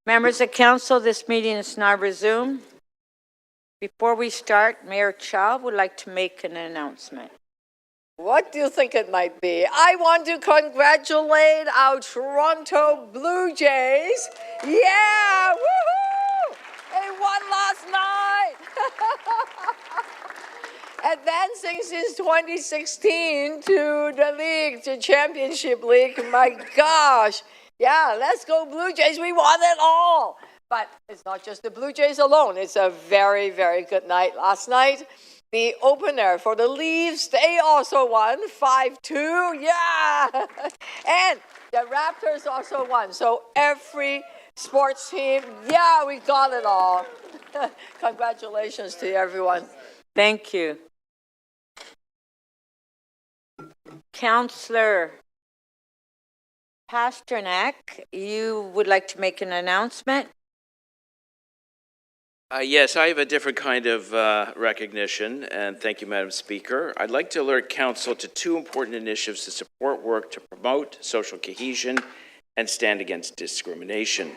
Members of Council, this meeting is now resumed. Before we start, Mayor Chow would like to make an announcement. What do you think it might be? I want to congratulate our Toronto Blue Jays. Yeah, woohoo! They won last night. Advancing since 2016 to the league, to Championship League. My gosh. Yeah, let's go Blue Jays. We won it all. But it's not just the Blue Jays alone. It's a very, very good night last night. The opener for the Leafs, they also won 5-2. Yeah. And the Raptors also won. So every sports team, yeah, we got it all. Congratulations to everyone. Thank you. Councillor Pasternak, you would like to make an announcement? Yes, I have a different kind of recognition, and thank you, Madam Speaker. I'd like to alert Council to two important initiatives to support work to promote social cohesion and stand against discrimination.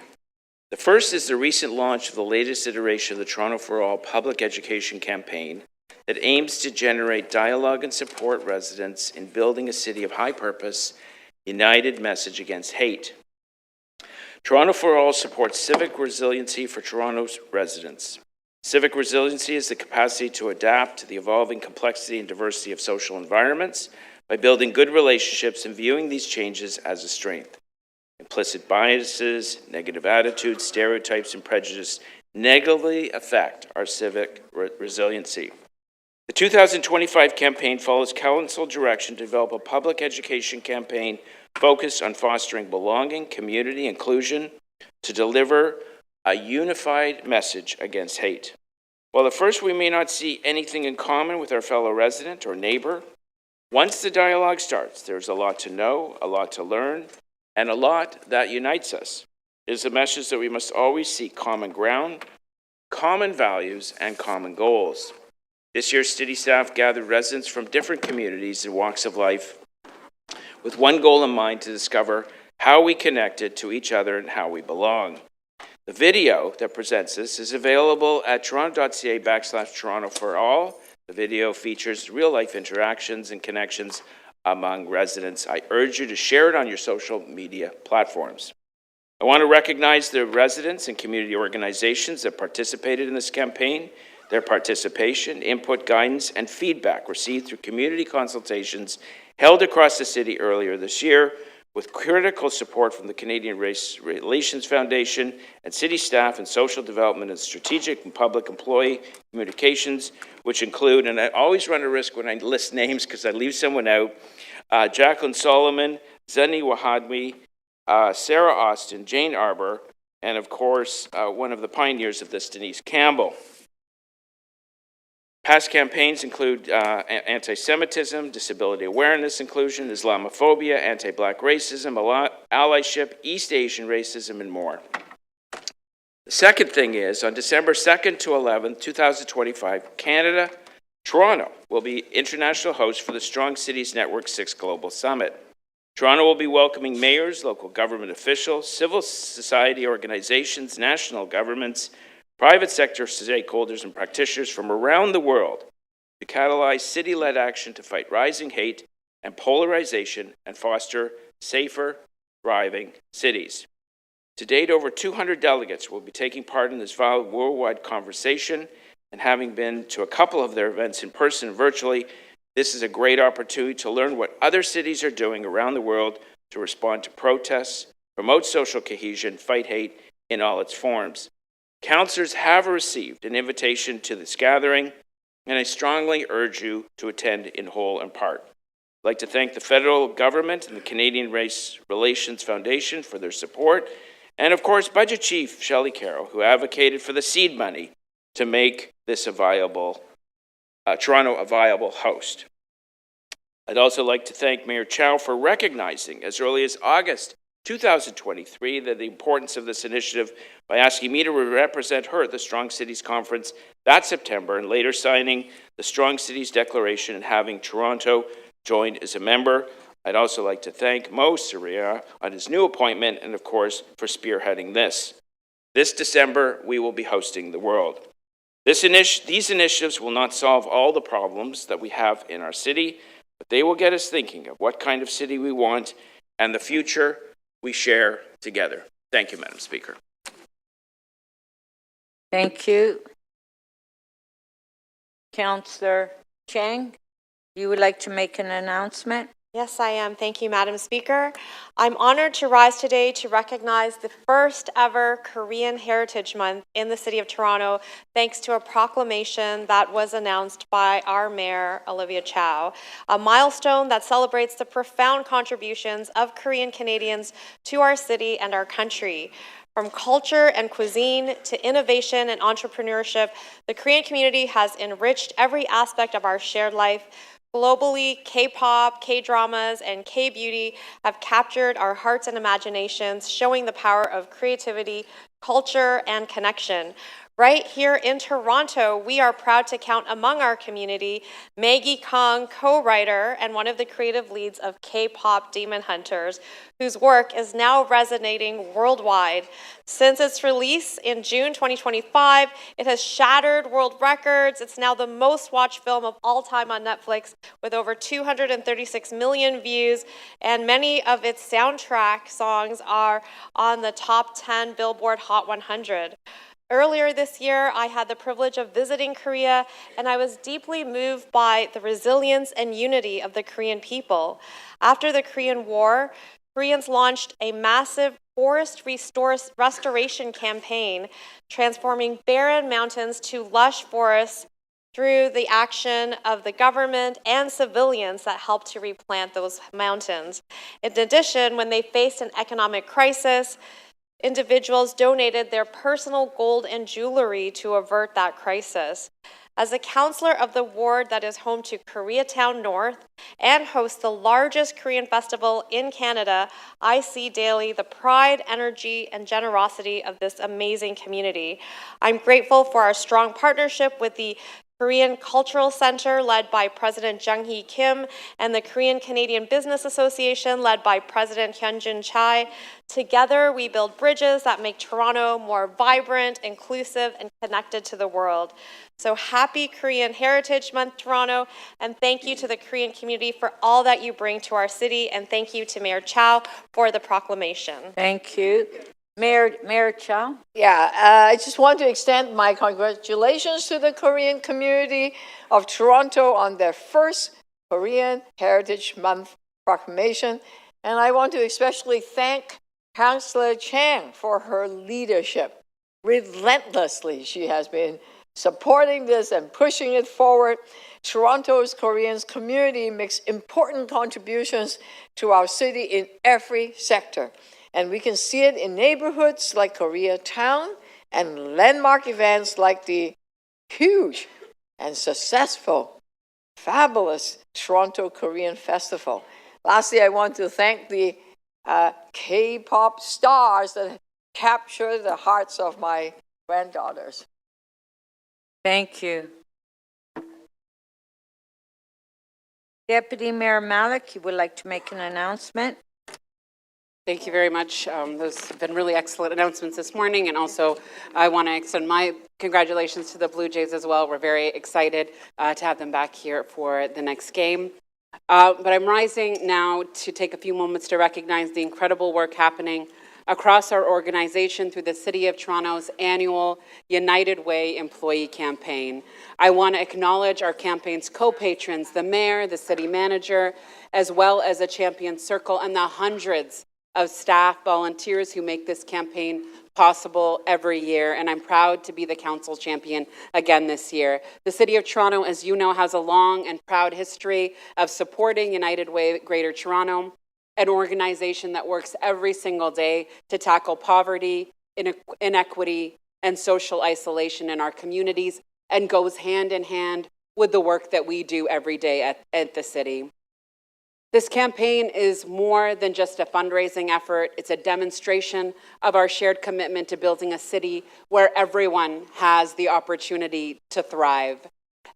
The first is the recent launch of the latest iteration of the Toronto for All public education campaign that aims to generate dialogue and support residents in building a city of high purpose, united message against hate. Toronto for All supports civic resiliency for Toronto's residents. Civic resiliency is the capacity to adapt to the evolving complexity and diversity of social environments by building good relationships and viewing these changes as a strength. Implicit biases, negative attitudes, stereotypes, and prejudice negatively affect our civic resiliency. The 2025 campaign follows Council direction to develop a public education campaign focused on fostering belonging, community, inclusion, to deliver a unified message against hate. While at first we may not see anything in common with our fellow resident or neighbor, once the dialogue starts, there's a lot to know, a lot to learn, and a lot that unites us. It is a message that we must always seek common ground, common values, and common goals. This year, city staff gathered residents from different communities and walks of life with one goal in mind: to discover how we connected to each other and how we belong. The video that presents this is available at Toronto.ca /Toronto for All. The video features real-life interactions and connections among residents. I urge you to share it on your social media platforms. I want to recognize the residents and community organizations that participated in this campaign. Their participation, input, guidance, and feedback received through community consultations held across the city earlier this year, with critical support from the Canadian Race Relations Foundation and city staff and social development and strategic and public employee communications, which include, and I always run a risk when I list names because I leave someone out, Jacqueline Solomon, Zani Wahadmi, Sarah Austin, Jane Arbor, and of course, one of the pioneers of this, Denise Campbell. Past campaigns include anti-Semitism, disability awareness inclusion, Islamophobia, anti-Black racism, allyship, East Asian racism, and more. The second thing is, on December 2nd to 11th, 2025, Canada, Toronto will be international host for the Strong Cities Network 6 Global Summit. Toronto will be welcoming mayors, local government officials, civil society organizations, national governments, private sector stakeholders, and practitioners from around the world to catalyze city-led action to fight rising hate and polarization and foster safer, thriving cities. To date, over 200 delegates will be taking part in this worldwide conversation, and having been to a couple of their events in person and virtually, this is a great opportunity to learn what other cities are doing around the world to respond to protests, promote social cohesion, fight hate in all its forms. Councillors have received an invitation to this gathering, and I strongly urge you to attend in whole and part. I'd like to thank the federal government and the Canadian Race Relations Foundation for their support, and of course, Budget Chief Shelley Carroll, who advocated for the seed money to make this Toronto a viable host. I'd also like to thank Mayor Chow for recognizing as early as August 2023 the importance of this initiative by asking me to represent her at the Strong Cities Conference that September, and later signing the Strong Cities Declaration and having Toronto join as a member. I'd also like to thank Mo Saria on his new appointment and, of course, for spearheading this. This December, we will be hosting the World. These initiatives will not solve all the problems that we have in our city, but they will get us thinking of what kind of city we want and the future we share together. Thank you, Madam Speaker. Thank you. Councillor Chang, you would like to make an announcement? Yes, I am. Thank you, Madam Speaker. I'm honored to rise today to recognize the first ever Korean Heritage Month in the City of Toronto, thanks to a proclamation that was announced by our Mayor, Olivia Chow, a milestone that celebrates the profound contributions of Korean Canadians to our city and our country. From culture and cuisine to innovation and entrepreneurship, the Korean community has enriched every aspect of our shared life. Globally, K-pop, K-dramas, and K-beauty have captured our hearts and imaginations, showing the power of creativity, culture, and connection. Right here in Toronto, we are proud to count among our community Maggie Kong, co-writer and one of the creative leads of K-pop Demon Hunters, whose work is now resonating worldwide. Since its release in June 2025, it has shattered world records. It's now the most watched film of all time on Netflix with over 236 million views, and many of its soundtrack songs are on the top 10 Billboard Hot 100. Earlier this year, I had the privilege of visiting Korea, and I was deeply moved by the resilience and unity of the Korean people. After the Korean War, Koreans launched a massive forest restoration campaign, transforming barren mountains to lush forests through the action of the government and civilians that helped to replant those mountains. In addition, when they faced an economic crisis, individuals donated their personal gold and jewelry to avert that crisis. As a councillor of the ward that is home to Koreatown North and hosts the largest Korean festival in Canada, I see daily the pride, energy, and generosity of this amazing community. I'm grateful for our strong partnership with the Korean Cultural Center, led by President Jung-hee Kim, and the Korean Canadian Business Association, led by President Hyunjin Chai. Together, we build bridges that make Toronto more vibrant, inclusive, and connected to the world. So happy Korean Heritage Month, Toronto, and thank you to the Korean community for all that you bring to our city, and thank you to Mayor Chow for the proclamation. Thank you. Mayor Chow? Yeah, I just want to extend my congratulations to the Korean community of Toronto on their first Korean Heritage Month proclamation. And I want to especially thank Councillor Chang for her leadership. Relentlessly, she has been supporting this and pushing it forward. Toronto's Korean community makes important contributions to our city in every sector. And we can see it in neighborhoods like Koreatown and landmark events like the huge and successful, fabulous Toronto Korean Festival. Lastly, I want to thank the K-pop stars that capture the hearts of my granddaughters. Thank you. Deputy Mayor Malik, you would like to make an announcement? Thank you very much. Those have been really excellent announcements this morning, and also I want to extend my congratulations to the Blue Jays as well. We're very excited to have them back here for the next game. But I'm rising now to take a few moments to recognize the incredible work happening across our organization through the City of Toronto's annual United Way employee campaign. I want to acknowledge our campaign's co-patrons, the mayor, the city manager, as well as the Champion Circle and the hundreds of staff volunteers who make this campaign possible every year, and I'm proud to be the council champion again this year. The City of Toronto, as you know, has a long and proud history of supporting United Way Greater Toronto, an organization that works every single day to tackle poverty, inequity, and social isolation in our communities, and goes hand in hand with the work that we do every day at the city. This campaign is more than just a fundraising effort. It's a demonstration of our shared commitment to building a city where everyone has the opportunity to thrive.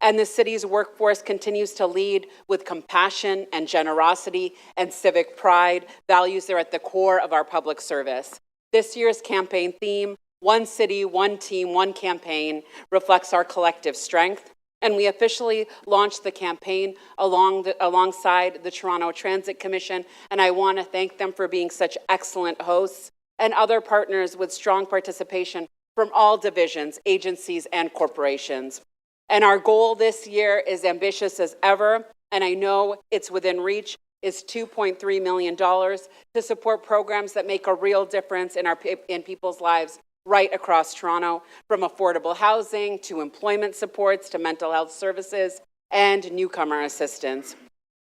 And the city's workforce continues to lead with compassion and generosity and civic pride. Values are at the core of our public service. This year's campaign theme, One city, one team, one campaign reflects our collective strength. And we officially launched the campaign alongside the Toronto Transit Commission, and I want to thank them for being such excellent hosts, and other partners with strong participation from all divisions, agencies, and corporations. And our goal this year is ambitious as ever, and I know it's within reach, is $2.3 million to support programs that make a real difference in people's lives right across Toronto, from affordable housing to employment supports to mental health services and newcomer assistance.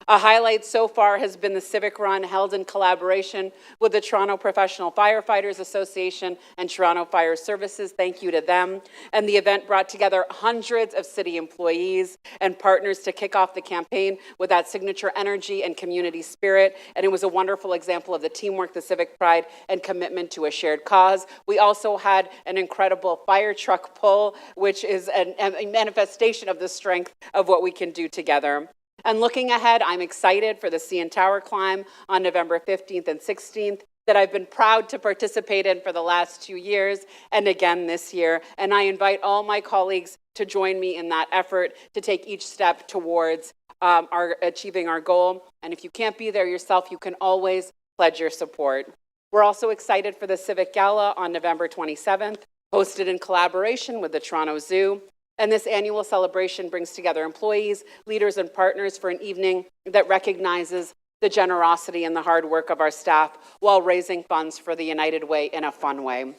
A highlight so far has been the civic run held in collaboration with the Toronto Professional Firefighters Association and Toronto Fire Services. Thank you to them. And the event brought together hundreds of city employees and partners to kick off the campaign with that signature energy and community spirit. And it was a wonderful example of the teamwork, the civic pride, and commitment to a shared cause. We also had an incredible fire truck pull, which is a manifestation of the strength of what we can do together. And looking ahead, I'm excited for the CN Tower climb on November 15th and 16th that I've been proud to participate in for the last 2 years and again this year. And I invite all my colleagues to join me in that effort to take each step towards achieving our goal. And if you can't be there yourself, you can always pledge your support. We're also excited for the Civic Gala on November 27th, hosted in collaboration with the Toronto Zoo. And this annual celebration brings together employees, leaders, and partners for an evening that recognizes the generosity and the hard work of our staff while raising funds for the United Way in a fun way.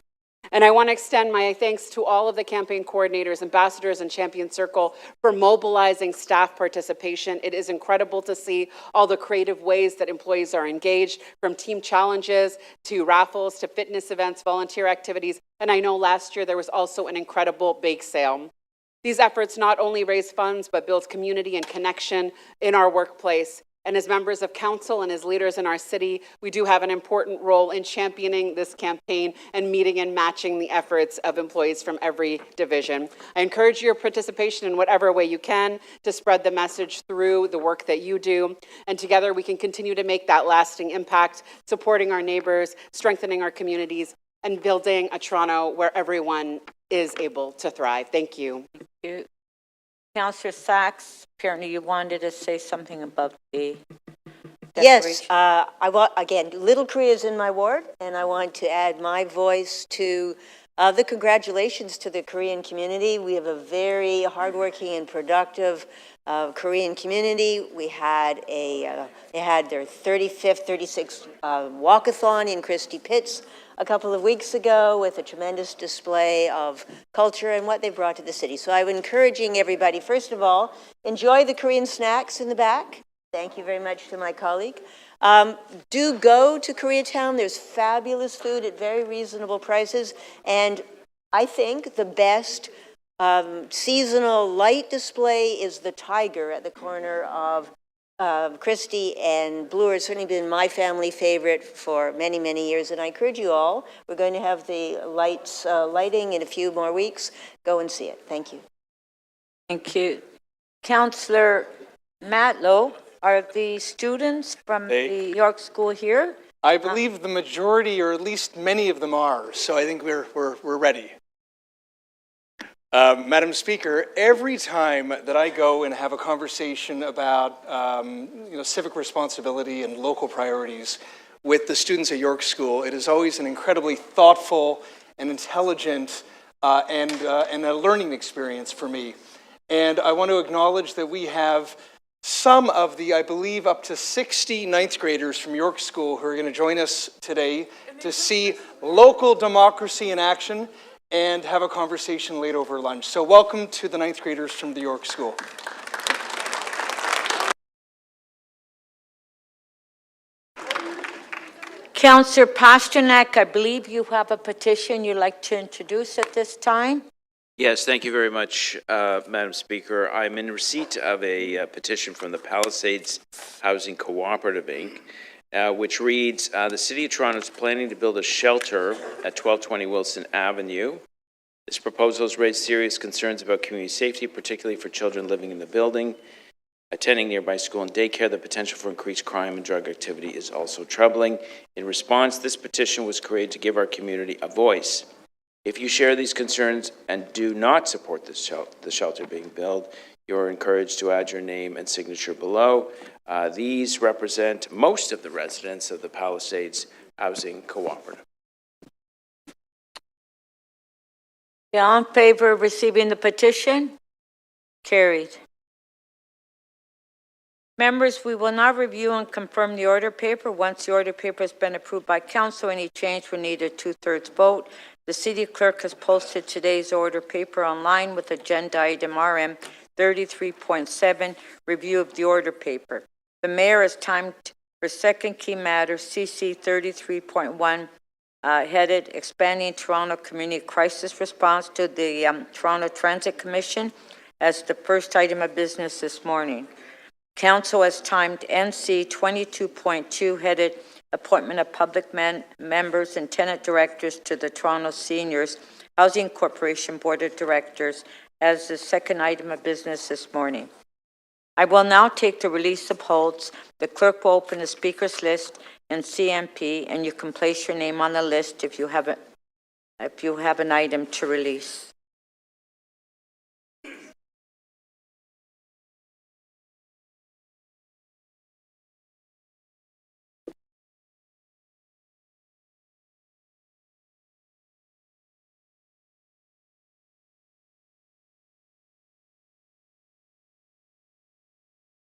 And I want to extend my thanks to all of the campaign coordinators, ambassadors, and Champion Circle for mobilizing staff participation. It is incredible to see all the creative ways that employees are engaged, from team challenges to raffles to fitness events, volunteer activities. And I know last year there was also an incredible bake sale. These efforts not only raise funds, but build community and connection in our workplace. And as members of council and as leaders in our city, we do have an important role in championing this campaign and meeting and matching the efforts of employees from every division. I encourage your participation in whatever way you can to spread the message through the work that you do. And together we can continue to make that lasting impact, supporting our neighbors, strengthening our communities, and building a Toronto where everyone is able to thrive. Thank you. Thank you. Councillor Sachs, apparently you wanted to say something about the Yes, I want, again, Little Korea is in my ward, and I want to add my voice to the congratulations to the Korean community. We have a very hardworking and productive Korean community. We had they had their 35th, 36th walkathon in Christie Pitts a couple of weeks ago with a tremendous display of culture and what they brought to the city. So I'm encouraging everybody, first of all, enjoy the Korean snacks in the back. Thank you very much to my colleague. Do go to Koreatown. There's fabulous food at very reasonable prices. And I think the best seasonal light display is the tiger at the corner of Christie and Bloor. Has certainly been my family favorite for many, many years. And I encourage you all, we're going to have the lighting in a few more weeks. Go and see it. Thank you. Thank you. Councillor Matlow, are the students from the York School here? I believe the majority, or at least many of them are, so I think we're ready. Madam Speaker, every time that I go and have a conversation about civic responsibility and local priorities with the students at York School, it is always an incredibly thoughtful and intelligent and a learning experience for me. And I want to acknowledge that we have some of the, I believe, up to 60 ninth graders from York School who are going to join us today to see local democracy in action and have a conversation late over lunch. So welcome to the ninth graders from the York School. Councillor Pasternak, I believe you have a petition you'd like to introduce at this time. Yes, thank you very much, Madam Speaker. I'm in receipt of a petition from the Palisades Housing Cooperative, Inc., which reads, the City of Toronto is planning to build a shelter at 1220 Wilson Avenue. This proposal has raised serious concerns about community safety, particularly for children living in the building, attending nearby school and daycare. The potential for increased crime and drug activity is also troubling. In response, this petition was created to give our community a voice If you share these concerns and do not support the shelter being built, you're encouraged to add your name and signature below. These represent most of the residents of the Palisades Housing Cooperative. All in favor of receiving the petition? Carried. Members, we will now review and confirm the order paper. Once the order paper has been approved by council, any change will need a 2/3 vote. The city clerk has posted today's order paper online with agenda item RM 33.7, review of the order paper. The mayor has timed for second key matter CC 33.1, headed expanding Toronto Community Crisis Response to the Toronto Transit Commission as the first item of business this morning. Council has timed NC 22.2, headed appointment of public members and tenant directors to the Toronto Seniors Housing Corporation Board of Directors as the second item of business this morning. I will now take the release of holds. The clerk will open the speakers list in CMP, and you can place your name on the list if you have an item to release.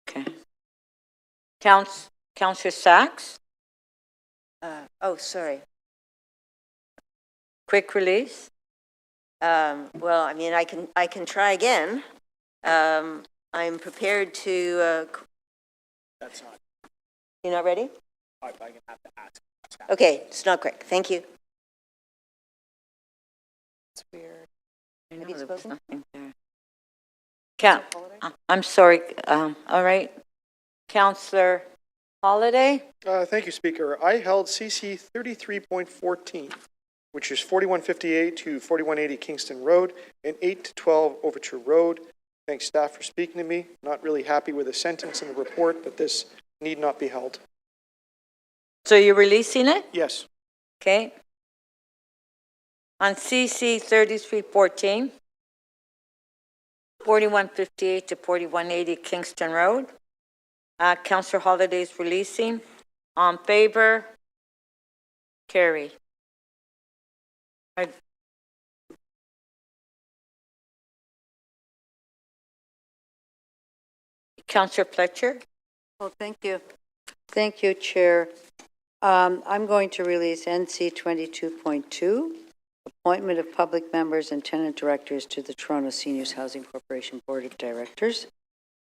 Okay. Councillor Sachs, Oh, sorry. quick release. Well, I mean, I can try again. I'm prepared to, That's not, you're not ready? I'm going to have to ask. Okay, it's not quick. Thank you. It's weird. I Have know you there was spoken? nothing there. I'm sorry. All right. Councillor Holiday? Thank you, Speaker. I held CC 33.14, which is 4158 to 4180 Kingston Road and 8 to 12 Overture Road. Thanks, staff, for speaking to me. Not really happy with the sentence in the report, but this need not be held. So you're releasing it? Yes. Okay. On CC 3314, 4158 to 4180 Kingston Road. Councillor Holiday is releasing. On favor? Carried. Councillor Fletcher? Well, thank you. Thank you, Chair. I'm going to release NC 22.2, appointment of public members and tenant directors to the Toronto Seniors Housing Corporation Board of Directors.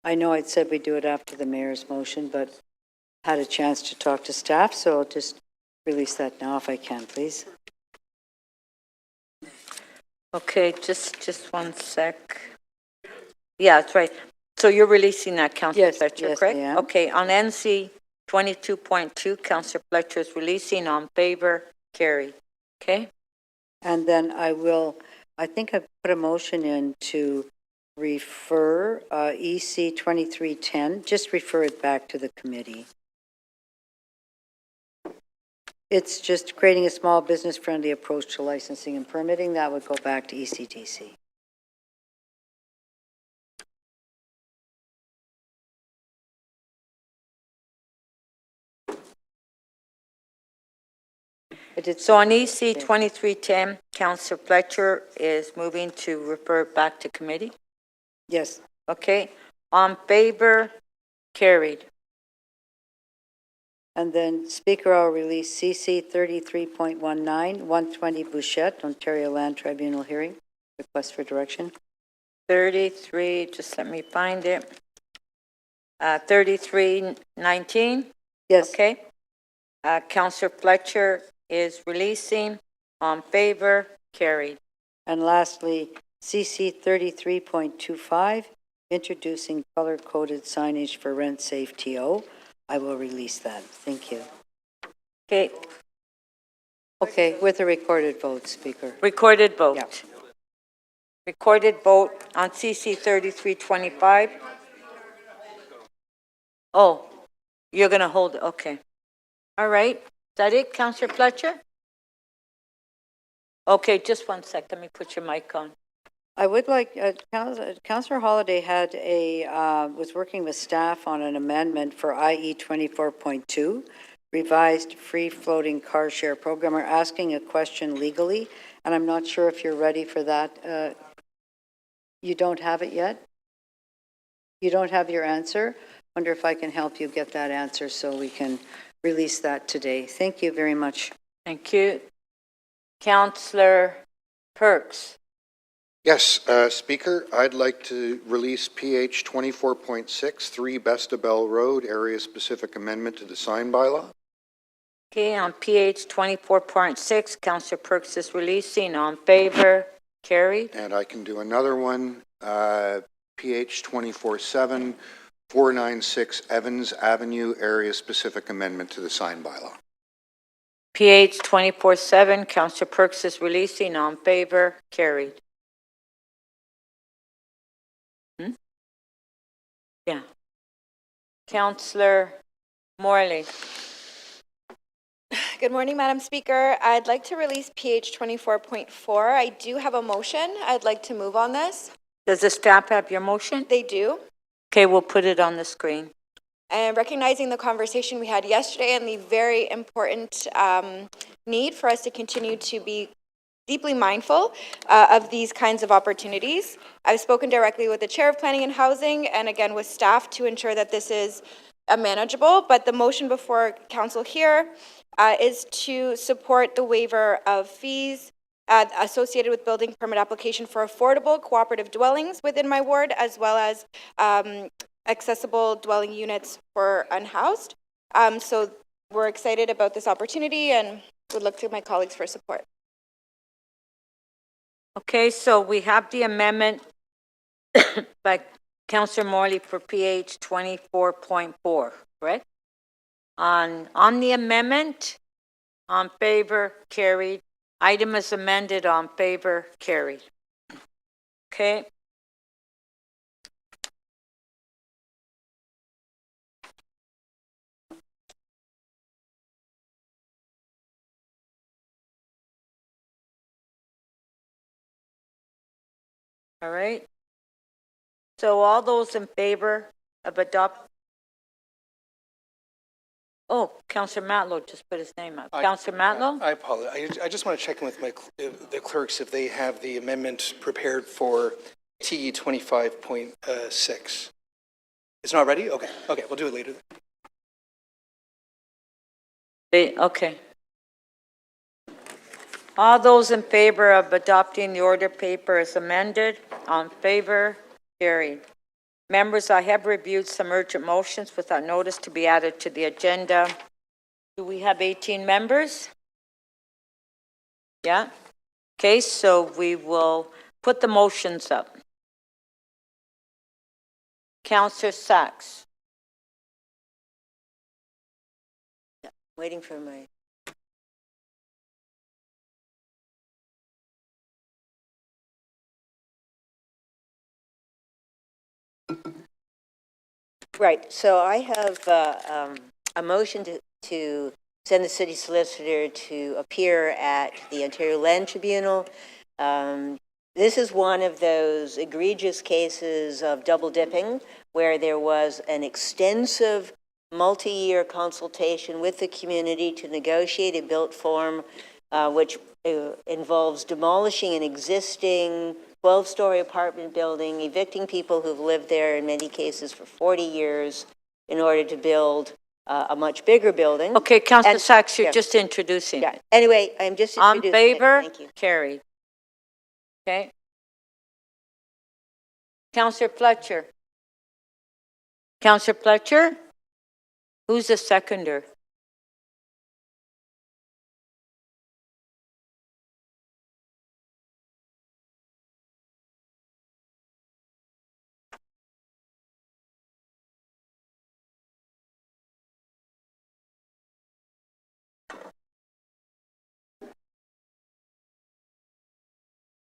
I know I'd said we'd do it after the mayor's motion, but had a chance to talk to staff, so I'll just release that now if I can, please. Okay, just one sec. Yeah, that's right. So you're releasing that, Councillor Yes, Fletcher, yes, correct? I am. Okay, on NC 22.2, Councillor Fletcher is releasing. On favor? Carried. Okay? And then I think I've put a motion in to refer EC 2310, just refer it back to the committee. It's just creating a small business friendly approach to licensing and permitting. That would go back to ECDC. So on EC 2310, Councillor Fletcher is moving to refer it back to committee? Yes. Okay. On favor? Carried. And then Speaker, I'll release CC 33.19, 120 Bouchette, Ontario Land Tribunal hearing. Request for direction. 33, just let me find it. 3319? Yes. Okay. Councillor Fletcher is releasing. On favor? Carried. And lastly, CC 33.25, introducing color-coded signage for rent-safe TO. I will release that. Thank you. Okay. Okay, with a recorded vote, Speaker. Recorded vote. Yeah. Recorded vote on CC 3325. Oh, you're going to hold it. Okay. All right. Is that it, Councillor Fletcher? Okay, just one sec. Let me put your mic on. I would like, Councillor Holliday had was working with staff on an amendment for IE 24.2, revised free-floating car share program. We're asking a question legally, and I'm not sure if you're ready for that. You don't have it yet? You don't have your answer? Wonder if I can help you get that answer so we can release that today. Thank you very much. Thank you. Councillor Perks. Yes, Speaker, I'd like to release PH 24.6, 3 Bestabel Road, area-specific amendment to the sign bylaw. Okay, on PH 24.6, Councillor Perks is releasing. On favor, carried. And I can do another one, PH 24.7, 496 Evans Avenue, area-specific amendment to the sign bylaw. PH 24.7, Councillor Perks is releasing. On favor, carried. Yeah. Councillor Morley. Good morning, Madam Speaker. I'd like to release PH 24.4. I do have a motion. I'd like to move on this. Does the staff have your motion? They do. Okay, we'll put it on the screen. And recognizing the conversation we had yesterday and the very important need for us to continue to be deeply mindful of these kinds of opportunities. I've spoken directly with the Chair of Planning and Housing and again with staff to ensure that this is manageable, but the motion before Council here is to support the waiver of fees associated with building permit application for affordable cooperative dwellings within my ward, as well as accessible dwelling units for unhoused. So we're excited about this opportunity and would look to my colleagues for support. Okay, so we have the amendment by Councillor Morley for PH 24.4, correct? On the amendment, on favor, carried. Item is amended, on favor, carried. Okay. All right. So all those in favor of adopt. Oh, Councillor Matlow just put his name up. Councillor Matlow? I apologize. I just want to check in with the clerks if they have the amendment prepared for TE 25.6. It's not ready? Okay, we'll do it later. Okay. All those in favor of adopting the order paper as amended, on favor, carried. Members, I have reviewed some urgent motions without notice to be added to the agenda. Do we have 18 members? Yeah? Okay, so we will put the motions up. Councillor Sachs. Waiting for my... Right, so I have a motion to send the city solicitor to appear at the Ontario Land Tribunal. This is one of those egregious cases of double dipping where there was an extensive multi-year consultation with the community to negotiate a built form which involves demolishing an existing 12-story apartment building, evicting people who've lived there in many cases for 40 years in order to build a much bigger building. Okay, Councillor Sachs, you're just introducing. Yeah. Anyway, I'm just introducing On favor, it. Thank you. carried. Okay. Councillor Fletcher. Councillor Fletcher? Who's the seconder?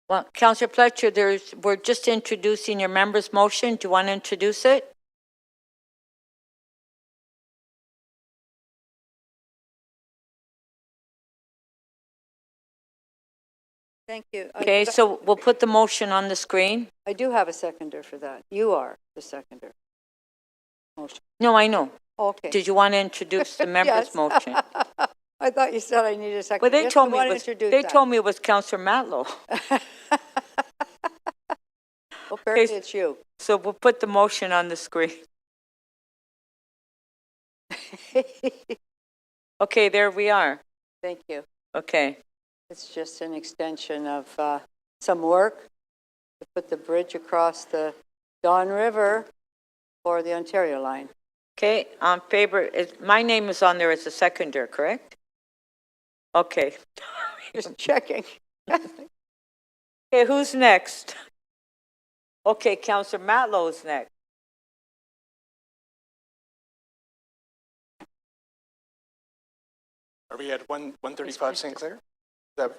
Well, Councillor Fletcher, we're just introducing your member's motion. Do you want to introduce it? Thank you. Okay, so we'll put the motion on the screen. I do have a seconder for that. You are the seconder. Motion. No, I know. Okay. Did you want to introduce the member's Yes. motion? I thought you said I needed a seconder. Well, they Yes, told I me want it to was, introduce they that. told me it was Councillor Matlow. Well, apparently it's you. So we'll put the motion on the screen. Okay, there we are. Thank you. Okay. It's just an extension of some work to put the bridge across the Don River for the Ontario line. Okay, on favor, my name is on there as a seconder, correct? Okay. Just checking. Okay, who's next? Okay, Councillor Matlow is next. Are we at 135 St. Clair? Is that...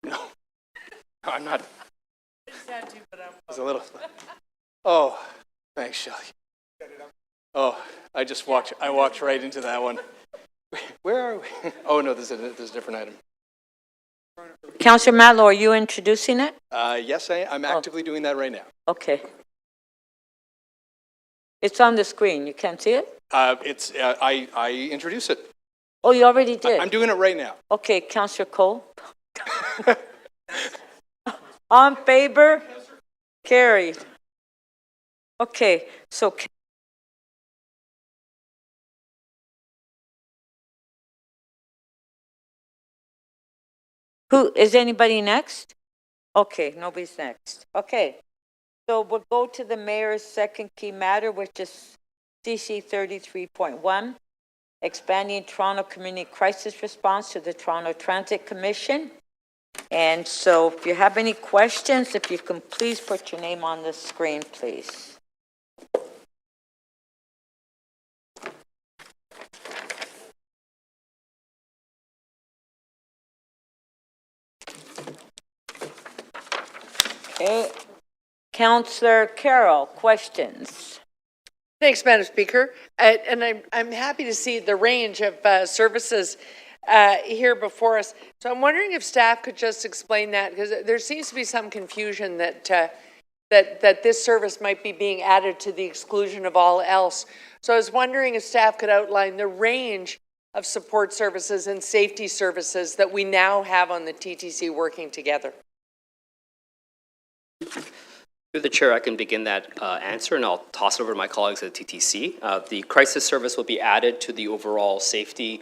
No. No, I'm not. It's a little... Oh, thanks, Shelley. Oh, I walked right into that one. Where are we? Oh, no, there's a different item. Councillor Matlow, are you introducing it? Yes, I'm actively doing that right now. Okay. It's on the screen. You can't see it? I introduce it. Oh, you already did? I'm doing it right now. Okay, Councillor Cole. On favor? Carried. Okay, so who is anybody next? Okay, nobody's next. Okay, so we'll go to the mayor's second key matter, which is CC 33.1, expanding Toronto Community Crisis Response to the Toronto Transit Commission. And so if you have any questions, if you can please put your name on the screen, please. Okay. Councillor Carroll, questions? Thanks, Madam Speaker. And I'm happy to see the range of services here before us. So I'm wondering if staff could just explain that, because there seems to be some confusion that that this service might be being added to the exclusion of all else. So I was wondering if staff could outline the range of support services and safety services that we now have on the TTC working together. Through the chair, I can begin that answer, and I'll toss it over to my colleagues at TTC. The crisis service will be added to the overall safety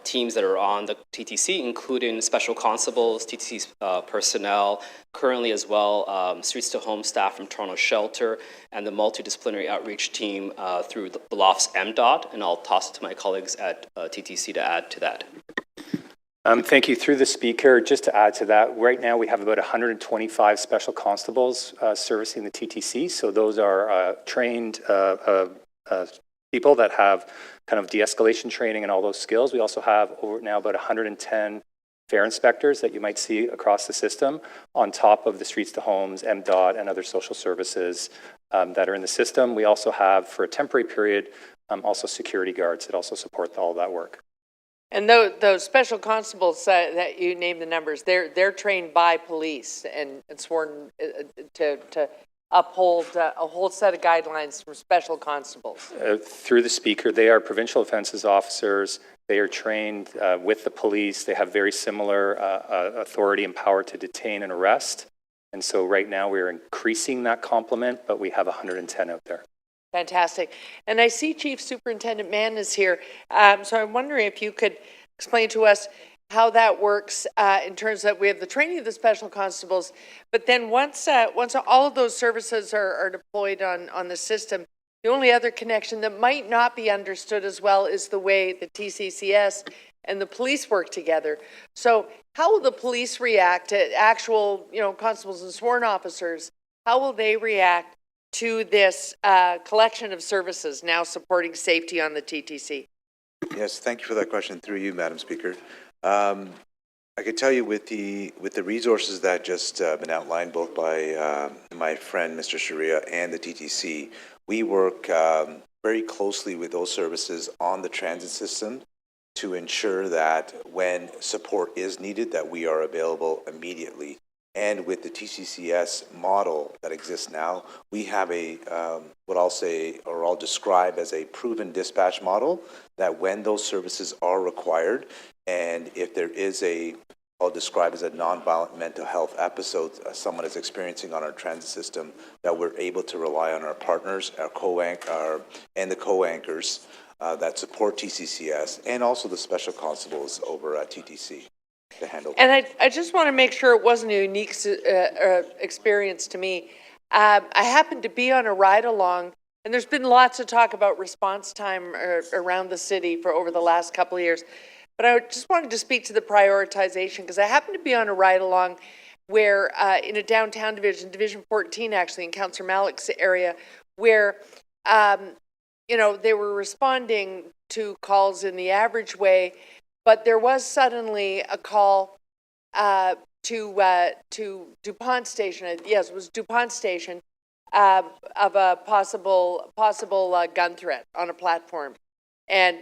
teams that are on the TTC, including special constables, TTC personnel, currently as well, Streets to Home staff from Toronto Shelter, and the multidisciplinary outreach team through the LOFT's MDOT, and I'll toss it to my colleagues at TTC to add to that. Thank you. Through the speaker, just to add to that, right now we have about 125 special constables servicing the TTC. So those are trained people that have kind of de-escalation training and all those skills. We also have over now about 110 fare inspectors that you might see across the system on top of the Streets to Homes, MDOT, and other social services that are in the system. We also have, for a temporary period, also security guards that also support all of that work. And those special constables that you named the numbers, they're trained by police and sworn to uphold a whole set of guidelines from special constables. Through the speaker, they are provincial offences officers. They are trained with the police. They have very similar authority and power to detain and arrest. And so right now we're increasing that complement, but we have 110 out there. Fantastic. And I see Chief Superintendent Mann is here. So I'm wondering if you could explain to us how that works in terms of we have the training of the special constables, but then once all of those services are deployed on the system, the only other connection that might not be understood as well is the way the TCCS and the police work together. So how will the police react to actual, constables and sworn officers? How will they react to this collection of services now supporting safety on the TTC? Yes, thank you for that question through you, Madam Speaker. I could tell you with the resources that just been outlined both by my friend Mr. Sharia and the TTC, we work very closely with those services on the transit system to ensure that when support is needed, that we are available immediately. And with the TCCS model that exists now, we have a, what I'll say, or I'll describe as a proven dispatch model, that when those services are required, and if there is a, I'll describe as a nonviolent mental health episode someone is experiencing on our transit system, that we're able to rely on our partners, and the co-anchors that support TCCS, and also the special constables over at TTC to handle. And I just want to make sure it wasn't a unique experience to me. I happened to be on a ride-along, and there's been lots of talk about response time around the city for over the last couple of years. But I just wanted to speak to the prioritization, because I happened to be on a ride-along where, in a downtown division, Division 14 actually, in Councillor Malik's area, where, you know, they were responding to calls in the average way, but there was suddenly a call to DuPont Station. Yes, it was DuPont Station, of a possible gun threat on a platform, and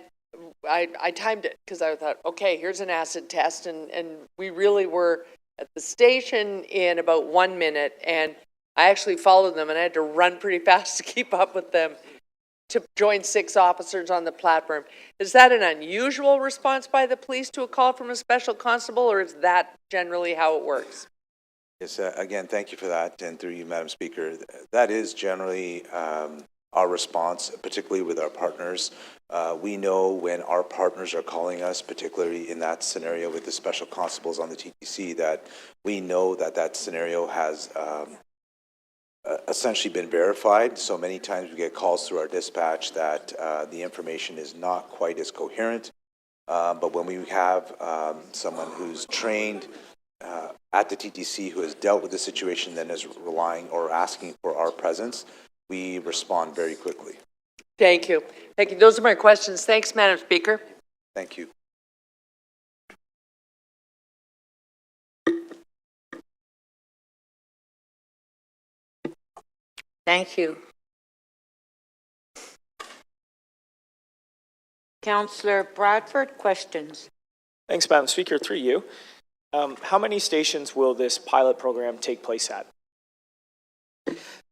I timed it because I thought, okay, here's an acid test, and we really were at the station in about 1 minute, and I actually followed them, and I had to run pretty fast to keep up with them to join 6 officers on the platform. Is that an unusual response by the police to a call from a special constable, or is that generally how it works? Yes, again, thank you for that, and through you, Madam Speaker. That is generally our response, particularly with our partners. We know when our partners are calling us, particularly in that scenario with the special constables on the TTC, that we know that that scenario has essentially been verified. So many times we get calls through our dispatch that the information is not quite as coherent. But when we have someone who's trained at the TTC who has dealt with the situation, then is relying or asking for our presence, we respond very quickly. Thank you. Thank you. Those are my questions. Thanks, Madam Speaker. Thank you. Thank you. Councillor Bradford, questions? Thanks, Madam Speaker. Through you. How many stations will this pilot program take place at?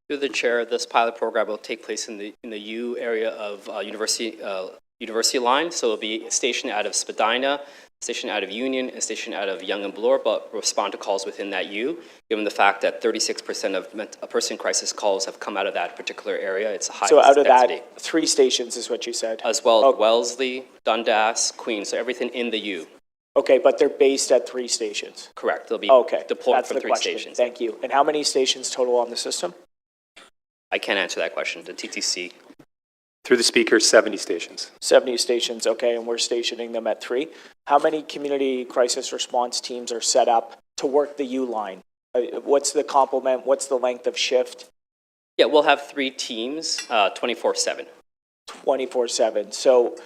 Through the chair, this pilot program will take place in the U area of University Line. So it'll be stationed out of Spadina, stationed out of Union, and stationed out of Yonge and Bloor, but respond to calls within that U. Given the fact that 36% of person crisis calls have come out of that particular area, it's a high So out of density. that, 3 stations is what you said? As well, Wellesley, Dundas, Queens, so everything in the U. Okay, but they're based at 3 stations? Correct. They'll be deployed That's from the 3 question. stations. Thank you. And how many stations total on the system? I can't answer that question. The TTC. Through the speaker, 70 stations. 70 stations, okay, and we're stationing them at 3. How many community crisis response teams are set up to work the U line? What's the complement? What's the length of shift? Yeah, we'll have 3 teams, 24/7. 24/7. So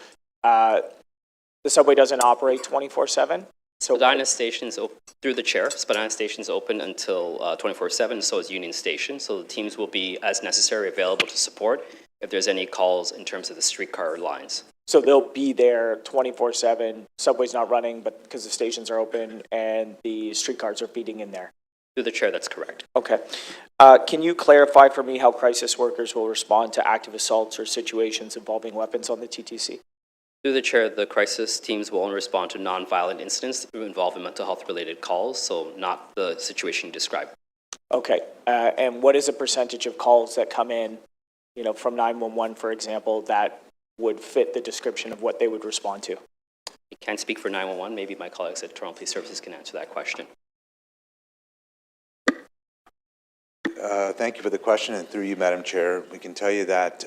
the subway doesn't operate 24/7? So Spadina Station's through the chair. Spadina Station's open until 24/7. So is Union Station. So the teams will be, as necessary, available to support if there's any calls in terms of the streetcar lines. So they'll be there 24/7. Subway's not running, but because the stations are open and the streetcars are feeding in there. Through the chair, that's correct. Okay. Can you clarify for me how crisis workers will respond to active assaults or situations involving weapons on the TTC? Through the chair, the crisis teams will only respond to non-violent incidents involving mental health related calls, so not the situation you described. Okay. And what is the percentage of calls that come in, you know, from 911, for example, that would fit the description of what they would respond to? I can't speak for 911. Maybe my colleagues at Toronto Police Services can answer that question. Thank you for the question, and through you, Madam Chair, we can tell you that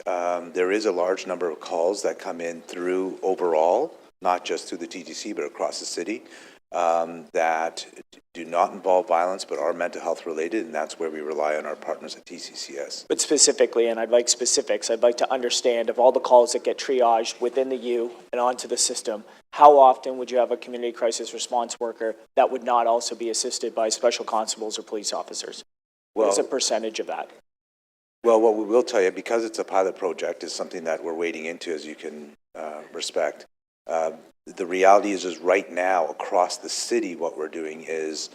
there is a large number of calls that come in through overall, not just through the TTC, but across the city, that do not involve violence, but are mental health related, and that's where we rely on our partners at TCCS. But specifically, and I'd like specifics, I'd like to understand of all the calls that get triaged within the U and onto the system, how often would you have a community crisis response worker that would not also be assisted by special constables or police officers? What is a percentage of that? Well, what we will tell you, because it's a pilot project, is something that we're wading into, as you can respect. The reality is right now across the city, what we're doing is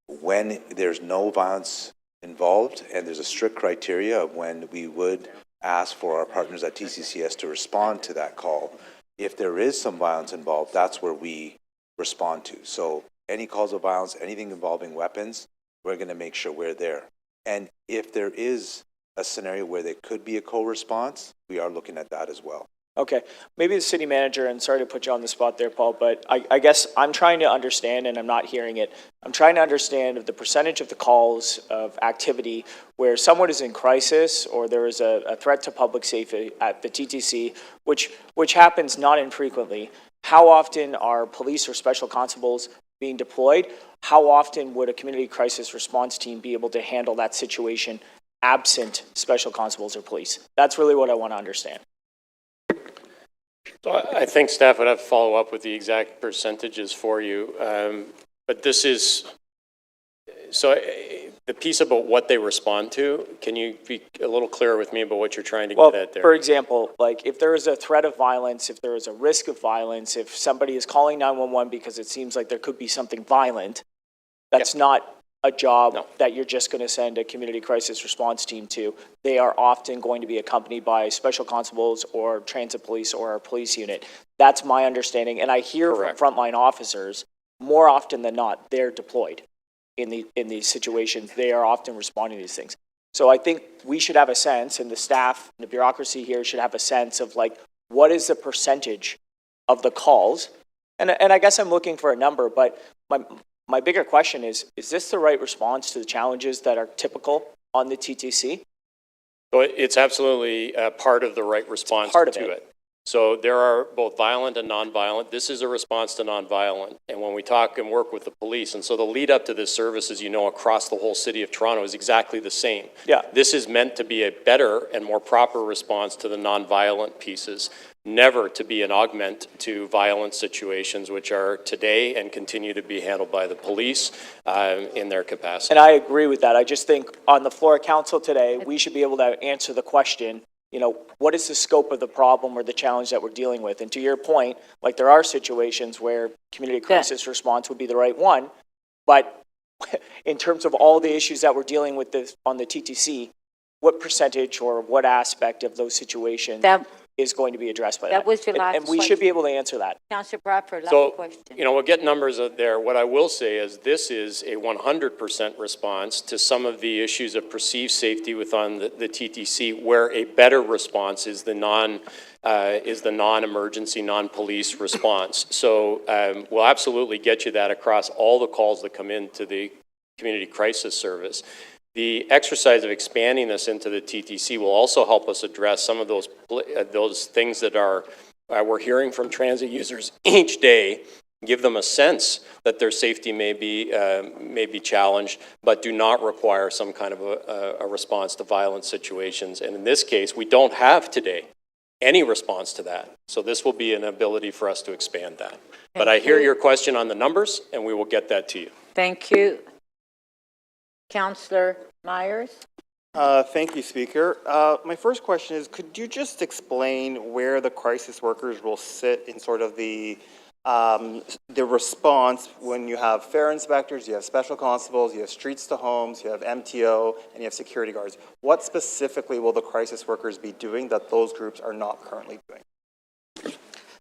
when there's no violence involved and there's a strict criteria of when we would ask for our partners at TCCS to respond to that call. If there is some violence involved, that's where we respond to. So any calls of violence, anything involving weapons, we're going to make sure we're there. And if there is a scenario where there could be a co-response, we are looking at that as well. Okay, maybe the city manager, and sorry to put you on the spot there, Paul, but I guess I'm trying to understand, and I'm not hearing it, I'm trying to understand the percentage of the calls of activity where someone is in crisis or there is a threat to public safety at the TTC, which happens not infrequently. How often are police or special constables being deployed? How often would a community crisis response team be able to handle that situation absent special constables or police? That's really what I want to understand. So I think staff would have to follow up with the exact percentages for you. But this is, so the piece about what they respond to, can you be a little clearer with me about what you're trying to get at there? For example, like if there is a threat of violence, if there is a risk of violence, if somebody is calling 911 because it seems like there could be something violent, that's not a job that you're just going to send a community crisis response team to. They are often going to be accompanied by special constables or transit police or a police unit. That's my understanding. And I hear from frontline officers more often than not, they're deployed in these situations. They are often responding to these things. So I think we should have a sense, and the staff, and the bureaucracy here should have a sense of like, what is the percentage of the calls? And I guess I'm looking for a number, but my bigger question is this the right response to the challenges that are typical on the TTC? Well, it's absolutely part of the right response to it. So there are both violent and nonviolent. This is a response to nonviolent. And when we talk and work with the police, and so the lead up to this service, as you know, across the whole city of Toronto is exactly the same. Yeah. This is meant to be a better and more proper response to the nonviolent pieces, never to be an augment to violent situations, which are today and continue to be handled by the police in their capacity. And I agree with that. I just think on the floor of council today, we should be able to answer the question, you know, what is the scope of the problem or the challenge that we're dealing with? And to your point, like there are situations where community crisis response would be the right one, but in terms of all the issues that we're dealing with this on the TTC, what percentage or what aspect of those situations is going to be addressed by that? That was your last and we should be able to answer that. Councillor Bradford, last question. You know, we'll get numbers out there. What I will say is this is a 100% response to some of the issues of perceived safety within the TTC, where a better response is the non-emergency, non-police response. So we'll absolutely get you that across all the calls that come into the community crisis service. The exercise of expanding this into the TTC will also help us address some of those things that are we're hearing from transit users each day, give them a sense that their safety may be challenged, but do not require some kind of a response to violent situations. And in this case, we don't have today any response to that. So this will be an ability for us to expand that. But I hear your question on the numbers, and we will get that to you. Thank you. Councillor Myers. Thank you, Speaker. My first question is, could you just explain where the crisis workers will sit in sort of the response when you have fare inspectors, you have special constables, you have streets to homes, you have MTO, and you have security guards. What specifically will the crisis workers be doing that those groups are not currently doing?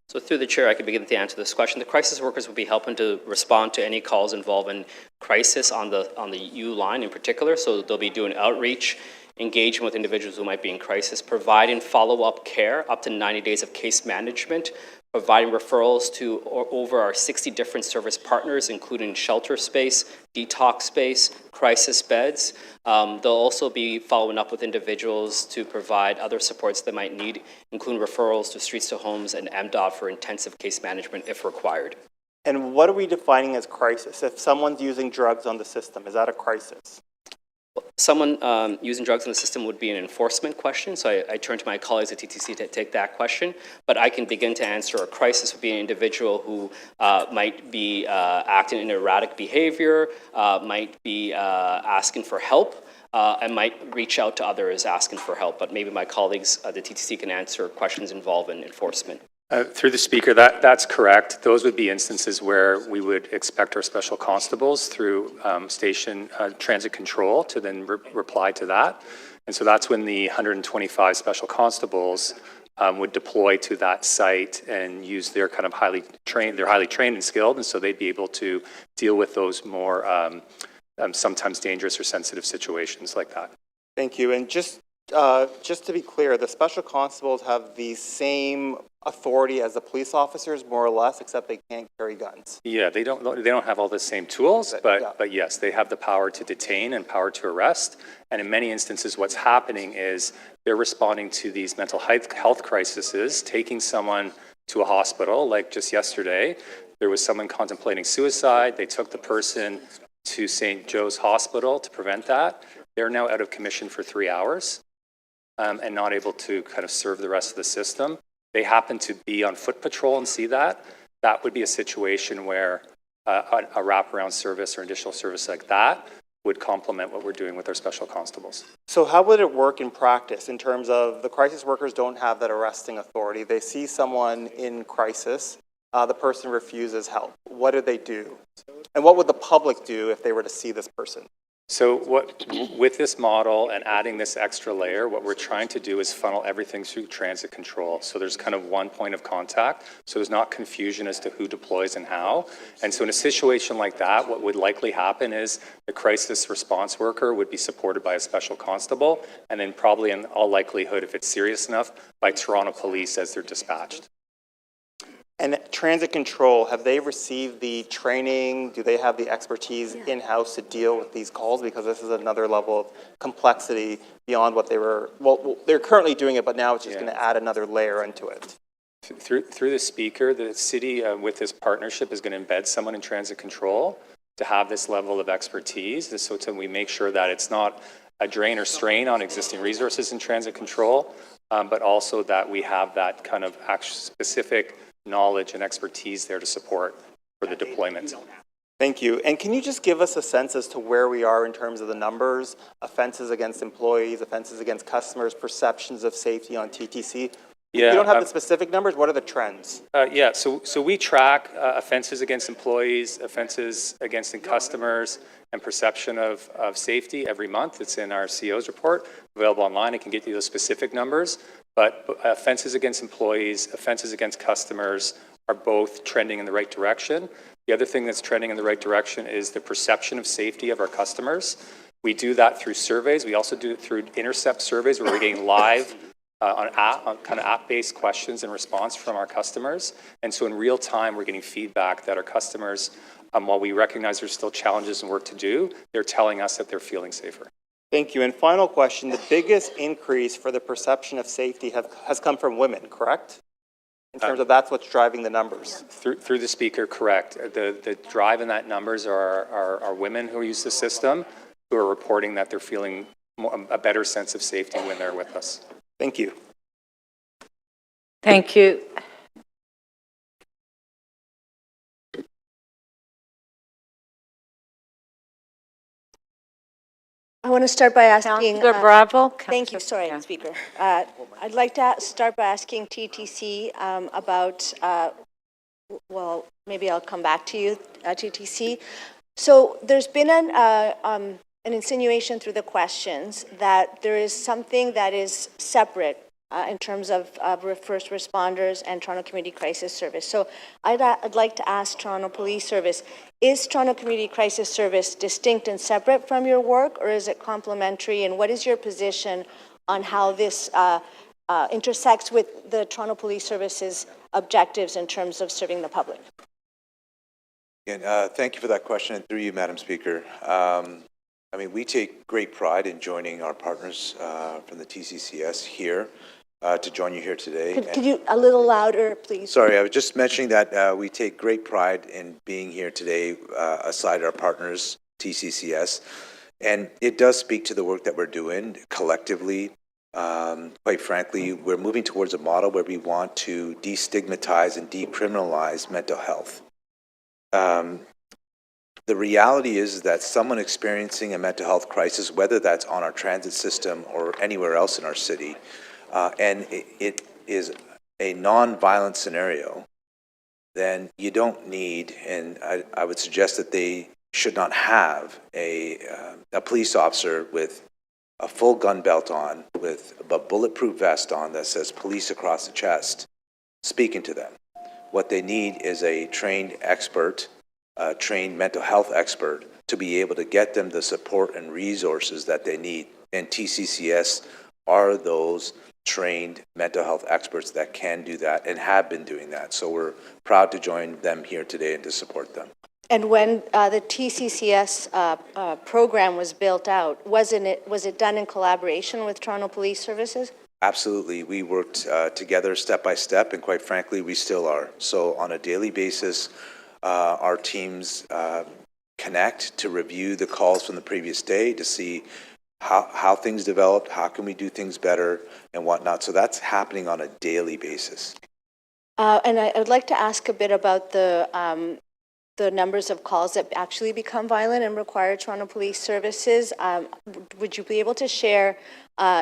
So through the chair, I could begin to answer this question. The crisis workers will be helping to respond to any calls involving crisis on the U line in particular. So they'll be doing outreach, engaging with individuals who might be in crisis, providing follow-up care, up to 90 days of case management, providing referrals to over our 60 different service partners, including shelter space, detox space, crisis beds. They'll also be following up with individuals to provide other supports they might need, including referrals to Streets to Homes and MDOT for intensive case management if required. And what are we defining as crisis? If someone's using drugs on the system, is that a crisis? Someone using drugs in the system would be an enforcement question, so I turn to my colleagues at TTC to take that question. But I can begin to answer a crisis would be an individual who might be acting in erratic behavior, might be asking for help, and might reach out to others asking for help. But maybe my colleagues at the TTC can answer questions involving enforcement. Through the speaker, that's correct. Those would be instances where we would expect our special constables through station transit control to then reply to that. And so that's when the 125 special constables would deploy to that site and use their kind of highly trained and skilled, and so they'd be able to deal with those more sometimes dangerous or sensitive situations like that. Thank you. And just to be clear, the special constables have the same authority as the police officers, more or less, except they can't carry guns. Yeah, they don't have all the same tools, but yes, they have the power to detain and power to arrest. And in many instances, what's happening is they're responding to these mental health crises, taking someone to a hospital. Like just yesterday, there was someone contemplating suicide. They took the person to St. Joe's Hospital to prevent that. They're now out of commission for 3 hours and not able to kind of serve the rest of the system. They happen to be on foot patrol and see that. That would be a situation where a wraparound service or additional service like that would complement what we're doing with our special constables. So how would it work in practice in terms of the crisis workers don't have that arresting authority? They see someone in crisis, the person refuses help. What do they do? And what would the public do if they were to see this person? So with this model and adding this extra layer, what we're trying to do is funnel everything through transit control. So there's kind of one point of contact, so there's not confusion as to who deploys and how. And so in a situation like that, what would likely happen is the crisis response worker would be supported by a special constable, and then probably in all likelihood, if it's serious enough, by Toronto Police as they're dispatched. And transit control, have they received the training? Do they have the expertise in-house to deal with these calls? Because this is another level of complexity beyond what they were, well, they're currently doing it, but now it's just going to add another layer into it. Through the speaker, the city with this partnership is going to embed someone in transit control to have this level of expertise. So we make sure that it's not a drain or strain on existing resources in transit control, but also that we have that kind of specific knowledge and expertise there to support for the deployment. Thank you. And can you just give us a sense as to where we are in terms of the numbers, offenses against employees, offenses against customers, perceptions of safety on TTC? Yeah, if you don't have the specific numbers, what are the trends? So we track offenses against employees, offenses against customers, and perception of safety every month. It's in our CO's report, available online. I can get you those specific numbers. But offenses against employees, offenses against customers are both trending in the right direction. The other thing that's trending in the right direction is the perception of safety of our customers. We do that through surveys. We also do it through intercept surveys where we're getting live on kind of app-based questions and response from our customers. And so in real time, we're getting feedback that our customers, while we recognize there's still challenges and work to do, they're telling us that they're feeling safer. Thank you. And final question, the biggest increase for the perception of safety has come from women, correct? In terms of that's what's driving the numbers. Through the speaker, correct. The drive in that numbers are women who use the system who are reporting that they're feeling a better sense of safety when they're with us. Thank you. Thank you. I want to start by asking... Councilor Bravo. Thank you, sorry, Speaker. I'd like to start by asking TTC about, well, maybe I'll come back to you, TTC. So there's been an insinuation through the questions that there is something that is separate in terms of first responders and Toronto Community Crisis Service. So I'd like to ask Toronto Police Service, is Toronto Community Crisis Service distinct and separate from your work, or is it complementary? And what is your position on how this intersects with the Toronto Police Service's objectives in terms of serving the public? Again, thank you for that question, and through you, Madam Speaker. I mean, we take great pride in joining our partners from the TCCS here to join you here today. Could you a little louder, please? Sorry, I was just mentioning that we take great pride in being here today aside our partners, TCCS. And it does speak to the work that we're doing collectively. Quite frankly, we're moving towards a model where we want to destigmatize and decriminalize mental health. The reality is that someone experiencing a mental health crisis, whether that's on our transit system or anywhere else in our city, and it is a non-violent scenario, then you don't need, and I would suggest that they should not have a police officer with a full gun belt on, with a bulletproof vest on that says police across the chest, speaking to them. What they need is a trained expert, a trained mental health expert, to be able to get them the support and resources that they need. And TCCS are those trained mental health experts that can do that and have been doing that. So we're proud to join them here today and to support them. And when the TCCS program was built out, was it done in collaboration with Toronto Police Services? Absolutely. We worked together step by step, and quite frankly, we still are. So on a daily basis, our teams connect to review the calls from the previous day to see how things developed, how can we do things better, and whatnot. So that's happening on a daily basis. And I would like to ask a bit about the numbers of calls that actually become violent and require Toronto Police Services. Would you be able to share,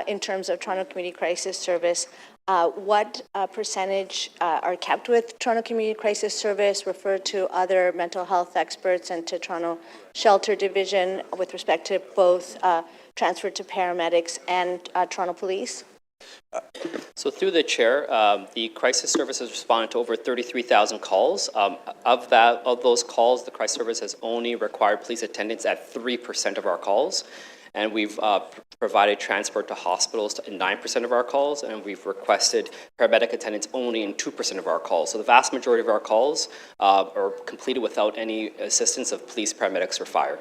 in terms of Toronto Community Crisis Service, what percentage are kept with Toronto Community Crisis Service, referred to other mental health experts and to Toronto Shelter Division with respect to both transfer to paramedics and Toronto Police? So through the chair, the crisis service has responded to over 33,000 calls. Of those calls, the crisis service has only required police attendance at 3% of our calls. And we've provided transport to hospitals in 9% of our calls, and we've requested paramedic attendance only in 2% of our calls. So the vast majority of our calls are completed without any assistance of police, paramedics, or fire.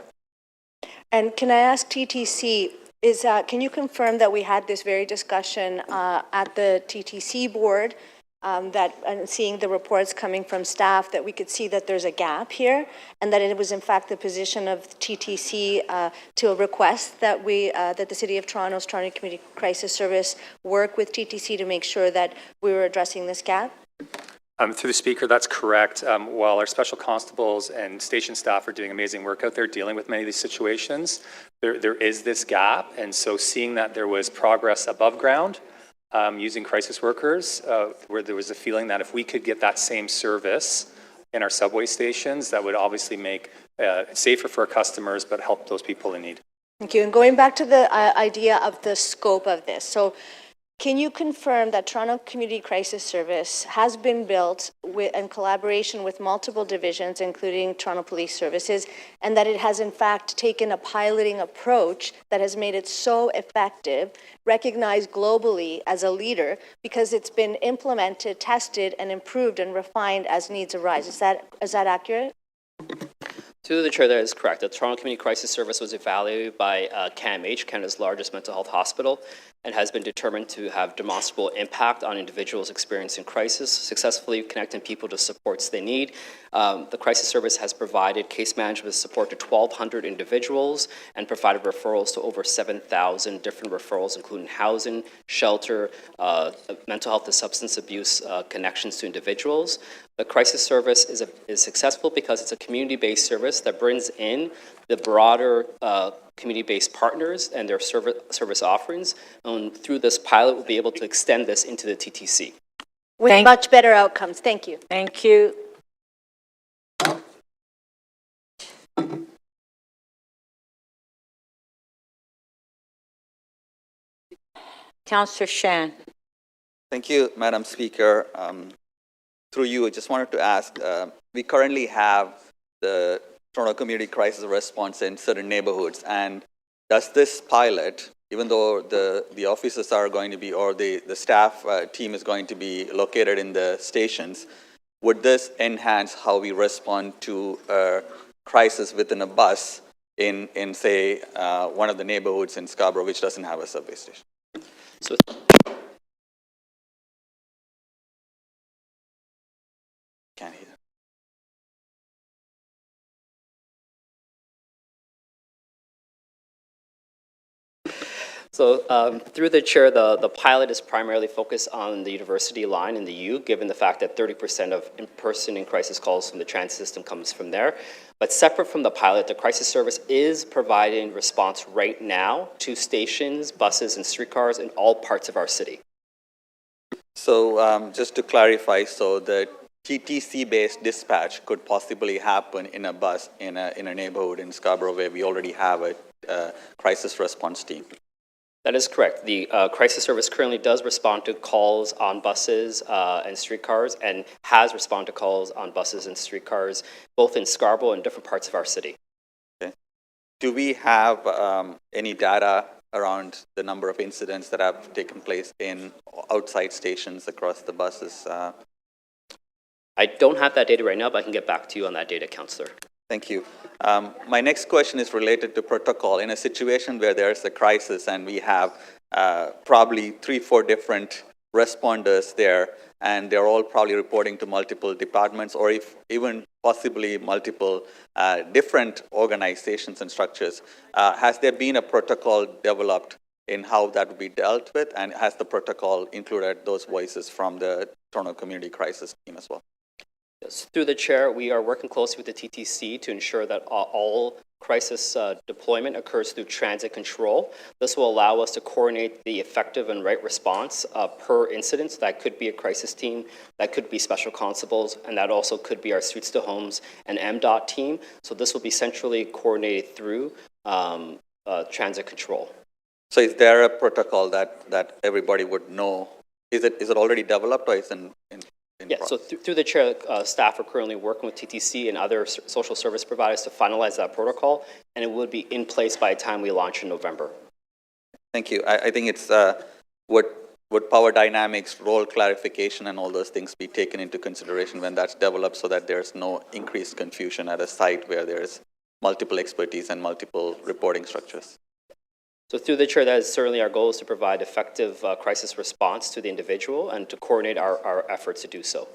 And can I ask TTC, can you confirm that we had this very discussion at the TTC board, that and seeing the reports coming from staff, that we could see that there's a gap here, and that it was in fact the position of TTC to request that that the City of Toronto's Toronto Community Crisis Service work with TTC to make sure that we were addressing this gap? Through the Speaker, that's correct. While our special constables and station staff are doing amazing work out there dealing with many of these situations, there is this gap. And so seeing that there was progress above ground using crisis workers, where there was a feeling that if we could get that same service in our subway stations, that would obviously make it safer for our customers, but help those people in need. Thank you. And going back to the idea of the scope of this, so can you confirm that Toronto Community Crisis Service has been built in collaboration with multiple divisions, including Toronto Police Services, and that it has in fact taken a piloting approach that has made it so effective, recognized globally as a leader, because it's been implemented, tested, and improved and refined as needs arise? Is that accurate? To the chair, that is correct. The Toronto Community Crisis Service was evaluated by CAMH, Canada's largest mental health hospital, and has been determined to have demonstrable impact on individuals experiencing crisis, successfully connecting people to supports they need. The crisis service has provided case management support to 1,200 individuals and provided referrals to over 7,000 different referrals, including housing, shelter, mental health and substance abuse connections to individuals. The crisis service is successful because it's a community-based service that brings in the broader community-based partners and their service offerings. And through this pilot, we'll be able to extend this into the TTC. With much better outcomes. Thank you. Thank you. Councillor Shan. Thank you, Madam Speaker. Through you, I just wanted to ask, we currently have the Toronto Community Crisis Response in certain neighborhoods, and does this pilot, even though the officers are going to be, or the staff team is going to be located in the stations, would this enhance how we respond to a crisis within a bus in say, one of the neighborhoods in Scarborough which doesn't have a subway station? So Can't hear. So through the chair, the pilot is primarily focused on the university line in the U, given the fact that 30% of in-person and crisis calls from the transit system comes from there. But separate from the pilot, the crisis service is providing response right now to stations, buses, and streetcars in all parts of our city. So just to clarify, so the TTC-based dispatch could possibly happen in a bus in a neighborhood in Scarborough where we already have a crisis response team. That is correct. The crisis service currently does respond to calls on buses and streetcars, and has responded to calls on buses and streetcars, both in Scarborough and different parts of our city. Okay. Do we have any data around the number of incidents that have taken place in outside stations across the buses? I don't have that data right now, but I can get back to you on that data, Councillor. Thank you. My next question is related to protocol. In a situation where there is a crisis and we have probably 3-4 different responders there, and they're all probably reporting to multiple departments, or if even possibly multiple different organizations and structures, has there been a protocol developed in how that would be dealt with, and has the protocol included those voices from the Toronto Community Crisis Team as well? Yes. Through the chair, we are working closely with the TTC to ensure that all crisis deployment occurs through transit control. This will allow us to coordinate the effective and right response per incident. So that could be a crisis team, that could be special constables, and that also could be our Streets to Homes and MDOT team. So this will be centrally coordinated through transit control. So is there a protocol that everybody would know? Is it already developed, or is it in Yeah, so through the chair, staff are currently working with TTC and other social service providers to finalize that protocol, and it would be in place by the time we launch in November. Thank you. I think it's would power dynamics, role clarification, and all those things be taken into consideration when that's developed, so that there's no increased confusion at a site where there's multiple expertise and multiple reporting structures? So through the chair, that is certainly our goal, is to provide effective crisis response to the individual and to coordinate our efforts to do so.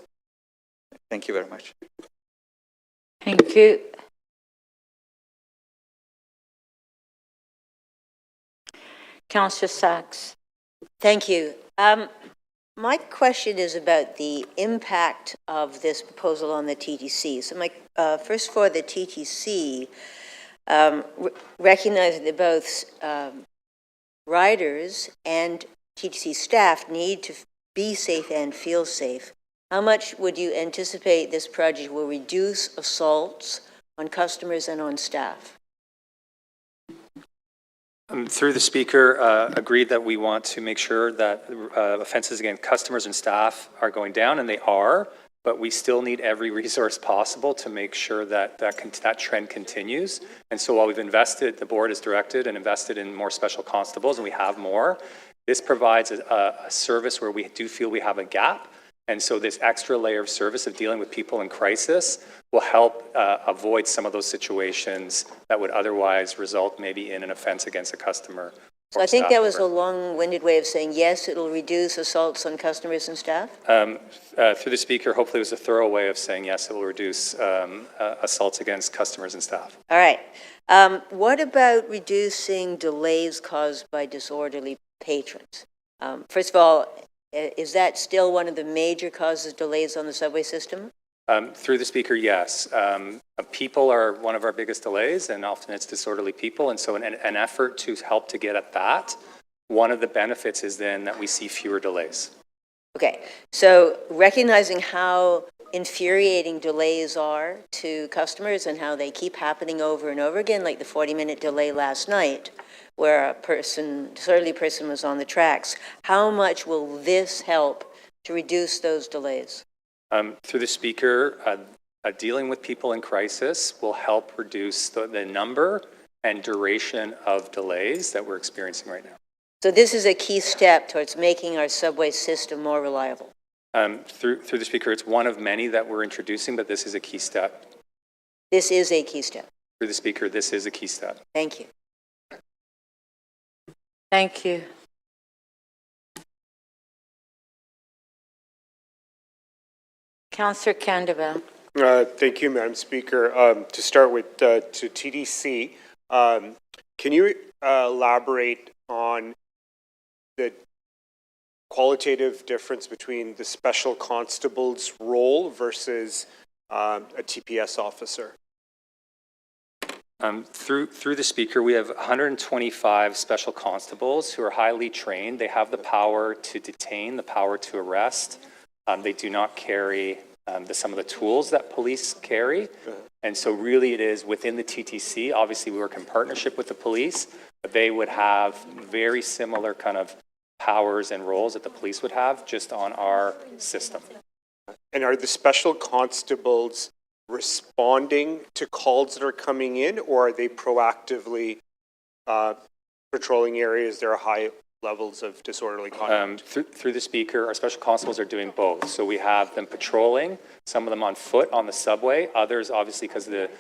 Thank you very much. Thank you. Councillor Sachs. Thank you. My question is about the impact of this proposal on the TTC. So first for the TTC, recognizing that both riders and TTC staff need to be safe and feel safe, how much would you anticipate this project will reduce assaults on customers and on staff? Through the speaker, agreed that we want to make sure that offenses against customers and staff are going down, and they are, but we still need every resource possible to make sure that that trend continues. And so while we've invested, the board has directed and invested in more special constables, and we have more, this provides a service where we do feel we have a gap. And so this extra layer of service of dealing with people in crisis will help avoid some of those situations that would otherwise result maybe in an offense against a customer. So I think that was a long-winded way of saying, yes, it'll reduce assaults on customers and staff? Through the speaker, hopefully it was a thorough way of saying, yes, it will reduce assaults against customers and staff. All right. What about reducing delays caused by disorderly patrons? First of all, is that still one of the major causes of delays on the subway system? Through the speaker, yes. People are one of our biggest delays, and often it's disorderly people. And so an effort to help to get at that, one of the benefits is then that we see fewer delays. Okay, so recognizing how infuriating delays are to customers and how they keep happening over and over again, like the 40-minute delay last night, where a disorderly person was on the tracks, how much will this help to reduce those delays? Through the speaker, dealing with people in crisis will help reduce the number and duration of delays that we're experiencing right now. So this is a key step towards making our subway system more reliable. Through the speaker, it's one of many that we're introducing, but this is a key step. This is a key step. Through the speaker, this is a key step. Thank you. Thank you. Councillor Candavel. Thank you, Madam Speaker. To start with, to TDC, can you elaborate on the qualitative difference between the special constable's role versus a TPS officer? Through the speaker, we have 125 special constables who are highly trained. They have the power to detain, the power to arrest. They do not carry some of the tools that police carry. And so really it is within the TTC. Obviously, we work in partnership with the police, but they would have very similar kind of powers and roles that the police would have just on our system. And are the special constables responding to calls that are coming in, or are they proactively patrolling areas there are high levels of disorderly conduct? Through the speaker, our special constables are doing both. So we have them patrolling, some of them on foot on the subway, others obviously because of the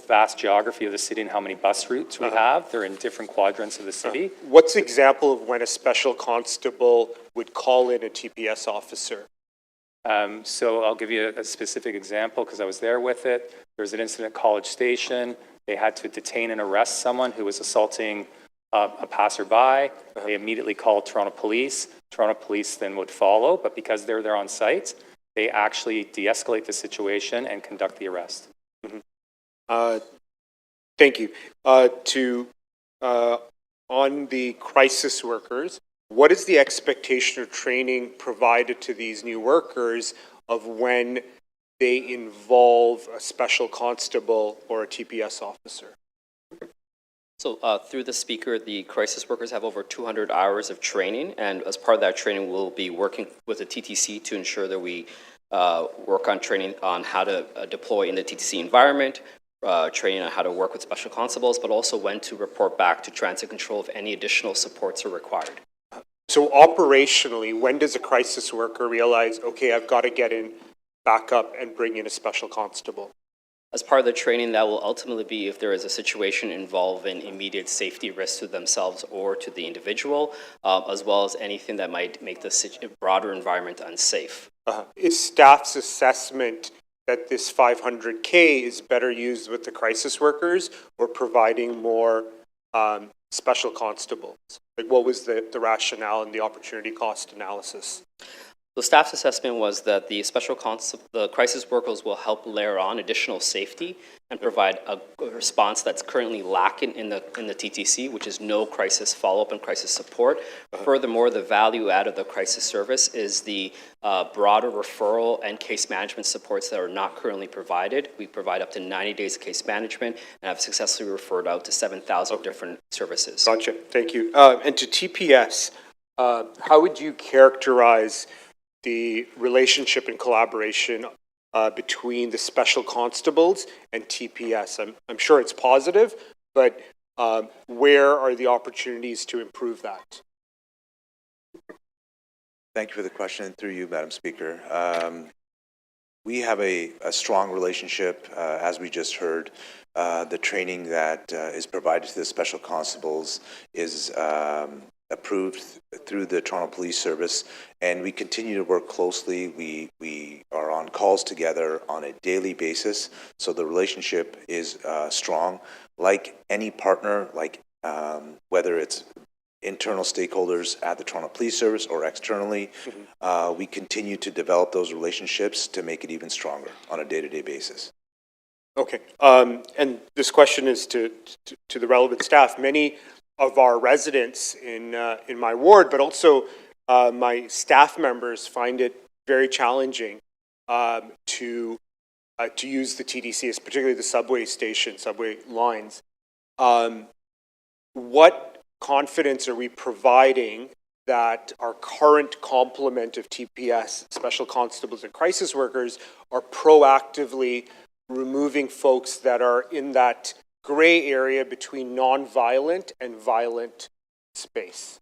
vast geography of the city and how many bus routes we have. They're in different quadrants of the city. What's an example of when a special constable would call in a TPS officer? So I'll give you a specific example because I was there with it. There was an incident at College Station. They had to detain and arrest someone who was assaulting a passerby. They immediately called Toronto Police. Toronto Police then would follow, but because they're there on site, they actually de-escalate the situation and conduct the arrest. Thank you. On the crisis workers, what is the expectation or training provided to these new workers of when they involve a special constable or a TPS officer? So through the speaker, the crisis workers have over 200 hours of training, and as part of that training, we'll be working with the TTC to ensure that we work on training on how to deploy in the TTC environment, training on how to work with special constables, but also when to report back to transit control if any additional supports are required. So operationally, when does a crisis worker realize, okay, I've got to get in, back up and bring in a special constable? As part of the training, that will ultimately be if there is a situation involving immediate safety risk to themselves or to the individual, as well as anything that might make the broader environment unsafe. Is staff's assessment that this 500K is better used with the crisis workers or providing more special constables? Like, what was the rationale and the opportunity cost analysis? The staff's assessment was that the the crisis workers will help layer on additional safety and provide a response that's currently lacking in the TTC, which is no crisis follow-up and crisis support. Furthermore, the value add of the crisis service is the broader referral and case management supports that are not currently provided. We provide up to 90 days of case management and have successfully referred out to 7,000 different services. Gotcha. Thank you. And to TPS, how would you characterize the relationship and collaboration between the special constables and TPS? I'm sure it's positive, but where are the opportunities to improve that? Thank you for the question. Through you, Madam Speaker. We have a strong relationship, as we just heard. The training that is provided to the special constables is approved through the Toronto Police Service, and we continue to work closely. We are on calls together on a daily basis, so the relationship is strong. Like any partner, like whether it's internal stakeholders at the Toronto Police Service or externally, we continue to develop those relationships to make it even stronger on a day-to-day basis. Okay, and this question is to the relevant staff. Many of our residents in my ward, but also my staff members, find it very challenging to use the TDC, particularly the subway lines. What confidence are we providing that our current complement of TPS, special constables and crisis workers, are proactively removing folks that are in that gray area between non-violent and violent space?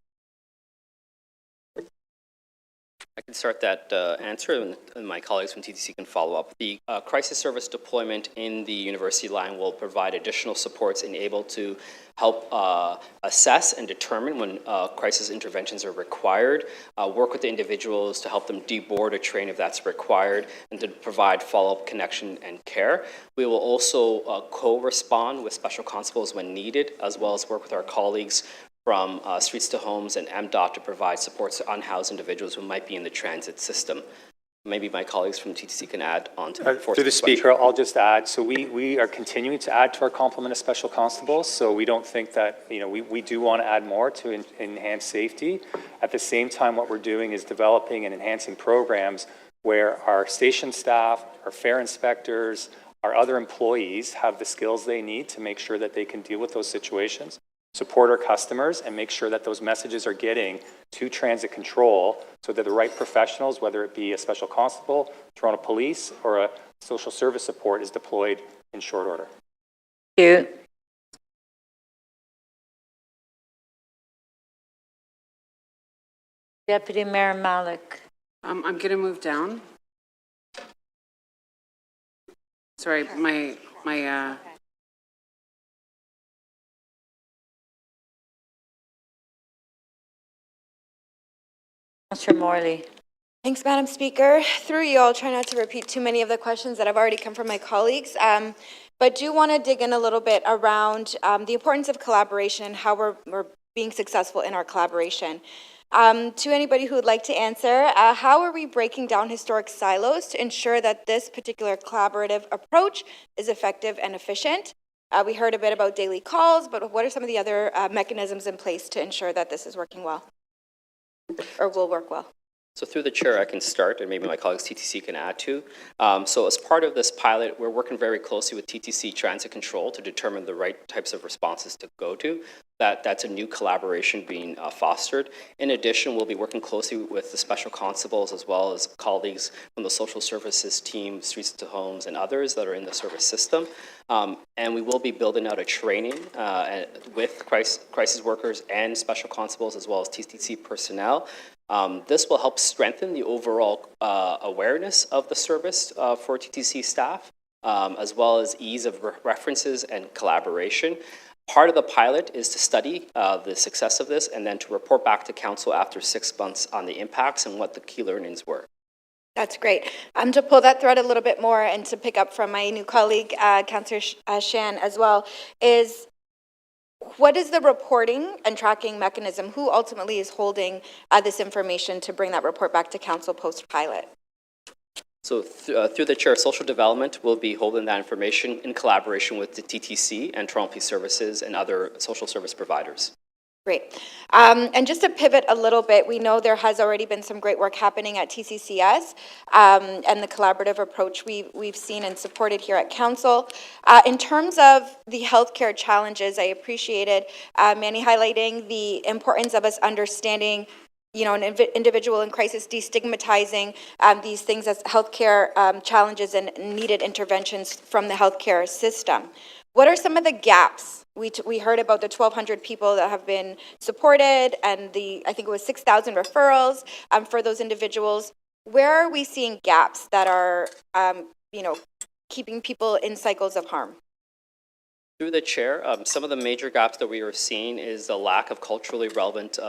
I can start that answer, and my colleagues from TTC can follow up. The crisis service deployment in the university line will provide additional supports and able to help assess and determine when crisis interventions are required, work with the individuals to help them deboard a train if that's required, and to provide follow-up connection and care. We will also co-respond with special constables when needed, as well as work with our colleagues from Streets to Homes and MDOT to provide supports to unhoused individuals who might be in the transit system. maybe my colleagues from TTC can add on to Through the Speaker, I'll just add, so we are continuing to add to our complement of special constables, so we don't think that, we do want to add more to enhance safety. At the same time, what we're doing is developing and enhancing programs where our station staff, our fare inspectors, our other employees have the skills they need to make sure that they can deal with those situations, support our customers, and make sure that those messages are getting to transit control so that the right professionals, whether it be a special constable, Toronto Police, or a social service support, is deployed in short order. Thank you. Deputy Mayor Malik. I'm going to move down. Sorry, my Councillor Morley. Thanks, Madam Speaker. Through you, I'll try not to repeat too many of the questions that have already come from my colleagues, but do want to dig in a little bit around the importance of collaboration and how we're being successful in our collaboration. To anybody who would like to answer, how are we breaking down historic silos to ensure that this particular collaborative approach is effective and efficient? We heard a bit about daily calls, but what are some of the other mechanisms in place to ensure that this is working well or will work well? So through the chair, I can start, and maybe my colleagues TTC can add to. So as part of this pilot, we're working very closely with TTC Transit Control to determine the right types of responses to go to. That's a new collaboration being fostered. In addition, we'll be working closely with the special constables as well as colleagues from the social services team, Streets to Homes, and others that are in the service system. And we will be building out a training with crisis workers and special constables as well as TTC personnel. This will help strengthen the overall awareness of the service for TTC staff, as well as ease of references and collaboration. Part of the pilot is to study the success of this and then to report back to Council after 6 months on the impacts and what the key learnings were. That's great. To pull that thread a little bit more and to pick up from my new colleague, Councillor Shan as well, is what is the reporting and tracking mechanism? Who ultimately is holding this information to bring that report back to Council post-pilot? So through the Chair of Social Development, we'll be holding that information in collaboration with the TTC and Toronto Police Services and other social service providers. Great. And just to pivot a little bit, we know there has already been some great work happening at TCCS and the collaborative approach we've seen and supported here at Council. In terms of the healthcare challenges, I appreciated Manny highlighting the importance of us understanding an individual in crisis, destigmatizing these things as healthcare challenges and needed interventions from the healthcare system. What are some of the gaps? We heard about the 1,200 people that have been supported and I think it was 6,000 referrals for those individuals. Where are we seeing gaps that are, keeping people in cycles of harm? Through the chair, some of the major gaps that we are seeing is the lack of culturally relevant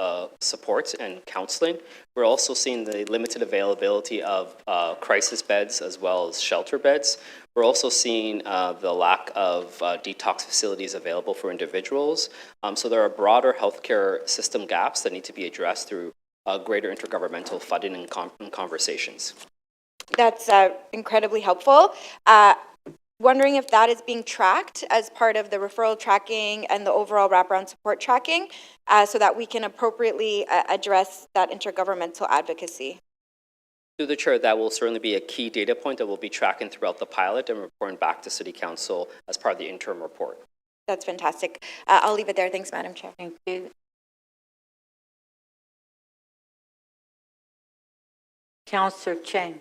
supports and counseling. We're also seeing the limited availability of crisis beds as well as shelter beds. We're also seeing the lack of detox facilities available for individuals. So there are broader healthcare system gaps that need to be addressed through greater intergovernmental funding and conversations. That's incredibly helpful. Wondering if that is being tracked as part of the referral tracking and the overall wraparound support tracking so that we can appropriately address that intergovernmental advocacy. Through the chair, that will certainly be a key data point that we'll be tracking throughout the pilot and reporting back to City Council as part of the interim report. That's fantastic. I'll leave it there. Thanks, Madam Chair. Thank you. Councillor Cheng.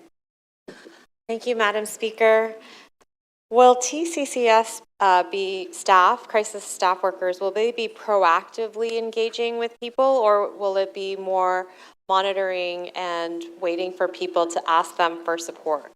Thank you, Madam Speaker. Will TCCS be staff, crisis staff workers, will they be proactively engaging with people, or will it be more monitoring and waiting for people to ask them for support?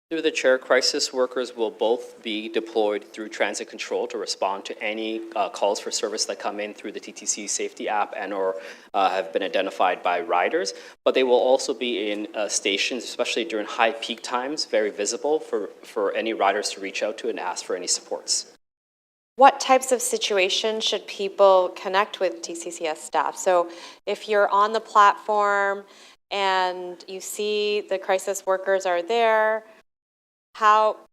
Through the chair, crisis workers will both be deployed through transit control to respond to any calls for service that come in through the TTC safety app and or have been identified by riders. But they will also be in stations, especially during high peak times, very visible for any riders to reach out to and ask for any supports. What types of situations should people connect with TCCS staff? So if you're on the platform and you see the crisis workers are there,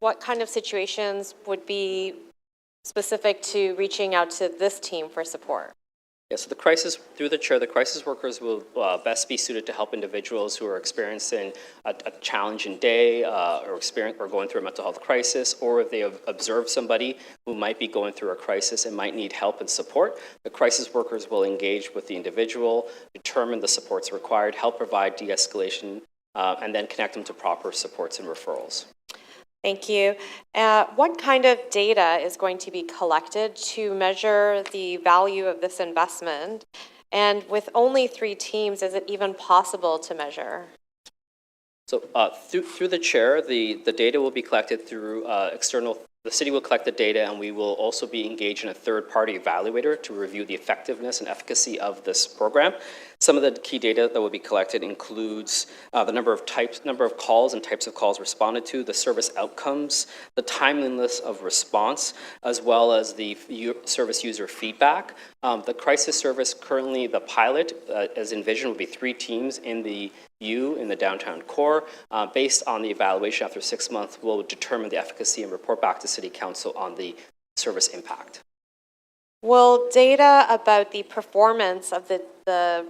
what kind of situations would be specific to reaching out to this team for support? Yeah, so through the chair, the crisis workers will best be suited to help individuals who are experiencing a challenging day or going through a mental health crisis, or if they have observed somebody who might be going through a crisis and might need help and support. The crisis workers will engage with the individual, determine the supports required, help provide de-escalation, and then connect them to proper supports and referrals. Thank you. What kind of data is going to be collected to measure the value of this investment? And with only 3 teams, is it even possible to measure? So through the chair, the data will be collected through external. The city will collect the data, and we will also be engaged in a third-party evaluator to review the effectiveness and efficacy of this program. Some of the key data that will be collected includes the number of calls and types of calls responded to, the service outcomes, the timeliness of response, as well as the service user feedback. The crisis service currently, the pilot, as envisioned, will be 3 teams in the in the downtown core. Based on the evaluation after 6 months, we'll determine the efficacy and report back to City Council on the service impact. Will data about the performance of the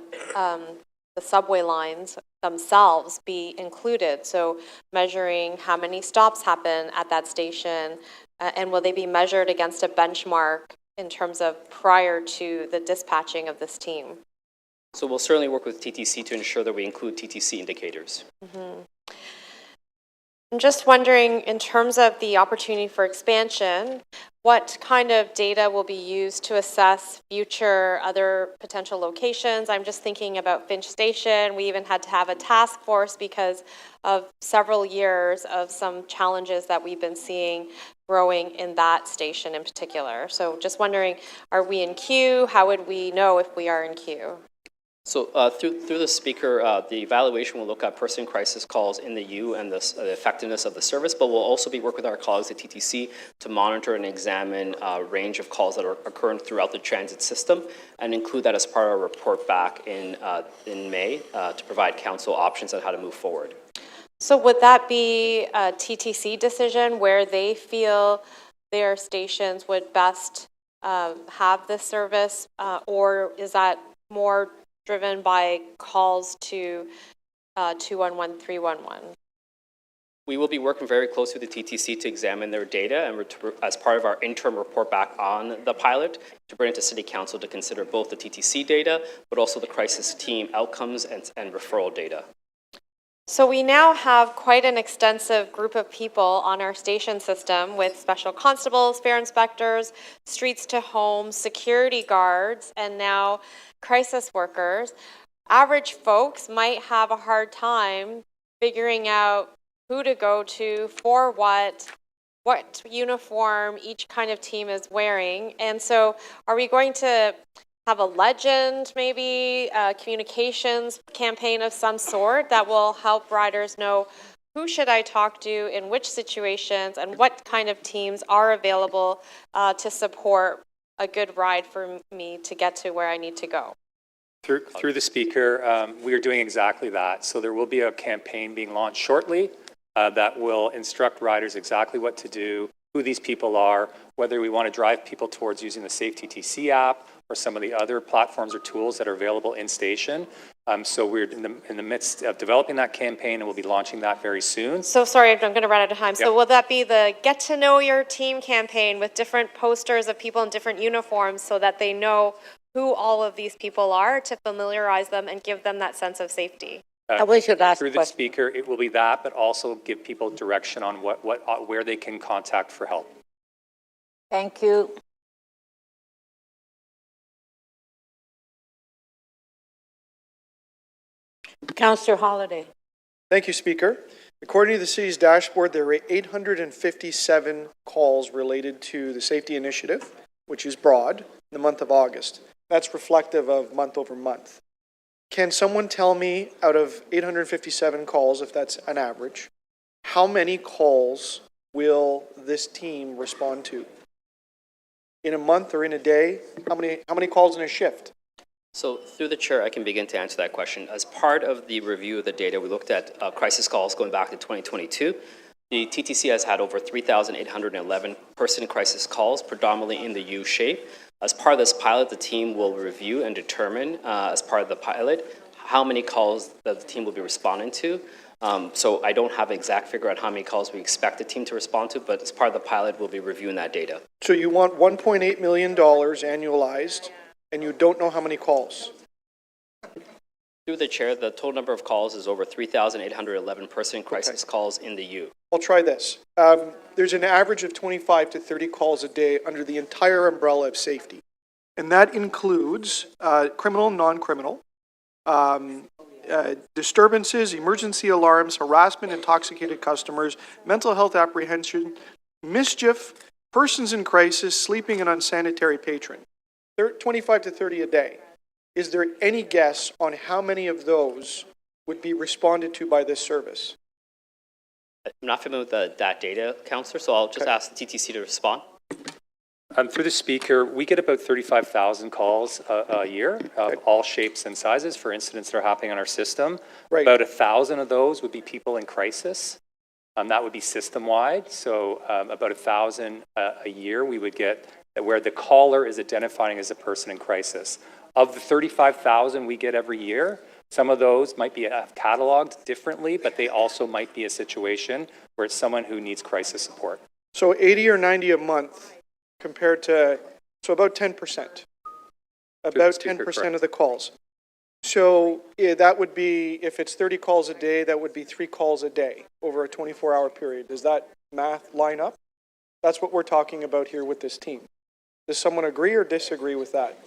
subway lines themselves be included? So measuring how many stops happen at that station, and will they be measured against a benchmark in terms of prior to the dispatching of this team? So we'll certainly work with TTC to ensure that we include TTC indicators. Mm-hmm. I'm just wondering, in terms of the opportunity for expansion, what kind of data will be used to assess future other potential locations? I'm just thinking about Finch Station. We even had to have a task force because of several years of some challenges that we've been seeing growing in that station in particular. So just wondering, are we in queue? How would we know if we are in queue? So through the speaker, the evaluation will look at person crisis calls in the U and the effectiveness of the service, but we'll also be working with our colleagues at TTC to monitor and examine a range of calls that are occurring throughout the transit system and include that as part of our report back in May to provide council options on how to move forward. So would that be a TTC decision where they feel their stations would best have this service, or is that more driven by calls to 211, 311? We will be working very closely with the TTC to examine their data and as part of our interim report back on the pilot to bring it to City Council to consider both the TTC data, but also the crisis team outcomes and referral data. So we now have quite an extensive group of people on our station system with special constables, fare inspectors, streets to home, security guards, and now crisis workers. Average folks might have a hard time figuring out who to go to, for what uniform each kind of team is wearing. And so are we going to have a legend, maybe a communications campaign of some sort that will help riders know who should I talk to in which situations and what kind of teams are available to support a good ride for me to get to where I need to go? Through the speaker, we are doing exactly that. So there will be a campaign being launched shortly that will instruct riders exactly what to do, who these people are, whether we want to drive people towards using the Safe TTC app or some of the other platforms or tools that are available in station. So we're in the midst of developing that campaign, and we'll be launching that very soon. So sorry, I'm going to run out of time. Yep. So will that be the Get to Know Your Team campaign with different posters of people in different uniforms so that they know who all of these people are, to familiarize them and give them that sense of safety? Through the speaker, it will be that, but also give people direction on where they can contact for help. Thank you. Councillor Holiday. Thank you, Speaker. According to the city's dashboard, there were 857 calls related to the safety initiative, which is broad, in the month of August. That's reflective of month over month. Can someone tell me, out of 857 calls, if that's an average, how many calls will this team respond to? In a month or in a day? How many calls in a shift? So through the chair, I can begin to answer that question. As part of the review of the data, we looked at crisis calls going back to 2022. The TTC has had over 3,811 person crisis calls, predominantly in the U shape. As part of this pilot, the team will review and determine, as part of the pilot, how many calls that the team will be responding to. So I don't have an exact figure on how many calls we expect the team to respond to, but as part of the pilot, we'll be reviewing that data. So you want $1.8 million annualized, and you don't know how many calls? Through the chair, the total number of calls is over 3,811 person crisis calls in the U. I'll try this. There's an average of 25 to 30 calls a day under the entire umbrella of safety. And that includes criminal and non-criminal, disturbances, emergency alarms, harassment, intoxicated customers, mental health apprehension, mischief, persons in crisis, sleeping, and unsanitary patron. 25 to 30 a day. Is there any guess on how many of those would be responded to by this service? I'm not familiar with that data, Councillor, so I'll just ask the TTC to respond. Through the speaker, we get about 35,000 calls a year of all shapes and sizes for incidents that are happening on our system. Right. About 1,000 of those would be people in crisis. That would be system-wide. So about 1,000 a year we would get where the caller is identifying as a person in crisis. Of the 35,000 we get every year, some of those might be cataloged differently, but they also might be a situation where it's someone who needs crisis support. So 80 or 90 a month compared to, so about 10%. About 10% of the calls. So yeah, that would be, if it's 30 calls a day, that would be 3 calls a day over a 24-hour period. Does that math line up? That's what we're talking about here with this team. Does someone agree or disagree with that?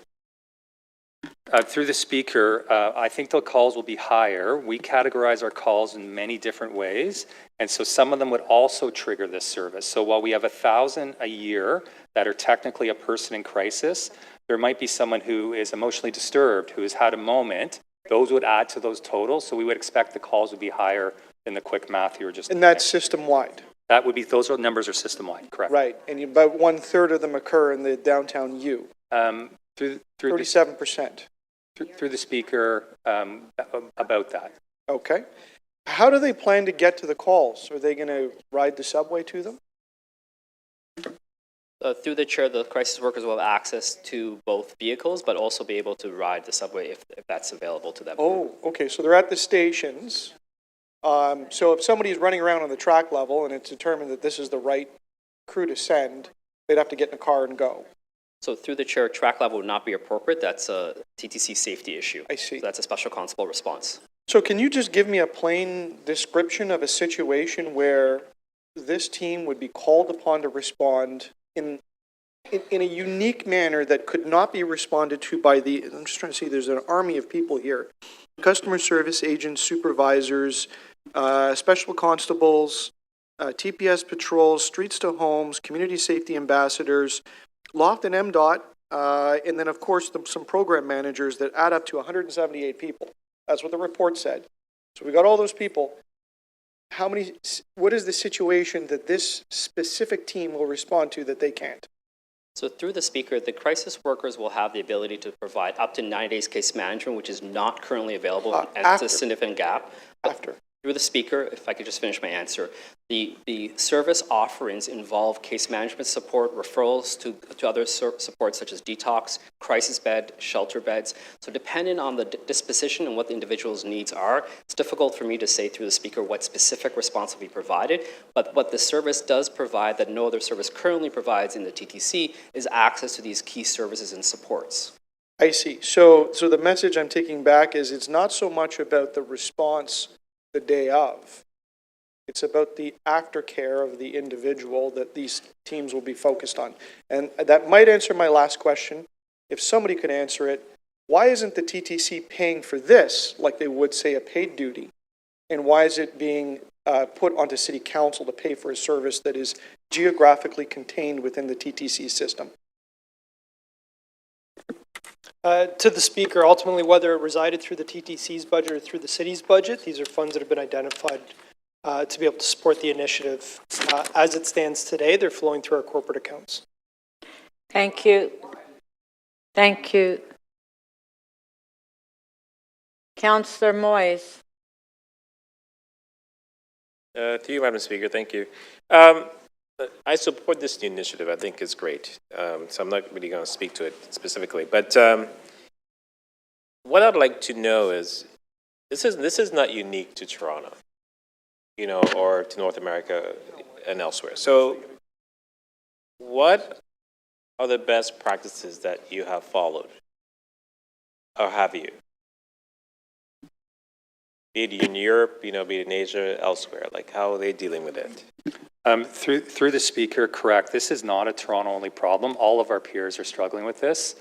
Through the speaker, I think the calls will be higher. We categorize our calls in many different ways, and so some of them would also trigger this service. So while we have 1,000 a year that are technically a person in crisis, there might be someone who is emotionally disturbed, who has had a moment. Those would add to those totals, so we would expect the calls would be higher than the quick math you were just. And that's system-wide? That would be, those numbers are system-wide, correct. Right, and about 1/3 of them occur in the downtown U. Through 37%. Through the speaker, about that. Okay. How do they plan to get to the calls? Are they going to ride the subway to them? Through the chair, the crisis workers will have access to both vehicles, but also be able to ride the subway if that's available to them. Oh, okay, so they're at the stations. So if somebody's running around on the track level and it's determined that this is the right crew to send, they'd have to get in a car and go. So through the chair, track level would not be appropriate. That's a TTC safety issue. I see. So that's a special constable response. So can you just give me a plain description of a situation where this team would be called upon to respond in a unique manner that could not be responded to by the, I'm just trying to see, there's an army of people here. Customer service agents, supervisors, special constables, TPS patrols, streets to homes, community safety ambassadors, Loft and MDOT, and then of course some program managers that add up to 178 people. That's what the report said. So we got all those people. What is the situation that this specific team will respond to that they can't? So through the speaker, the crisis workers will have the ability to provide up to 9 days case management, which is not currently available, and it's a significant gap. After. Through the speaker, if I could just finish my answer, the service offerings involve case management support, referrals to other supports such as detox, crisis bed, shelter beds. So depending on the disposition and what the individual's needs are, it's difficult for me to say through the speaker what specific response will be provided, but what the service does provide that no other service currently provides in the TTC is access to these key services and supports. I see. So the message I'm taking back is it's not so much about the response the day of. It's about the aftercare of the individual that these teams will be focused on. And that might answer my last question. If somebody could answer it, why isn't the TTC paying for this like they would, say, a paid duty? And why is it being put onto City Council to pay for a service that is geographically contained within the TTC system? To the speaker, ultimately, whether it resided through the TTC's budget or through the city's budget, these are funds that have been identified to be able to support the initiative. As it stands today, they're flowing through our corporate accounts. Thank you. Thank you. Councillor Moyes. To you, Madam Speaker, thank you. I support this new initiative. I think it's great. So I'm not really going to speak to it specifically. But what I'd like to know is, this is not unique to Toronto, or to North America and elsewhere. So what are the best practices that you have followed? Or have you? Be it in Europe, be it in Asia, elsewhere. Like, how are they dealing with it? Through the speaker, correct. This is not a Toronto-only problem. All of our peers are struggling with this.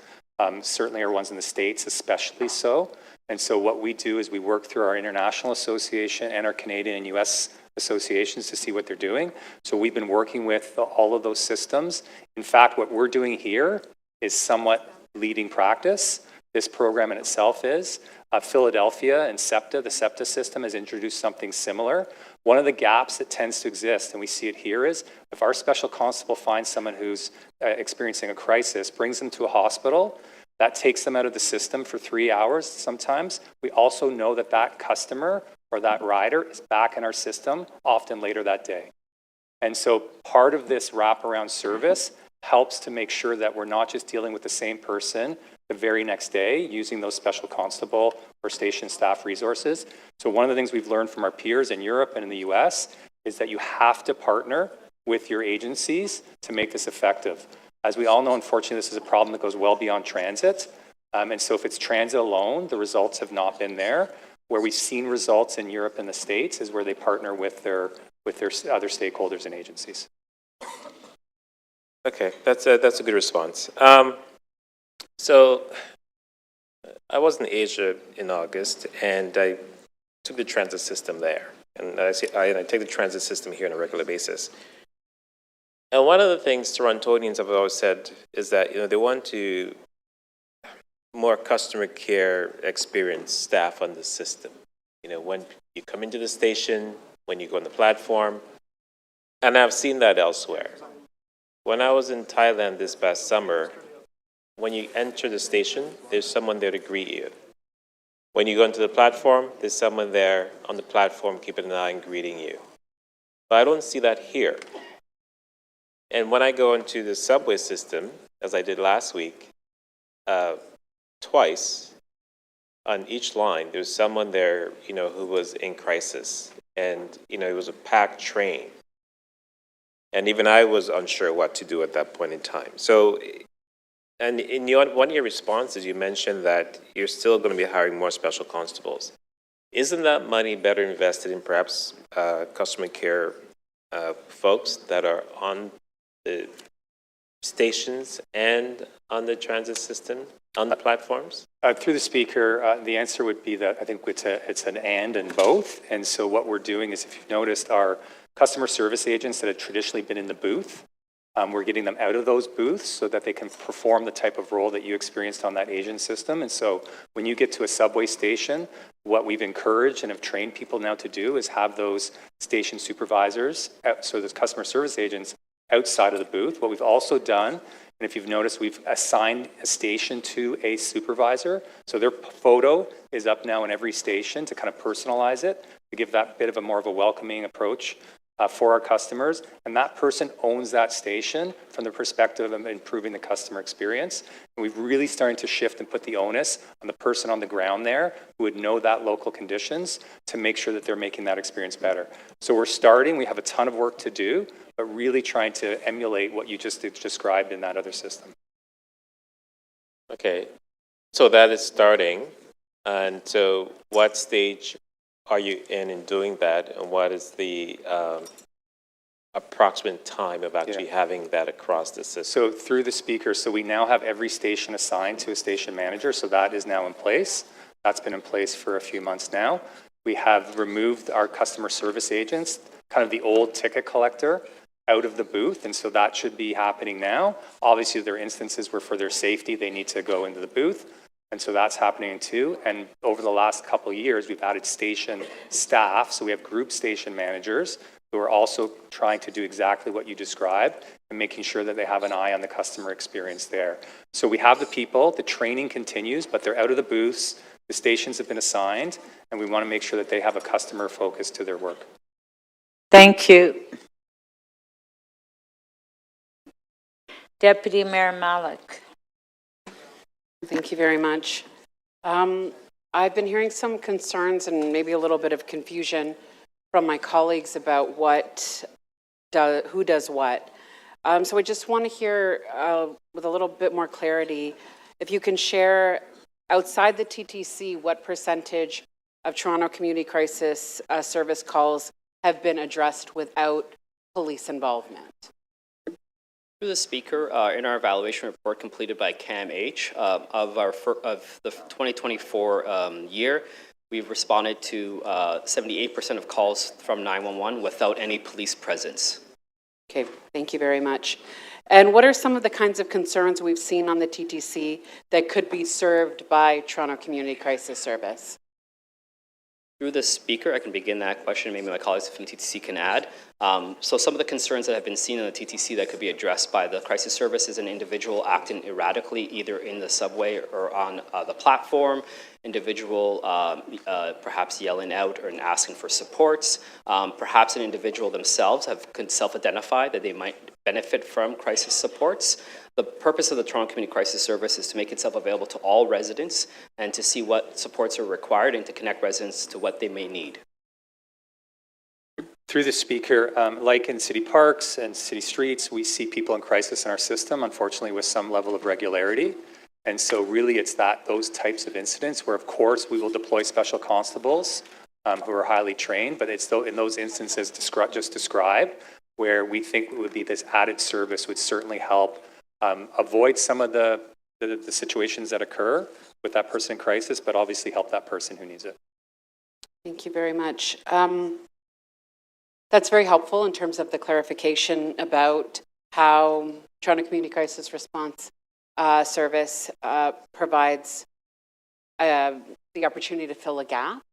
Certainly our ones in the States, especially so. And so what we do is we work through our international association and our Canadian and U.S. associations to see what they're doing. So we've been working with all of those systems. In fact, what we're doing here is somewhat leading practice. This program in itself is. Philadelphia and SEPTA, the SEPTA system, has introduced something similar. One of the gaps that tends to exist, and we see it here, is if our special constable finds someone who's experiencing a crisis, brings them to a hospital, that takes them out of the system for 3 hours sometimes. We also know that that customer or that rider is back in our system often later that day. And so part of this wraparound service helps to make sure that we're not just dealing with the same person the very next day using those special constable or station staff resources. So one of the things we've learned from our peers in Europe and in the US is that you have to partner with your agencies to make this effective. As we all know, unfortunately, this is a problem that goes well beyond transit. And so if it's transit alone, the results have not been there. Where we've seen results in Europe and the States is where they partner with their other stakeholders and agencies. Okay, that's a good response. So I was in Asia in August, and I took the transit system there. And I take the transit system here on a regular basis. And one of the things Torontonians have always said is that, they want to more customer care experience staff on the system. When you come into the station, when you go on the platform, and I've seen that elsewhere. When I was in Thailand this past summer, when you enter the station, there's someone there to greet you. When you go into the platform, there's someone there on the platform keeping an eye and greeting you. But I don't see that here. And when I go into the subway system, as I did last week, twice on each line, there's someone there, who was in crisis. And, it was a packed train. And even I was unsure what to do at that point in time. So, and in one of your responses, you mentioned that you're still going to be hiring more special constables. Isn't that money better invested in perhaps customer care folks that are on the stations and on the transit system, on the platforms? Through the speaker, the answer would be that I think it's an and both. And so what we're doing is, if you've noticed, our customer service agents that have traditionally been in the booth, we're getting them out of those booths so that they can perform the type of role that you experienced on that agent system. And so when you get to a subway station, what we've encouraged and have trained people now to do is have those station supervisors, so those customer service agents, outside of the booth. What we've also done, and if you've noticed, we've assigned a station to a supervisor. So their photo is up now in every station to kind of personalize it, to give that bit of a more of a welcoming approach for our customers. And that person owns that station from the perspective of improving the customer experience. And we've really started to shift and put the onus on the person on the ground there who would know that local conditions to make sure that they're making that experience better. So we're starting, we have a ton of work to do, but really trying to emulate what you just described in that other system. Okay, so that is starting. And so what stage are you in doing that, and what is the approximate time of actually having that across the system? So through the speaker, so we now have every station assigned to a station manager, so that is now in place. That's been in place for a few months now. We have removed our customer service agents, kind of the old ticket collector, out of the booth, and so that should be happening now. Obviously, there are instances where for their safety, they need to go into the booth. And so that's happening too. And over the last couple of years, we've added station staff. So we have group station managers who are also trying to do exactly what you described and making sure that they have an eye on the customer experience there. So we have the people, the training continues, but they're out of the booths. The stations have been assigned, and we want to make sure that they have a customer focus to their work. Thank you. Deputy Mayor Malik. Thank you very much. I've been hearing some concerns and maybe a little bit of confusion from my colleagues about who does what. So I just want to hear with a little bit more clarity, if you can share outside the TTC, what percentage of Toronto Community Crisis Service calls have been addressed without police involvement? Through the Speaker, in our evaluation report completed by CAMH of the 2024 year, we've responded to 78% of calls from 911 without any police presence. Okay, thank you very much. And what are some of the kinds of concerns we've seen on the TTC that could be served by Toronto Community Crisis Service? Through the Speaker, I can begin that question. Maybe my colleagues from the TTC can add. So some of the concerns that have been seen in the TTC that could be addressed by the crisis service is an individual acting erratically, either in the subway or on the platform, individual perhaps yelling out or asking for supports, perhaps an individual themselves can self-identify that they might benefit from crisis supports. The purpose of the Toronto Community Crisis Service is to make itself available to all residents and to see what supports are required and to connect residents to what they may need. Through the Speaker, like in city parks and city streets, we see people in crisis in our system, unfortunately with some level of regularity. And so really it's those types of incidents where, of course, we will deploy special constables who are highly trained, but it's in those instances just described where we think it would be this added service would certainly help avoid some of the situations that occur with that person in crisis, but obviously help that person who needs it. Thank you very much. That's very helpful in terms of the clarification about how Toronto Community Crisis Response Service provides the opportunity to fill a gap.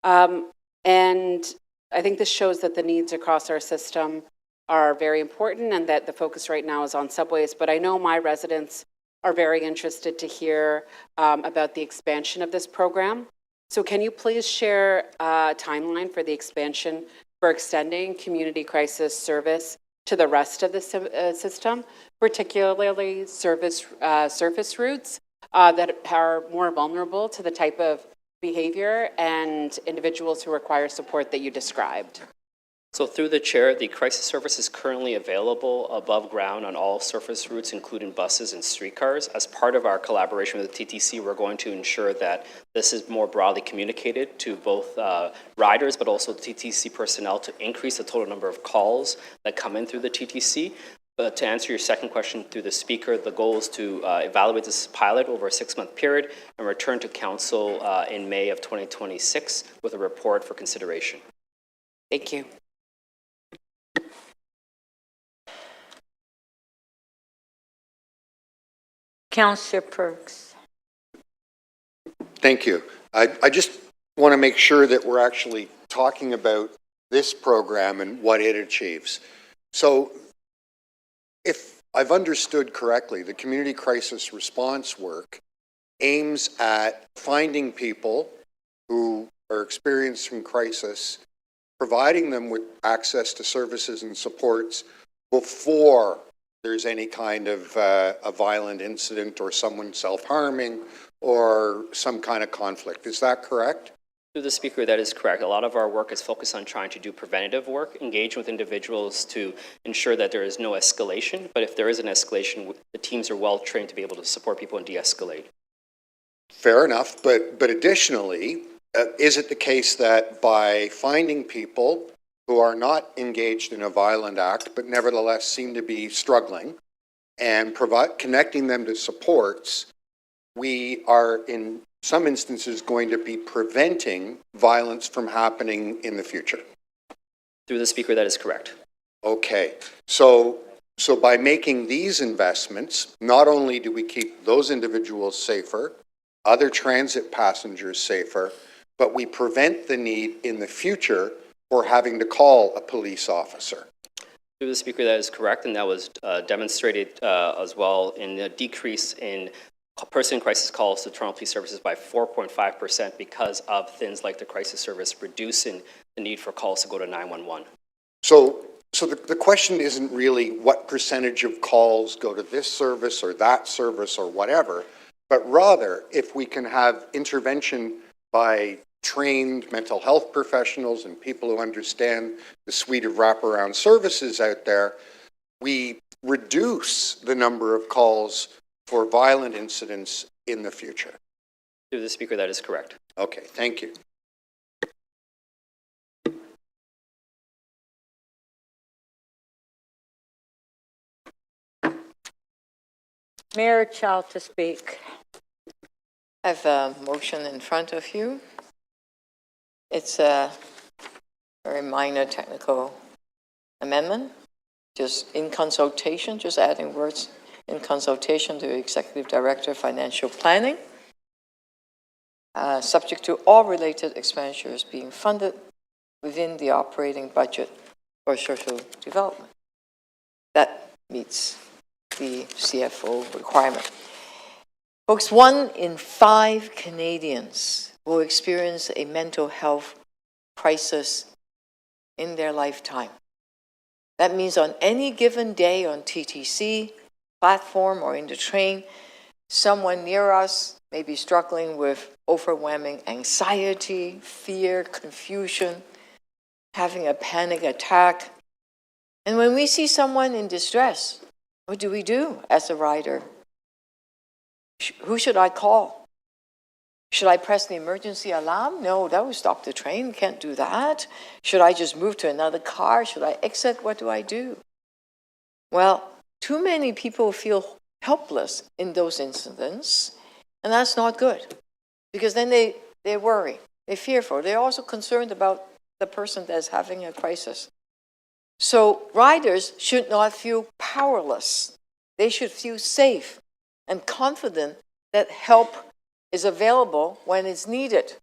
And I think this shows that the needs across our system are very important and that the focus right now is on subways. But I know my residents are very interested to hear about the expansion of this program. So can you please share a timeline for the expansion for extending community crisis service to the rest of the system, particularly surface routes that are more vulnerable to the type of behavior and individuals who require support that you described? So through the chair, the crisis service is currently available above ground on all surface routes, including buses and streetcars. As part of our collaboration with the TTC, we're going to ensure that this is more broadly communicated to both riders, but also the TTC personnel to increase the total number of calls that come in through the TTC. But to answer your second question through the Speaker, the goal is to evaluate this pilot over a 6-month period and return to Council in May of 2026 with a report for consideration. Thank you. Councillor Perks. Thank you. I just want to make sure that we're actually talking about this program and what it achieves. So if I've understood correctly, the community crisis response work aims at finding people who are experiencing crisis, providing them with access to services and supports before there's any kind of a violent incident or someone self-harming or some kind of conflict. Is that correct? Through the Speaker, that is correct. A lot of our work is focused on trying to do preventative work, engage with individuals to ensure that there is no escalation. But if there is an escalation, the teams are well trained to be able to support people and de-escalate. Fair enough, but additionally, is it the case that by finding people who are not engaged in a violent act, but nevertheless seem to be struggling, and connecting them to supports, we are in some instances going to be preventing violence from happening in the future? Through the Speaker, that is correct. Okay, so by making these investments, not only do we keep those individuals safer, other transit passengers safer, but we prevent the need in the future for having to call a police officer. Through the Speaker, that is correct, and that was demonstrated as well in the decrease in person in crisis calls to Toronto Police Services by 4.5% because of things like the crisis service reducing the need for calls to go to 911. So the question isn't really what percentage of calls go to this service or that service or whatever, but rather if we can have intervention by trained mental health professionals and people who understand the suite of wraparound services out there, we reduce the number of calls for violent incidents in the future. Through the Speaker, that is correct. Okay, thank you. Mayor Chow to speak. I have a motion in front of you. It's a very minor technical amendment, just in consultation, just adding words in consultation to the Executive Director of Financial Planning, subject to all related expenditures being funded within the operating budget for social development. That meets the CFO requirement. Folks, 1 in 5 Canadians will experience a mental health crisis in their lifetime. That means on any given day on TTC platform or in the train, someone near us may be struggling with overwhelming anxiety, fear, confusion, having a panic attack. And when we see someone in distress, what do we do as a rider? Who should I call? Should I press the emergency alarm? No, that will stop the train. Can't do that. Should I just move to another car? Should I exit? What do I do? Well, too many people feel helpless in those incidents, and that's not good, because then they worry, they're fearful. They're also concerned about the person that's having a crisis. So riders should not feel powerless. They should feel safe and confident that help is available when it's needed.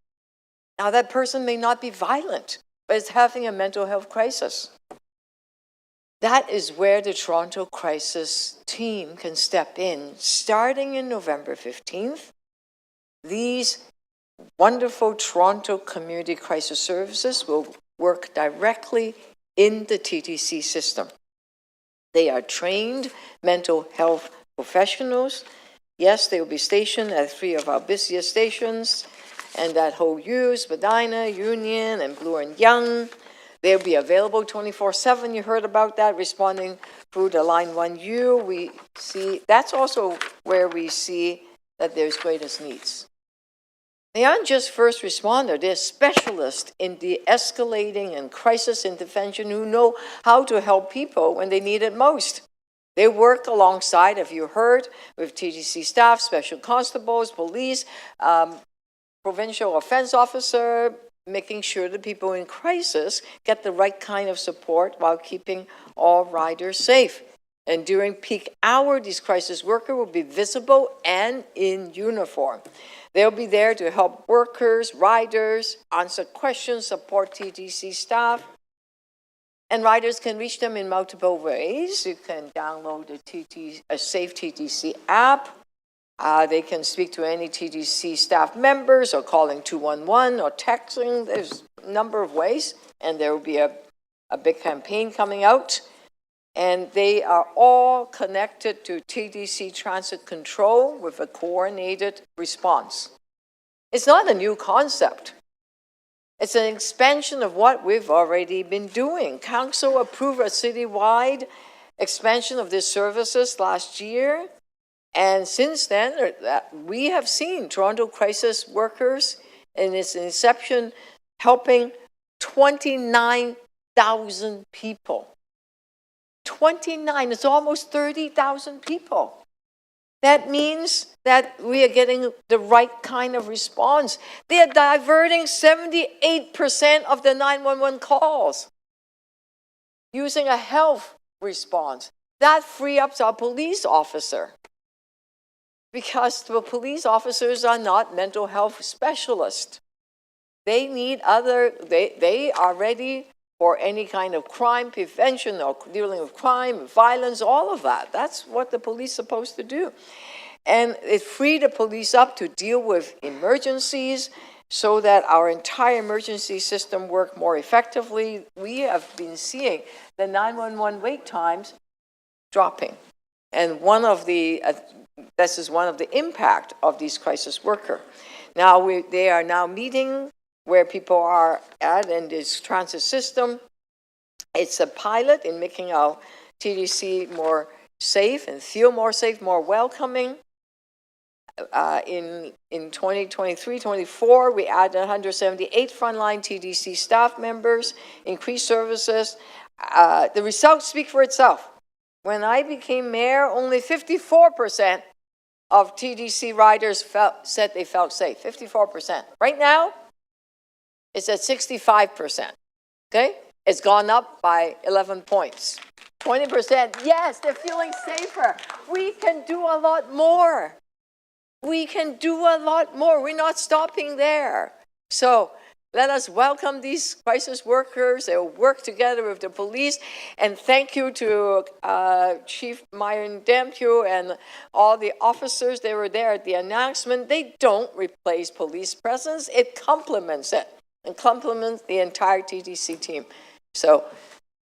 Now, that person may not be violent, but is having a mental health crisis. That is where the Toronto Crisis Team can step in. Starting in November 15th, these wonderful Toronto Community Crisis Services will work directly in the TTC system. They are trained mental health professionals. Yes, they will be stationed at 3 of our busiest stations, and that whole U, Spadina, Union, and Bloor and Yonge. They'll be available 24/7. You heard about that, responding through the Line 1U. We see, that's also where we see that there's greatest needs. They aren't just first responder, they're specialists in de-escalating and crisis intervention who know how to help people when they need it most. They work alongside, if you heard, with TTC staff, special constables, police, provincial offense officer, making sure that people in crisis get the right kind of support while keeping all riders safe. And during peak hour, these crisis workers will be visible and in uniform. They'll be there to help workers, riders, answer questions, support TTC staff. And riders can reach them in multiple ways. You can download a Safe TTC app. They can speak to any TTC staff members or calling 211 or texting. There's a number of ways. And there will be a big campaign coming out. And they are all connected to TTC Transit Control with a coordinated response. It's not a new concept. It's an expansion of what we've already been doing. Council approved a citywide expansion of these services last year. And since then, we have seen Toronto Crisis Workers in its inception helping 29,000 people. 29, it's almost 30,000 people. That means that we are getting the right kind of response. They are diverting 78% of the 911 calls using a health response. That frees up our police officer, because the police officers are not mental health specialists. They need they are ready for any kind of crime prevention or dealing with crime, violence, all of that. That's what the police are supposed to do. And it freed the police up to deal with emergencies so that our entire emergency system worked more effectively. We have been seeing the 911 wait times dropping. And one of the, this is one of the impact of these crisis workers. Now they are now meeting where people are at in this transit system. It's a pilot in making our TDC more safe and feel more safe, more welcoming. In 2023-24, we added 178 frontline TDC staff members, increased services. The results speak for itself. When I became mayor, only 54% of TDC riders said they felt safe. 54%. Right now, it's at 65%. Okay, it's gone up by 11 points. 20%. Yes, they're feeling safer. We can do a lot more. We can do a lot more. We're not stopping there. So let us welcome these crisis workers. They'll work together with the police. And thank you to Chief Myron Dampieux and all the officers. They were there at the announcement. They don't replace police presence. It complements it and complements the entire TDC team. So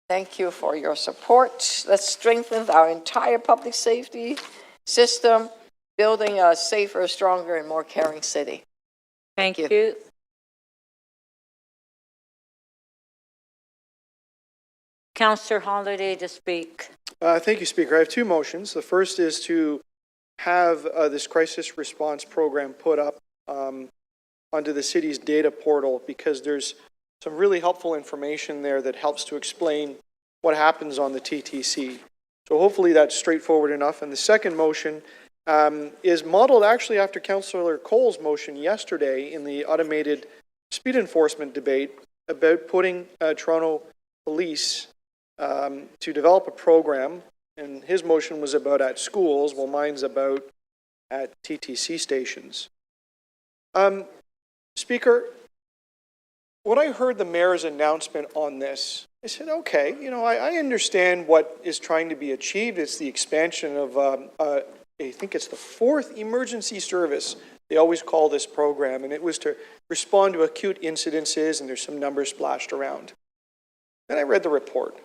thank you for your support. Let's strengthen our entire public safety system, building a safer, stronger, and more caring city. Thank you. Councillor Holiday to speak. Thank you, Speaker. I have two motions. The first is to have this crisis response program put up onto the city's data portal, because there's some really helpful information there that helps to explain what happens on the TTC. So hopefully that's straightforward enough. And the second motion is modeled actually after Councillor Cole's motion yesterday in the automated speed enforcement debate about putting Toronto Police to develop a program. And his motion was about at schools, while mine's about at TTC stations. Speaker, when I heard the mayor's announcement on this, I said, okay, you know, I understand what is trying to be achieved. It's the expansion of, I think it's the 4th emergency service. They always call this program, and it was to respond to acute incidences, and there's some numbers splashed around. Then I read the report.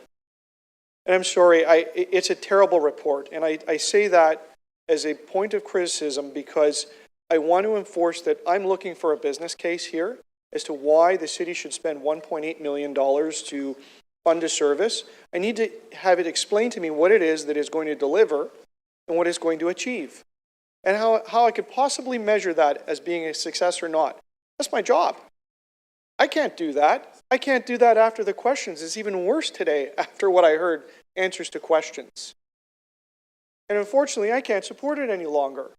And I'm sorry, it's a terrible report. And I say that as a point of criticism because I want to enforce that I'm looking for a business case here as to why the city should spend $1.8 million to fund a service. I need to have it explained to me what it is that is going to deliver and what it's going to achieve. And how I could possibly measure that as being a success or not. That's my job. I can't do that. I can't do that after the questions. It's even worse today after what I heard, answers to questions. And unfortunately, I can't support it any longer.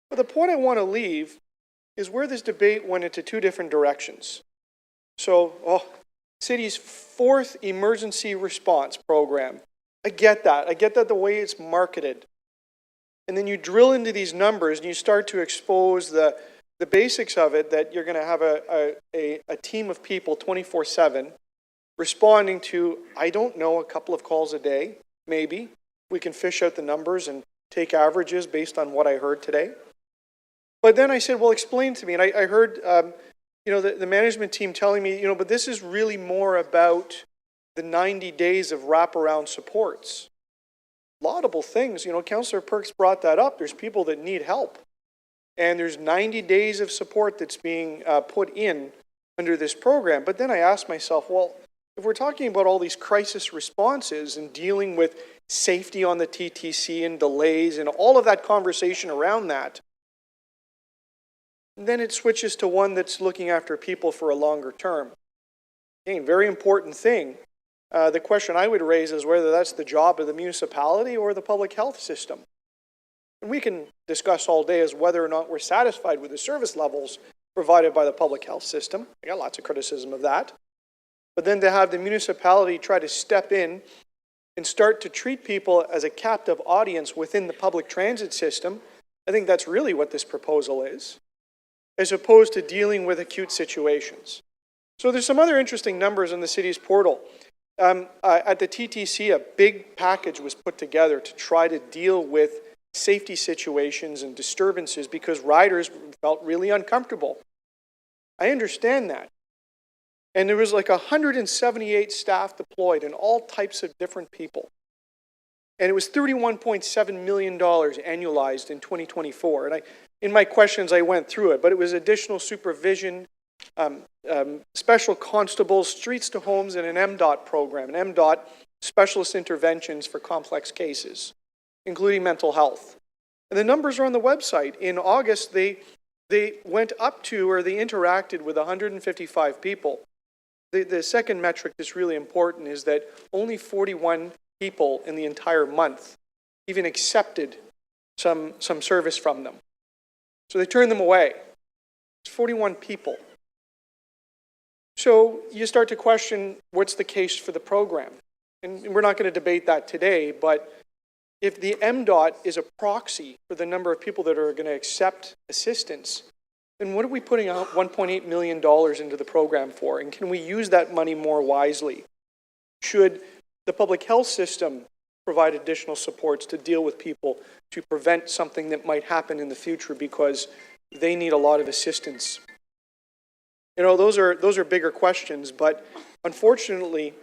But the point I want to leave is where this debate went into two different directions. So, city's 4th emergency response program. I get that. I get that the way it's marketed. And then you drill into these numbers and you start to expose the basics of it, that you're going to have a team of people 24/7 responding to, I don't know, a couple of calls a day, maybe. We can fish out the numbers and take averages based on what I heard today. But then I said, well, explain to me. And I heard, the management team telling me, but this is really more about the 90 days of wraparound supports. Laudable things. Councillor Perks brought that up. There's people that need help. And there's 90 days of support that's being put in under this program. But then I asked myself, well, if we're talking about all these crisis responses and dealing with safety on the TTC and delays and all of that conversation around that, then it switches to one that's looking after people for a longer term. Again, very important thing. The question I would raise is whether that's the job of the municipality or the public health system. And we can discuss all day as whether or not we're satisfied with the service levels provided by the public health system. I got lots of criticism of that. But then to have the municipality try to step in and start to treat people as a captive audience within the public transit system, I think that's really what this proposal is, as opposed to dealing with acute situations. So there's some other interesting numbers on the city's portal. At the TTC, a big package was put together to try to deal with safety situations and disturbances because riders felt really uncomfortable. I understand that. And there was like 178 staff deployed and all types of different people. And it was $31.7 million annualized in 2024. And in my questions, I went through it, but it was additional supervision, special constables, streets to homes, and an MDOT program, an MDOT specialist interventions for complex cases, including mental health. And the numbers are on the website. In August, they went up to, or they interacted with 155 people. The second metric that's really important is that only 41 people in the entire month even accepted some service from them. So they turned them away. It's 41 people. So you start to question what's the case for the program. And we're not going to debate that today, but if the MDOT is a proxy for the number of people that are going to accept assistance, then what are we putting out $1.8 million into the program for? And can we use that money more wisely? Should the public health system provide additional supports to deal with people to prevent something that might happen in the future because they need a lot of assistance? You know, those are bigger questions, but unfortunately,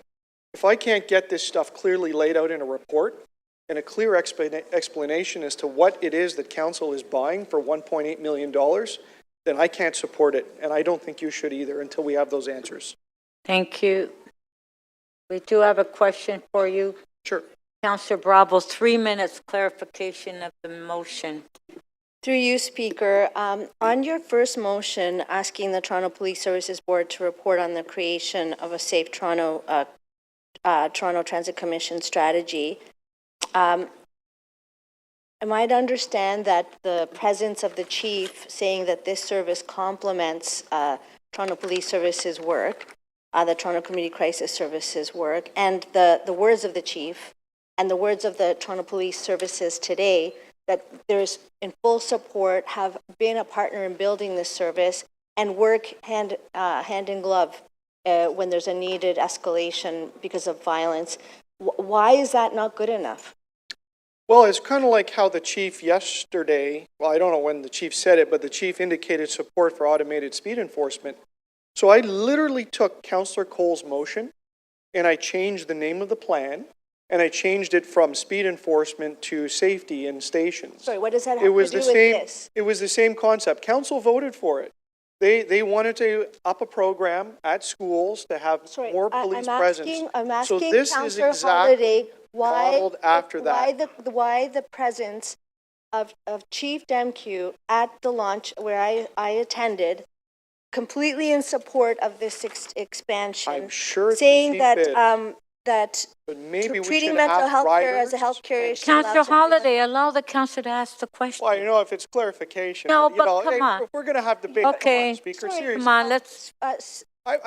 if I can't get this stuff clearly laid out in a report and a clear explanation as to what it is that council is buying for $1.8 million, then I can't support it, and I don't think you should either until we have those answers. Thank you. We do have a question for you. Sure. Councillor Bravo, 3 minutes clarification of the motion. Through you, Speaker, on your first motion asking the Toronto Police Services Board to report on the creation of a Safe Toronto Transit Commission strategy, am I to understand that the presence of the chief saying that this service complements Toronto Police Services work, the Toronto Community Crisis Services work, and the words of the chief and the words of the Toronto Police Services today, that there's in full support, have been a partner in building this service and work hand in glove when there's a needed escalation because of violence. Why is that not good enough? Well, it's kind of like how the chief yesterday, well, I don't know when the chief said it, but the chief indicated support for automated speed enforcement. So I literally took Councillor Cole's motion and I changed the name of the plan and I changed it from speed enforcement to safety in stations. Sorry, what does that have to do with this? It was the same concept. Council voted for it. They wanted to up a program at schools to have more police presence. I'm asking so this Councillor is exactly Holiday modeled after that. Why the presence of Chief Demkew at the launch where I attended, completely in support of this expansion. I'm sure saying that but maybe we treating should mental ask health care riders. as a health care issue. Councillor Holiday, allow the councillor to ask the question. Well, you know, if it's clarification. No, you but know, come on. If we're going to have debate, Okay. come on, Speaker, Sorry, seriously. Come on, let's.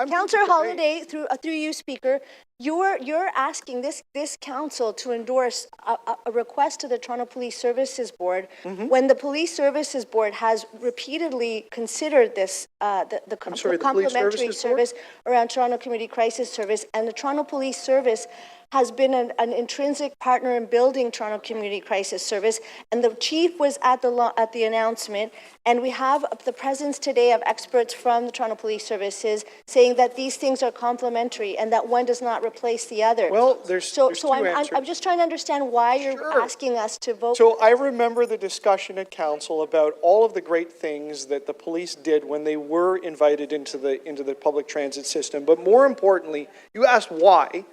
Councillor Holiday, through you, Speaker, you're asking this council to endorse a request to the Toronto Police Services Board when the Police Services Board has repeatedly considered this the complementary service around Toronto Community Crisis Service, and the Toronto Police Service has been an intrinsic partner in building Toronto Community Crisis Service, and the chief was at the announcement, and we have the presence today of experts from the Toronto Police Services saying that these things are complementary and that one does not replace the other. Well, there's two answers. I'm just trying to understand why you're asking us to vote. So I remember the discussion at council about all of the great things that the police did when they were invited into the public transit system. But more importantly, you asked why.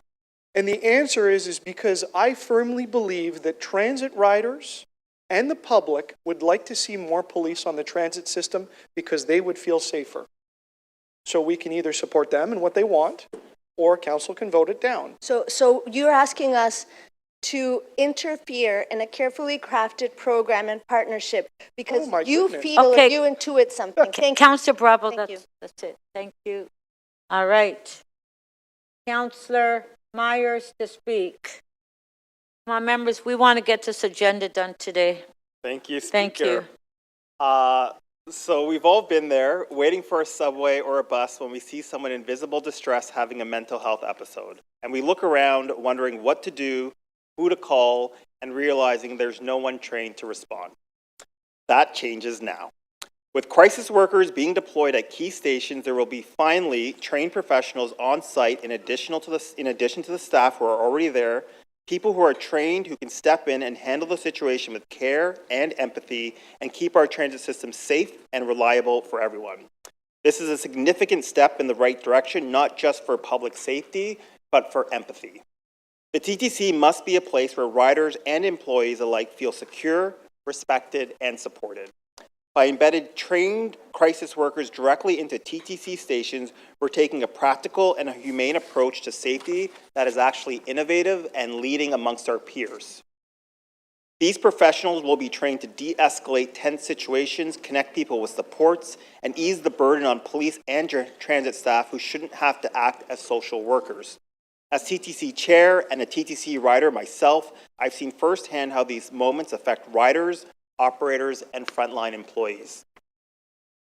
And the answer is because I firmly believe that transit riders and the public would like to see more police on the transit system because they would feel safer. So we can either support them and what they want, or council can vote it down. So you're asking us to interfere in a carefully crafted program and partnership because you feel or you intuit something. Thank you. Councillor Bravo, that's it. Thank you. All right. Councillor Myers to speak. Come on, members, we want to get this agenda done today. Thank you, Speaker. Thank you. So we've all been there, waiting for a subway or a bus when we see someone in visible distress having a mental health episode. And we look around wondering what to do, who to call, and realizing there's no one trained to respond. That changes now. With crisis workers being deployed at key stations, there will be finally trained professionals on site in addition to the staff who are already there, people who are trained who can step in and handle the situation with care and empathy and keep our transit system safe and reliable for everyone. This is a significant step in the right direction, not just for public safety, but for empathy. The TTC must be a place where riders and employees alike feel secure, respected, and supported. By embedding trained crisis workers directly into TTC stations, we're taking a practical and a humane approach to safety that is actually innovative and leading amongst our peers. These professionals will be trained to de-escalate tense situations, connect people with supports, and ease the burden on police and transit staff who shouldn't have to act as social workers. As TTC chair and a TTC rider myself, I've seen firsthand how these moments affect riders, operators, and frontline employees.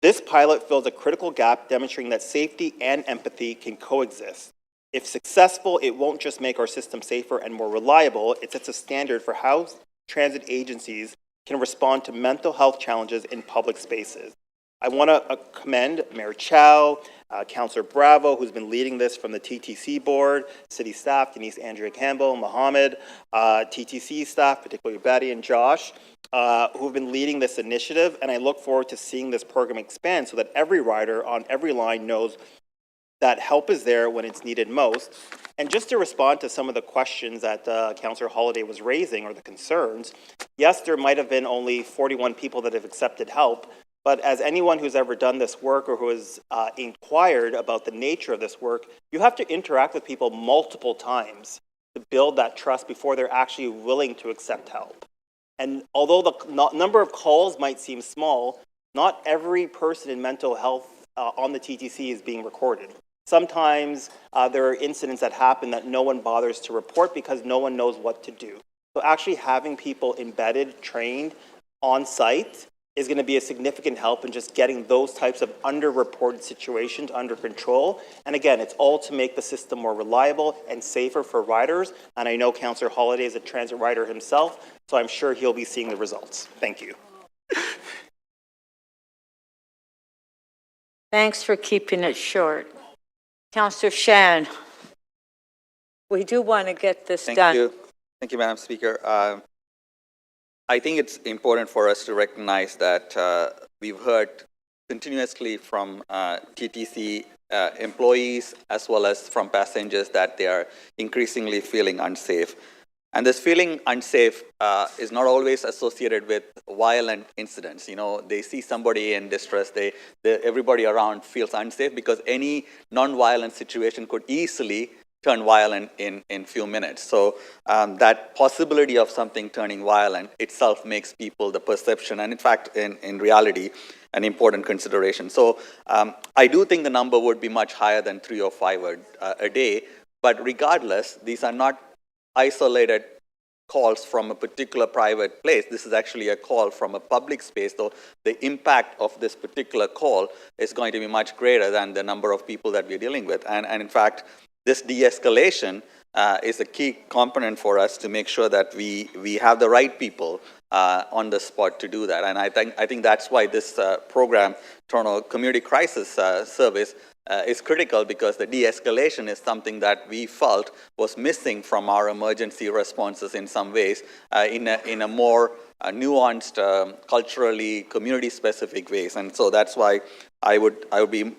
This pilot fills a critical gap demonstrating that safety and empathy can coexist. If successful, it won't just make our system safer and more reliable, it sets a standard for how transit agencies can respond to mental health challenges in public spaces. I want to commend Mayor Chow, Councillor Bravo, who's been leading this from the TTC board, city staff, Denise Andrea Campbell, Mohammed, TTC staff, particularly Betty and Josh, who've been leading this initiative, and I look forward to seeing this program expand so that every rider on every line knows that help is there when it's needed most. And just to respond to some of the questions that Councillor Holiday was raising, or the concerns, yes, there might have been only 41 people that have accepted help, but as anyone who's ever done this work or who has inquired about the nature of this work, you have to interact with people multiple times to build that trust before they're actually willing to accept help. And although the number of calls might seem small, not every person in mental health on the TTC is being recorded. Sometimes there are incidents that happen that no one bothers to report because no one knows what to do. So actually having people embedded, trained, on site is going to be a significant help in just getting those types of underreported situations under control. And again, it's all to make the system more reliable and safer for riders. And I know Councillor Holiday is a transit rider himself, so I'm sure he'll be seeing the results. Thank you. Thanks for keeping it short. Councillor Shan, we do want to get this done. Thank you. Thank you, Madam Speaker. I think it's important for us to recognize that we've heard continuously from TTC employees as well as from passengers that they are increasingly feeling unsafe. And this feeling unsafe is not always associated with violent incidents. You know, they see somebody in distress, everybody around feels unsafe because any non-violent situation could easily turn violent in few minutes. So that possibility of something turning violent itself makes people the perception, and in fact, in reality, an important consideration. So I do think the number would be much higher than 3 or 5 a day, but regardless, these are not isolated calls from a particular private place. This is actually a call from a public space, so the impact of this particular call is going to be much greater than the number of people that we're dealing with. And in fact, this de-escalation is a key component for us to make sure that we have the right people on the spot to do that. And I think that's why this program, Toronto Community Crisis Service, is critical, because the de-escalation is something that we felt was missing from our emergency responses in some ways, in a more nuanced, culturally, community-specific ways. And so that's why I would be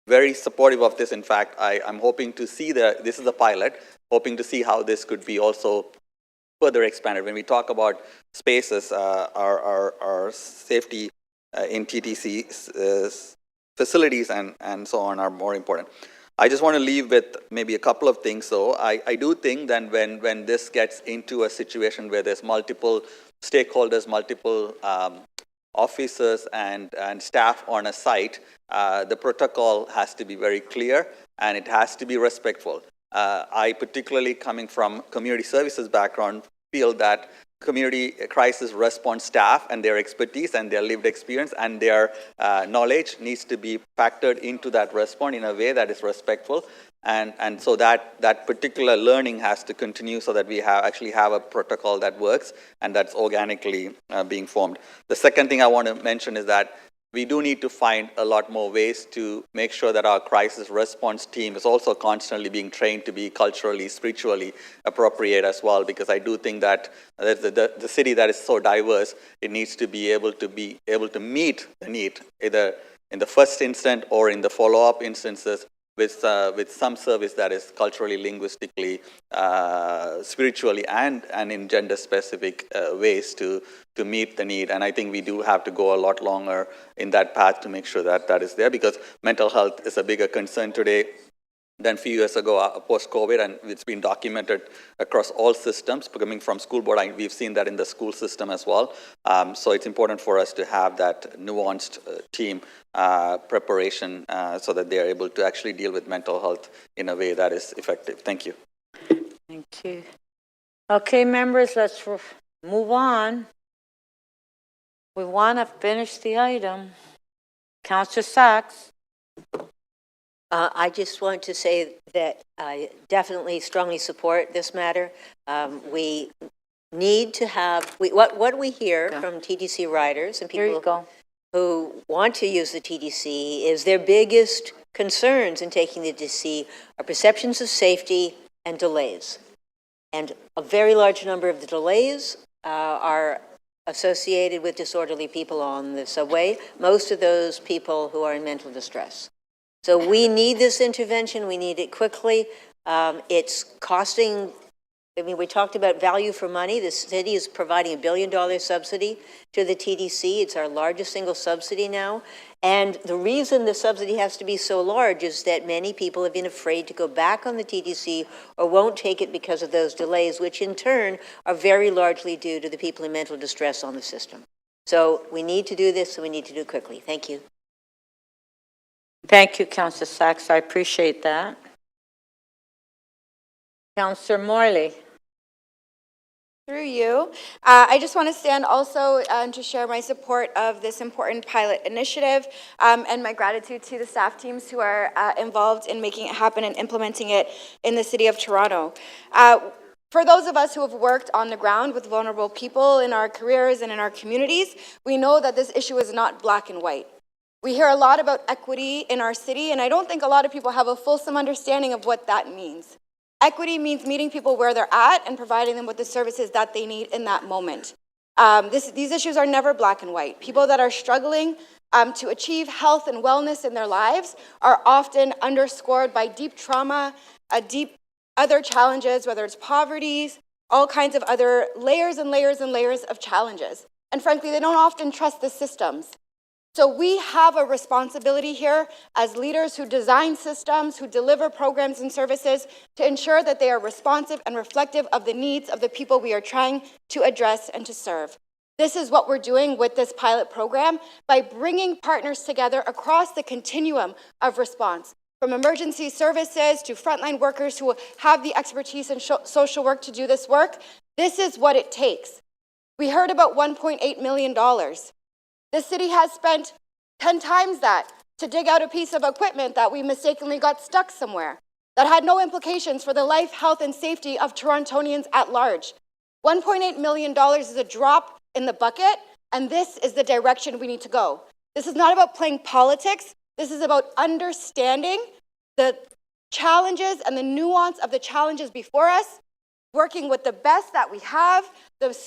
very supportive of this. In fact, I'm hoping to see this is a pilot, hoping to see how this could be also further expanded. When we talk about spaces, our safety in TTC facilities and so on are more important. I just want to leave with maybe a couple of things though. I do think that when this gets into a situation where there's multiple stakeholders, multiple officers and staff on a site, the protocol has to be very clear and it has to be respectful. I particularly, coming from community services background, feel that community crisis response staff and their expertise and their lived experience and their knowledge needs to be factored into that response in a way that is respectful. And so that particular learning has to continue so that we actually have a protocol that works and that's organically being formed. The second thing I want to mention is that we do need to find a lot more ways to make sure that our crisis response team is also constantly being trained to be culturally, spiritually appropriate as well, because I do think that the city that is so diverse, it needs to be able to meet the need, either in the first instant or in the follow-up instances, with some service that is culturally, linguistically, spiritually, and in gender-specific ways to meet the need. And I think we do have to go a lot longer in that path to make sure that that is there, because mental health is a bigger concern today than a few years ago post-COVID, and it's been documented across all systems, coming from school board. We've seen that in the school system as well. So it's important for us to have that nuanced team preparation so that they are able to actually deal with mental health in a way that is effective. Thank you. Thank you. Okay, members, let's move on. We want to finish the item. Councillor Sachs. I just want to say that I definitely strongly support this matter. We need to have, what we hear from TTC riders and people who want to use the TTC is their biggest concerns in taking the TTC are perceptions of safety and delays. And a very large number of the delays are associated with disorderly people on the subway, most of those people who are in mental distress. So we need this intervention. We need it quickly. It's costing, I mean, we talked about value for money. The city is providing $1 billion subsidy to the TDC. It's our largest single subsidy now. And the reason the subsidy has to be so large is that many people have been afraid to go back on the TDC or won't take it because of those delays, which in turn are very largely due to the people in mental distress on the system. So we need to do this, and we need to do it quickly. Thank you. Thank you, Councillor Sachs. I appreciate that. Councillor Morley. Through you, I just want to stand also to share my support of this important pilot initiative and my gratitude to the staff teams who are involved in making it happen and implementing it in the City of Toronto. For those of us who have worked on the ground with vulnerable people in our careers and in our communities, we know that this issue is not black and white. We hear a lot about equity in our city, and I don't think a lot of people have a fulsome understanding of what that means. Equity means meeting people where they're at and providing them with the services that they need in that moment. These issues are never black and white. People that are struggling to achieve health and wellness in their lives are often underscored by deep trauma, deep other challenges, whether it's poverty, all kinds of other layers and layers and layers of challenges. And frankly, they don't often trust the systems. So we have a responsibility here as leaders who design systems, who deliver programs and services to ensure that they are responsive and reflective of the needs of the people we are trying to address and to serve. This is what we're doing with this pilot program by bringing partners together across the continuum of response, from emergency services to frontline workers who have the expertise in social work to do this work. This is what it takes. We heard about $1.8 million. The city has spent 10 times that to dig out a piece of equipment that we mistakenly got stuck somewhere that had no implications for the life, health, and safety of Torontonians at large. $1.8 million is a drop in the bucket, and this is the direction we need to go. This is not about playing politics. This is about understanding the challenges and the nuance of the challenges before us, working with the best that we have, the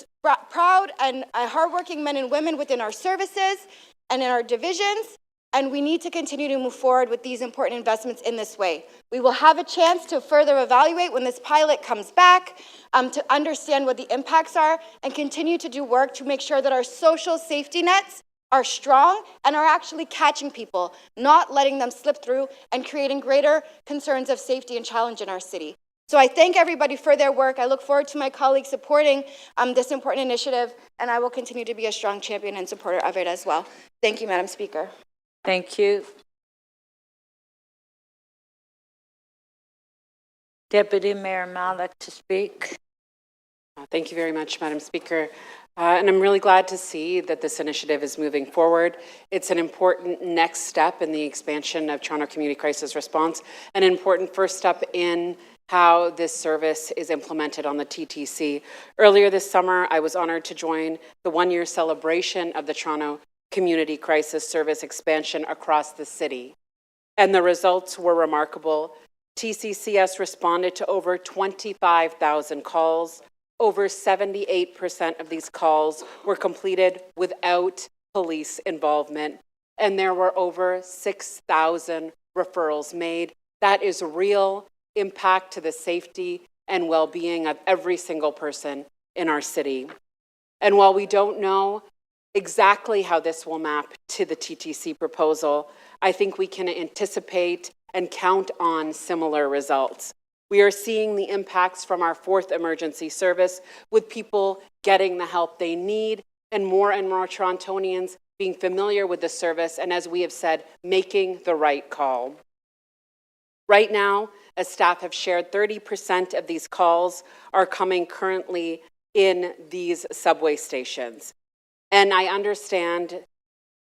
proud and hardworking men and women within our services and in our divisions, and we need to continue to move forward with these important investments in this way. We will have a chance to further evaluate when this pilot comes back, to understand what the impacts are, and continue to do work to make sure that our social safety nets are strong and are actually catching people, not letting them slip through and creating greater concerns of safety and challenge in our city. So I thank everybody for their work. I look forward to my colleagues supporting this important initiative, and I will continue to be a strong champion and supporter of it as well. Thank you, Madam Speaker. Thank you. Deputy Mayor Malik to speak. Thank you very much, Madam Speaker. And I'm really glad to see that this initiative is moving forward. It's an important next step in the expansion of Toronto Community Crisis Response, an important first step in how this service is implemented on the TTC. Earlier this summer, I was honored to join the one-year celebration of the Toronto Community Crisis Service expansion across the city. And the results were remarkable. TCCS responded to over 25,000 calls. Over 78% of these calls were completed without police involvement, and there were over 6,000 referrals made. That is real impact to the safety and well-being of every single person in our city. And while we don't know exactly how this will map to the TTC proposal, I think we can anticipate and count on similar results. We are seeing the impacts from our fourth emergency service with people getting the help they need and more Torontonians being familiar with the service and, as we have said, making the right call. Right now, as staff have shared, 30% of these calls are coming currently in these subway stations. And I understand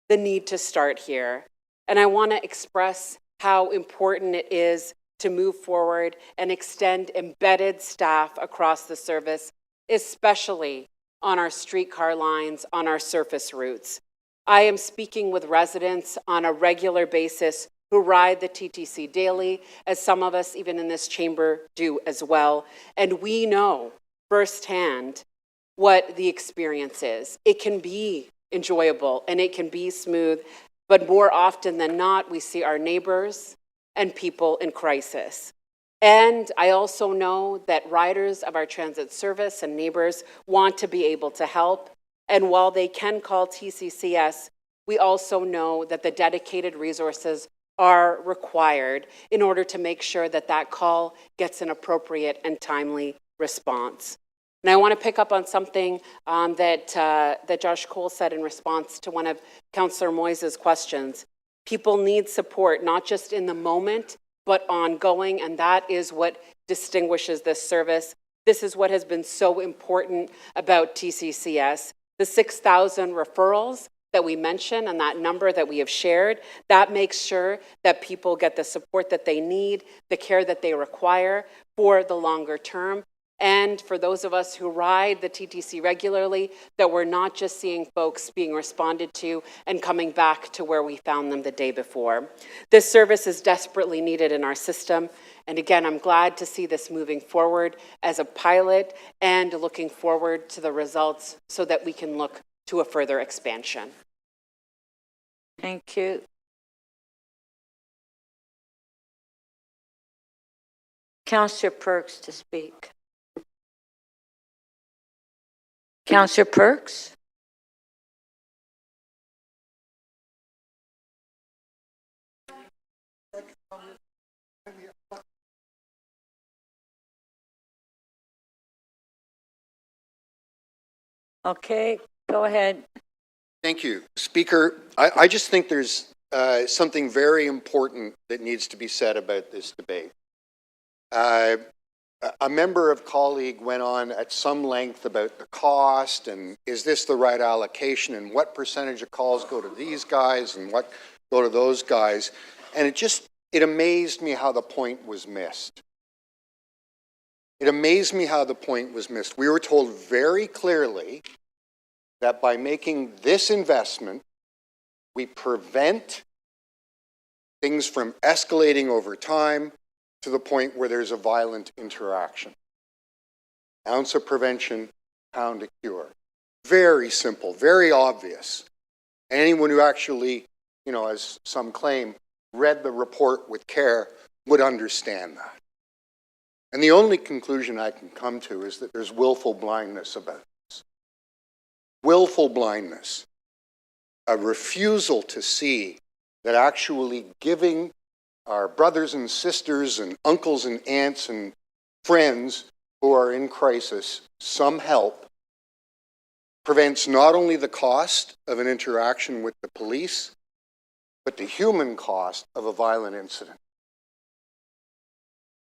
the need to start here. And I want to express how important it is to move forward and extend embedded staff across the service, especially on our streetcar lines, on our surface routes. I am speaking with residents on a regular basis who ride the TTC daily, as some of us even in this chamber do as well. And we know firsthand what the experience is. It can be enjoyable and it can be smooth, but more often than not, we see our neighbors and people in crisis. And I also know that riders of our transit service and neighbors want to be able to help. And while they can call TCCS, we also know that the dedicated resources are required in order to make sure that that call gets an appropriate and timely response. And I want to pick up on something that Josh Cole said in response to one of Councillor Moyes' questions. People need support, not just in the moment, but ongoing, and that is what distinguishes this service. This is what has been so important about TCCS. The 6,000 referrals that we mentioned and that number that we have shared, that makes sure that people get the support that they need, the care that they require for the longer term. And for those of us who ride the TTC regularly, that we're not just seeing folks being responded to and coming back to where we found them the day before. This service is desperately needed in our system. And again, I'm glad to see this moving forward as a pilot and looking forward to the results so that we can look to a further expansion. Thank you. Councillor Perks to speak. Councillor Perks? Okay, go ahead. Thank you. Speaker, I just think there's something very important that needs to be said about this debate. A member of colleague went on at some length about the cost and is this the right allocation and what percentage of calls go to these guys and what go to those guys. And it amazed me how the point was missed. It amazed me how the point was missed. We were told very clearly that by making this investment, we prevent things from escalating over time to the point where there's a violent interaction. Ounce of prevention, pound of cure. Very simple, very obvious. Anyone who actually, as some claim, read the report with care would understand that. And the only conclusion I can come to is that there's willful blindness about this. Willful blindness. A refusal to see that actually giving our brothers and sisters and uncles and aunts and friends who are in crisis some help prevents not only the cost of an interaction with the police, but the human cost of a violent incident.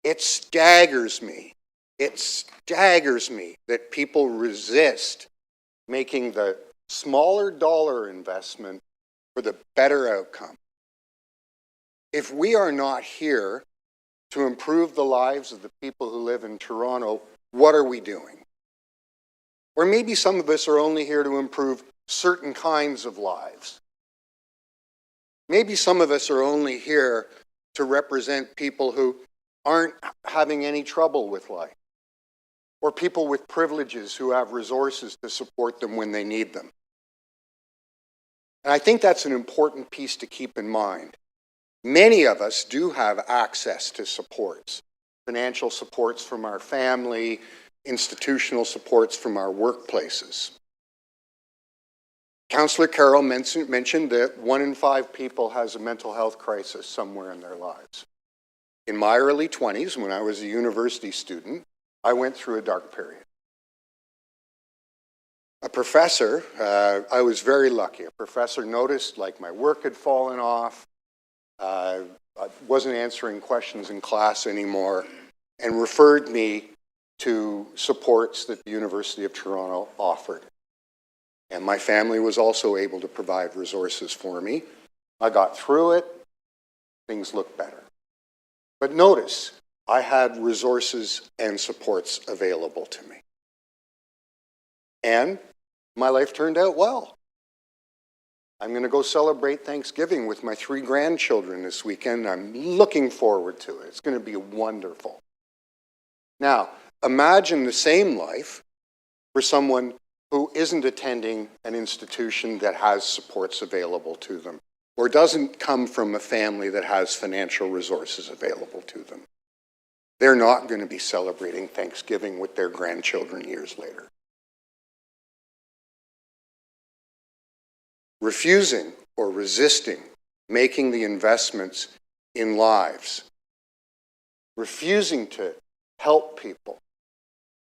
It staggers me that people resist making the smaller dollar investment for the better outcome. If we are not here to improve the lives of the people who live in Toronto, what are we doing? Or maybe some of us are only here to improve certain kinds of lives. Maybe some of us are only here to represent people who aren't having any trouble with life, or people with privileges who have resources to support them when they need them. And I think that's an important piece to keep in mind. Many of us do have access to supports, financial supports from our family, institutional supports from our workplaces. Councillor Carroll mentioned that 1 in 5 people has a mental health crisis somewhere in their lives. In my early 20s, when I was a university student, I went through a dark period. A professor, I was very lucky, a professor noticed like my work had fallen off, I wasn't answering questions in class anymore, and referred me to supports that the University of Toronto offered. And my family was also able to provide resources for me. I got through it, things looked better. But notice, I had resources and supports available to me. And my life turned out well. I'm going to go celebrate Thanksgiving with my 3 grandchildren this weekend. I'm looking forward to it. It's going to be wonderful. Now, imagine the same life for someone who isn't attending an institution that has supports available to them, or doesn't come from a family that has financial resources available to them. They're not going to be celebrating Thanksgiving with their grandchildren years later. Refusing or resisting making the investments in lives, refusing to help people,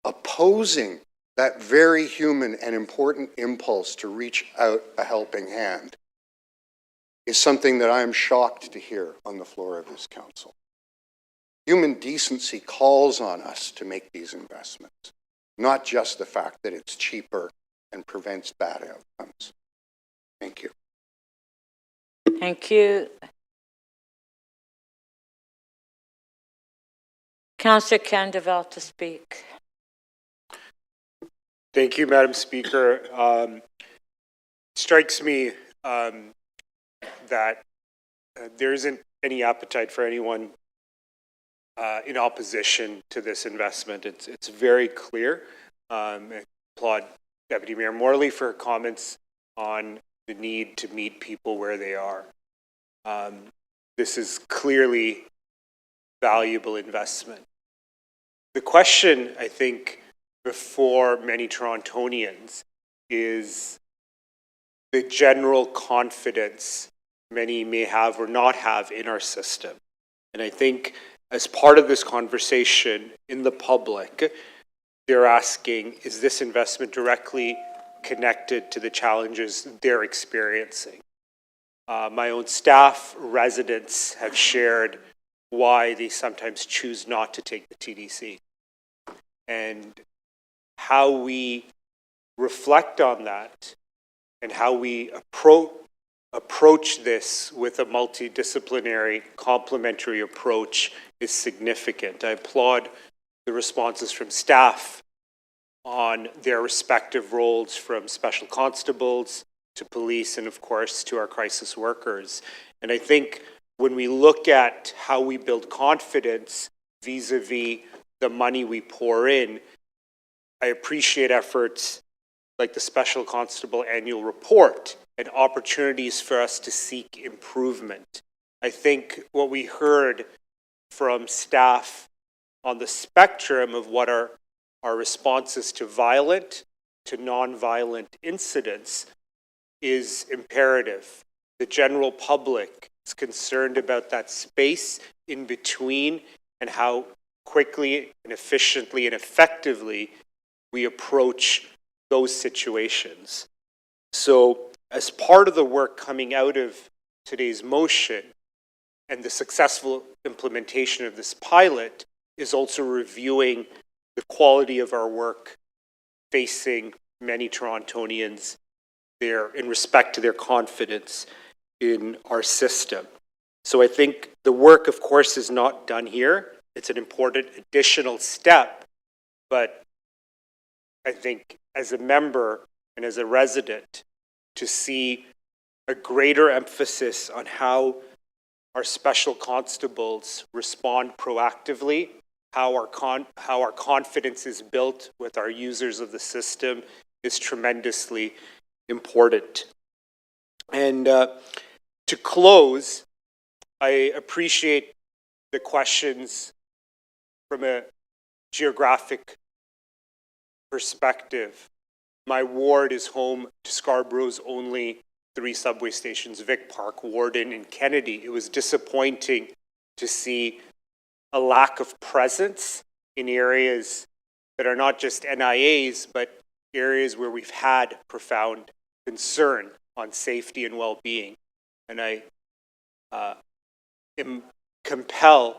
opposing that very human and important impulse to reach out a helping hand is something that I am shocked to hear on the floor of this council. Human decency calls on us to make these investments, not just the fact that it's cheaper and prevents bad outcomes. Thank you. Thank you. Councillor Candeval to speak. Thank you, Madam Speaker. It strikes me that there isn't any appetite for anyone in opposition to this investment. It's very clear. I applaud Deputy Mayor Morley for her comments on the need to meet people where they are. This is clearly valuable investment. The question, I think, before many Torontonians is the general confidence many may have or not have in our system. And I think as part of this conversation in the public, they're asking, is this investment directly connected to the challenges they're experiencing? My own staff, residents have shared why they sometimes choose not to take the TDC. And how we reflect on that and how we approach this with a multidisciplinary, complementary approach is significant. I applaud the responses from staff on their respective roles, from special constables to police and, of course, to our crisis workers. And I think when we look at how we build confidence vis-a-vis the money we pour in, I appreciate efforts like the Special Constable Annual Report and opportunities for us to seek improvement. I think what we heard from staff on the spectrum of what are our responses to violent to non-violent incidents is imperative. The general public is concerned about that space in between and how quickly and efficiently and effectively we approach those situations. So as part of the work coming out of today's motion and the successful implementation of this pilot is also reviewing the quality of our work facing many Torontonians in respect to their confidence in our system. So I think the work, of course, is not done here. It's an important additional step, but I think as a member and as a resident, to see a greater emphasis on how our special constables respond proactively, how our confidence is built with our users of the system is tremendously important. And to close, I appreciate the questions from a geographic perspective. My ward is home to Scarborough's only 3 subway stations, Vic Park, Warden, and Kennedy. It was disappointing to see a lack of presence in areas that are not just NIAs, but areas where we've had profound concern on safety and well-being. And I am compelled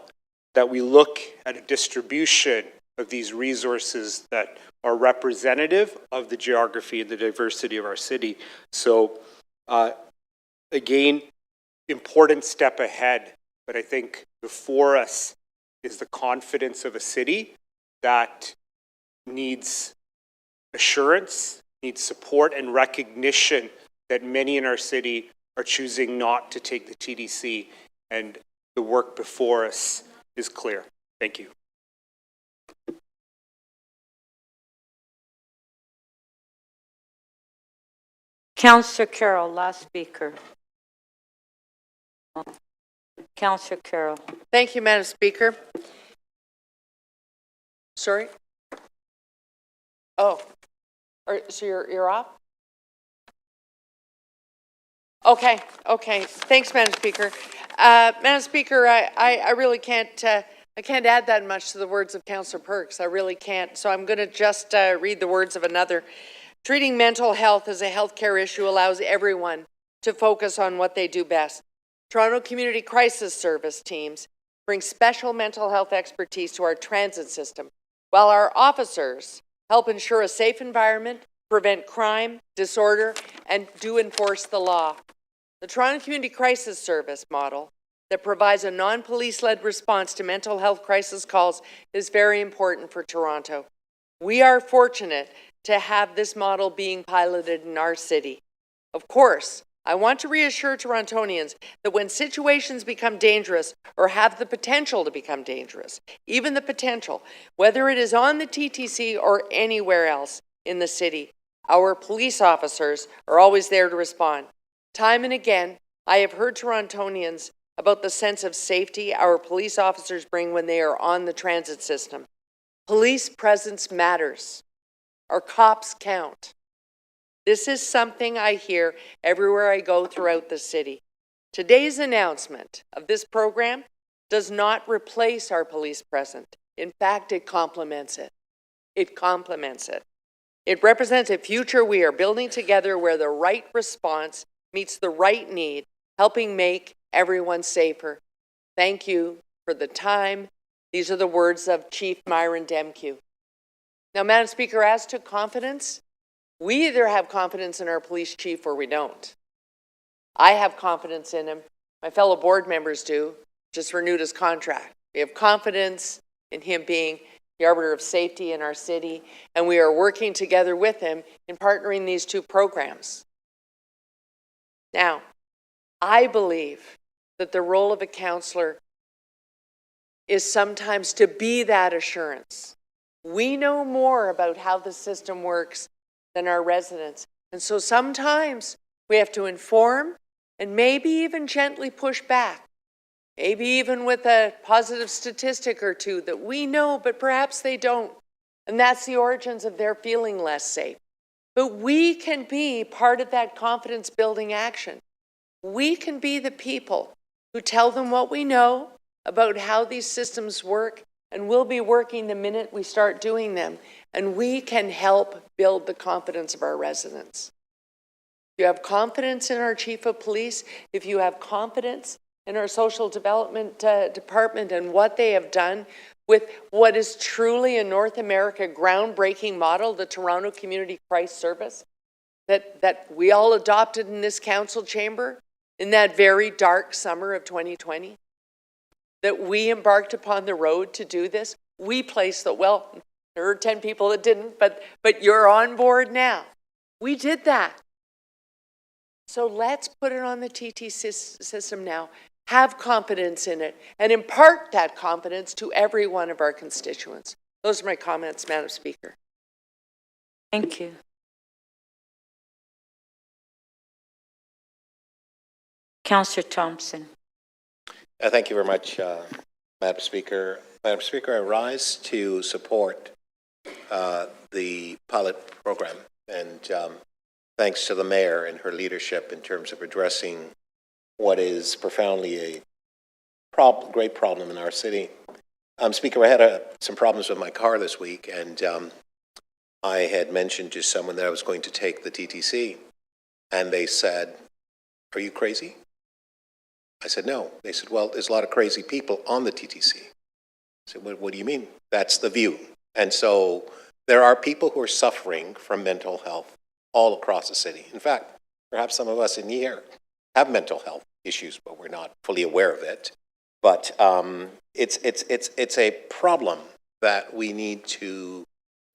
that we look at a distribution of these resources that are representative of the geography and the diversity of our city. So again, important step ahead, but I think before us is the confidence of a city that needs assurance, needs support and recognition that many in our city are choosing not to take the TDC, and the work before us is clear. Thank you. Councillor Carroll, last speaker. Councillor Carroll. Thank you, Madam Speaker. Sorry? Oh, so you're off? Okay. Thanks, Madam Speaker. Madam Speaker, I really can't, I can't add that much to the words of Councillor Perks. I really can't. So I'm going to just read the words of another. Treating mental health as a healthcare issue allows everyone to focus on what they do best. Toronto Community Crisis Service teams bring special mental health expertise to our transit system, while our officers help ensure a safe environment, prevent crime, disorder, and do enforce the law. The Toronto Community Crisis Service model that provides a non-police-led response to mental health crisis calls is very important for Toronto. We are fortunate to have this model being piloted in our city. Of course, I want to reassure Torontonians that when situations become dangerous or have the potential to become dangerous, even the potential, whether it is on the TTC or anywhere else in the city, our police officers are always there to respond. Time and again, I have heard Torontonians about the sense of safety our police officers bring when they are on the transit system. Police presence matters. Our cops count. This is something I hear everywhere I go throughout the city. Today's announcement of this program does not replace our police presence. In fact, it complements it. It complements it. It represents a future we are building together where the right response meets the right need, helping make everyone safer. Thank you for the time. These are the words of Chief Myron Demkew. Now, Madam Speaker, as to confidence, we either have confidence in our police chief or we don't. I have confidence in him. My fellow board members do. Just renewed his contract. We have confidence in him being the arbiter of safety in our city, and we are working together with him in partnering these two programs. Now, I believe that the role of a counselor is sometimes to be that assurance. We know more about how the system works than our residents. And so sometimes we have to inform and maybe even gently push back. Maybe even with a positive statistic or two that we know, but perhaps they don't. And that's the origins of their feeling less safe. But we can be part of that confidence building action. We can be the people who tell them what we know about how these systems work, and we'll be working the minute we start doing them. And we can help build the confidence of our residents. If you have confidence in our chief of police, if you have confidence in our social development department and what they have done with what is truly a North America groundbreaking model, the Toronto Community Crisis Service, that we all adopted in this council chamber in that very dark summer of 2020, that we embarked upon the road to do this. We placed the, well, there were 10 people that didn't, but you're on board now. We did that. So let's put it on the TT system now. Have confidence in it and impart that confidence to every one of our constituents. Those are my comments, Madam Speaker. Thank you. Councillor Thompson. Thank you very much, Madam Speaker. Madam Speaker, I rise to support the pilot program, and thanks to the Mayor and her leadership in terms of addressing what is profoundly a great problem in our city. Speaker, I had some problems with my car this week, and I had mentioned to someone that I was going to take the TTC, and they said, "Are you crazy?" I said, "No." They said, "Well, there's a lot of crazy people on the TTC." I said, what do you mean? That's the view. And so there are people who are suffering from mental health all across the city. In fact, perhaps some of us in here have mental health issues, but we're not fully aware of it. But it's a problem that we need to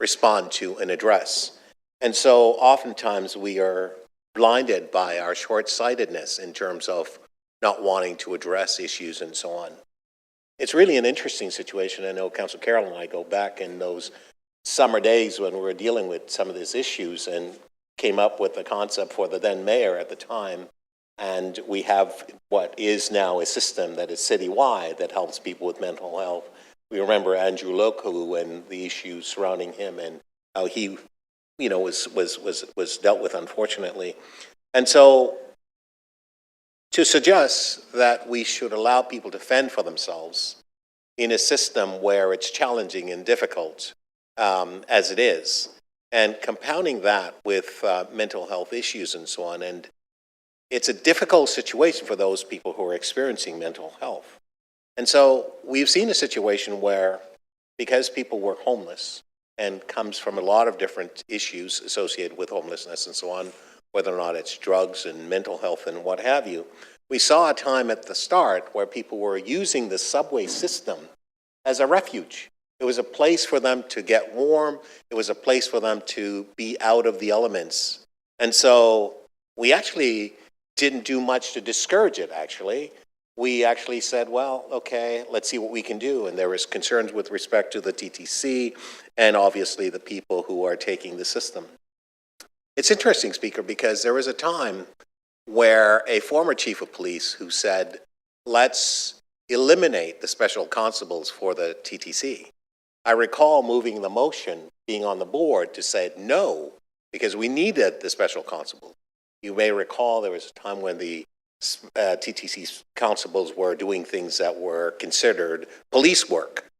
respond to and address. And so oftentimes we are blinded by our short-sightedness in terms of not wanting to address issues and so on. It's really an interesting situation. I know Councillor Carroll and I go back in those summer days when we were dealing with some of these issues and came up with the concept for the then mayor at the time. And we have what is now a system that is citywide that helps people with mental health. We remember Andrew Loku and the issues surrounding him and how he, was dealt with, unfortunately. And so to suggest that we should allow people to fend for themselves in a system where it's challenging and difficult as it is, and compounding that with mental health issues and so on, and it's a difficult situation for those people who are experiencing mental health. And so we've seen a situation where, because people were homeless and comes from a lot of different issues associated with homelessness and so on, whether or not it's drugs and mental health and what have you, we saw a time at the start where people were using the subway system as a refuge. It was a place for them to get warm. It was a place for them to be out of the elements. And so we actually didn't do much to discourage it, actually. We actually said, well, okay, let's see what we can do. And there was concerns with respect to the TTC and obviously the people who are taking the system. It's interesting, Speaker, because there was a time where a former chief of police who said, let's eliminate the special constables for the TTC. I recall moving the motion, being on the board, to say no, because we needed the special constable. You may recall there was a time when the TTC constables were doing things that were considered police work.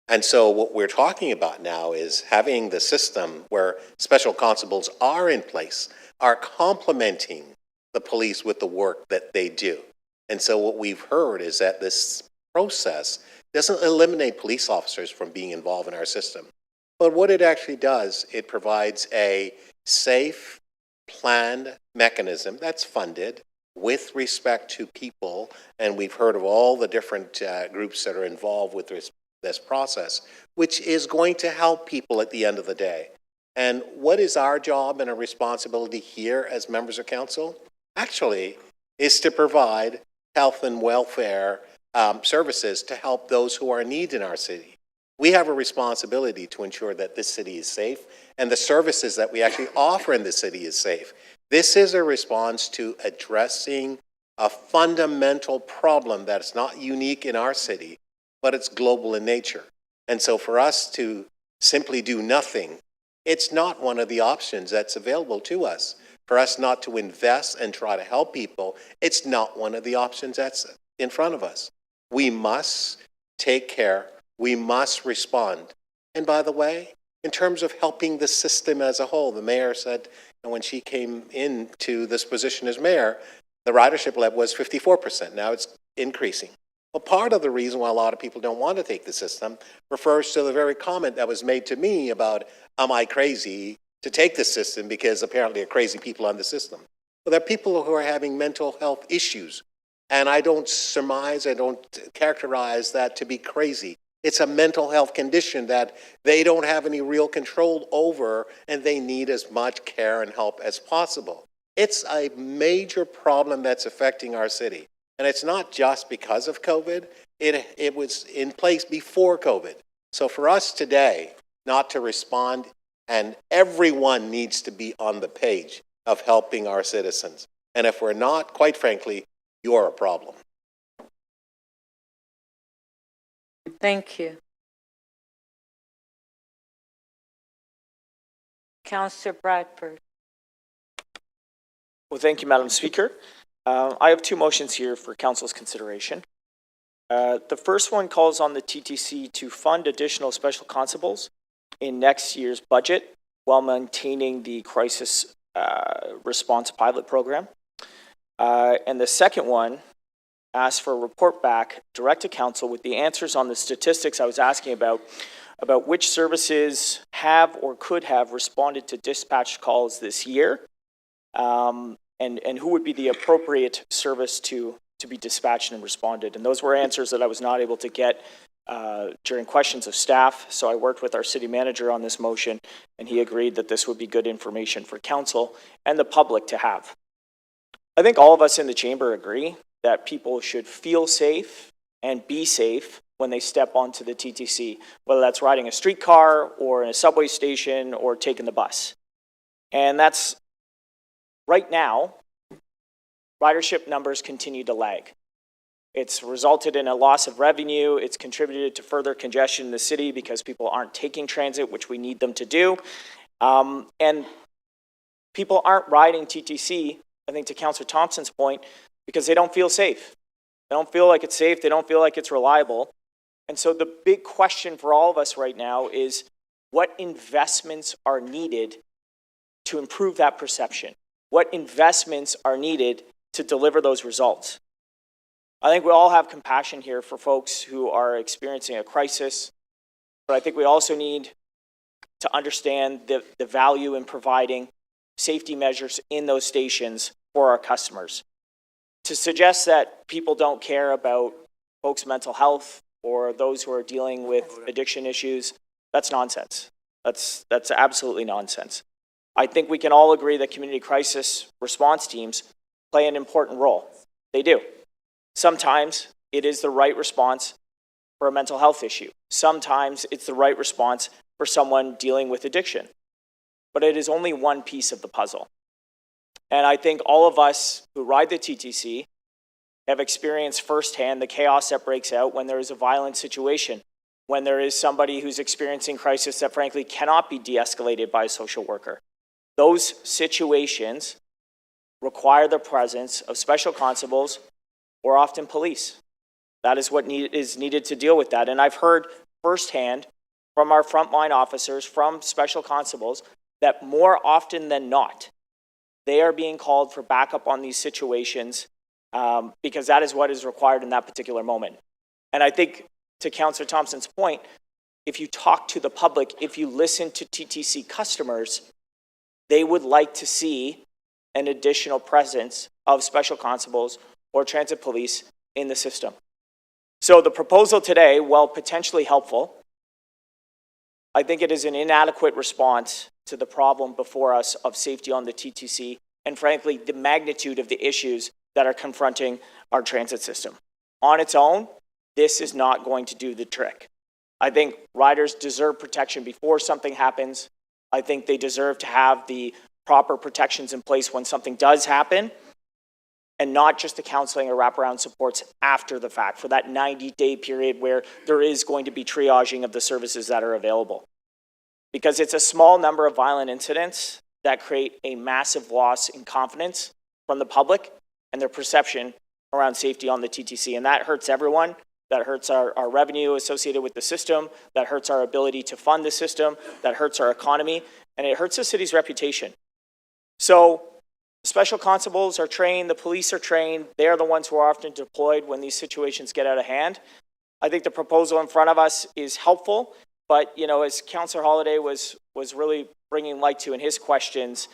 And so what we're talking about now is having the system where special constables are in place, are complementing the police with the work that they do. And so what we've heard is that this process doesn't eliminate police officers from being involved in our system. But what it actually does, it provides a safe, planned mechanism that's funded with respect to people, and we've heard of all the different groups that are involved with this process, which is going to help people at the end of the day. And what is our job and our responsibility here as members of council? Actually, is to provide health and welfare services to help those who are in need in our city. We have a responsibility to ensure that this city is safe and the services that we actually offer in the city is safe. This is a response to addressing a fundamental problem that's not unique in our city, but it's global in nature. And so for us to simply do nothing, it's not one of the options that's available to us. For us not to invest and try to help people, it's not one of the options that's in front of us. We must take care. We must respond. And by the way, in terms of helping the system as a whole, the mayor said, and when she came into this position as mayor, the ridership level was 54%. Now it's increasing. Well, part of the reason why a lot of people don't want to take the system refers to the very comment that was made to me about, am I crazy to take the system because apparently there are crazy people on the system. Well, there are people who are having mental health issues, and I don't characterize that to be crazy. It's a mental health condition that they don't have any real control over, and they need as much care and help as possible. It's a major problem that's affecting our city. And it's not just because of COVID. It was in place before COVID. So for us today not to respond, and everyone needs to be on the page of helping our citizens. And if we're not, quite frankly, you're a problem. Thank you. Councillor Bradford. Well, thank you, Madam Speaker. I have two motions here for Council's consideration. The first one calls on the TTC to fund additional special constables in next year's budget while maintaining the crisis response pilot program. And the second one asks for a report back direct to Council with the answers on the statistics I was asking about which services have or could have responded to dispatch calls this year. And who would be the appropriate service to be dispatched and responded. And those were answers that I was not able to get during questions of staff. So I worked with our city manager on this motion, and he agreed that this would be good information for council and the public to have. I think all of us in the chamber agree that people should feel safe and be safe when they step onto the TTC, whether that's riding a streetcar or in a subway station or taking the bus. And that's right now, ridership numbers continue to lag. It's resulted in a loss of revenue. It's contributed to further congestion in the city because people aren't taking transit, which we need them to do. And people aren't riding TTC, I think to Councillor Thompson's point, because they don't feel safe. They don't feel like it's safe. They don't feel like it's reliable. And so the big question for all of us right now is what investments are needed to improve that perception? What investments are needed to deliver those results? I think we all have compassion here for folks who are experiencing a crisis, but I think we also need to understand the value in providing safety measures in those stations for our customers. To suggest that people don't care about folks' mental health or those who are dealing with addiction issues, that's nonsense. That's absolutely nonsense. I think we can all agree that community crisis response teams play an important role. They do. Sometimes it is the right response for a mental health issue. Sometimes it's the right response for someone dealing with addiction. But it is only one piece of the puzzle. And I think all of us who ride the TTC have experienced firsthand the chaos that breaks out when there is a violent situation, when there is somebody who's experiencing crisis that frankly cannot be de-escalated by a social worker. Those situations require the presence of special constables or often police. That is what is needed to deal with that. And I've heard firsthand from our frontline officers, from special constables, that more often than not, they are being called for backup on these situations because that is what is required in that particular moment. And I think, to Councillor Thompson's point, if you talk to the public, if you listen to TTC customers, they would like to see an additional presence of special constables or transit police in the system. So the proposal today, while potentially helpful, I think it is an inadequate response to the problem before us of safety on the TTC and frankly, the magnitude of the issues that are confronting our transit system. On its own, this is not going to do the trick. I think riders deserve protection before something happens. I think they deserve to have the proper protections in place when something does happen, and not just the counseling or wraparound supports after the fact for that 90-day period where there is going to be triaging of the services that are available. Because it's a small number of violent incidents that create a massive loss in confidence from the public and their perception around safety on the TTC. And that hurts everyone. That hurts our revenue associated with the system. That hurts our ability to fund the system. That hurts our economy. And it hurts the city's reputation. So Special constables are trained, the police are trained, they're the ones who are often deployed when these situations get out of hand. I think the proposal in front of us is helpful, but, you know, as Councillor Holiday was really bringing light to in his questions,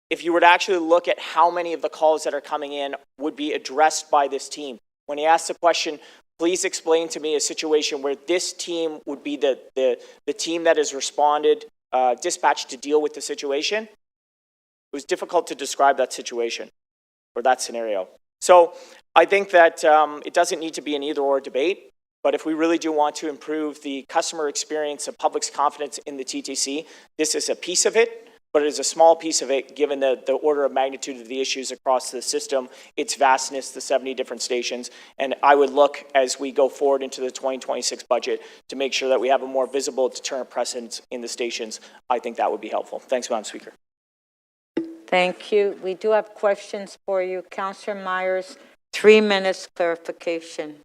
if you were to actually look at how many of the calls that are coming in would be addressed by this team. When he asked the question, please explain to me a situation where this team would be the team that has responded, dispatched to deal with the situation, it was difficult to describe that situation or that scenario. So I think that it doesn't need to be an either or debate, but if we really do want to improve the customer experience and public's confidence in the TTC, this is a piece of it, but it is a small piece of it given the order of magnitude of the issues across the system, its vastness, the 70 different stations. And I would look as we go forward into the 2026 budget to make sure that we have a more visible deterrent presence in the stations. I think that would be helpful. Thanks, Madam Speaker. Thank you. We do have questions for you. Councillor Myers, 3 minutes clarification.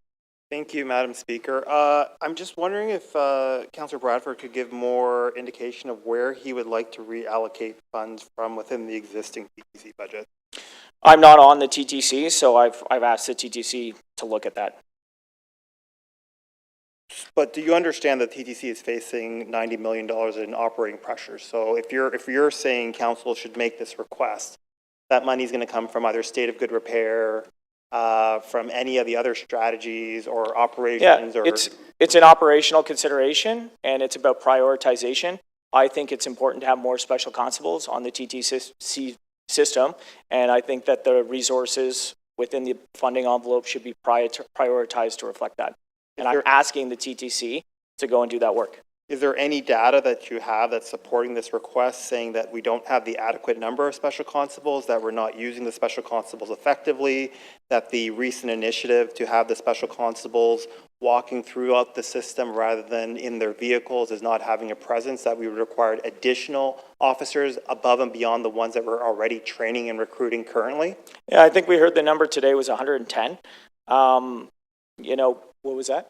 Thank you, Madam Speaker. I'm just wondering if Councillor Bradford could give more indication of where he would like to reallocate funds from within the existing TTC budget. I'm not on the TTC, so I've asked the TTC to look at that. But do you understand that TTC is facing $90 million in operating pressure? So if you're saying council should make this request, that money is going to come from either state of good repair, from any of the other strategies or operations? Yeah, it's an operational consideration, and it's about prioritization. I think it's important to have more special constables on the TTC system, and I think that the resources within the funding envelope should be prioritized to reflect that. And I'm asking the TTC to go and do that work. Is there any data that you have that's supporting this request, saying that we don't have the adequate number of special constables, that we're not using the special constables effectively, that the recent initiative to have the special constables walking throughout the system rather than in their vehicles is not having a presence, that we would require additional officers above and beyond the ones that we're already training and recruiting currently? Yeah, I think we heard the number today was 110. You know, what was that?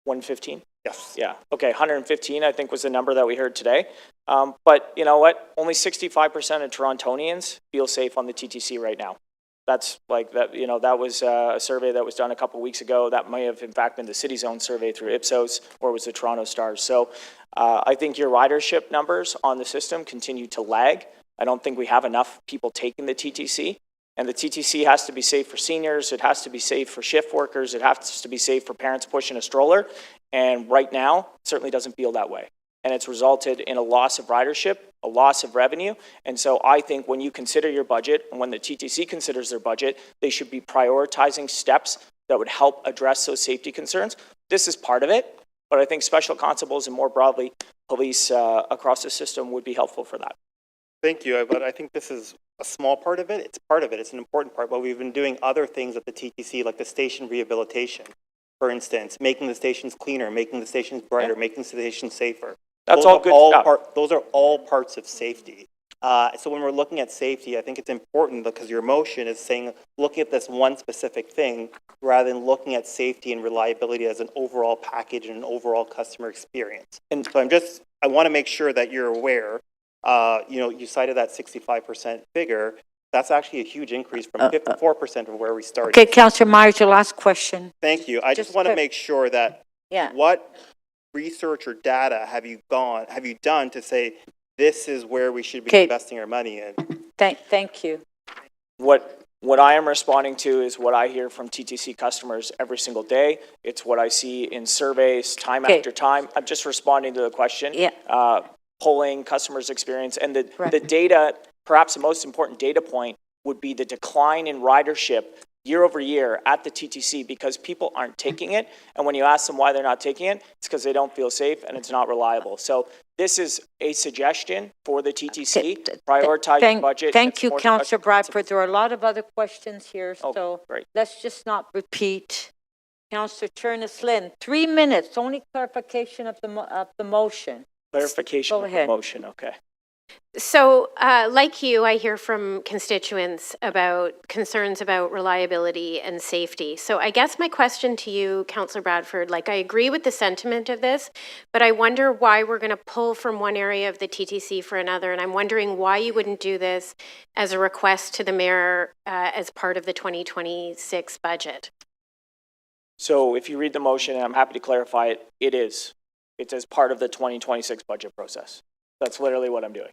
115? Yes. Yeah. Okay. 115, I think, was the number that we heard today. But you know what? Only 65% of Torontonians feel safe on the TTC right now. That's like that. You know, that was a survey that was done a couple of weeks ago. That may have, in fact, been the city's own survey through Ipsos, or was the Toronto Stars. So I think your ridership numbers on the system continue to lag. I don't think we have enough people taking the TTC. And the TTC has to be safe for seniors. It has to be safe for shift workers. It has to be safe for parents pushing a stroller. And right now, it certainly doesn't feel that way. And it's resulted in a loss of ridership, a loss of revenue. And so I think when you consider your budget, and when the TTC considers their budget, they should be prioritizing steps that would help address those safety concerns. This is part of it, but I think special constables and more broadly, police across the system would be helpful for that. Thank you, but I think this is a small part of it. It's part of it. It's an important part, but we've been doing other things at the TTC, like the station rehabilitation, for instance, making the stations cleaner, making the stations brighter, making the stations safer. That's all good stuff. Those are all parts of safety. So when we're looking at safety, I think it's important because your motion is saying, looking at this one specific thing rather than looking at safety and reliability as an overall package and an overall customer experience. And so I want to make sure that you're aware. You know, you cited that 65% figure. That's actually a huge increase from 54% of where we started. Okay, Councillor Myers, your last question. Thank you. I just want to make sure that what research or data have you done to say this is where we should be investing our money in? Thank you. What I am responding to is what I hear from TTC customers every single day. It's what I see in surveys time after time. I'm just responding to the question. Polling, customers' experience, and the data, perhaps the most important data point would be the decline in ridership year over year at the TTC because people aren't taking it. And when you ask them why they're not taking it, it's because they don't feel safe and it's not reliable. So this is a suggestion for the TTC, prioritize budget. Thank you, Councillor Bradford. There are a lot of other questions here, so let's just not repeat. Councillor Chernes-Lynn, 3 minutes, only clarification of the motion. Clarification of the motion, okay. So, like you, I hear from constituents about concerns about reliability and safety. So I guess my question to you, Councillor Bradford, like I agree with the sentiment of this, but I wonder why we're going to pull from one area of the TTC for another. And I'm wondering why you wouldn't do this as a request to the mayor as part of the 2026 budget. So if you read the motion, and I'm happy to clarify it, it's as part of the 2026 budget process. That's literally what I'm doing.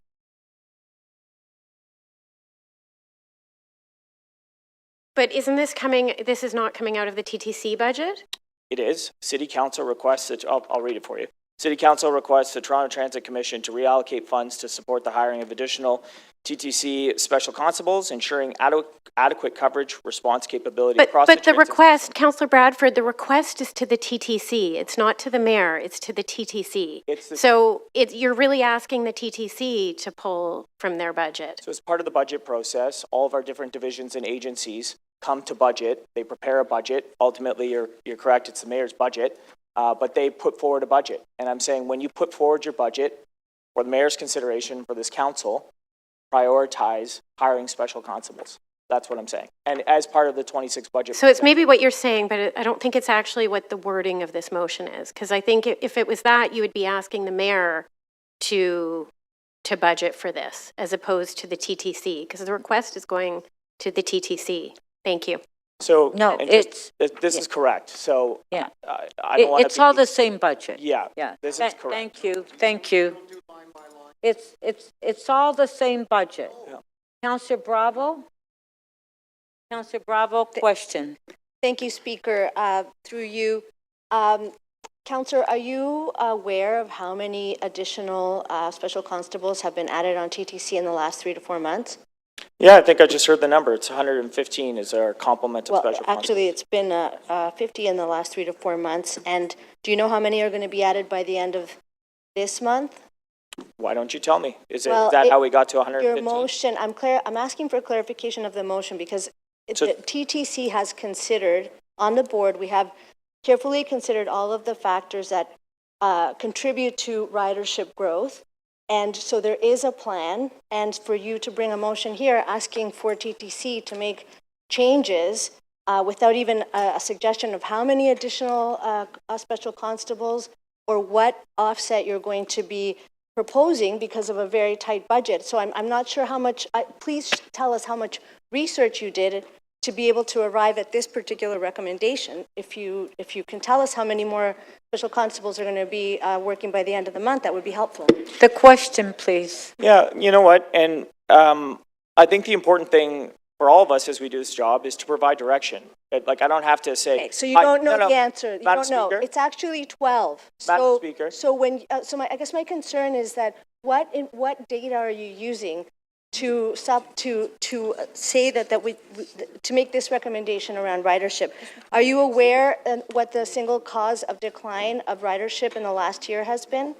But this is not coming out of the TTC budget? It is. City Council requests that, I'll read it for you. City Council requests the Toronto Transit Commission to reallocate funds to support the hiring of additional TTC special constables, ensuring adequate coverage response capability across But the transit request, Councillor Bradford, the request is to the TTC. It's not to the mayor, it's to the TTC. You're really asking the TTC to pull from their budget. So as part of the budget process, all of our different divisions and agencies come to budget. They prepare a budget. Ultimately, you're correct, it's the mayor's budget, but they put forward a budget. And I'm saying when you put forward your budget for the mayor's consideration for this council, prioritize hiring special constables. That's what I'm saying. And as part of the 26 budget. So it's maybe what you're saying, but I don't think it's actually what the wording of this motion is. Because I think if it was that, you would be asking the mayor to budget for this as opposed to the TTC, because the request is going to the TTC. Thank you. So no, this is correct. So yeah, I don't want it's all the same budget. Yeah, yeah. This is correct. Thank you. It's all the same budget. Yeah. Councillor Bravo. Councillor Bravo, question. Thank you, Speaker. Through you, Councillor, are you aware of how many additional special constables have been added on TTC in the last 3 to 4 months? Yeah, I think I just heard the number. It's 115 is our complement of special constables. Actually, it's been 50 in the last 3 to 4 months. And do you know how many are going to be added by the end of this month? Why don't you tell me? Is that how we got to 115? Your motion, I'm asking for clarification of the motion because the TTC has considered, on the board, we have carefully considered all of the factors that contribute to ridership growth. And so there is a plan, and for you to bring a motion here asking for TTC to make changes without even a suggestion of how many additional special constables or what offset you're going to be proposing because of a very tight budget. So I'm not sure how much, please tell us how much research you did to be able to arrive at this particular recommendation. If you can tell us how many more special constables are going to be working by the end of the month, that would be helpful. The question, please. Yeah, you know what? And I think the important thing for all of us as we do this job is to provide direction. Like, I don't have to say. Okay, so you don't know the answer. You don't know. Speaker? It's actually 12. Madam Speaker. So I guess my concern is that what data are you using to say that to make this recommendation around ridership? Are you aware what the single cause of decline of ridership in the last year has been?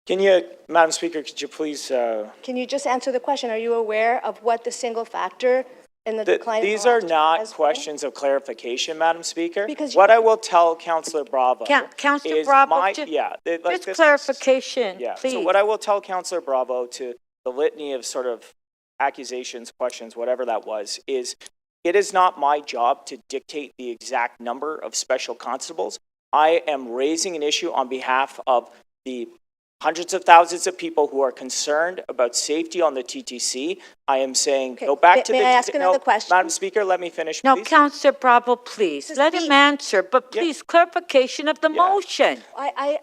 Can you, Madam Speaker, could you please? Can you just answer the question? Are you aware of what the single factor in the decline? These are not questions of clarification, Madam Speaker. Because what I will tell Councillor Bravo Councillor is Bravo, just clarification, please. So what I will tell Councillor Bravo to the litany of sort of accusations, questions, whatever that was, is it is not my job to dictate the exact number of special constables. I am raising an issue on behalf of the hundreds of thousands of people who are concerned about safety on the TTC. I am saying, go back to the... May I ask another question? Madam Speaker, let me finish, No, please. Councillor Bravo, please. Let him answer, but please, clarification of the motion. I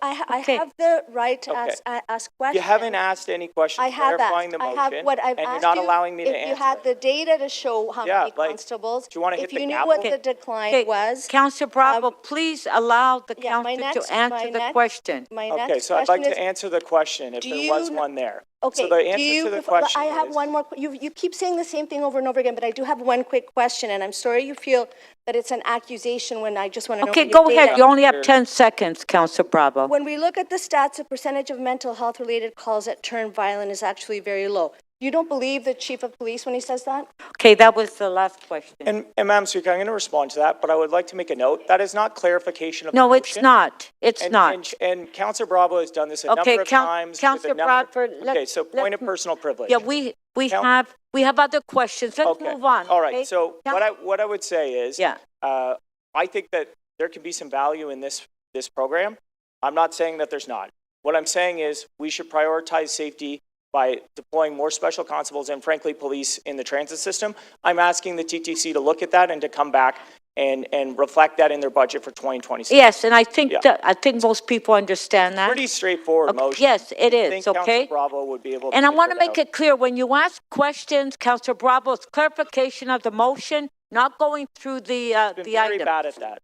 have the right to ask questions. You haven't asked any questions clarifying the motion, and you're not allowing me to answer. If you had the data to show how many constables, do you want to hit if you the knew gavel? what the decline was... Councillor Bravo, please allow the councillor to answer the question. Okay, so I'd like to answer the question if there was one there. Okay, so the answer to the question I have one more. You keep saying the same thing over and over again, but I do have one quick question, and I'm sorry you feel that it's an accusation when I just want to know. Okay, go ahead. You only have 10 seconds, Councillor Bravo. When we look at the stats, the percentage of mental health related calls that turn violent is actually very low. You don't believe the chief of police when he says that? Okay, that was the last question. And Madam Speaker, I'm going to respond to that, but I would like to make a note. That is not clarification of the No, motion. it's not. It's not. And Councillor Bravo has done this a Okay, number of times. with a Councillor number- Bradford, Okay, so point of personal privilege. Yeah, we have other questions. Let's Okay. move on. All right, okay? so what I would say is, I think that there can be some value in this program. I'm not saying that there's not. What I'm saying is we should prioritize safety by deploying more special constables and frankly police in the transit system. I'm asking the TTC to look at that and to come back and reflect that in their budget for 2026. Yes, and I think I think most people understand that. Pretty straightforward motion. Yes, it is. I think Okay. Councillor Bravo would be able to. And I want to figure make out. it clear, when you ask questions, Councillor Bravo's clarification of the motion, not going through the Been the very item. bad at that.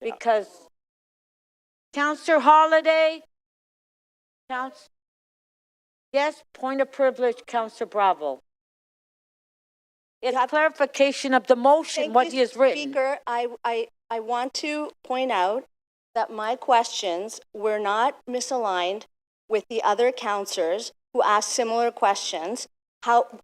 Because Councillor Holiday, yes, point of privilege, Councillor Bravo. It's clarification of the motion, what he has written. Speaker, I want to point out that my questions were not misaligned with the other councillors who asked similar questions.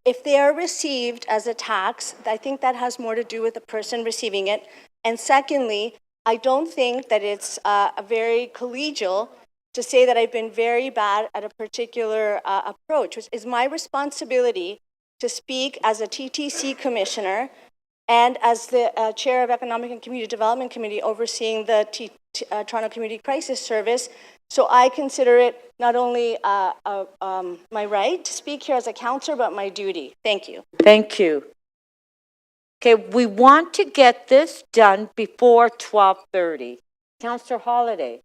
If they are received as a tax, I think that has more to do with the person receiving it. And secondly, I don't think that it's a very collegial to say that I've been very bad at a particular approach, which is my responsibility to speak as a TTC commissioner and as the chair of Economic and Community Development Committee overseeing the Toronto Community Crisis Service. So I consider it not only my right to speak here as a councillor, but my duty. Thank you. Thank you. Okay, we want to get this done before 12:30. Councillor Holiday,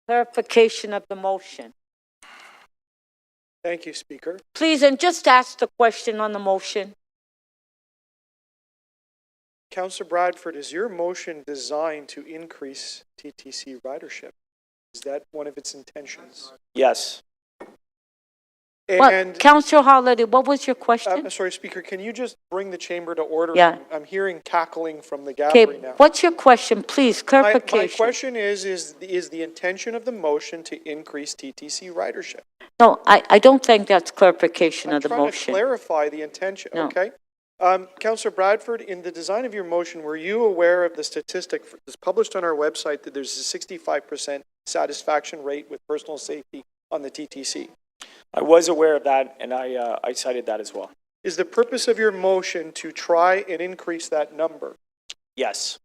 clarification of the motion. Thank you, Speaker. Please, and just ask the question on the motion. Councillor Bradford, is your motion designed to increase TTC ridership? Is that one of its intentions? Yes. And Councillor Holiday, what was your question? sorry, Speaker, can you just bring the chamber to order? Yeah. I'm hearing cackling from the Okay, gallery now. what's your question, please? Clarification. My question is the intention of the motion to increase TTC ridership? No, I don't think that's clarification of the Trying to motion. clarify the intention, No. okay? Councillor Bradford, in the design of your motion, were you aware of the statistic that's published on our website that there's a 65% satisfaction rate with personal safety on the TTC? I was aware of that, and I cited that as well. Is the purpose of your motion to try and increase that number? Yes.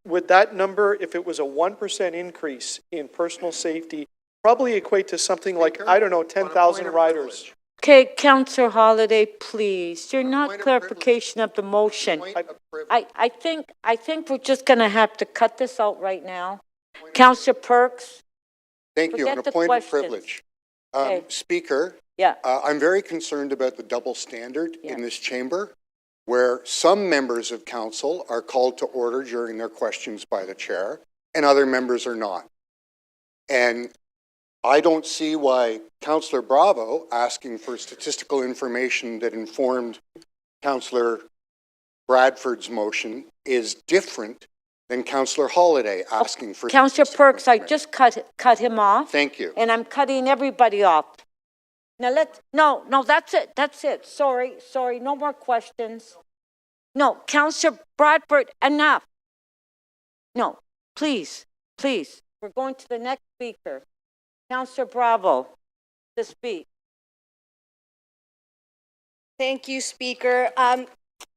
Would that number, if it was a 1% increase in personal safety, probably equate to something like, I don't know, 10,000 riders? Okay, Councillor Holiday, please. You're not clarification of the motion. I think we're just going to have to cut this out right now. Councillor Perks. Thank you. On a Forget the point of questions. privilege. Okay. Speaker, Yeah. I'm very concerned about the double standard in this chamber, where some members of council are called to order during their questions by the chair, and other members are not. And I don't see why Councillor Bravo asking for statistical information that informed Councillor Bradford's motion is different than Councillor Holiday asking for. Councillor Perks, I just cut him off. Thank you. And I'm cutting everybody off. Now no, that's it. Sorry, no more questions. No, Councillor Bradford, enough. No, please. We're going to the next speaker. Councillor Bravo, to speak. Thank you, Speaker.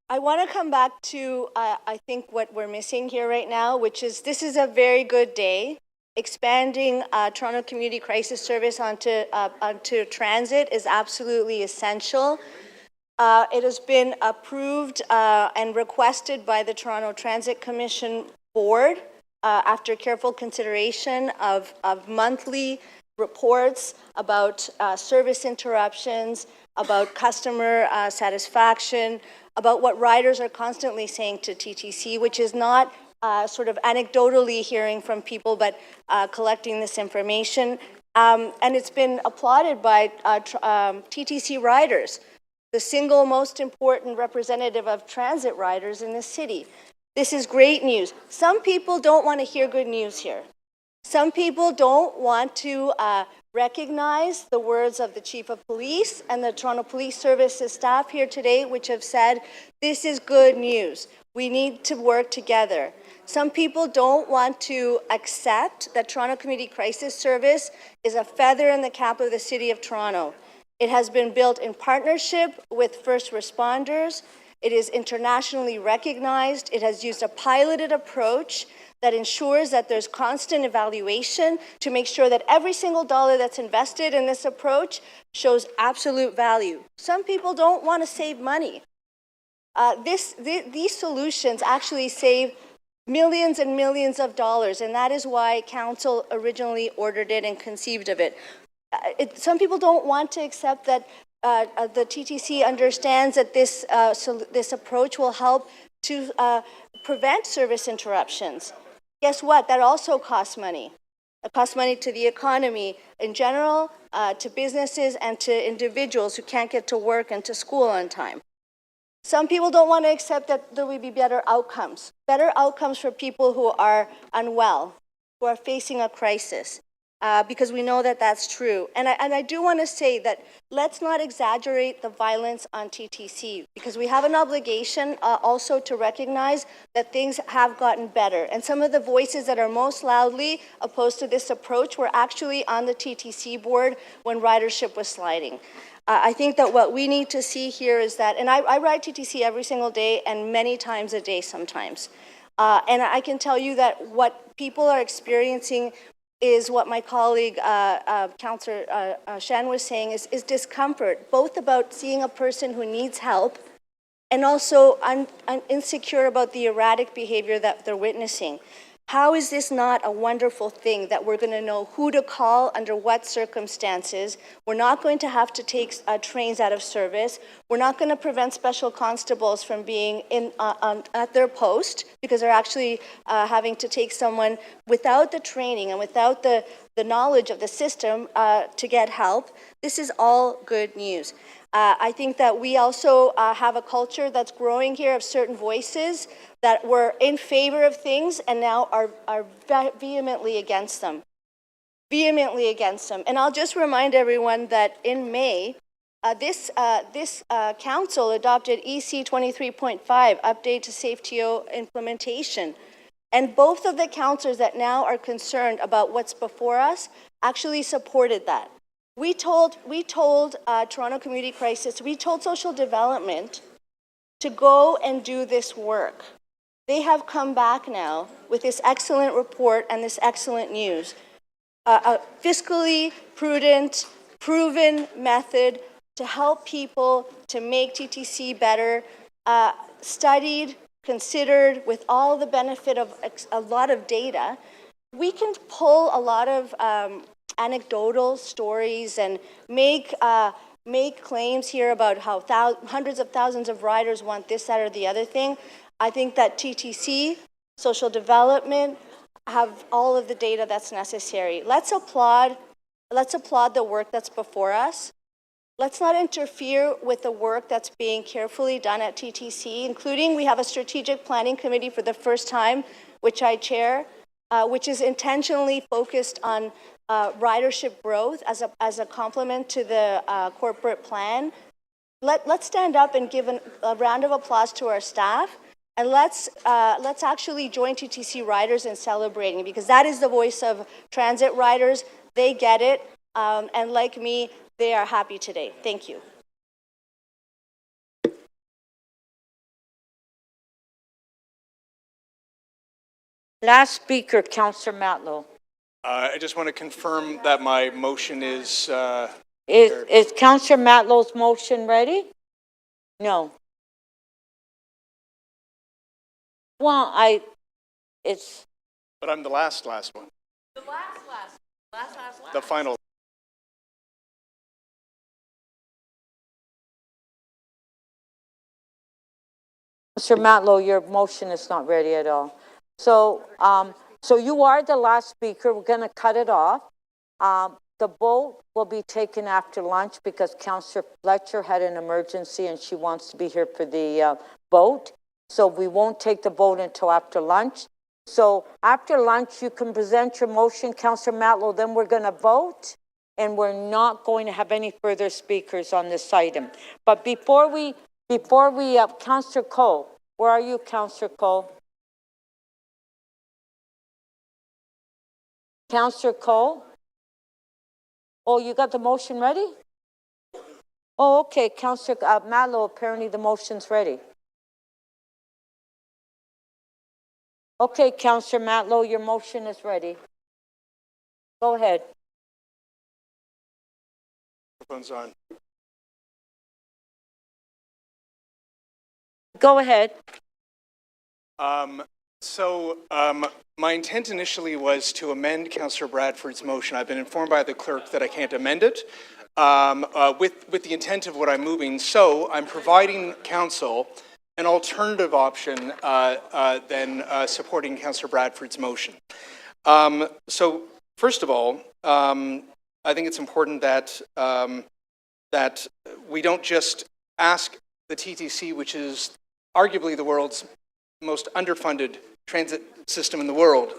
I want to come back to, I think, what we're missing here right now, which is this is a very good day. Expanding Toronto Community Crisis Service onto transit is absolutely essential. It has been approved and requested by the Toronto Transit Commission Board after careful consideration of monthly reports about service interruptions, about customer satisfaction, about what riders are constantly saying to TTC, which is not sort of anecdotally hearing from people, but collecting this information. And it's been applauded by TTC riders, the single most important representative of transit riders in the city. This is great news. Some people don't want to hear good news here. Some people don't want to recognize the words of the Chief of Police and the Toronto Police Services staff here today, which have said, this is good news. We need to work together. Some people don't want to accept that Toronto Community Crisis Service is a feather in the cap of the City of Toronto. It has been built in partnership with first responders. It is internationally recognized. It has used a piloted approach that ensures that there's constant evaluation to make sure that every single dollar that's invested in this approach shows absolute value. Some people don't want to save money. These solutions actually save millions and millions of dollars, and that is why Council originally ordered it and conceived of it. Some people don't want to accept that the TTC understands that this approach will help to prevent service interruptions. Guess what? That also costs money. It costs money to the economy in general, to businesses, and to individuals who can't get to work and to school on time. Some people don't want to accept that there will be better outcomes for people who are unwell, who are facing a crisis, because we know that that's true. And I do want to say that let's not exaggerate the violence on TTC, because we have an obligation also to recognize that things have gotten better. And some of the voices that are most loudly opposed to this approach were actually on the TTC board when ridership was sliding. I think that what we need to see here is that, and I ride TTC every single day and many times a day sometimes. And I can tell you that what people are experiencing is what my colleague, Councillor Shan was saying, is discomfort, both about seeing a person who needs help and also insecure about the erratic behavior that they're witnessing. How is this not a wonderful thing that we're going to know who to call under what circumstances? We're not going to have to take trains out of service. We're not going to prevent special constables from being at their post because they're actually having to take someone without the training and without the knowledge of the system to get help. This is all good news. I think that we also have a culture that's growing here of certain voices that were in favor of things and now are vehemently against them. Vehemently against them. And I'll just remind everyone that in May, this council adopted EC 23.5, Update to SafeTO implementation. And both of the councillors that now are concerned about what's before us actually supported that. We told Toronto Community Crisis, we told Social Development to go and do this work. They have come back now with this excellent report and this excellent news. A fiscally prudent, proven method to help people to make TTC better, studied, considered with all the benefit of a lot of data. We can pull a lot of anecdotal stories and make claims here about how hundreds of thousands of riders want this, that, or the other thing. I think that TTC, Social Development, have all of the data that's necessary. Let's applaud the work that's before us. Let's not interfere with the work that's being carefully done at TTC, including we have a strategic planning committee for the first time, which I chair, which is intentionally focused on ridership growth as a complement to the corporate plan. Let's stand up and give a round of applause to our staff, and let's actually join TTC riders in celebrating, because that is the voice of transit riders. They get it, and like me, they are happy today. Thank you. Last speaker, Councillor Matlow. I just want to confirm that my motion is... Is Councillor Matlow's motion ready? No. Well, But I'm the last one. The last. The final. Councillor Matlow, your motion is not ready at all. So, so you are the last speaker. We're going to cut it off. The vote will be taken after lunch because Councillor Fletcher had an emergency and she wants to be here for the vote. So we won't take the vote until after lunch. So after lunch, you can present your motion, Councillor Matlow, then we're going to vote, and we're not going to have any further speakers on this item. But before we Councillor Cole, where are you, Councillor Cole? Councillor Cole? Oh, you got the motion ready? Oh, okay, Councillor Matlow, apparently the motion's ready. Okay, Councillor Matlow, your motion is ready. Go ahead. Microphone's on. Go ahead. My intent initially was to amend Councillor Bradford's motion. I've been informed by the clerk that I can't amend it with the intent of what I'm moving. So I'm providing council an alternative option than supporting Councillor Bradford's motion. So first of all, I think it's important that that we don't just ask the TTC, which is arguably the world's most underfunded transit system in the world,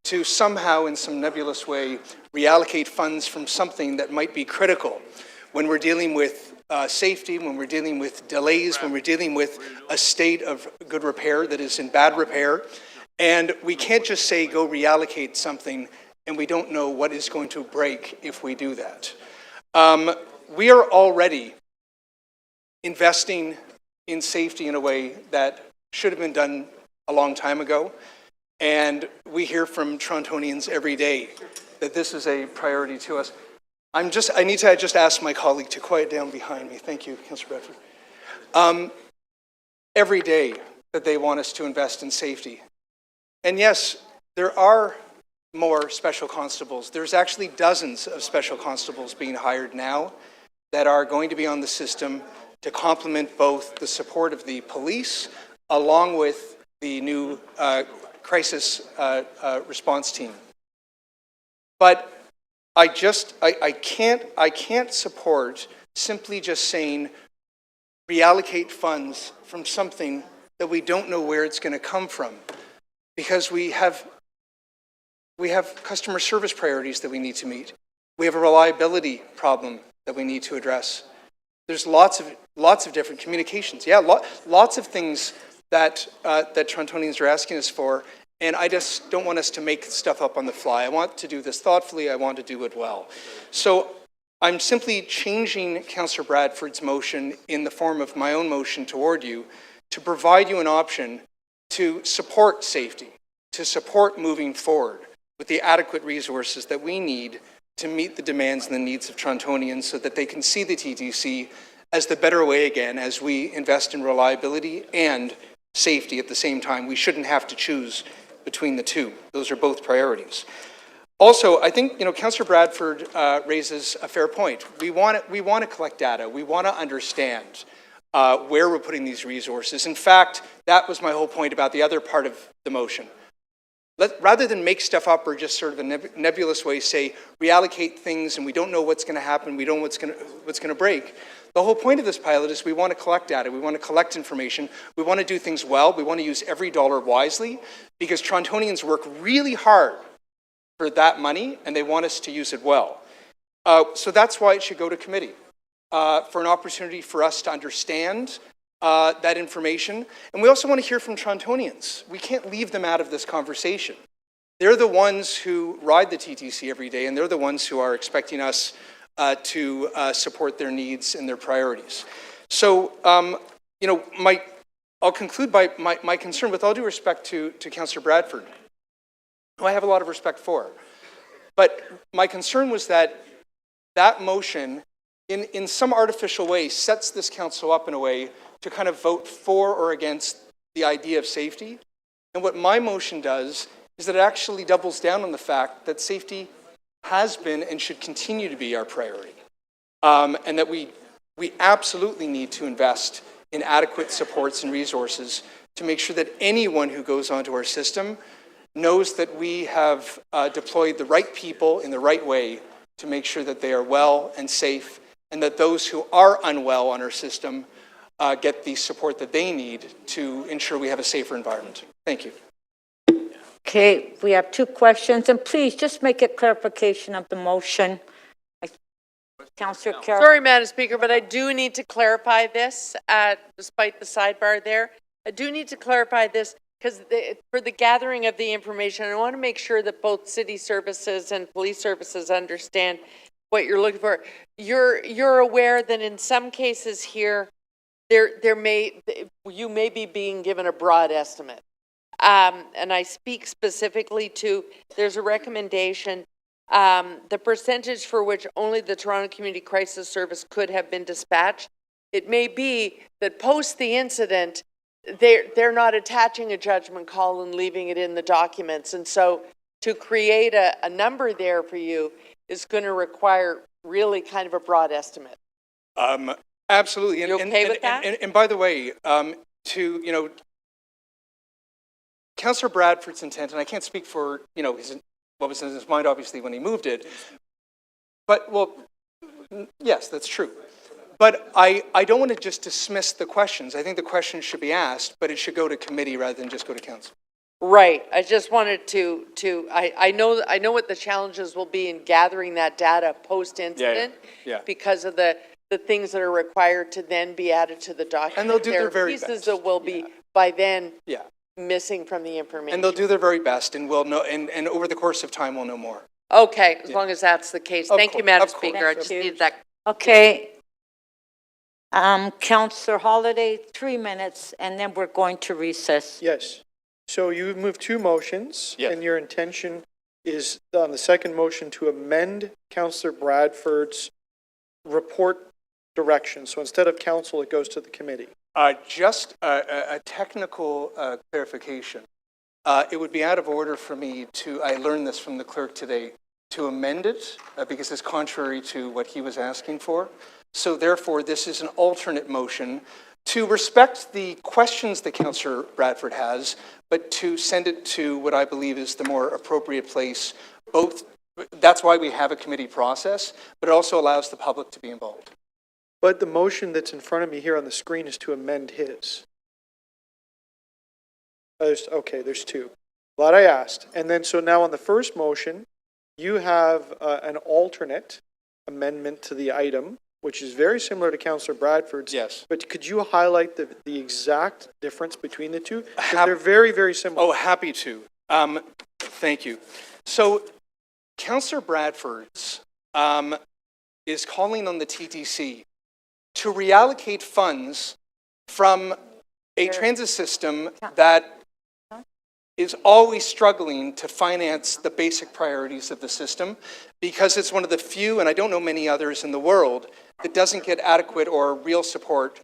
to somehow in some nebulous way reallocate funds from something that might be critical when we're dealing with safety, when we're dealing with delays, when we're dealing with a state of good repair that is in bad repair. And we can't just say go reallocate something and we don't know what is going to break if we do that. We are already investing in safety in a way that should have been done a long time ago. And we hear from Torontonians every day that this is a priority to us. I need to just ask my colleague to quiet down behind me. Thank you, Councillor Bradford. Every day that they want us to invest in safety. And yes, there are more special constables. There's actually dozens of special constables being hired now that are going to be on the system to complement both the support of the police along with the new crisis response team. But I can't support simply just saying reallocate funds from something that we don't know where it's going to come from, because we have customer service priorities that we need to meet. We have a reliability problem that we need to address. There's lots of different communications. Yeah, lots of things that Torontonians are asking us for, and I just don't want us to make stuff up on the fly. I want to do this thoughtfully. I want to do it well. So I'm simply changing Councillor Bradford's motion in the form of my own motion toward you to provide you an option to support safety, to support moving forward with the adequate resources that we need to meet the demands and the needs of Torontonians so that they can see the TTC as the better way again as we invest in reliability and safety at the same time. We shouldn't have to choose between the two. Those are both priorities. Also, I think Councillor Bradford raises a fair point. We want to collect data. We want to understand where we're putting these resources. In fact, that was my whole point about the other part of the motion. Rather than make stuff up or just sort of a nebulous way say reallocate things and we don't know what's going to happen, we don't know what's going to break. The whole point of this pilot is we want to collect data, we want to collect information, we want to do things well, we want to use every dollar wisely, because Torontonians work really hard for that money and they want us to use it well. So that's why it should go to committee, for an opportunity for us to understand that information. And we also want to hear from Torontonians. We can't leave them out of this conversation. They're the ones who ride the TTC every day, and they're the ones who are expecting us to support their needs and their priorities. So, I'll conclude by my concern, with all due respect to Councillor Bradford, who I have a lot of respect for. But my concern was that that motion, in some artificial way, sets this council up in a way to kind of vote for or against the idea of safety. And what my motion does is that it actually doubles down on the fact that safety has been and should continue to be our priority. And that we absolutely need to invest in adequate supports and resources to make sure that anyone who goes onto our system knows that we have deployed the right people in the right way to make sure that they are well and safe, and that those who are unwell on our system get the support that they need to ensure we have a safer environment. Thank you. Okay, we have two questions, and please just make it clarification of the motion. Councillor Carroll. Sorry, Madam Speaker, but I do need to clarify this, despite the sidebar there. I do need to clarify this because for the gathering of the information, I want to make sure that both city services and police services understand what you're looking for. You're aware that in some cases here, you may be being given a broad estimate. And I speak specifically to, there's a recommendation, the percentage for which only the Toronto Community Crisis Service could have been dispatched. It may be that post the incident, they're not attaching a judgment call and leaving it in the documents. And so to create a number there for you is going to require really kind of a broad estimate. Absolutely. You okay with that? And by the way, Councillor Bradford's intent, and I can't speak for, what was in his mind, obviously, when he moved it. But, well, yes, that's true. But I don't want to just dismiss the questions. I think the questions should be asked, but it should go to committee rather than just go to council. Right. I just wanted I know what the challenges will be in gathering that data post-incident because of the things that are required to then be added to the document. And they'll do their very pieces best. that will be by then missing from the information. And they'll do their very best, and we'll know, and over the course of time, we'll know more. Okay, as long as that's the case. Thank you, Madam Speaker. I just needed that. Okay. Councillor Holiday, 3 minutes, and then we're going to recess. Yes. So you've moved two motions, Yes. and your intention is on the second motion to amend Councillor Bradford's report direction. So instead of council, it goes to the committee. Just a technical clarification. It would be out of order for me I learned this from the clerk today, to amend it because it's contrary to what he was asking for. So therefore, this is an alternate motion to respect the questions that Councillor Bradford has, but to send it to what I believe is the more appropriate place. That's why we have a committee process, but it also allows the public to be involved. But the motion that's in front of me here on the screen is to amend his. Okay, there's two. Glad I asked. And then, so now on the first motion, you have an alternate amendment to the item, which is very similar to Councillor Bradford's. Yes. But could you highlight the exact difference between the two? Because they're very, very similar. Oh, happy to. Thank you. So, Councillor Bradford's is calling on the TTC to reallocate funds from a transit system that is always struggling to finance the basic priorities of the system because it's one of the few, and I don't know many others in the world, that doesn't get adequate or real support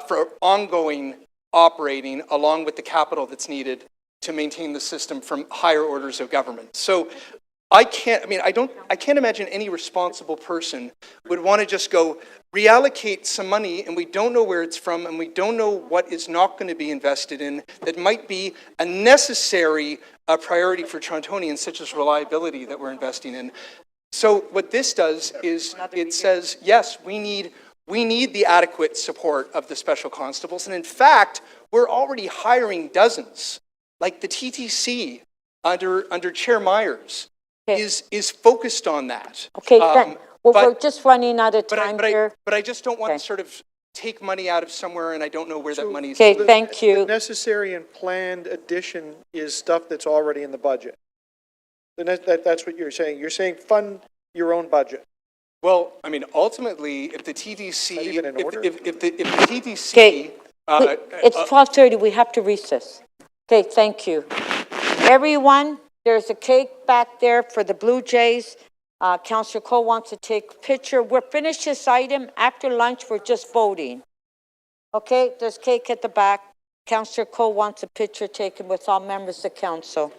for ongoing operating along with the capital that's needed to maintain the system from higher orders of government. So I can't imagine any responsible person would want to just go reallocate some money and we don't know where it's from and we don't know what is not going to be invested in that might be a necessary priority for Torontonians, such as reliability that we're investing in. So what this does is it says, yes, we need the adequate support of the special constables. And in fact, we're already hiring dozens, like the TTC under Chair Myers. Is focused on that. Okay, we're just running out of time here. But I just don't want to sort of take money out of somewhere and I don't know where that money is. Okay, thank you. The necessary and planned addition is stuff that's already in the budget. That's what you're saying. You're saying fund your own budget. Well, I mean, ultimately, if the TTC, if the TTC, okay, it's 12:30. We have to recess. Okay, thank you, everyone. There's a cake back there for the Blue Jays. Councillor Cole wants to take a picture. We're finished this item. After lunch, we're just voting. Okay, there's cake at the back. Councillor Cole wants a picture taken with all members of council.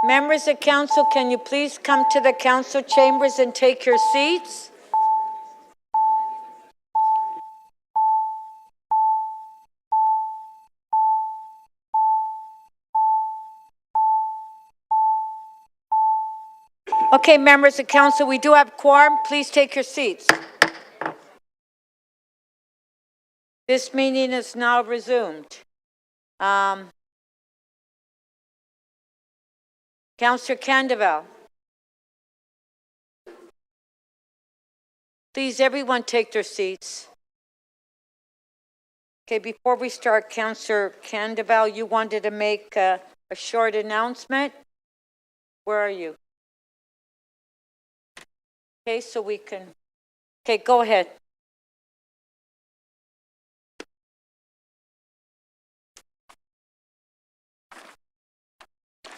Members of council, can you please come to the council chambers and take your seats? Okay, members of council, we do have quorum. Please take your seats. This meeting is now resumed. Councillor Candeval. Please, everyone take their seats. Okay, before we start, Councillor Candeval, you wanted to make a short announcement. Where are you? Okay, so we can, okay, go ahead.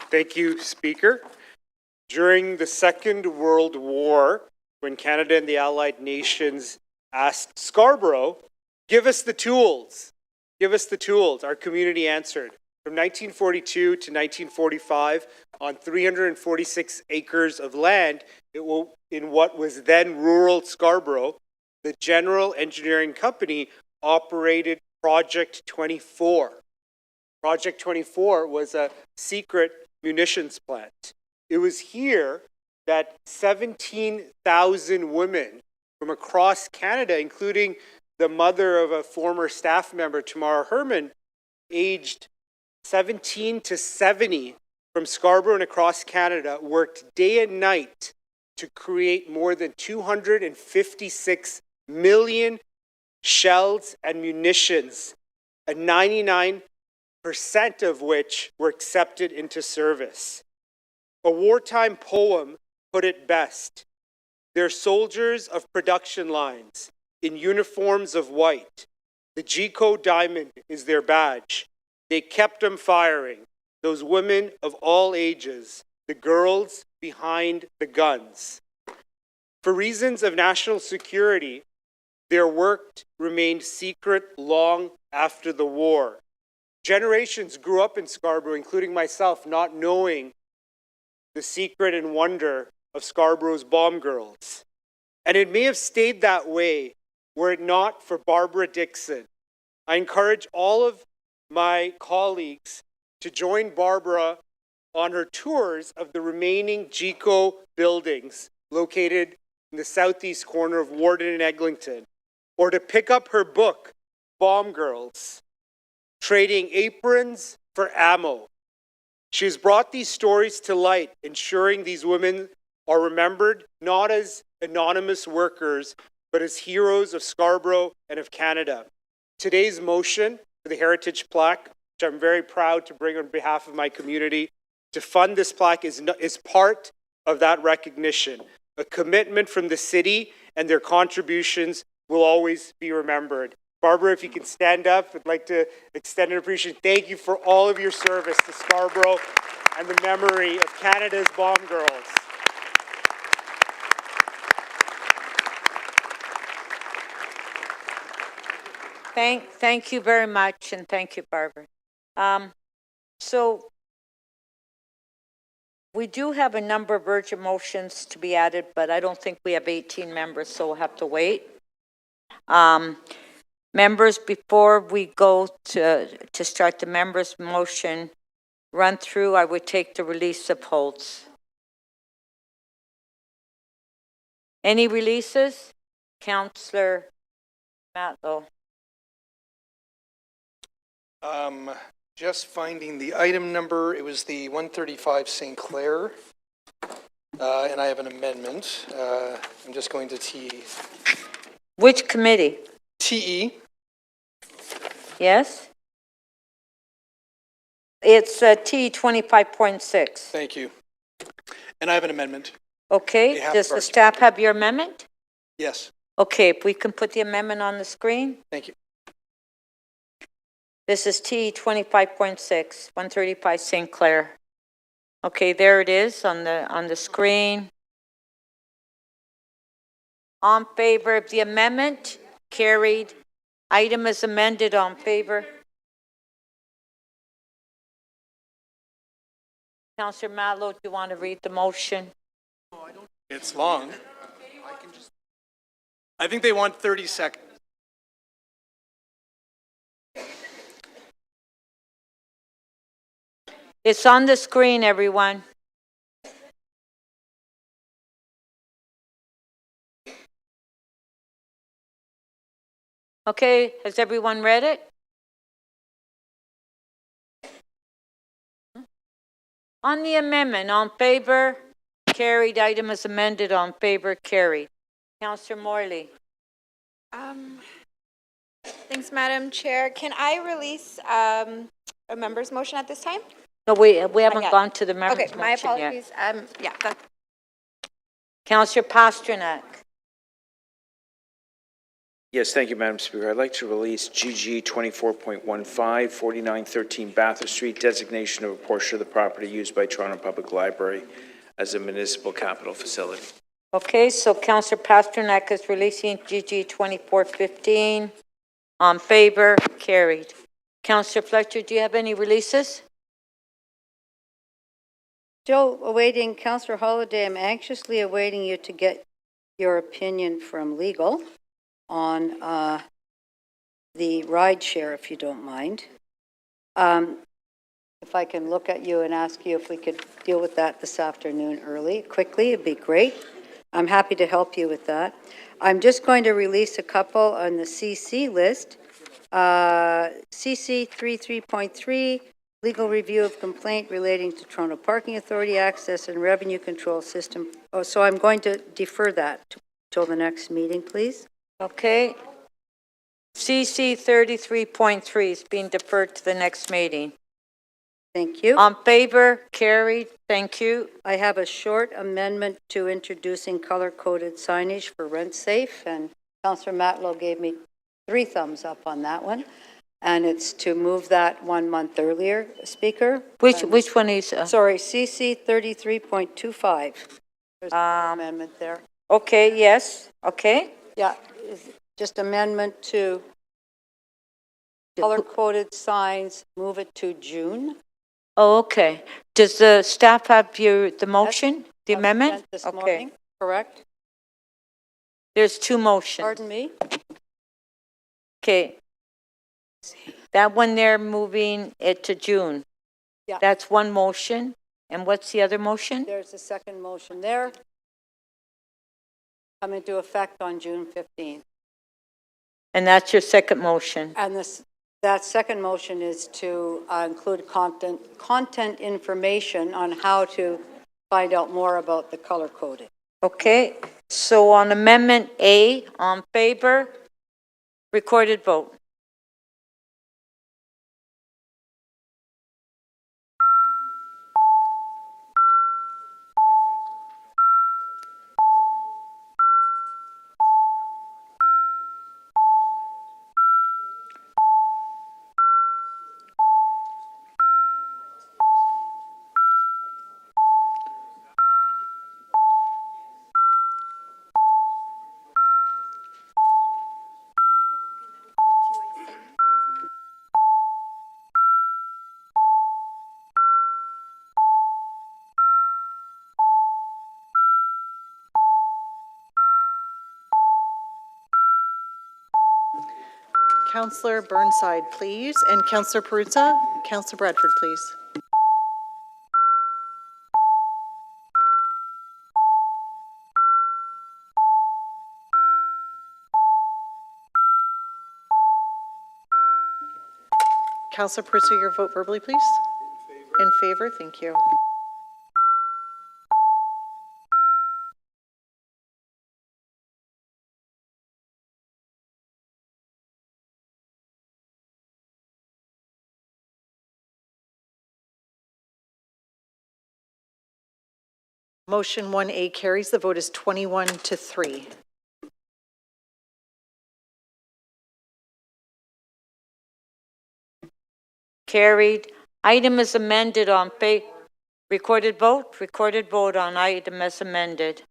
Thank you, Speaker. During the Second World War, when Canada and the Allied nations asked Scarborough, give us the tools. Give us the tools. Our community answered. From 1942 to 1945, on 346 acres of land in what was then rural Scarborough, the General Engineering Company operated Project 24. Project 24 was a secret munitions plant. It was here that 17,000 women from across Canada, including the mother of a former staff member, Tamara Herman, aged 17 to 70 from Scarborough and across Canada, worked day and night to create more than 256 million shells and munitions, and 99% of which were accepted into service. A wartime poem put it best. They're soldiers of production lines in uniforms of white. The GCO diamond is their badge. They kept them firing, those women of all ages, the girls behind the guns. For reasons of national security, their work remained secret long after the war. Generations grew up in Scarborough, including myself, not knowing the secret and wonder of Scarborough's bomb girls. And it may have stayed that way were it not for Barbara Dixon. I encourage all of my colleagues to join Barbara on her tours of the remaining GCO buildings located in the southeast corner of Warden and Eglinton, or to pick up her book, Bomb Girls, Trading Aprons for Ammo. She has brought these stories to light, ensuring these women are remembered not as anonymous workers, but as heroes of Scarborough and of Canada. Today's motion for the Heritage Plaque, which I'm very proud to bring on behalf of my community, to fund this plaque is part of that recognition. A commitment from the city, and their contributions will always be remembered. Barbara, if you can stand up, I'd like to extend an appreciation. Thank you for all of your service to Scarborough and the memory of Canada's bomb girls. Thank you very much, and thank you, Barbara. So we do have a number of urgent motions to be added, but I don't think we have 18 members, so we'll have to wait. Members, before we go to start the members' motion run through, I would take the release of holds. Any releases? Councillor Matlow. Just finding the item number. It was the 135 St. Clair, and I have an amendment. I'm just going to TE. Which committee? TE. Yes? It's T 25.6. Thank you. And I have an amendment. Okay, does the staff have your amendment? Yes. Okay, if we can put the amendment on the screen. Thank you. This is T 25.6, 135 St. Clair. Okay, there it is on the screen. On favor of the amendment, carried. Item is amended, on favor. Councillor Matlow, do you want to read the motion? It's long. I think they want 30 seconds. It's on the screen, everyone. Okay, has everyone read it? On the amendment, on favor, carried. Item is amended, on favor, carried. Councillor Morley. Thanks, Madam Chair. Can I release a member's motion at this time? No, we Not haven't yet. gone to the members' Okay, my motion yet. apologies. Yeah, that's Councillor Pasternak. Yes, thank you, Madam Speaker. I'd like to release GG 24.15, 4913 Bathurst Street, designation of a portion of the property used by Toronto Public Library as a municipal capital facility. Okay, so Councillor Pasternak is releasing GG 2415. On favor, carried. Councillor Fletcher, do you have any releases? Still awaiting, Councillor Holiday, I'm anxiously awaiting you to get your opinion from legal on the ride share, if you don't mind. If I can look at you and ask you if we could deal with that this afternoon quickly, it'd be great. I'm happy to help you with that. I'm just going to release a couple on the CC list. CC 33.3, legal review of complaint relating to Toronto Parking Authority access and revenue control system. Oh, so I'm going to defer that till the next meeting, please. Okay. CC 33.3 is being deferred to the next meeting. Thank you. On favor, carried. Thank you. I have a short amendment to introducing color-coded signage for rent safe, and Councillor Matlow gave me 3 thumbs up on that one. And it's to move that 1 month earlier, Speaker. Which one is? Sorry, CC 33.25. There's an amendment there. Okay, yes. Okay. Yeah, just amendment to color-coded signs, move it to June. Oh, okay. Does the staff have the motion, the amendment? This Okay. morning, correct? There's 2 motions. Pardon me? Okay. That one there, moving it to June. Yeah. That's one motion. And what's the other motion? There's a second motion there. Come into effect on June 15th. And that's your second motion. And that second motion is to include content information on how to find out more about the color coding. Okay. So on Amendment A, on favor, recorded vote. Councillor Burnside, please, and Councillor Perruzza. Councillor Bradford, please. Councillor Perruzza, your vote verbally, please. In favor, thank you. Motion 1A carries. The vote is 21-3. Carried. Item is amended on recorded vote. Recorded vote on item as amended.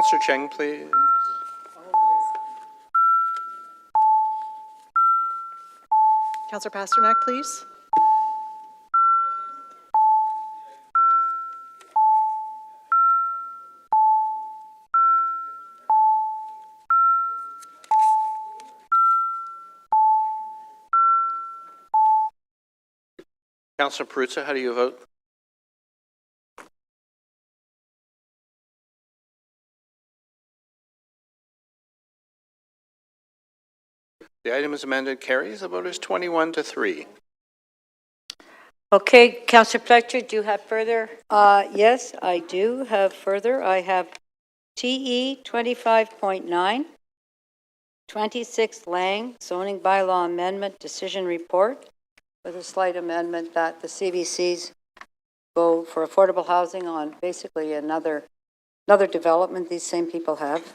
Councillor Cheng, please. Councillor Pasternak, please. Councillor Perruzza, how do you vote? The item is amended, carries. The vote is 21-3. Okay, Councillor Fletcher, do you have further? Yes, I do have further. I have TE 25.9, 26th Lang zoning bylaw amendment decision report with a slight amendment that the CBCs go for affordable housing on basically another development these same people have.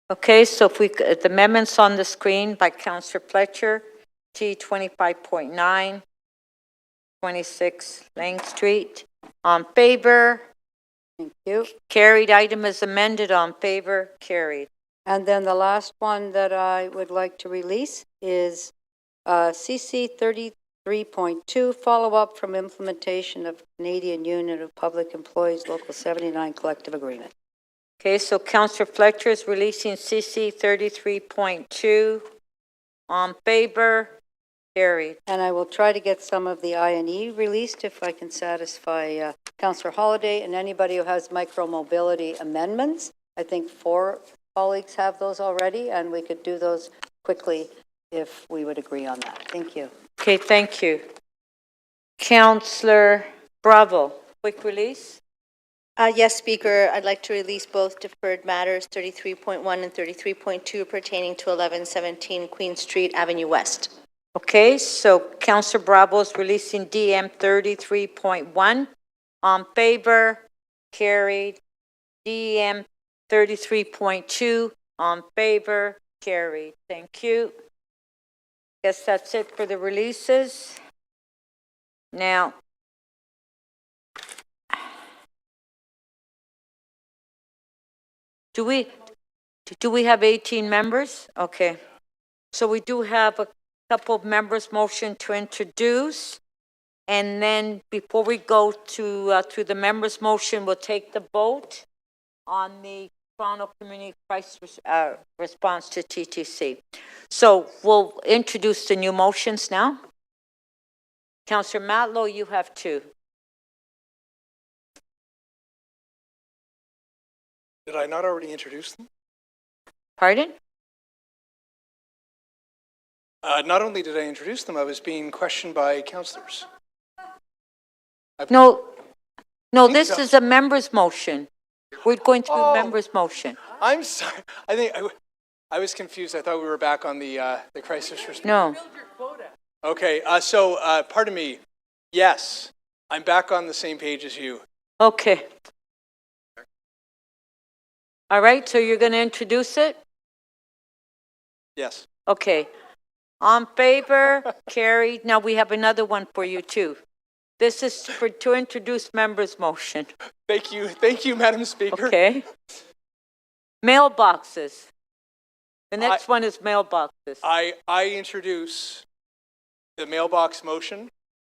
Okay, so if we, the amendments on the screen by Councillor Fletcher, T 25.9, 26 Lang Street. On favor? Thank you. Carried. Item is amended. On favor? Carried. And then the last one that I would like to release is CC 33.2, follow-up from implementation of Canadian Union of Public Employees Local 79 Collective Agreement. Okay, so Councillor Fletcher is releasing CC 33.2. On favor? Carried. And I will try to get some of the I&E released if I can satisfy Councillor Holiday and anybody who has micro-mobility amendments. I think 4 colleagues have those already, and we could do those quickly if we would agree on that. Thank you. Okay, thank you. Councillor Bravo, quick release. Yes, Speaker, I'd like to release both deferred matters 33.1 and 33.2 pertaining to 1117 Queen Street, Avenue West. Okay, so Councillor Bravo is releasing DM 33.1. On favor? Carried. DM 33.2. On favor? Carried. Thank you. Guess that's it for the releases. Now, do we have 18 members? Okay. So we do have a couple of members motion to introduce. And then before we go to the members motion, we'll take the vote on the Toronto Community Crisis response to TTC. So we'll introduce the new motions now. Councillor Matlow, you have 2. Did I not already introduce them? Pardon? Not only did I introduce them, I was being questioned by councillors. No, this is a member's motion. We're going through the member's motion. I'm sorry. I think I was confused. I thought we were back on the crisis response. No. Okay, so pardon me. Yes, I'm back on the same page as you. Okay. All right, so you're going to introduce it? Yes. Okay. On favor? Carried. Now we have another one for you too. This is to introduce members' motion. Thank you, Madam Speaker. Okay. Mailboxes. The next one is mailboxes. I introduce the mailbox motion,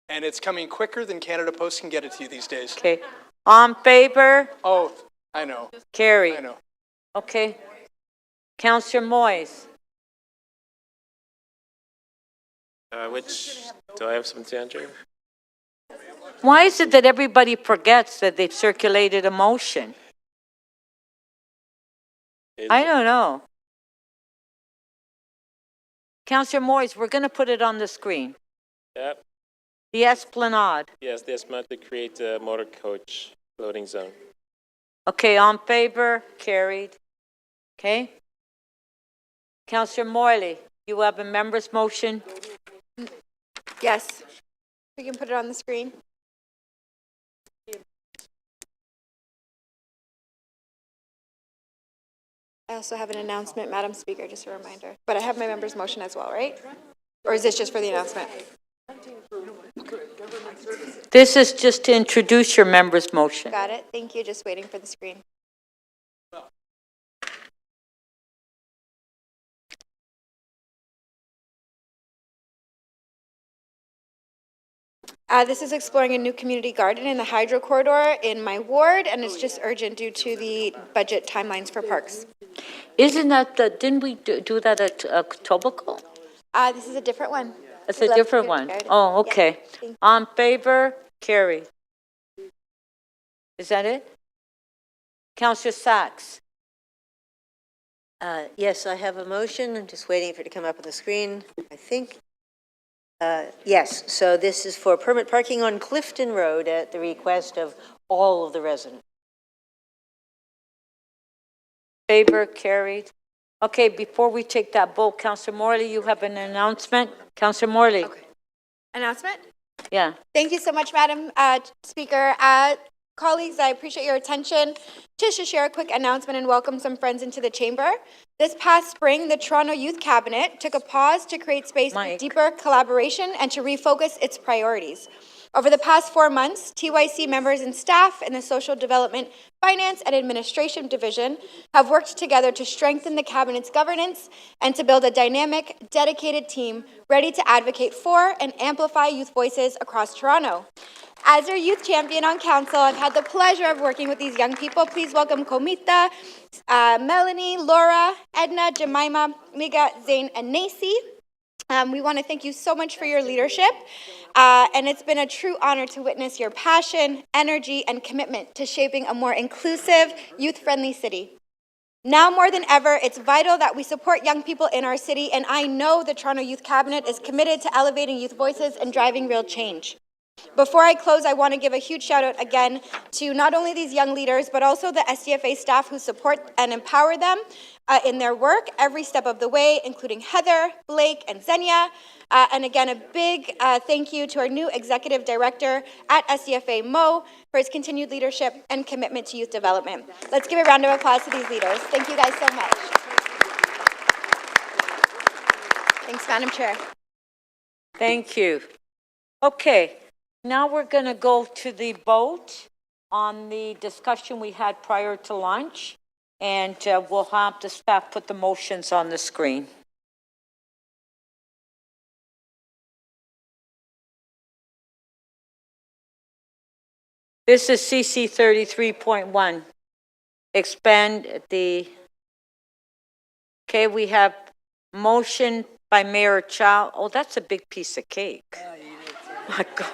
and it's coming quicker than Canada Post can get it to you these days. Okay. On favor? Oh, I know. Carried. I know. Okay. Councillor Moyes. Do I have something to answer? Why is it that everybody forgets that they've circulated a motion? I don't know. Councillor Moyes, we're going to put it on the screen. Yep. The Esplanade. Yes, the estimate to create a motor coach loading zone. Okay, on favor? Carried. Okay. Councillor Morley, you have a member's motion? Yes. We can put it on the screen. I also have an announcement, Madam Speaker, just a reminder. But I have my member's motion as well, right? Or is this just for the announcement? This is just to introduce your member's motion. Got it. Thank you. Just waiting for the screen. This is exploring a new community garden in the Hydro Corridor in my ward, and it's just urgent due to the budget timelines for parks. Isn't that, didn't we do that at Tobago? This is a different one. It's a different one. Oh, okay. On favor, carried. Is that it? Councillor Sachs. Yes, I have a motion. I'm just waiting for it to come up on the screen, I think. Yes, so this is for permit parking on Clifton Road at the request of all of the residents. Favor, carried. Okay, before we take that vote, Councillor Morley, you have an announcement? Councillor Morley? Okay. Announcement? Yeah. Thank you so much, Madam Speaker. Colleagues, I appreciate your attention. Just to share a quick announcement and welcome some friends into the chamber. This past spring, the Toronto Youth Cabinet took a pause to create space for deeper collaboration and to refocus its priorities. Over the past 4 months, TYC members and staff in the Social Development, Finance and Administration Division have worked together to strengthen the Cabinet's governance and to build a dynamic, dedicated team ready to advocate for and amplify youth voices across Toronto. As your youth champion on council, I've had the pleasure of working with these young people. Please welcome Komita, Melanie, Laura, Edna, Jemima, Miga, Zane, and Nacy. We want to thank you so much for your leadership, and it's been a true honor to witness your passion, energy, and commitment to shaping a more inclusive, youth-friendly city. Now more than ever, it's vital that we support young people in our city, and I know the Toronto Youth Cabinet is committed to elevating youth voices and driving real change. Before I close, I want to give a huge shout out again to not only these young leaders, but also the SDFA staff who support and empower them in their work every step of the way, including Heather, Blake, and Xenia. And again, a big thank you to our new executive director at SDFA, Mo, for his continued leadership and commitment to youth development. Let's give a round of applause to these leaders. Thank you guys so much. Thanks, Madam Chair. Thank you. Okay. Now we're going to go to the vote on the discussion we had prior to lunch, and we'll have the staff put the motions on the screen. This is CC 33.1. Expand the... Okay, we have motion by Mayor Chow. Oh, that's a big piece of cake. My God.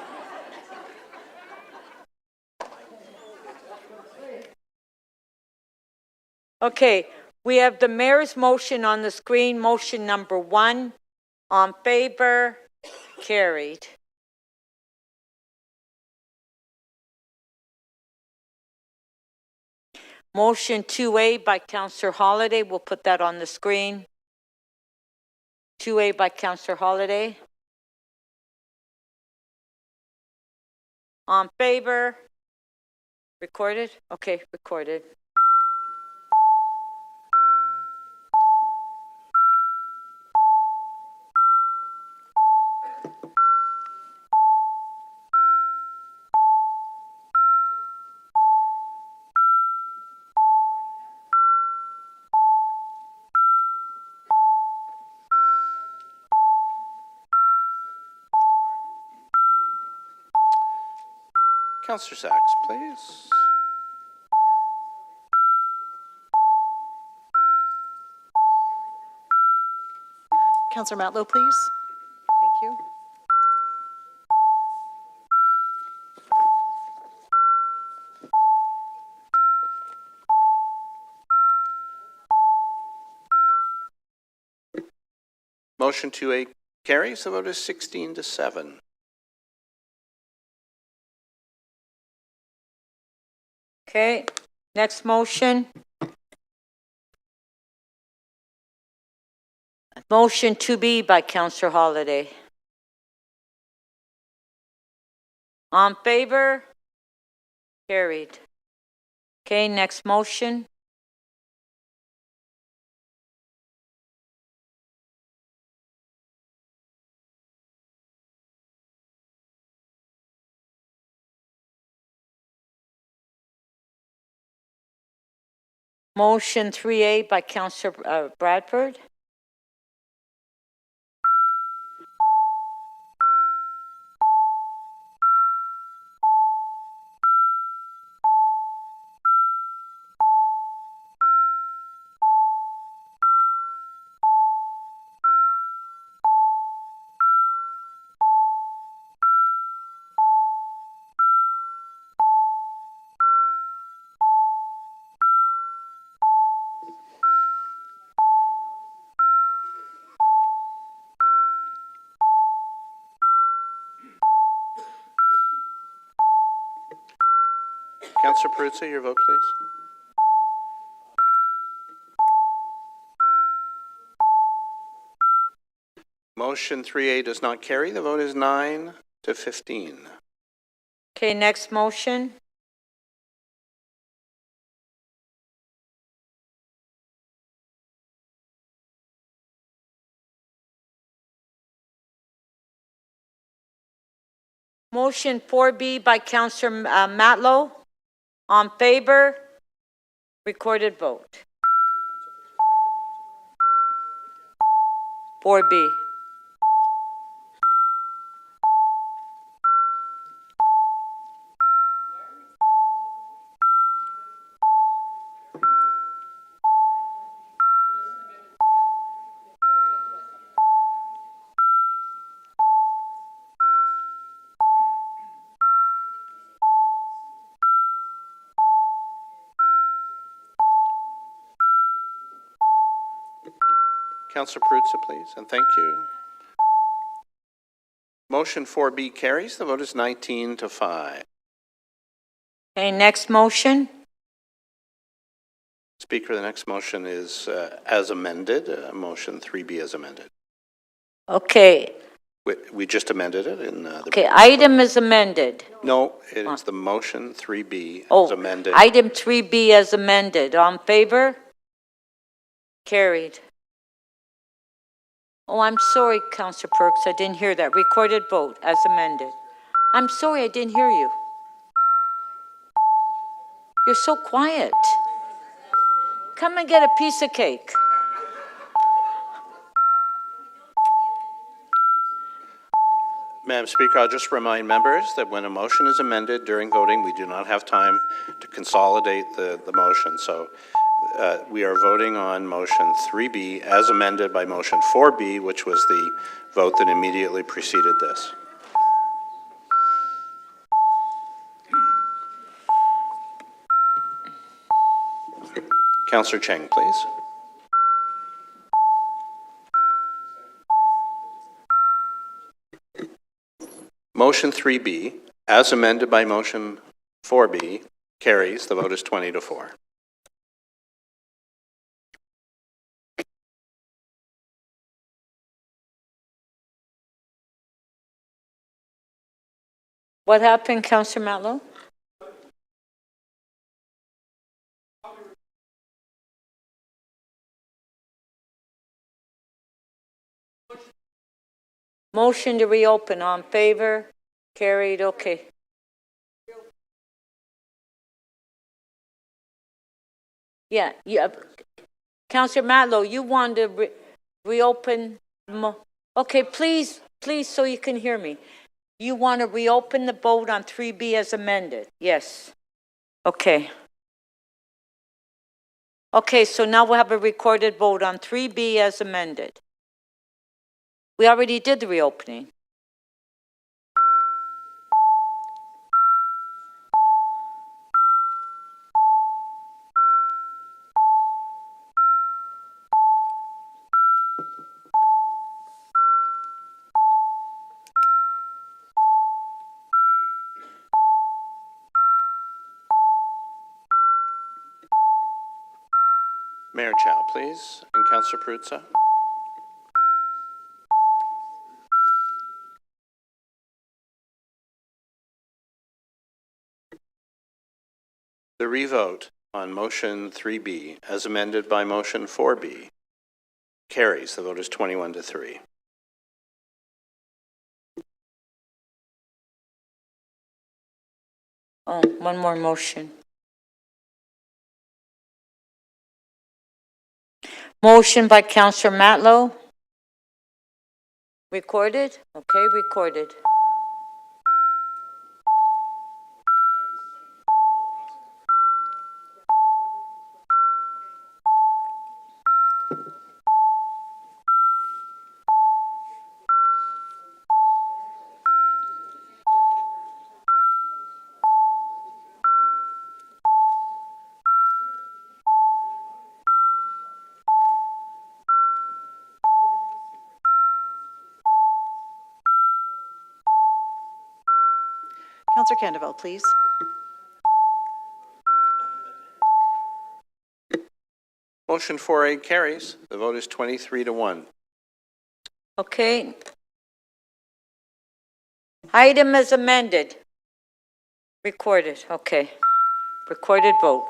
Okay, we have the mayor's motion on the screen, motion number 1. On favor, carried. Motion 2A by Councillor Holyday, we'll put that on the screen. 2A by Councillor Holyday. On favor, recorded? Okay, recorded. Councillor Sachs, please. Councillor Matlow, please. Thank you. Motion 2A carries. The vote is 16-7. Okay, next motion. Motion 2B by Councillor Holyday. On favor? Carried. Okay, next motion. Motion 3A by Councillor Bradford. Councillor Perruzza, your vote, please. Motion 3A does not carry. The vote is 9 to 15. Okay, next motion. Motion 4B by Councillor Matlow. On favor, recorded vote. 4B. Councillor Perruzza, please, and thank you. Motion 4B carries. The vote is 19 to 5. Okay, next motion. Speaker, the next motion is as amended, motion 3B as amended. Okay, We just amended it in the... okay, item is amended. No, it is the motion 3B Oh, as amended. item 3B as amended. On favor? Carried. Oh, I'm sorry, Councillor Perks, I didn't hear that. Recorded vote as amended. I'm sorry, I didn't hear you. You're so quiet. Come and get a piece of cake. Madam Speaker, I'll just remind members that when a motion is amended during voting, we do not have time to consolidate the motion. So we are voting on motion 3B as amended by motion 4B, which was the vote that immediately preceded this. Councillor Cheng, please. Motion 3B, as amended by motion 4B, carries. The vote is 20 to 4. What happened, Councillor Matlow? Motion to reopen. On favor? Carried. Okay. Yeah. Councillor Matlow, you want to reopen? Okay, please, so you can hear me. You want to reopen the vote on 3B as amended? Yes. Okay. Okay, so now we'll have a recorded vote on 3B as amended. We already did the reopening. Mayor Chow, please, and Councillor Perruzza. The revote on motion 3B, as amended by motion 4B, carries. The vote is 21 to 3. Oh, one more motion. Motion by Councillor Matlow. Recorded? Okay, recorded. Councillor Candeville, please. Motion 4A carries. The vote is 23 to 1. Okay. Item as amended. Recorded, okay. Recorded vote.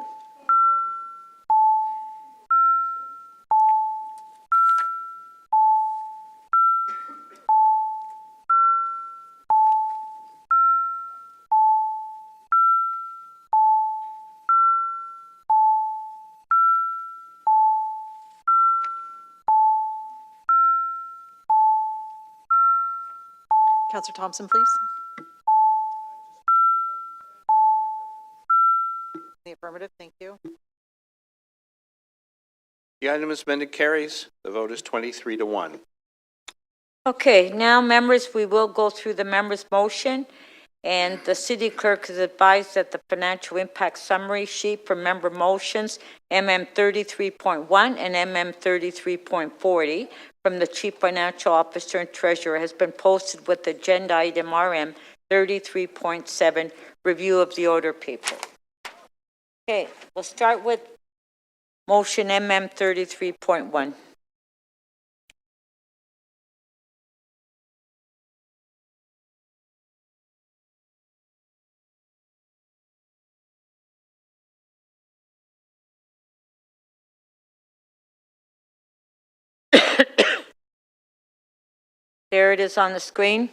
Counselor Thompson, please. The affirmative, thank you. The item as amended carries. The vote is 23 to 1. Okay, now members, we will go through the members' motion, and the city clerk has advised that the financial impact summary sheet for member motions, MM 33.1 and MM 33.40, from the Chief Financial Officer and Treasurer has been posted with agenda item RM 33.7, review of the order paper. Okay, we'll start with motion MM 33.1. There it is on the screen.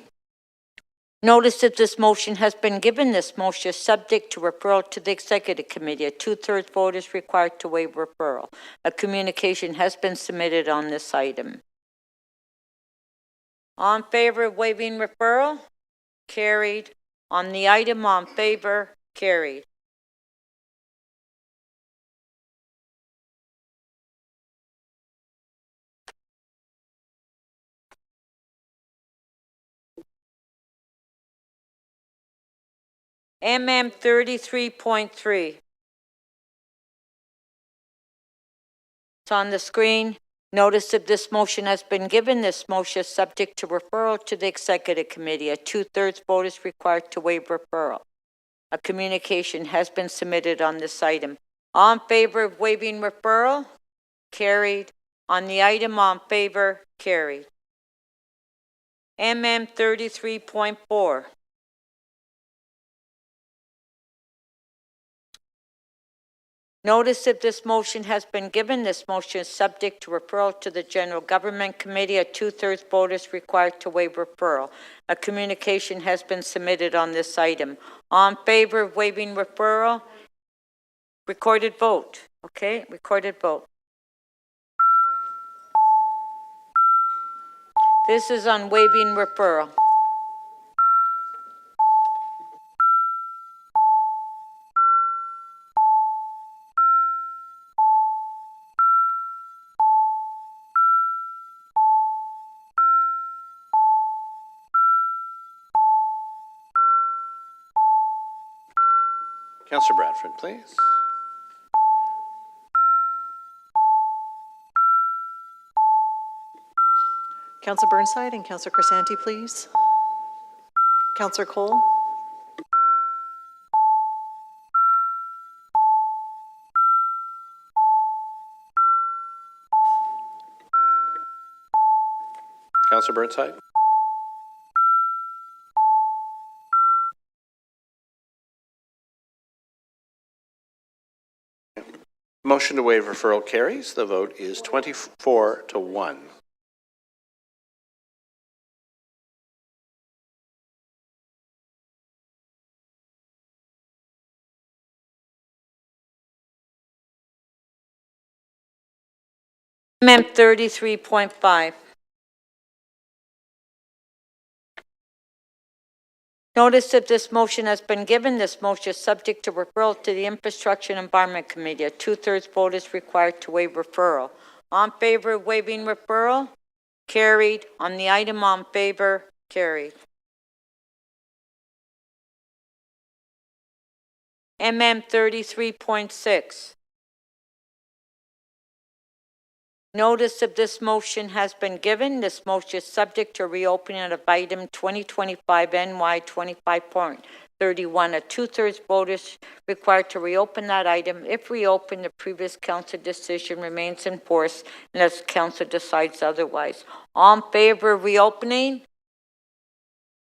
Notice that this motion has been given. This motion is subject to referral to the Executive Committee. A 2/3 vote is required to waive referral. A communication has been submitted on this item. On favor of waiving referral? Carried. On the item, on favor? Carried. MM 33.3. It's on the screen. Notice of this motion has been given. This motion is subject to referral to the Executive Committee. A 2/3 vote is required to waive referral. A communication has been submitted on this item. On favor of waiving referral? Carried. On the item, on favor? Carried. MM 33.4. Notice if this motion has been given. This motion is subject to referral to the General Government Committee. A 2/3 vote is required to waive referral. A communication has been submitted on this item. On favor of waiving referral? Recorded vote. Okay, recorded vote. This is on waiving referral. Councillor Bradford, please. Counselor Burnside and Counselor Crisanti, please. Counselor Cole. Councillor Burnside. Motion to waive referral carries. The vote is 24 to 1. Amendment 33.5. Notice that this motion has been given. This motion is subject to referral to the Infrastructure and Environment Committee. A 2/3 vote is required to waive referral. On favor of waiving referral? Carried. On the item, on favor? Carried. MM 33.6. Notice of this motion has been given. This motion is subject to reopening of item 2025 NY 25.31. A two-thirds vote is required to reopen that item. If reopened, the previous council decision remains in force unless council decides otherwise. All in favor of reopening?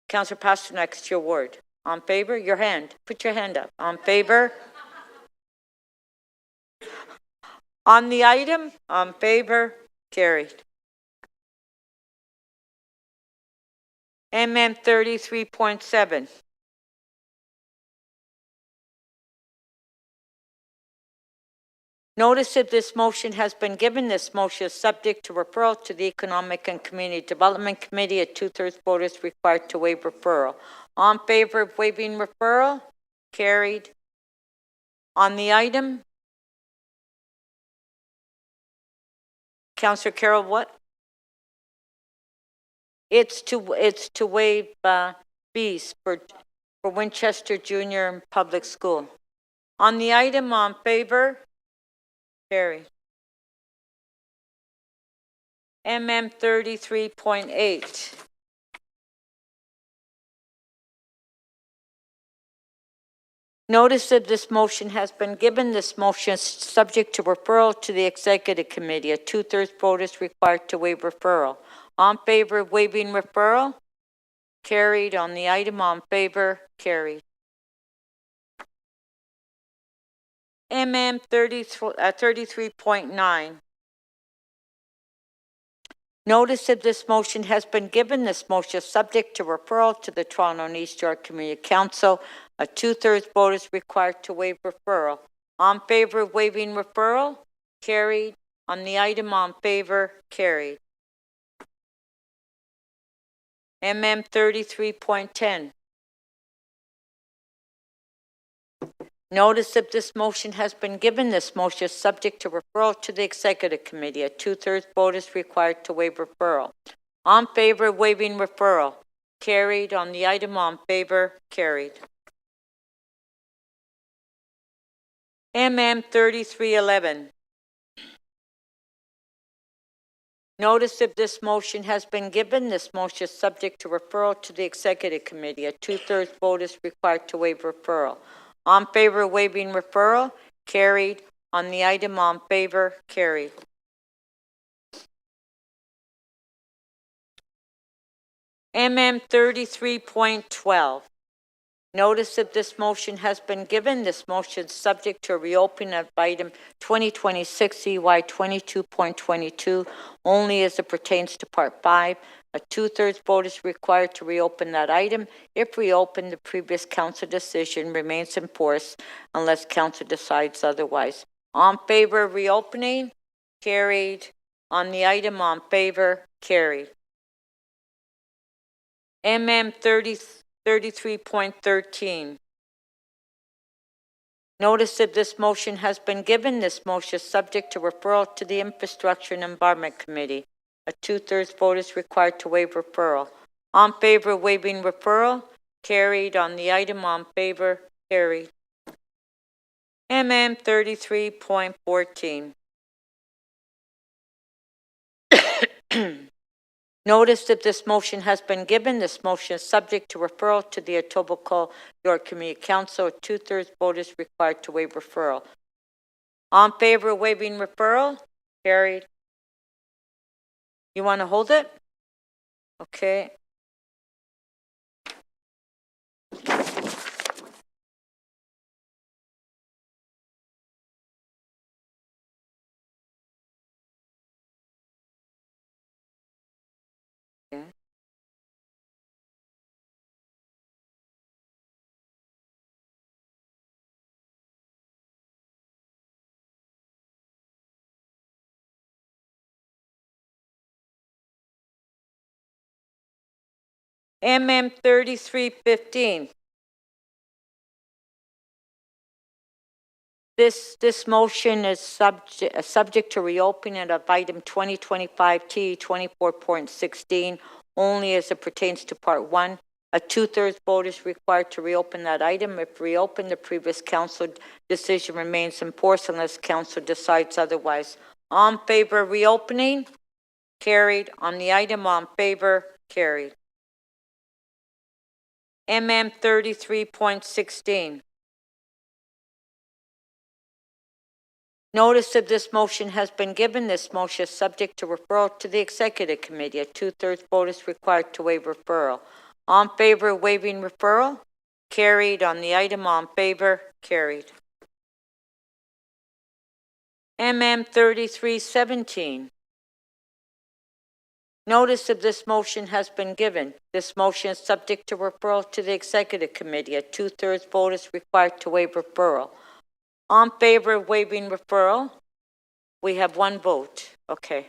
Councillor Pasternak, it's your word. On favor? Your hand. Put your hand up. On favor? On the item? On favor? Carried. MM 33.7. Notice of this motion has been given. This motion is subject to referral to the Economic and Community Development Committee. A two-thirds vote is required to waive referral. On favor of waiving referral? Carried. On the item? Councillor Carroll, what? It's to waive fees for Winchester Junior Public School. On the item, on favor? Carried. MM 33.8. Notice of this motion has been given. This motion is subject to referral to the Executive Committee. A two-thirds vote is required to waive referral. On favor of waiving referral? Carried. On the item, on favor? Carried. MM 33.9. Notice of this motion has been given. This motion is subject to referral to the Toronto and East York Community Council. A two-thirds vote is required to waive referral. On favor of waiving referral? Carried. On the item, on favor? Carried. MM 33.10. Notice of this motion has been given. This motion is subject to referral to the Executive Committee. A two-thirds vote is required to waive referral. On favor of waiving referral? Carried. On the item, on favor? Carried. MM 3311. Notice of this motion has been given. This motion is subject to referral to the Executive Committee. A two-thirds vote is required to waive referral. On favor of waiving referral? Carried. On the item, on favor? Carried. MM 33.12. Notice of this motion has been given. This motion is subject to a reopening of item 2026 EY 22.22 only as it pertains to Part 5. A two-thirds vote is required to reopen that item. If reopened, the previous council decision remains in force unless council decides otherwise. On favor of reopening? Carried. On the item, on favor? Carried. MM 33.13. Notice of this motion has been given. This motion is subject to referral to the Infrastructure and Environment Committee. A two-thirds vote is required to waive referral. On favor of waiving referral? Carried. On the item, on favor? Carried. MM 33.14. Notice that this motion has been given. This motion is subject to referral to the Etobicoke York Community Council. A two-thirds vote is required to waive referral. On favor of waiving referral? Carried. You want to hold it? Okay. MM 3315. This motion is subject to reopening of item 2025 T 24.16 only as it pertains to Part 1. A two-thirds vote is required to reopen that item. If reopened, the previous council decision remains in force unless council decides otherwise. All in favor of reopening? Carried. On the item, all in favor? Carried. MM 33.16. Notice of this motion has been given. This motion is subject to referral to the Executive Committee. A two-thirds vote is required to waive referral. All in favor of waiving referral? Carried. On the item, all in favor? Carried. MM 3317. Notice of this motion has been given. This motion is subject to referral to the Executive Committee. A two-thirds vote is required to waive referral. All in favor of waiving referral? We have one vote. Okay.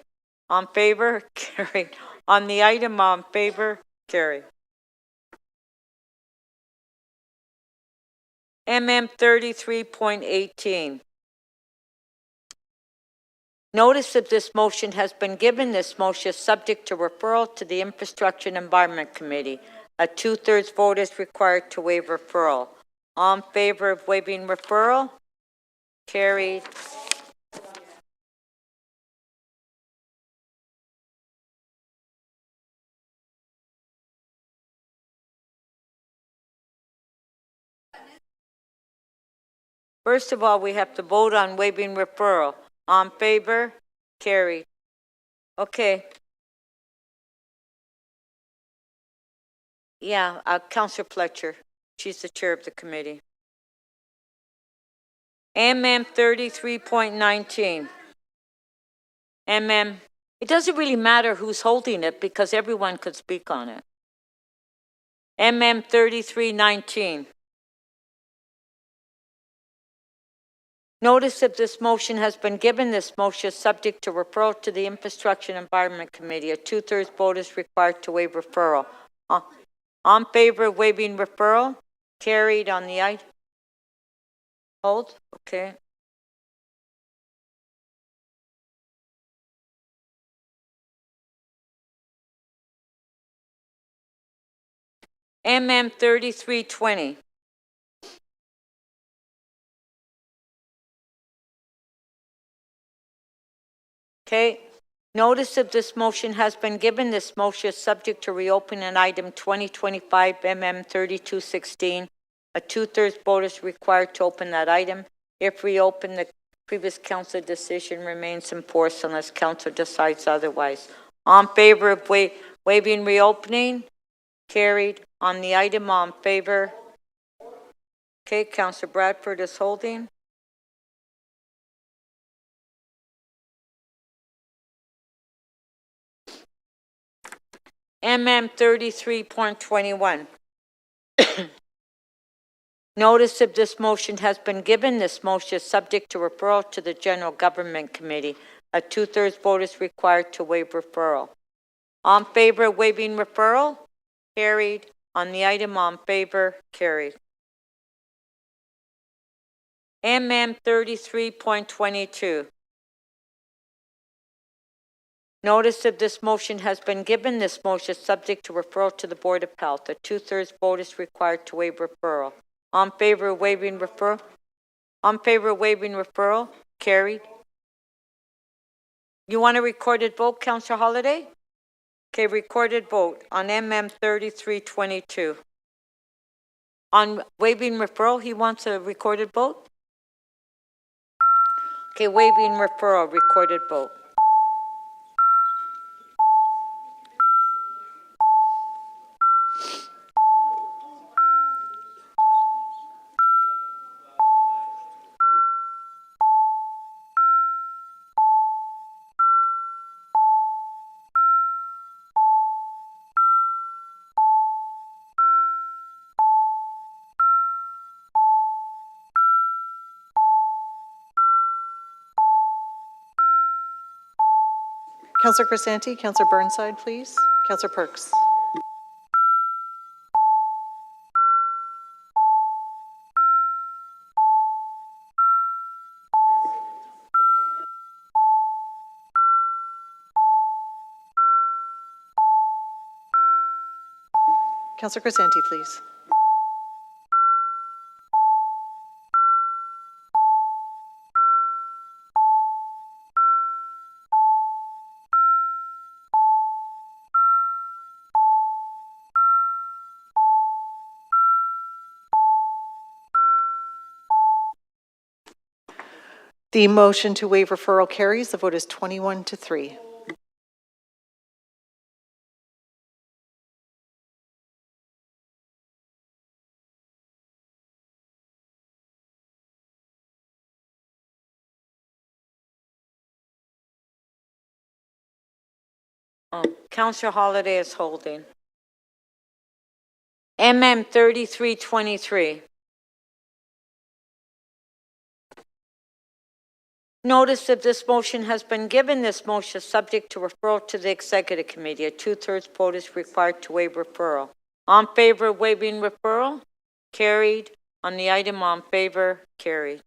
On favor? Carried. On the item, on favor? Carried. MM 33.18. Notice of this motion has been given. This motion is subject to referral to the Infrastructure and Environment Committee. A two-thirds vote is required to waive referral. All in favor of waiving referral? Carried. First of all, we have to vote on waiving referral. On favor? Carried. Okay. Yeah, Councillor Fletcher. She's the chair of the committee. MM 33.19. MM. It doesn't really matter who's holding it because everyone could speak on it. MM 3319. Notice of this motion has been given. This motion is subject to referral to the Infrastructure and Environment Committee. A two-thirds vote is required to waive referral. On favor of waiving referral? Carried. On the item? Hold? Okay. MM 3320. Okay. Notice of this motion has been given. This motion is subject to reopen an item 2025 MM 3216. A two-thirds vote is required to open that item. If reopened, the previous council decision remains in force unless council decides otherwise. On favor of waiving reopening? Carried. On the item, on favor? Okay, Councillor Bradford is holding. MM 33.21. Notice of this motion has been given. This motion is subject to referral to the General Government Committee. A two-thirds vote is required to waive referral. On favor of waiving referral? Carried. On the item, on favor? Carried. MM 33.22. Notice of this motion has been given. This motion is subject to referral to the Board of Health. A two-thirds vote is required to waive referral. On favor of waiving referral? On favor of waiving referral? Carried. You want a recorded vote, Councillor Holyday? Okay, recorded vote on MM 3322. On waiving referral, he wants a recorded vote? Okay, waiving referral, recorded vote. Councillor Crisanti, Councillor Burnside, please. Councillor Perks. Councillor Crisanti, please. The motion to waive referral carries. The vote is 21-3. Councillor Holiday is holding. MM 3323. Notice of this motion has been given. This motion is subject to referral to the Executive Committee. A 2/3 vote is required to waive referral. On favor of waiving referral? Carried. On the item on favor? Carried.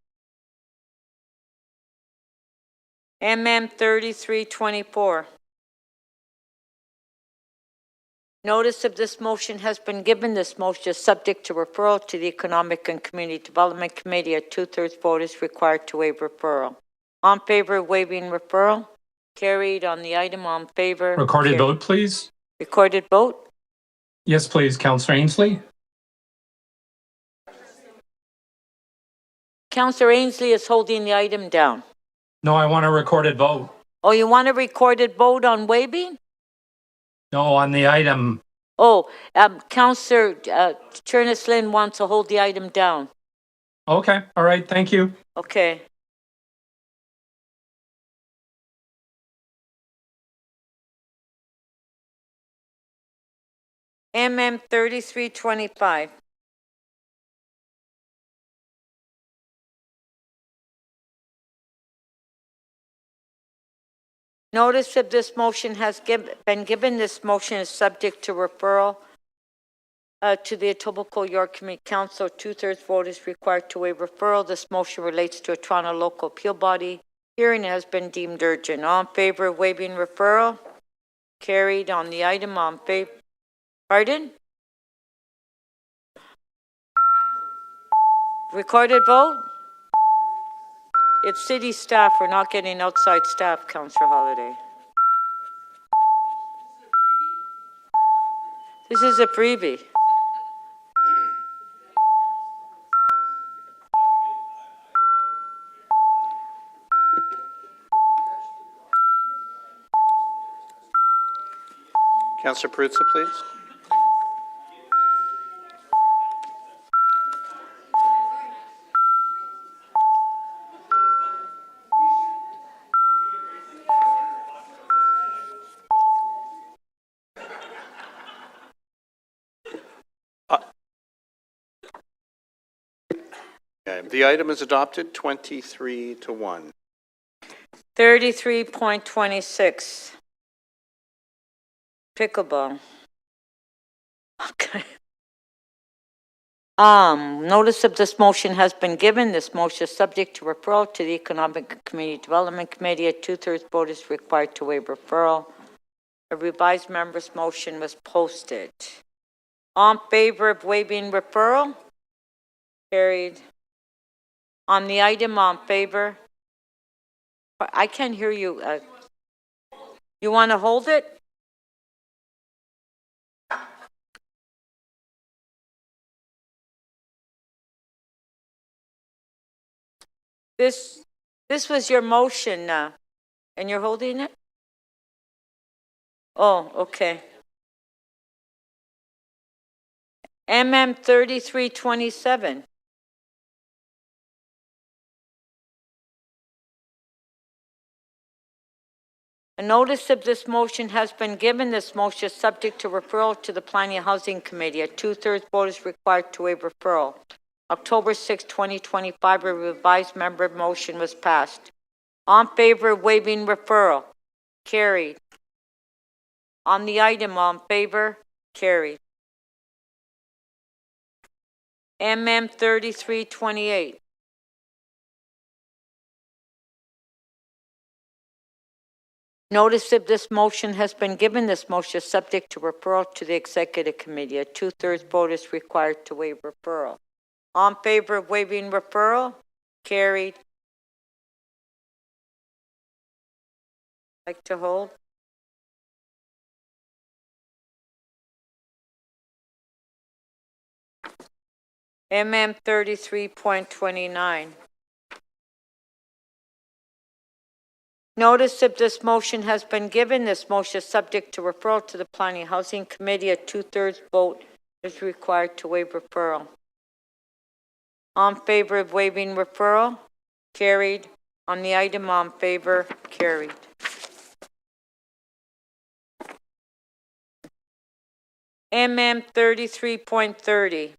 MM 3324. Notice of this motion has been given. This motion is subject to referral to the Economic and Community Development Committee. A 2/3 vote is required to waive referral. On favor of waiving referral? Carried. On the item on favor? Recorded carried. vote, please. Recorded vote? Yes, please. Councillor Ainsley. Councillor Ainsley is holding the item down. No, I want a recorded vote. Oh, you want a recorded vote on waiving? No, on the item. Oh, Councillor Chernis Lynn wants to hold the item down. Okay. All right. Thank you. Okay. MM 3325. Notice of this motion has been given. This motion is subject to referral to the Etobicoke York Community Council. 2/3 vote is required to waive referral. This motion relates to a Toronto local appeal body. Hearing has been deemed urgent. All in favor of waiving referral? Carried. On the item on favor. Pardon? Recorded vote? It's city staff. We're not getting outside staff, Councillor Holiday. This is a freebie. Councillor Perruzza, please. Okay, the item is adopted 23-1. 33.26. Pickleball. Okay. Notice of this motion has been given. This motion is subject to referral to the Economic and Community Development Committee. A 2/3 vote is required to waive referral. A revised member's motion was posted. On favor of waiving referral? Carried. On the item on favor? I can't hear you. You want to hold it? This was your motion, and you're holding it? Oh, okay. MM 3327. A notice of this motion has been given. This motion is subject to referral to the Planning and Housing Committee. A 2/3 vote is required to waive referral. October 6, 2025, a revised member motion was passed. On favor of waiving referral? Carried. On the item on favor? Carried. MM 3328. Notice of this motion has been given. This motion is subject to referral to the Executive Committee. A 2/3 vote is required to waive referral. On favor of waiving referral? Carried. Like to hold? MM 33.29. Notice of this motion has been given. This motion is subject to referral to the Planning and Housing Committee. A two-thirds vote is required to waive referral. On favor of waiving referral? Carried. On the item, on favor? Carried. MM 33.30.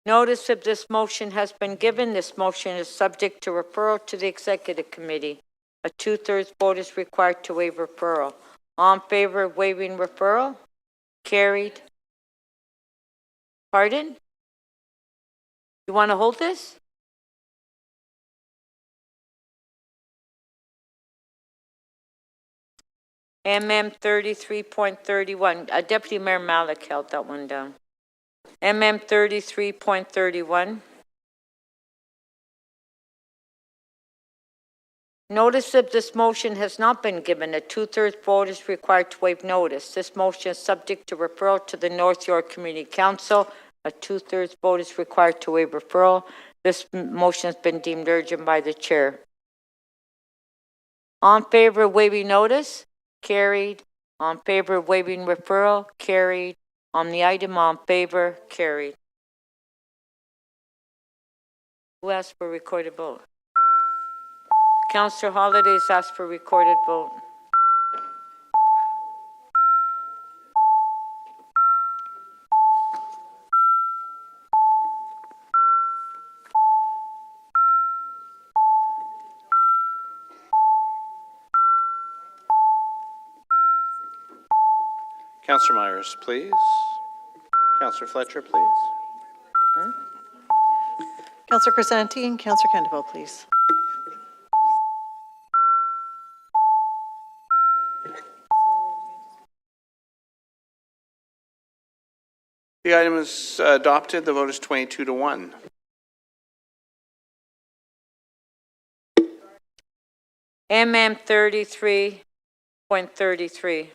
Notice of this motion has been given. This motion is subject to referral to the Executive Committee. A two-thirds vote is required to waive referral. All in favor of waiving referral? Carried. Pardon? You want to hold this? MM 33.31. Deputy Mayor Malik held that one down. MM 33.31. Notice of this motion has not been given. A two-thirds vote is required to waive notice. This motion is subject to referral to the North York Community Council. A two-thirds vote is required to waive referral. This motion has been deemed urgent by the chair. All in favor of waiving notice? Carried. On favor of waiving referral? Carried. On the item, on favor? Carried. Who asked for recorded vote? Councillor Hollidays asked for recorded vote. Councillor Myers, please. Councillor Fletcher, please. Councillor Crescenti and Councillor Kendall, please. The item is adopted. The vote is 22-1. MM 33.33.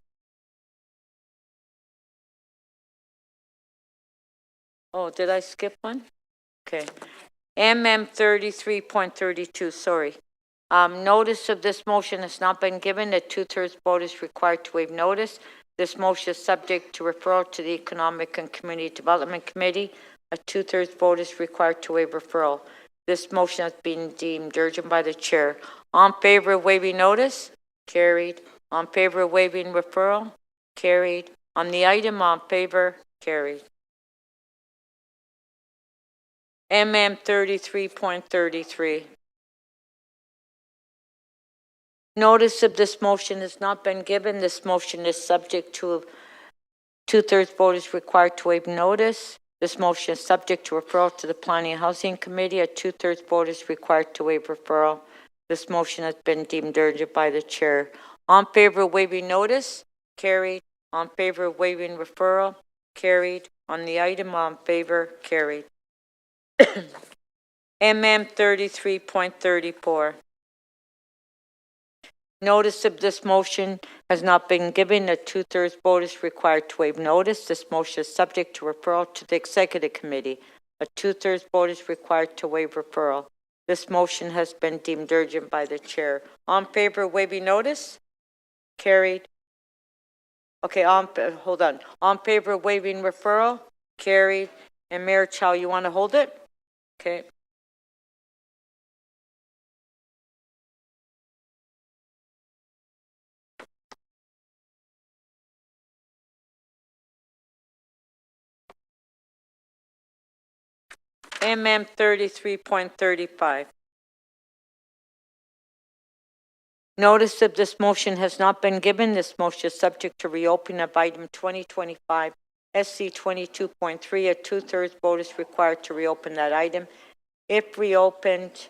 Oh, did I skip one? Okay. MM 33.32, sorry. Notice of this motion has not been given. A two-thirds vote is required to waive notice. This motion is subject to referral to the Economic and Community Development Committee. A two-thirds vote is required to waive referral. This motion has been deemed urgent by the chair. On favor of waiving notice? Carried. On favor of waiving referral? Carried. On the item, on favor? Carried. MM 33.33. Notice of this motion has not been given. This motion is subject to a two-thirds vote is required to waive notice. This motion is subject to referral to the Planning and Housing Committee. A two-thirds vote is required to waive referral. This motion has been deemed urgent by the chair. On favor of waiving notice? Carried. On favor of waiving referral? Carried. On the item, on favor? Carried. MM 33.34. Notice of this motion has not been given. A two-thirds vote is required to waive notice. This motion is subject to referral to the Executive Committee. A two-thirds vote is required to waive referral. This motion has been deemed urgent by the chair. On favor of waiving notice? Carried. Okay, hold on. On favor of waiving referral? Carried. And Mayor Chow, you want to hold it? Okay. MM 33.35. Notice of this motion has not been given. This motion is subject to reopening of item 2025 SC 22.3. A two-thirds vote is required to reopen that item. If reopened,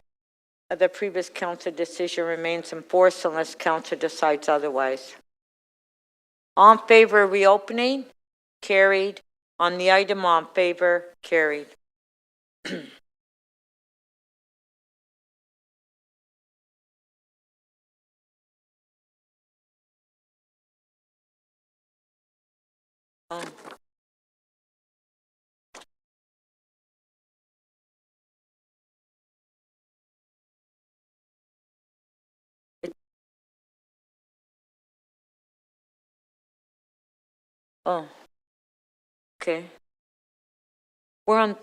the previous council decision remains in force unless council decides otherwise. On favor of reopening? Carried. On the item, on favor? Carried. Oh. Okay. We're on.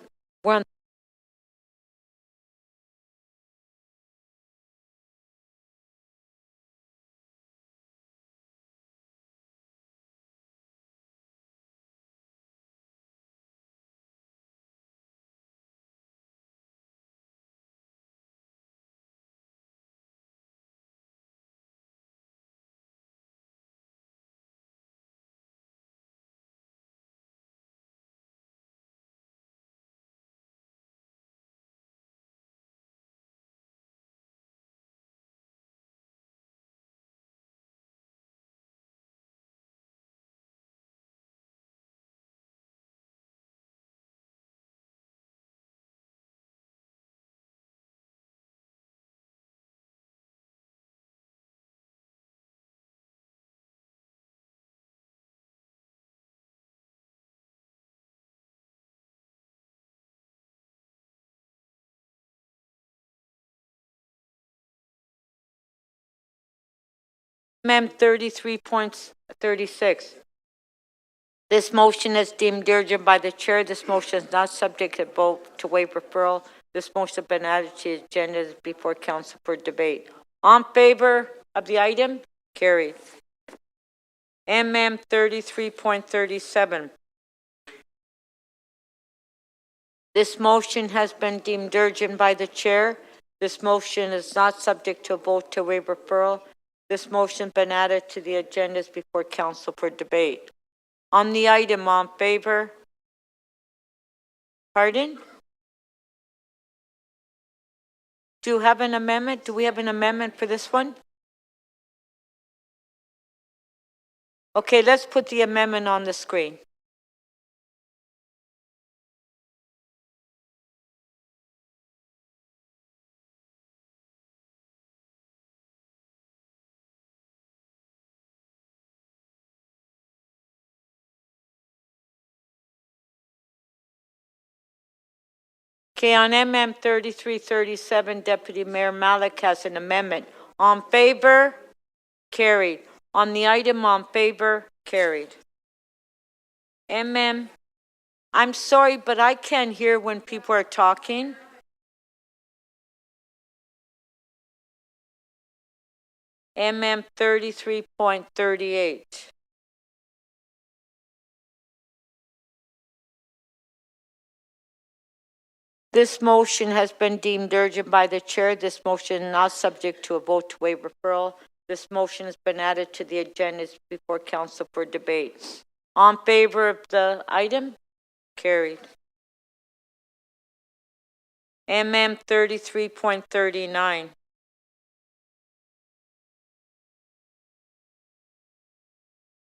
Mem 33.36. This motion is deemed urgent by the chair. This motion is not subject to vote to waive referral. This motion has been added to the agenda before council for debate. On favor of the item? Carried. MM 33.37. This motion has been deemed urgent by the chair. This motion is not subject to a vote to waive referral. This motion has been added to the agendas before council for debate. On the item, on favor? Pardon? Do you have an amendment? Do we have an amendment for this one? Okay, let's put the amendment on the screen. Okay, on MM 3337, Deputy Mayor Malik has an amendment. On favor? Carried. On the item, on favor? Carried. MM, I'm sorry, but I can't hear when people are talking. MM 33.38. This motion has been deemed urgent by the chair. This motion is not subject to a vote to waive referral. This motion has been added to the agenda before council for debate. On favor of the item? Carried. MM 33.39.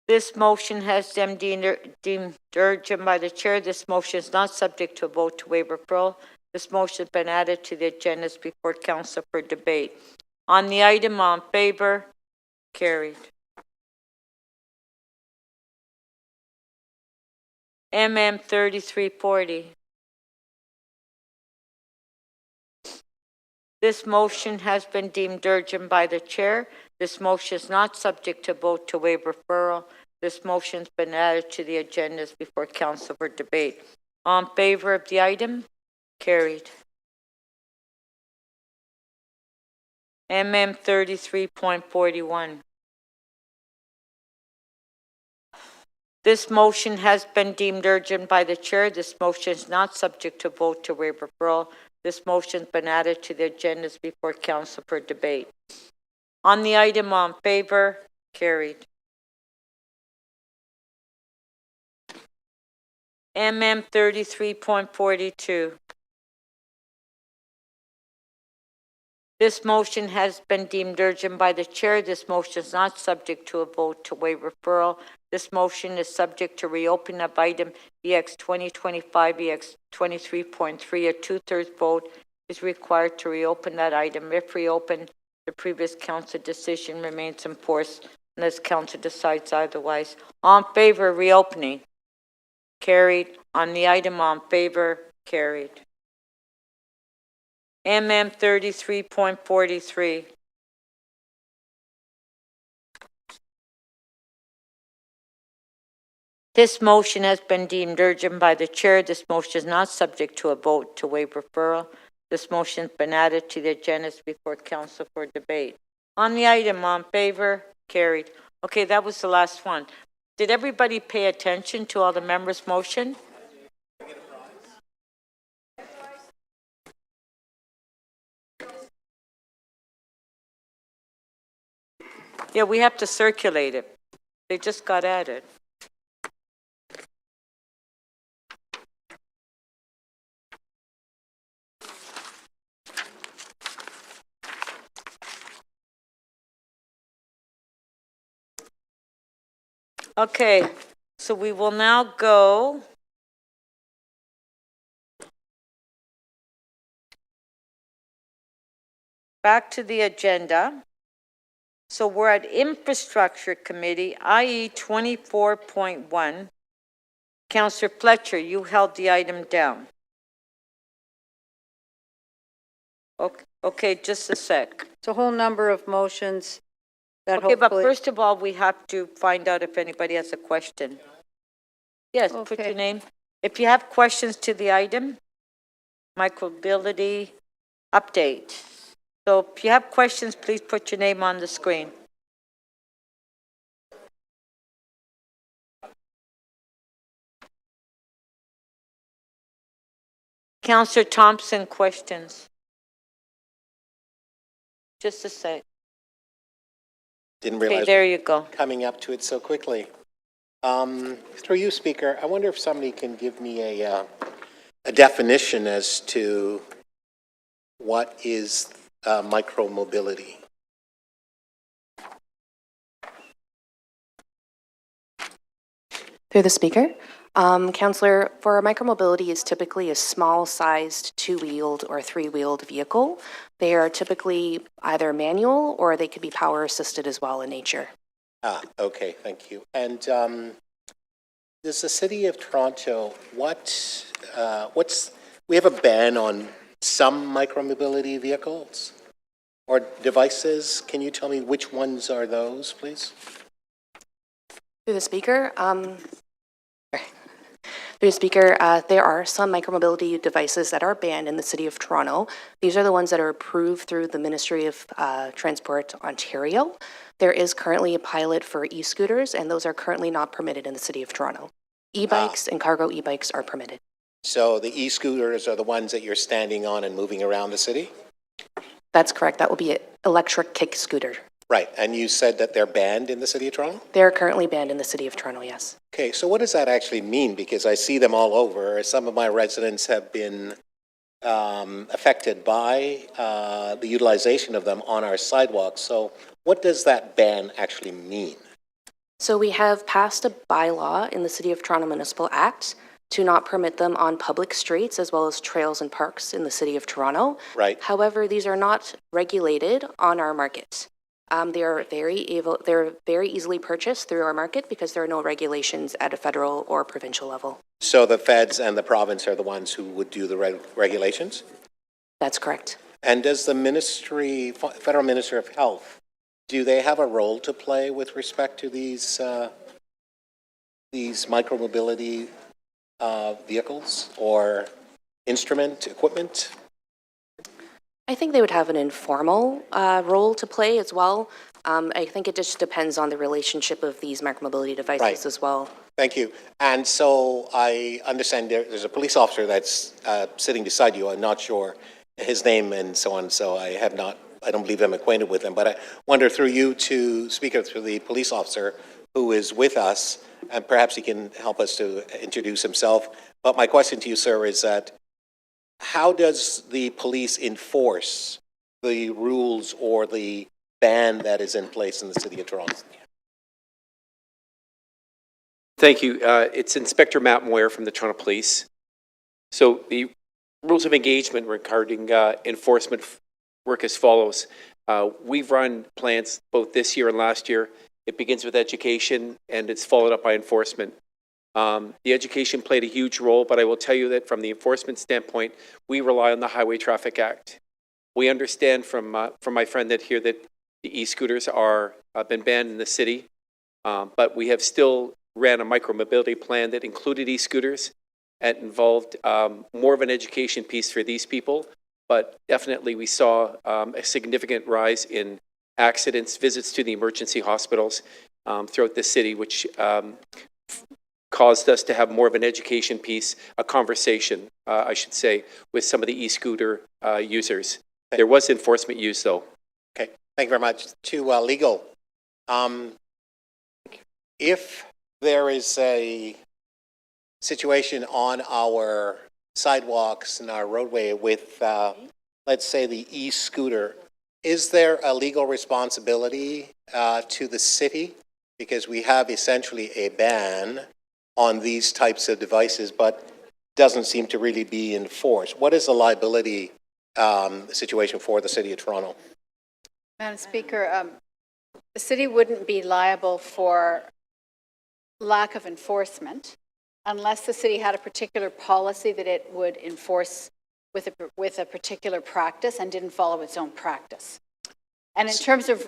This motion has been deemed urgent by the chair. This motion is not subject to a vote to waive referral. This motion has been added to the agendas before council for debate. On the item, on favor? Carried. MM 3340. This motion has been deemed urgent by the chair. This motion is not subject to vote to waive referral. This motion has been added to the agendas before council for debate. On favor of the item? Carried. MM 33.41. This motion has been deemed urgent by the chair. This motion is not subject to vote to waive referral. This motion has been added to the agendas before council for debate. On the item, on favor? Carried. MM 33.42. This motion has been deemed urgent by the chair. This motion is not subject to a vote to waive referral. This motion is subject to reopen of item EX 2025 EX 23.3. A 2/3 vote is required to reopen that item. If reopened, the previous council decision remains in force unless council decides otherwise. On favor, reopening? Carried. On the item, on favor? Carried. MM 33.43. This motion has been deemed urgent by the chair. This motion is not subject to a vote to waive referral. This motion's been added to the agenda before council for debate. On the item, on favor, carried. Okay, that was the last one. Did everybody pay attention to all the members' motion? Yeah, we have to circulate it. They just got added. Okay, so we will now go back to the agenda. So we're at Infrastructure Committee, IE 24.1. Councillor Fletcher, you held the item down. Okay, just a sec. It's a whole number of motions that Okay, but hopefully. first of all, we have to find out if anybody has a question. Yes, put Okay. your name. If you have questions to the item, micromobility update. So if you have questions, please put your name on the screen. Councillor Thompson, questions? Just a sec. Didn't Okay, realize there you go. coming up to it so quickly. Through you, Speaker, I wonder if somebody can give me a definition as to what is micromobility. Through the Speaker. Councillor, for micromobility is typically a small-sized two-wheeled or three-wheeled vehicle. They are typically either manual or they could be power-assisted as well in nature. Ah, okay, thank you. And does the City of Toronto, we have a ban on some micromobility vehicles or devices. Can you tell me which ones are those, please? Through the Speaker. Through the Speaker, there are some micromobility devices that are banned in the City of Toronto. These are the ones that are approved through the Ministry of Transport Ontario. There is currently a pilot for e-scooters, and those are currently not permitted in the City of Toronto. E-bikes and cargo e-bikes are permitted. So the e-scooters are the ones that you're standing on and moving around the city? That's correct. That will be an electric kick scooter. Right, and you said that they're banned in the City of Toronto? They're currently banned in the City of Toronto, yes. Okay, so what does that actually mean? Because I see them all over. Some of my residents have been affected by the utilization of them on our sidewalks. So what does that ban actually mean? So we have passed a bylaw in the City of Toronto Municipal Act to not permit them on public streets as well as trails and parks in the City of Toronto. Right. However, these are not regulated on our market. They're very easily purchased through our market because there are no regulations at a federal or provincial level. So the feds and the province are the ones who would do the regulations? That's correct. And does the ministry, Federal Minister of Health, do they have a role to play with respect to these micromobility vehicles or equipment? I think they would have an informal role to play as well. I think it just depends on the relationship of these micromobility devices as well. Thank you. And so I understand there's a police officer that's sitting beside you. I'm not sure his name and so on, so I don't believe I'm acquainted with him. But I wonder through you to speak through the police officer who is with us, and perhaps he can help us to introduce himself. But my question to you, sir, is that how does the police enforce the rules or the ban that is in place in the City of Toronto? Thank you. It's Inspector Matt Moyer from the Toronto Police. So the rules of engagement regarding enforcement work as follows. We've run plans both this year and last year. It begins with education and it's followed up by enforcement. The education played a huge role, but I will tell you that from the enforcement standpoint, we rely on the Highway Traffic Act. We understand from my friend that here that the e-scooters are been banned in the city, but we have still ran a micromobility plan that included e-scooters and involved more of an education piece for these people. But definitely we saw a significant rise in accidents, visits to the emergency hospitals throughout the city, which caused us to have more of an education piece, a conversation, I should say, with some of the e-scooter users. There was enforcement used, though. Okay, thank you very much. To legal, if there is a situation on our sidewalks and our roadway with, let's say, the e-scooter, is there a legal responsibility to the city? Because we have essentially a ban on these types of devices, but doesn't seem to really be enforced. What is the liability situation for the City of Toronto? Madam Speaker, the city wouldn't be liable for lack of enforcement unless the city had a particular policy that it would enforce with a particular practice and didn't follow its own practice. And in terms of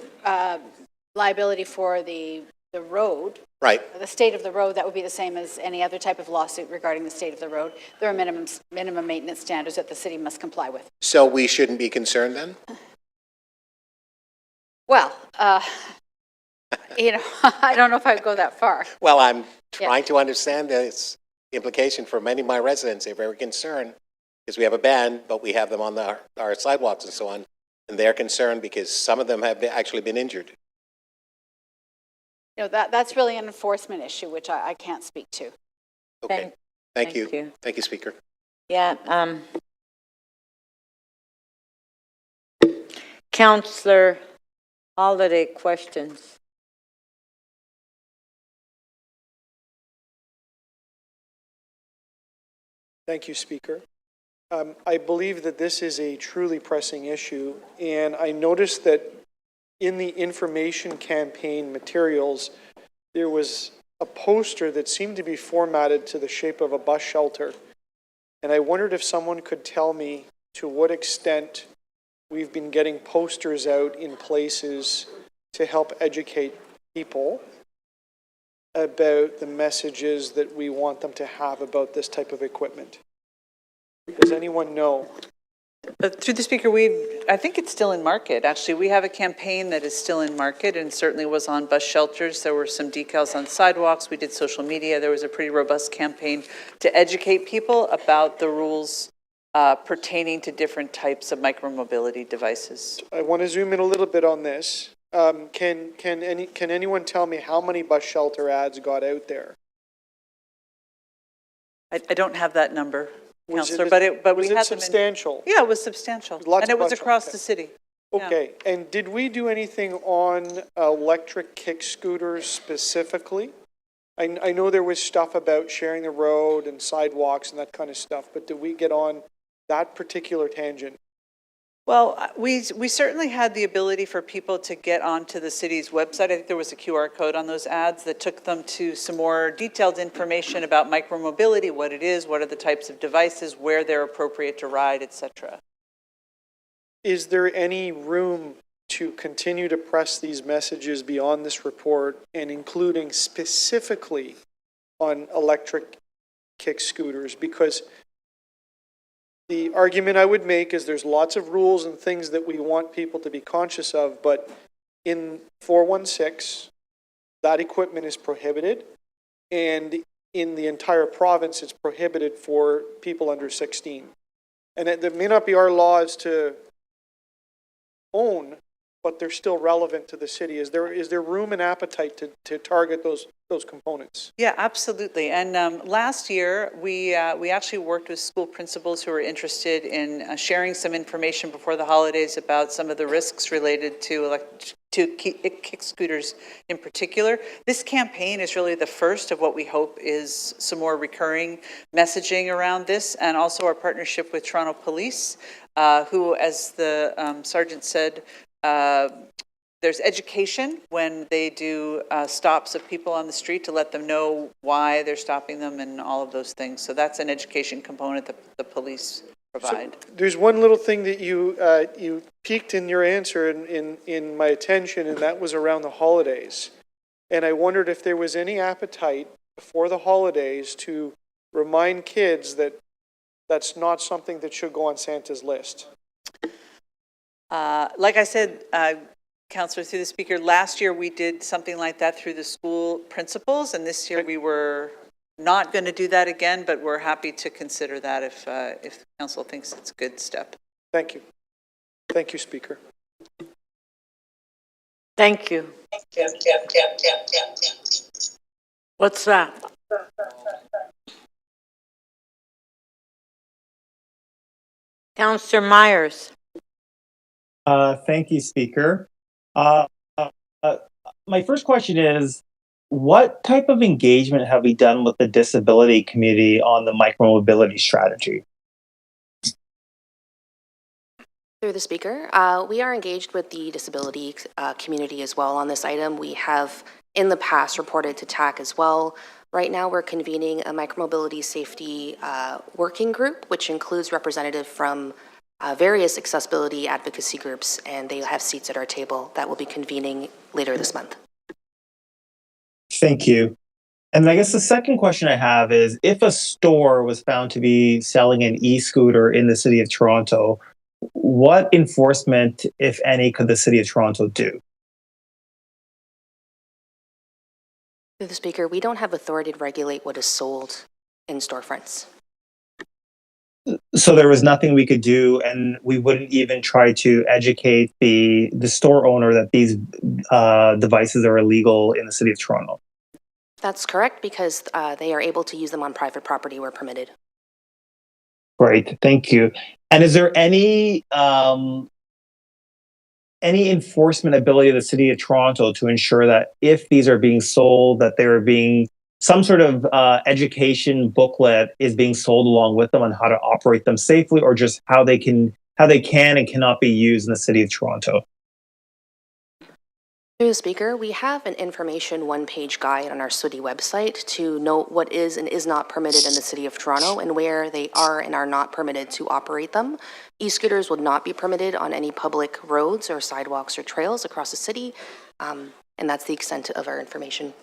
liability for the road, right, the state of the road, that would be the same as any other type of lawsuit regarding the state of the road. There are minimum maintenance standards that the city must comply with. So we shouldn't be concerned then? Well, I don't know if I would go that far. Well, I'm trying to understand this implication for many of my residents. They're very concerned because we have a ban, but we have them on our sidewalks and so on. And they're concerned because some of them have actually been injured. That's really an enforcement issue, which I can't speak to. Okay. Thank you. Thank you, Speaker. Yeah. Councillor Holiday, questions? Thank you, Speaker. I believe that this is a truly pressing issue, and I noticed that in the information campaign materials, there was a poster that seemed to be formatted to the shape of a bus shelter. And I wondered if someone could tell me to what extent we've been getting posters out in places to help educate people about the messages that we want them to have about this type of equipment. Does anyone know? Through the Speaker, I think it's still in market. Actually, we have a campaign that is still in market and certainly was on bus shelters. There were some decals on sidewalks. We did social media. There was a pretty robust campaign to educate people about the rules pertaining to different types of micromobility devices. I want to zoom in a little bit on this. Can anyone tell me how many bus shelter ads got out there? I don't have that number, Councillor, was we had them in. substantial? Yeah, it was substantial. Lots and it of was bus across shelters. the city. Okay, and did we do anything on electric kick scooters specifically? I know there was stuff about sharing the road and sidewalks and that kind of stuff, but did we get on that particular tangent? Well, we certainly had the ability for people to get onto the city's website. I think there was a QR code on those ads that took them to some more detailed information about micromobility, what it is, what are the types of devices, where they're appropriate to ride, etc. Is there any room to continue to press these messages beyond this report and including specifically on electric kick scooters? Because the argument I would make is there's lots of rules and things that we want people to be conscious of, but in 416, that equipment is prohibited, and in the entire province, it's prohibited for people under 16. And it may not be our laws to own, but they're still relevant to the city. Is there room and appetite to target those components? Yeah, absolutely. And last year, we actually worked with school principals who were interested in sharing some information before the holidays about some of the risks related to kick scooters in particular. This campaign is really the first of what we hope is some more recurring messaging around this, and also our partnership with Toronto Police, who, as the sergeant said, there's education when they do stops of people on the street to let them know why they're stopping them and all of those things. So that's an education component that the police provide. So there's one little thing that you piqued in your answer in my attention, and that was around the holidays. And I wondered if there was any appetite before the holidays to remind kids that that's not something that should go on Santa's list? Like I said, Councillor, through the Speaker, last year we did something like that through the school principals, and this year we were not going to do that again, but we're happy to consider that if the council thinks it's a good step. Thank you. Thank you, Speaker. Thank you. What's that? Councillor Myers. Thank you, Speaker. My first question is, what type of engagement have we done with the disability community on the micromobility strategy? Through the Speaker, we are engaged with the disability community as well on this item. We have in the past reported to TAC as well. Right now we're convening a micromobility safety working group, which includes representatives from various accessibility advocacy groups, and they have seats at our table that will be convening later this month. Thank you. And I guess the second question I have is, if a store was found to be selling an e-scooter in the City of Toronto, what enforcement, if any, could the City of Toronto do? Through the Speaker, we don't have authority to regulate what is sold in storefronts. So there was nothing we could do, and we wouldn't even try to educate the store owner that these devices are illegal in the City of Toronto. That's correct, because they are able to use them on private property where permitted. Great, thank you. And is there any enforcement ability of the City of Toronto to ensure that if these are being sold, that they're being some sort of education booklet is being sold along with them on how to operate them safely, or just how they can and cannot be used in the City of Toronto? Through the Speaker, we have an information one-page guide on our city website to note what is and is not permitted in the City of Toronto and where they are and are not permitted to operate them. E-scooters would not be permitted on any public roads or sidewalks or trails across the city, and that's the extent of our information.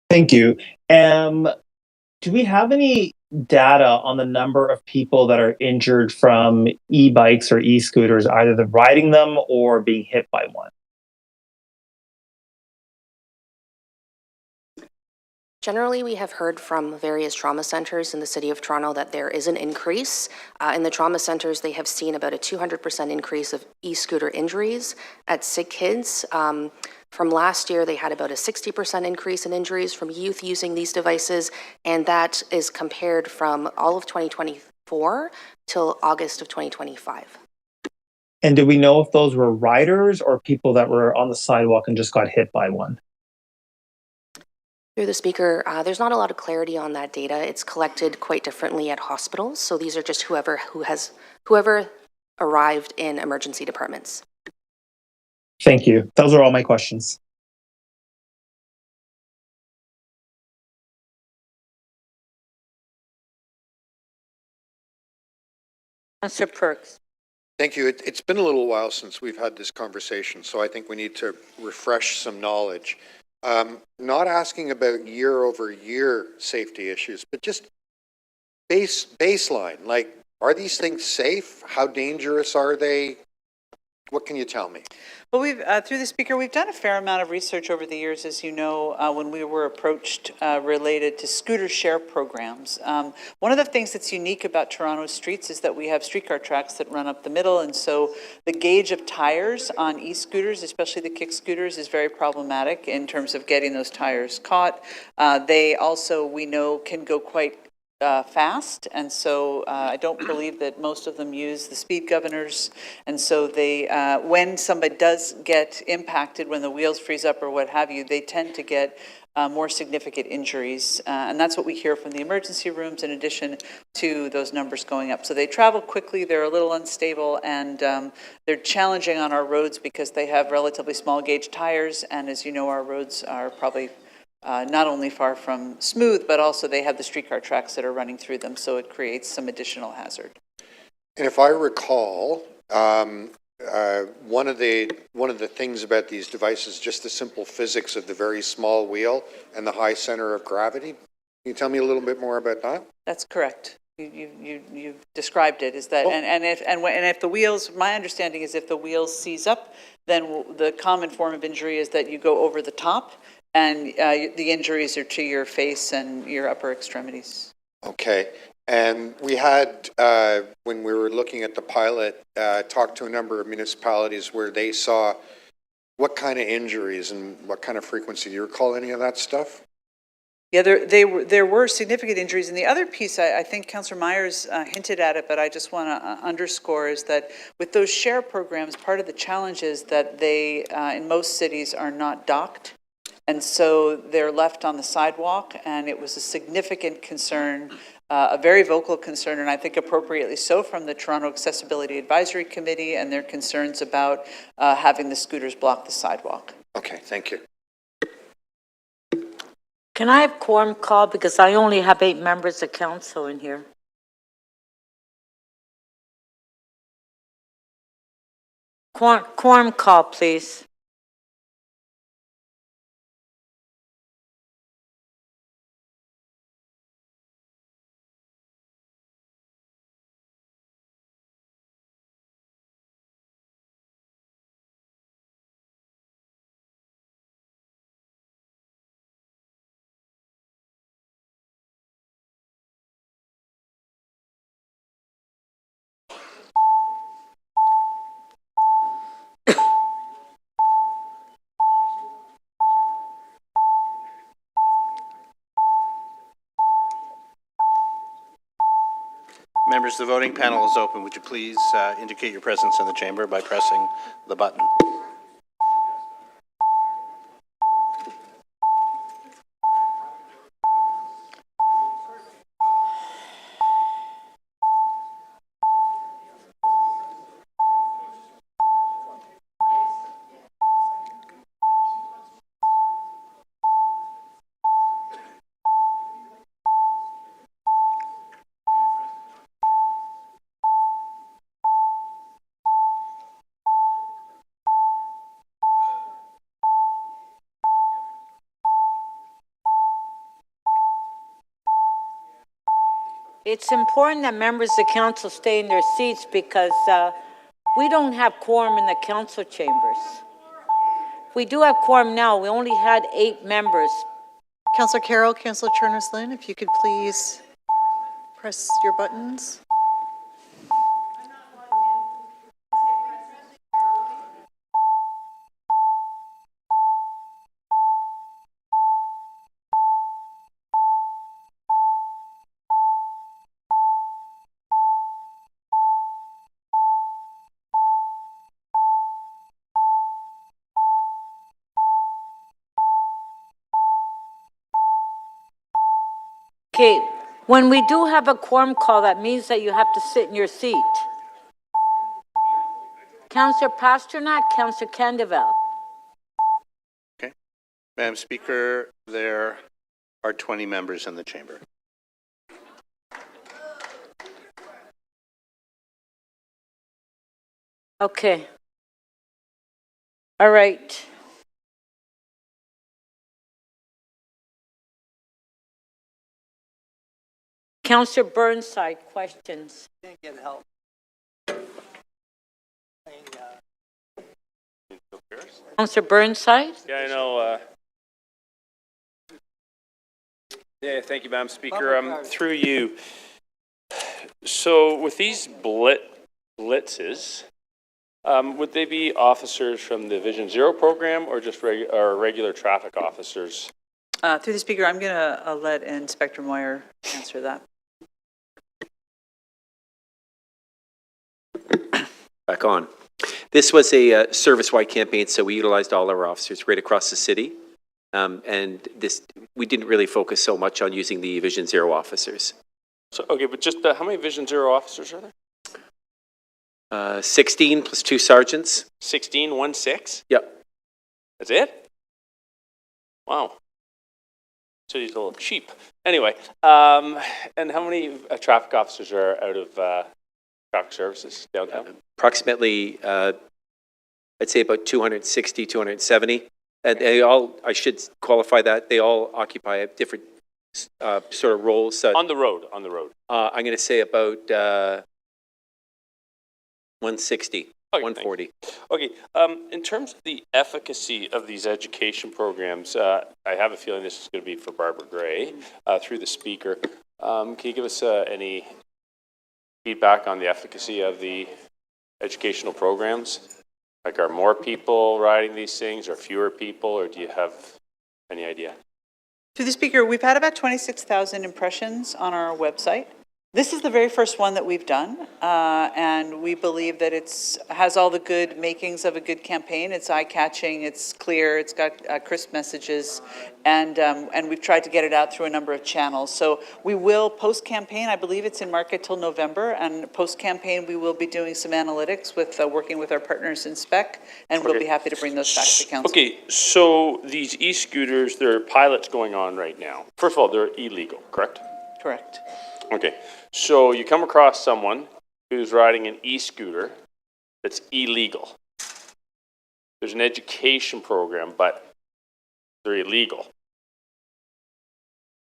Thank you. Do we have any data on the number of people that are injured from e-bikes or e-scooters, either the riding them or being hit by one? Generally, we have heard from various trauma centers in the City of Toronto that there is an increase. In the trauma centers, they have seen about a 200% increase of e-scooter injuries at sick kids. From last year, they had about a 60% increase in injuries from youth using these devices, and that is compared from all of 2024 till August of 2025. And do we know if those were riders or people that were on the sidewalk and just got hit by one? Through the Speaker, there's not a lot of clarity on that data. It's collected quite differently at hospitals, so these are just whoever arrived in emergency departments. Thank you. Those are all my questions. Councillor Perks. Thank you. It's been a little while since we've had this conversation, so I think we need to refresh some knowledge. Not asking about year-over-year safety issues, but just baseline. Like, are these things safe? How dangerous are they? What can you tell me? Well, we've through the Speaker, we've done a fair amount of research over the years, as you know, when we were approached related to scooter share programs. One of the things that's unique about Toronto's streets is that we have streetcar tracks that run up the middle, and so the gauge of tires on e-scooters, especially the kick scooters, is very problematic in terms of getting those tires caught. They also, we know, can go quite fast, and so I don't believe that most of them use the speed governors, and so they, when somebody does get impacted, when the wheels freeze up or what have you, they tend to get more significant injuries, and that's what we hear from the emergency rooms in addition to those numbers going up. So they travel quickly, they're a little unstable, and they're challenging on our roads because they have relatively small gauge tires, and as you know, our roads are probably not only far from smooth, but also they have the streetcar tracks that are running through them, so it creates some additional hazard. And if I recall, one of the things about these devices, just the simple physics of the very small wheel and the high center of gravity. Can you tell me a little bit more about that? That's correct. You described it, is that, if the wheels, my understanding is if the wheels seize up, then the common form of injury is that you go over the top, and the injuries are to your face and your upper extremities. Okay. And we had, when we were looking at the pilot, talked to a number of municipalities where they saw what kind of injuries and what kind of frequency. Do you recall any of that stuff? Yeah, there were significant injuries. And the other piece, I think Councillor Myers hinted at it, but I just want to underscore, is that with those share programs, part of the challenge is that they, in most cities, are not docked. And so they're left on the sidewalk, and it was a significant concern, a very vocal concern, and I think appropriately so, from the Toronto Accessibility Advisory Committee and their concerns about having the scooters block the sidewalk. Okay, thank you. Can I have quorum call, because I only have 8 members of council in here? Quorum call, please. Members, the voting panel is open. Would you please indicate your presence in the chamber by pressing the button? It's important that members of council stay in their seats, because we don't have quorum in the council chambers. We do have quorum now. We only had 8 members. Councillor Carroll, Councillor Turners-Lynn, if you could please press your buttons. Okay, when we do have a quorum call, that means that you have to sit in your seat. Councillor Pasternak, Councillor Candeval. Okay. Madam Speaker, there are 20 members in the chamber. Okay. All right. Councillor Burnside, questions? Didn't get help. Councillor Burnside? Yeah, I know. Yeah, thank you, Madam Speaker. Through you. So with these blitzes, would they be officers from the Vision Zero program, or just regular traffic officers? Through the Speaker, I'm going to let Inspector Moyer answer that. Back on. This was a service-wide campaign, so we utilized all our officers right across the city. And we didn't really focus so much on using the Vision Zero officers. So, okay, but just how many Vision Zero officers are there? 16 plus 2 sergeants. 16, 16? Yep. That's it? Wow. City's a little cheap. Anyway, and how many traffic officers are out of traffic services downtown? Approximately I'd say about 260, 270. And they all, I should qualify that, they all occupy different sort of roles. On the road. I'm going to say about 160, Okay, 140. Okay, in terms of the efficacy of these education programs, I have a feeling this is going to be for Barbara Gray through the speaker. Can you give us any feedback on the efficacy of the educational programs? Like, are more people riding these things, or fewer people, or do you have any idea? To the speaker, we've had about 26,000 impressions on our website. This is the very first one that we've done, and we believe that it has all the good makings of a good campaign. It's eye-catching, it's clear, it's got crisp messages, and we've tried to get it out through a number of channels. So we will, post-campaign, I believe it's in market till November, and post-campaign we will be doing some analytics with working with our partners in SPEC, and we'll be happy to bring those back to council. Okay, so these e-scooters, there are pilots going on right now. First of all, they're illegal, correct? Correct. Okay, so you come across someone who's riding an e-scooter that's illegal. There's an education program, but they're illegal.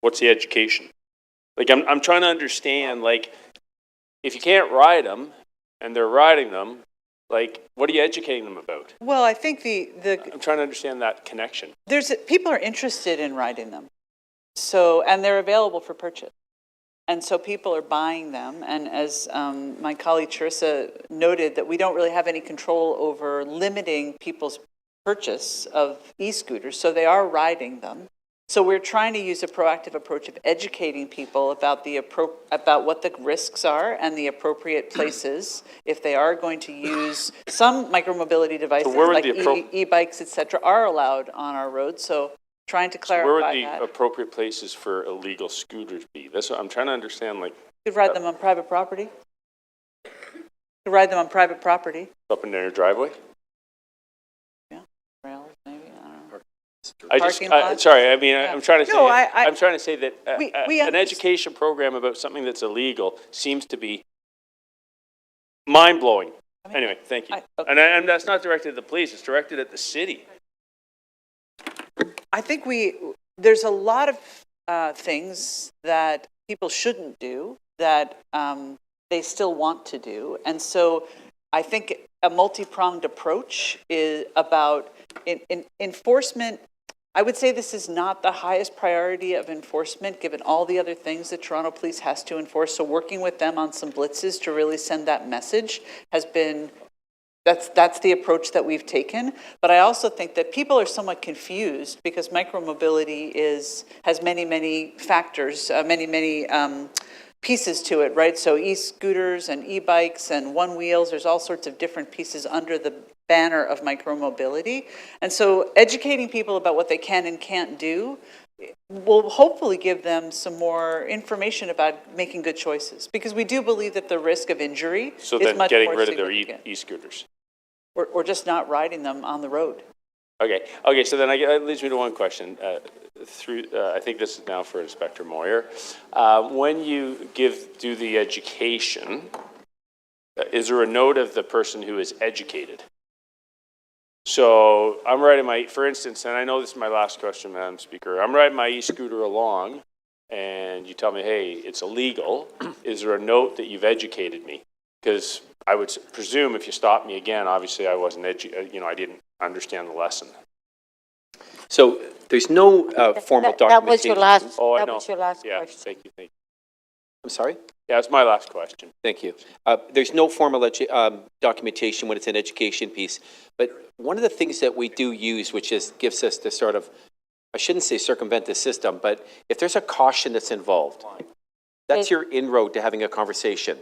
What's the education? Like, I'm trying to understand, like, if you can't ride them and they're riding them, like, what are you educating them about? Well, I think I'm trying to understand that connection. People are interested in riding them, so, and they're available for purchase. And so people are buying them, and as my colleague Charissa noted, that we don't really have any control over limiting people's purchase of e-scooters, so they are riding them. So we're trying to use a proactive approach of educating people about about what the risks are and the appropriate places if they are going to use some micromobility devices, like e-bikes, etc., are allowed on our roads. So trying to clarify where would the that. appropriate places for illegal scooters be? That's what I'm trying to understand. Like, You could ride them on private property. You could ride them on private property. up in their driveway? Yeah, rails maybe. I don't know. Sorry. I mean, I'm trying to say. No, I'm trying to say that we an education program about something that's illegal seems to be mind blowing. Anyway, thank you. And that's not directed at the police. It's directed at the city. I think there's a lot of things that people shouldn't do that they still want to do. And so I think a multi-pronged approach is about enforcement. I would say this is not the highest priority of enforcement, given all the other things that Toronto Police has to enforce. So working with them on some blitzes to really send that message has been, that's the approach that we've taken. But I also think that people are somewhat confused because micromobility has many, many factors, many pieces to it, right? So e-scooters and e-bikes and one wheels, there's all sorts of different pieces under the banner of micromobility. And so educating people about what they can and can't do will hopefully give them some more information about making good choices, because we do believe that the risk of injury So is then much getting more rid of their significant. e-scooters. Or just not riding them on the road. Okay. So then that leads me to one question. I think this is now for Inspector Moyer. When you do the education, is there a note of the person who is educated? So I'm riding for instance, and I know this is my last question, Madam Speaker. I'm riding my e-scooter along, and you tell me, hey, it's illegal. Is there a note that you've educated me? Because I would presume if you stop me again, obviously I wasn't I didn't understand the lesson. So there's no formal documentation. That was your last, Oh, I that know. was your last Yeah, question. thank you. I'm sorry? Yeah, it's my last question. Thank you. There's no formal documentation when it's an education piece, but one of the things that we do use, which gives us the sort of, I shouldn't say circumvent the system, but if there's a caution that's involved, that's your inroad to having a conversation,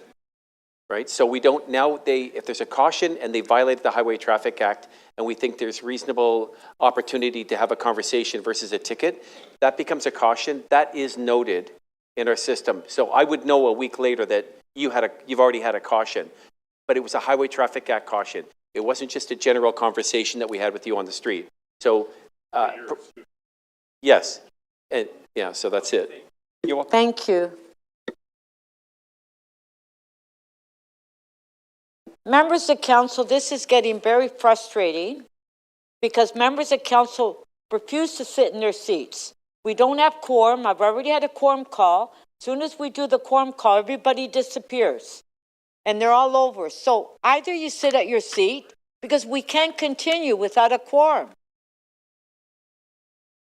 right? So we don't, if there's a caution and they violate the Highway Traffic Act, and we think there's reasonable opportunity to have a conversation versus a ticket, that becomes a caution. That is noted in our system. So I would know a week later that you've already had a caution, but it was a Highway Traffic Act caution. It wasn't just a general conversation that we had with you on the street. So, yes, and yeah, so that's it. You're welcome. Thank you. Members of council, this is getting very frustrating because members of council refuse to sit in their seats. We don't have quorum. I've already had a quorum call. As soon as we do the quorum call, everybody disappears and they're all over. So either you sit at your seat because we can't continue without a quorum.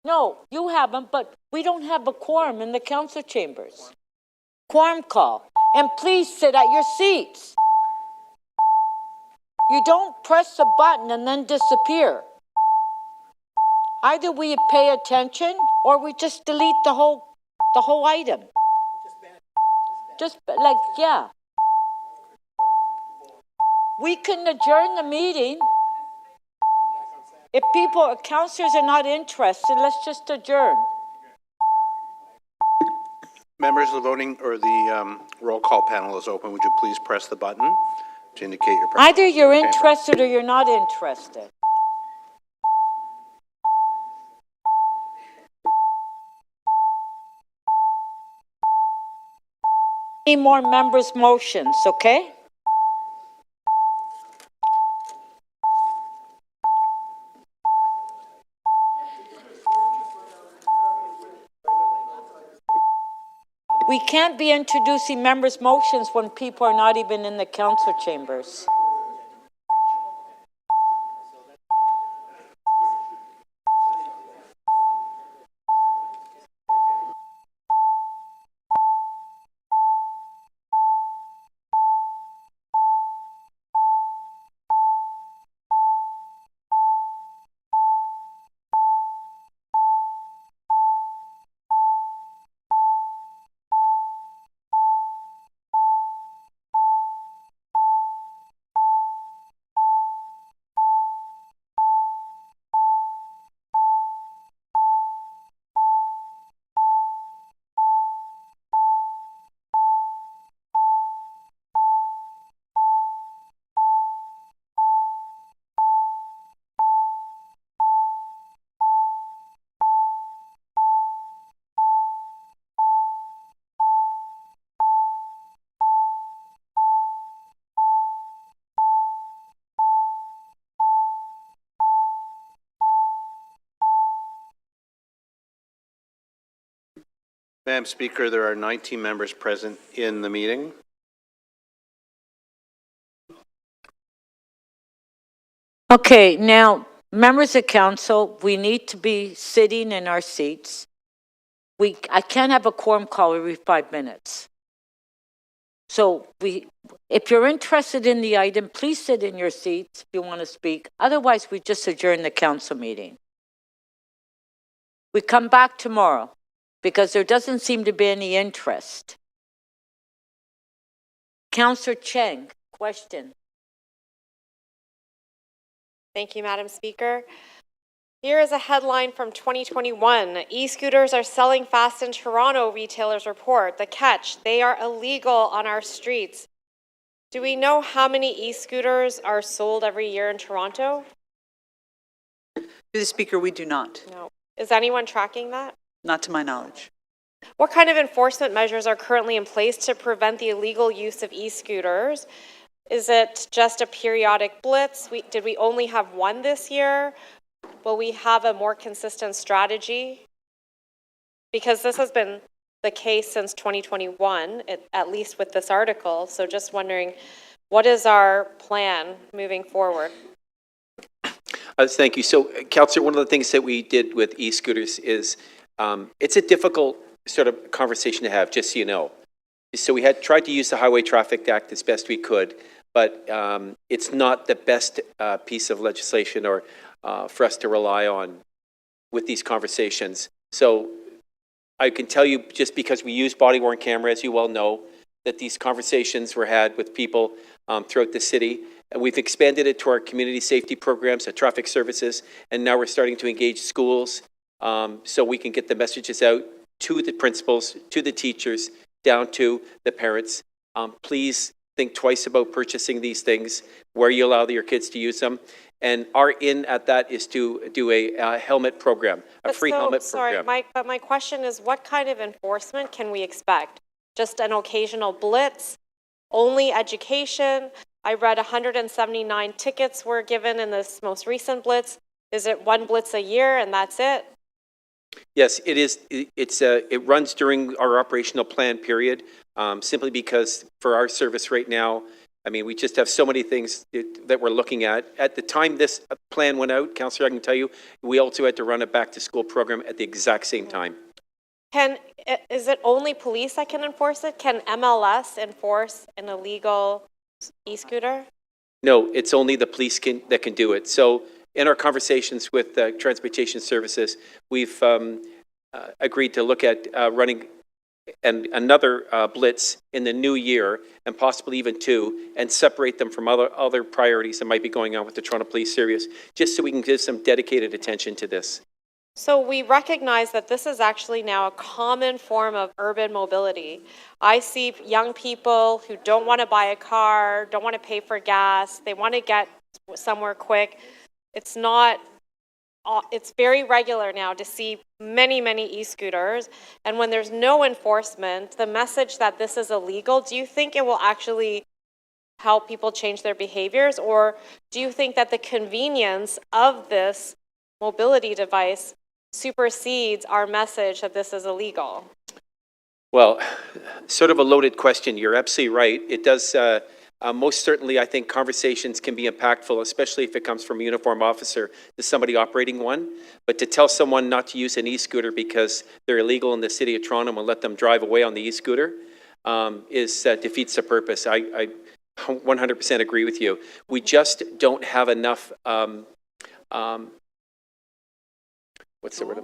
No, you haven't, but we don't have a quorum in the council chambers. Quorum call. And please sit at your seats. You don't press the button and then disappear. Either we pay attention or we just delete the whole item. Just like, yeah. We can adjourn the meeting. If councillors are not interested, let's just adjourn. Members, the voting or the roll call panel is open. Would you please press the button to indicate your presence? Either you're interested or you're not interested. Any more members' motions, okay? We can't be introducing members' motions when people are not even in the council chambers. Madam Speaker, there are 19 members present in the meeting. Okay, now, members of council, we need to be sitting in our seats. I can't have a quorum call every 5 minutes. So if you're interested in the item, please sit in your seats if you want to speak. Otherwise, we just adjourn the council meeting. We come back tomorrow because there doesn't seem to be any interest. Councillor Cheng, question. Thank you, Madam Speaker. Here is a headline from 2021. E-scooters are selling fast in Toronto, retailers report. The catch, they are illegal on our streets. Do we know how many e-scooters are sold every year in Toronto? To the Speaker, we do not. No. Is anyone tracking that? Not to my knowledge. What kind of enforcement measures are currently in place to prevent the illegal use of e-scooters? Is it just a periodic blitz? Did we only have one this year? Will we have a more consistent strategy? Because this has been the case since 2021, at least with this article. So just wondering, what is our plan moving forward? Thank you. So, Councillor, one of the things that we did with e-scooters is it's a difficult sort of conversation to have, just so you know. So we had tried to use the Highway Traffic Act as best we could, but it's not the best piece of legislation or for us to rely on with these conversations. So I can tell you, just because we use body-worn camera, as you well know, that these conversations were had with people throughout the city. And we've expanded it to our community safety programs, at traffic services, and now we're starting to engage schools so we can get the messages out to the principals, to the teachers, down to the parents. Please think twice about purchasing these things, where you allow your kids to use them. And our in at that is to do a helmet program, a free helmet program. Sorry, but my question is, what kind of enforcement can we expect? Just an occasional blitz? Only education? I read 179 tickets were given in this most recent blitz. Is it one blitz a year and that's it? Yes, it is. It runs during our operational plan period, simply because for our service right now, I mean, we just have so many things that we're looking at. At the time this plan went out, Councillor, I can tell you, we also had to run a back-to-school program at the exact same time. Is it only police that can enforce it? Can MLS enforce an illegal e-scooter? No, it's only the police that can do it. So in our conversations with Transportation Services, we've agreed to look at running another blitz in the new year, and possibly even two, and separate them from other priorities that might be going on with the Toronto Police Service, just so we can give some dedicated attention to this. So we recognize that this is actually now a common form of urban mobility. I see young people who don't want to buy a car, don't want to pay for gas, they want to get somewhere quick. It's very regular now to see many, many e-scooters. And when there's no enforcement, the message that this is illegal, do you think it will actually help people change their behaviors? Or do you think that the convenience of this mobility device supersedes our message that this is illegal? Well, sort of a loaded question. You're absolutely right. It does, most certainly, I think conversations can be impactful, especially if it comes from a uniformed officer to somebody operating one. But to tell someone not to use an e-scooter because they're illegal in the City of Toronto and let them drive away on the e-scooter defeats the purpose. I 100% agree with you. We just don't have enough what's the word?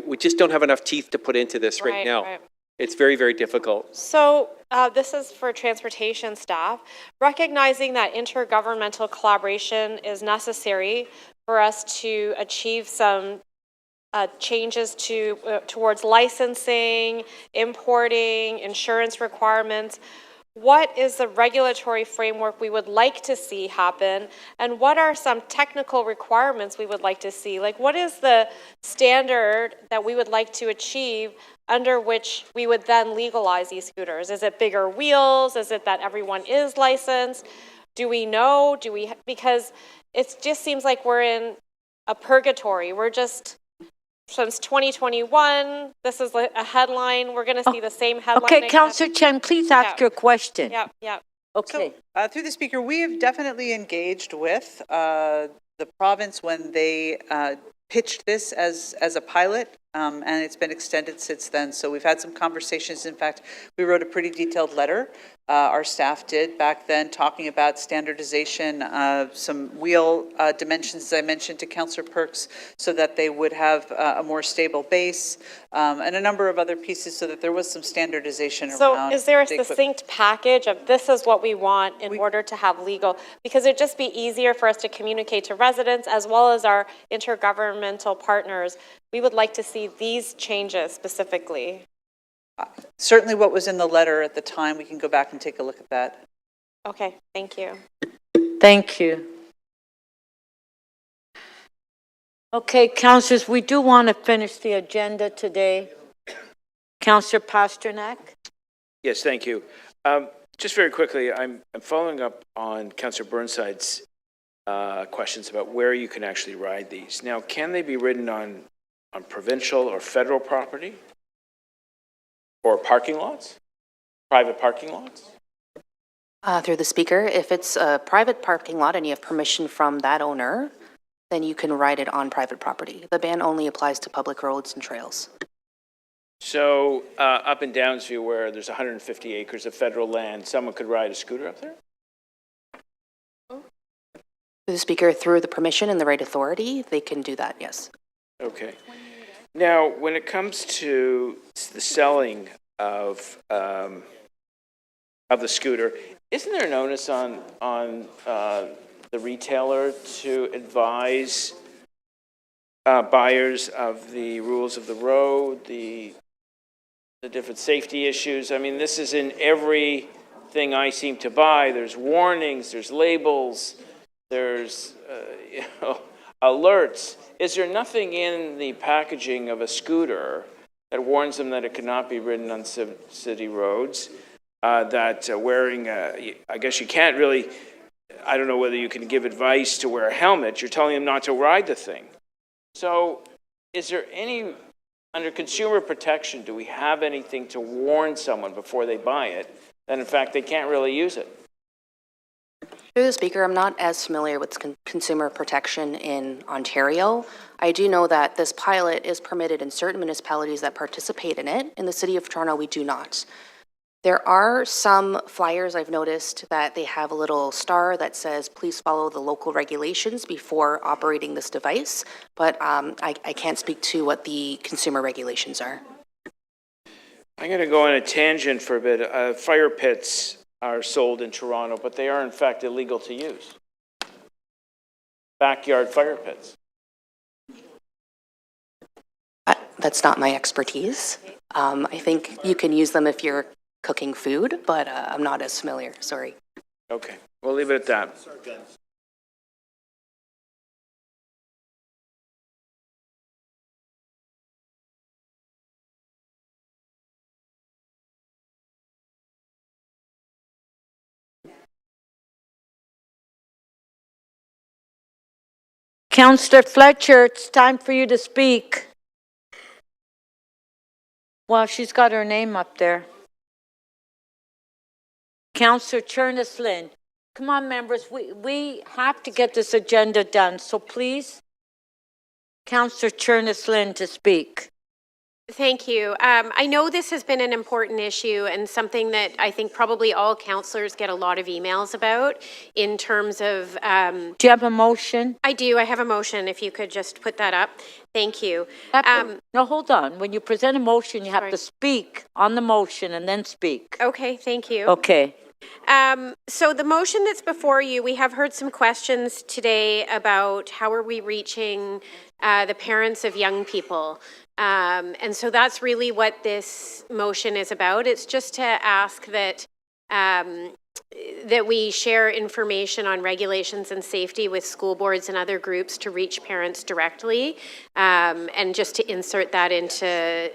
We just don't have enough teeth to put into this right now. Right. It's very, very difficult. So this is for transportation staff. Recognizing that intergovernmental collaboration is necessary for us to achieve some changes towards licensing, importing, insurance requirements. What is the regulatory framework we would like to see happen, and what are some technical requirements we would like to see? Like, what is the standard that we would like to achieve under which we would then legalize e-scooters? Is it bigger wheels? Is it that everyone is licensed? Do we know? Because it just seems like we're in a purgatory. We're just... Since 2021, this is a headline. We're going to see the same headline. Okay, Councillor Chen, please ask your question. Yeah. Okay. So, through the Speaker, we have definitely engaged with the province when they pitched this as a pilot, and it's been extended since then. So we've had some conversations. In fact, we wrote a pretty detailed letter, our staff did back then, talking about standardization, some wheel dimensions, as I mentioned to Councillor Perks, so that they would have a more stable base, and a number of other pieces so that there was some standardization around. So is there a succinct package of this is what we want in order to have legal? Because it'd just be easier for us to communicate to residents as well as our intergovernmental partners. We would like to see these changes specifically. Certainly what was in the letter at the time, we can go back and take a look at that. Okay, thank you. Thank you. Okay, councillors, we do want to finish the agenda today. Councillor Pasternak. Yes, thank you. Just very quickly, I'm following up on Councillor Burnside's questions about where you can actually ride these. Now, can they be ridden on provincial or federal property? Or parking lots? Private parking lots? Through the Speaker, if it's a private parking lot and you have permission from that owner, then you can ride it on private property. The ban only applies to public roads and trails. So up in Downsview, where there's 150 acres of federal land, someone could ride a scooter up there? Through the Speaker, through the permission and the right authority, they can do that, yes. Okay. Now, when it comes to the selling of the scooter, isn't there an onus on the retailer to advise buyers of the rules of the road, the different safety issues? I mean, this is in everything I seem to buy. There's warnings, there's labels, there's alerts. Is there nothing in the packaging of a scooter that warns them that it cannot be ridden on city roads? that wearing, I guess you can't really, I don't know whether you can give advice to wear a helmet. You're telling them not to ride the thing. So is there any, under consumer protection, do we have anything to warn someone before they buy it that in fact they can't really use it? Through the speaker, I'm not as familiar with consumer protection in Ontario. I do know that this pilot is permitted in certain municipalities that participate in it. In the City of Toronto, we do not. There are some flyers I've noticed that they have a little star that says, please follow the local regulations before operating this device, but I can't speak to what the consumer regulations are. I'm going to go on a tangent for a bit. Fire pits are sold in Toronto, but they are in fact illegal to use. Backyard fire pits. That's not my expertise. I think you can use them if you're cooking food, but I'm not as familiar, sorry. Okay, we'll leave it at that. Councillor Fletcher, it's time for you to speak. Well, she's got her name up there. Councillor Cherneslin. Come on, members, we have to get this agenda done, so please, Councillor Cherneslin to speak. Thank you. I know this has been an important issue and something that I think probably all councillors get a lot of emails about in terms of... Do you have a motion? I do. I have a motion, if you could just put that up. Thank you. No, hold on. When you present a motion, you have to speak on the motion and then speak. Okay, thank you. Okay. So the motion that's before you, we have heard some questions today about how are we reaching the parents of young people. And so that's really what this motion is about. It's just to ask that that we share information on regulations and safety with school boards and other groups to reach parents directly, and just to insert that into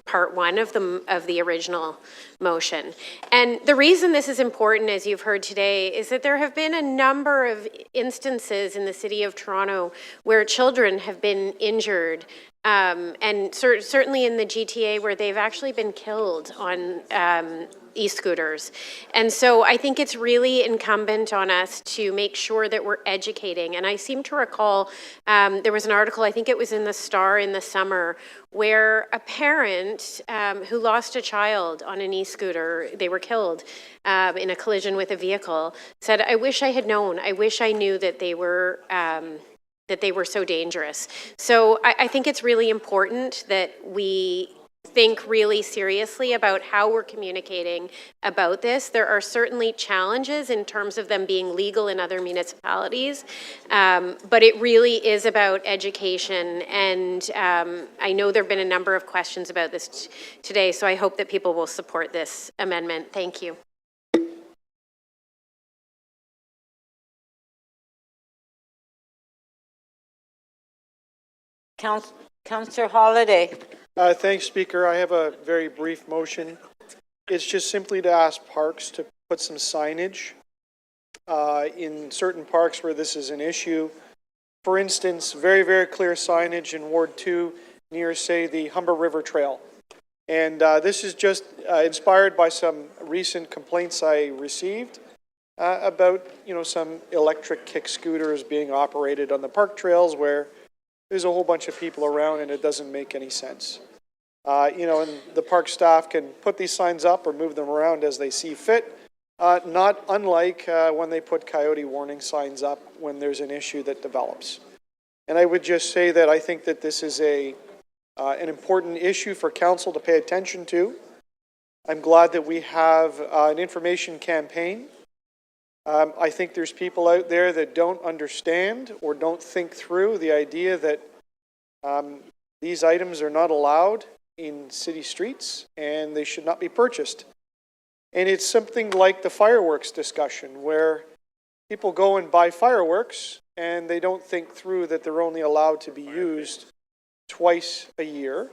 part one of the original motion. And the reason this is important, as you've heard today, is that there have been a number of instances in the City of Toronto where children have been injured, and certainly in the GTA where they've actually been killed on e-scooters. And so I think it's really incumbent on us to make sure that we're educating. And I seem to recall there was an article, I think it was in the Star in the summer, where a parent who lost a child on an e-scooter, they were killed in a collision with a vehicle, said, I wish I had known. I wish I knew that they were so dangerous. So I think it's really important that we think really seriously about how we're communicating about this. There are certainly challenges in terms of them being legal in other municipalities, but it really is about education. And I know there have been a number of questions about this today, so I hope that people will support this amendment. Thank you. Councillor Holiday. Thanks, Speaker. I have a very brief motion. It's just simply to ask parks to put some signage in certain parks where this is an issue. For instance, very, very clear signage in Ward 2 near, say, the Humber River Trail. And this is just inspired by some recent complaints I received about, some electric kick scooters being operated on the park trails where there's a whole bunch of people around and it doesn't make any sense. And the park staff can put these signs up or move them around as they see fit, not unlike when they put coyote warning signs up when there's an issue that develops. And I would just say that I think that this is an important issue for council to pay attention to. I'm glad that we have an information campaign. I think there's people out there that don't understand or don't think through the idea that these items are not allowed in city streets and they should not be purchased. And it's something like the fireworks discussion where people go and buy fireworks and they don't think through that they're only allowed to be used twice a year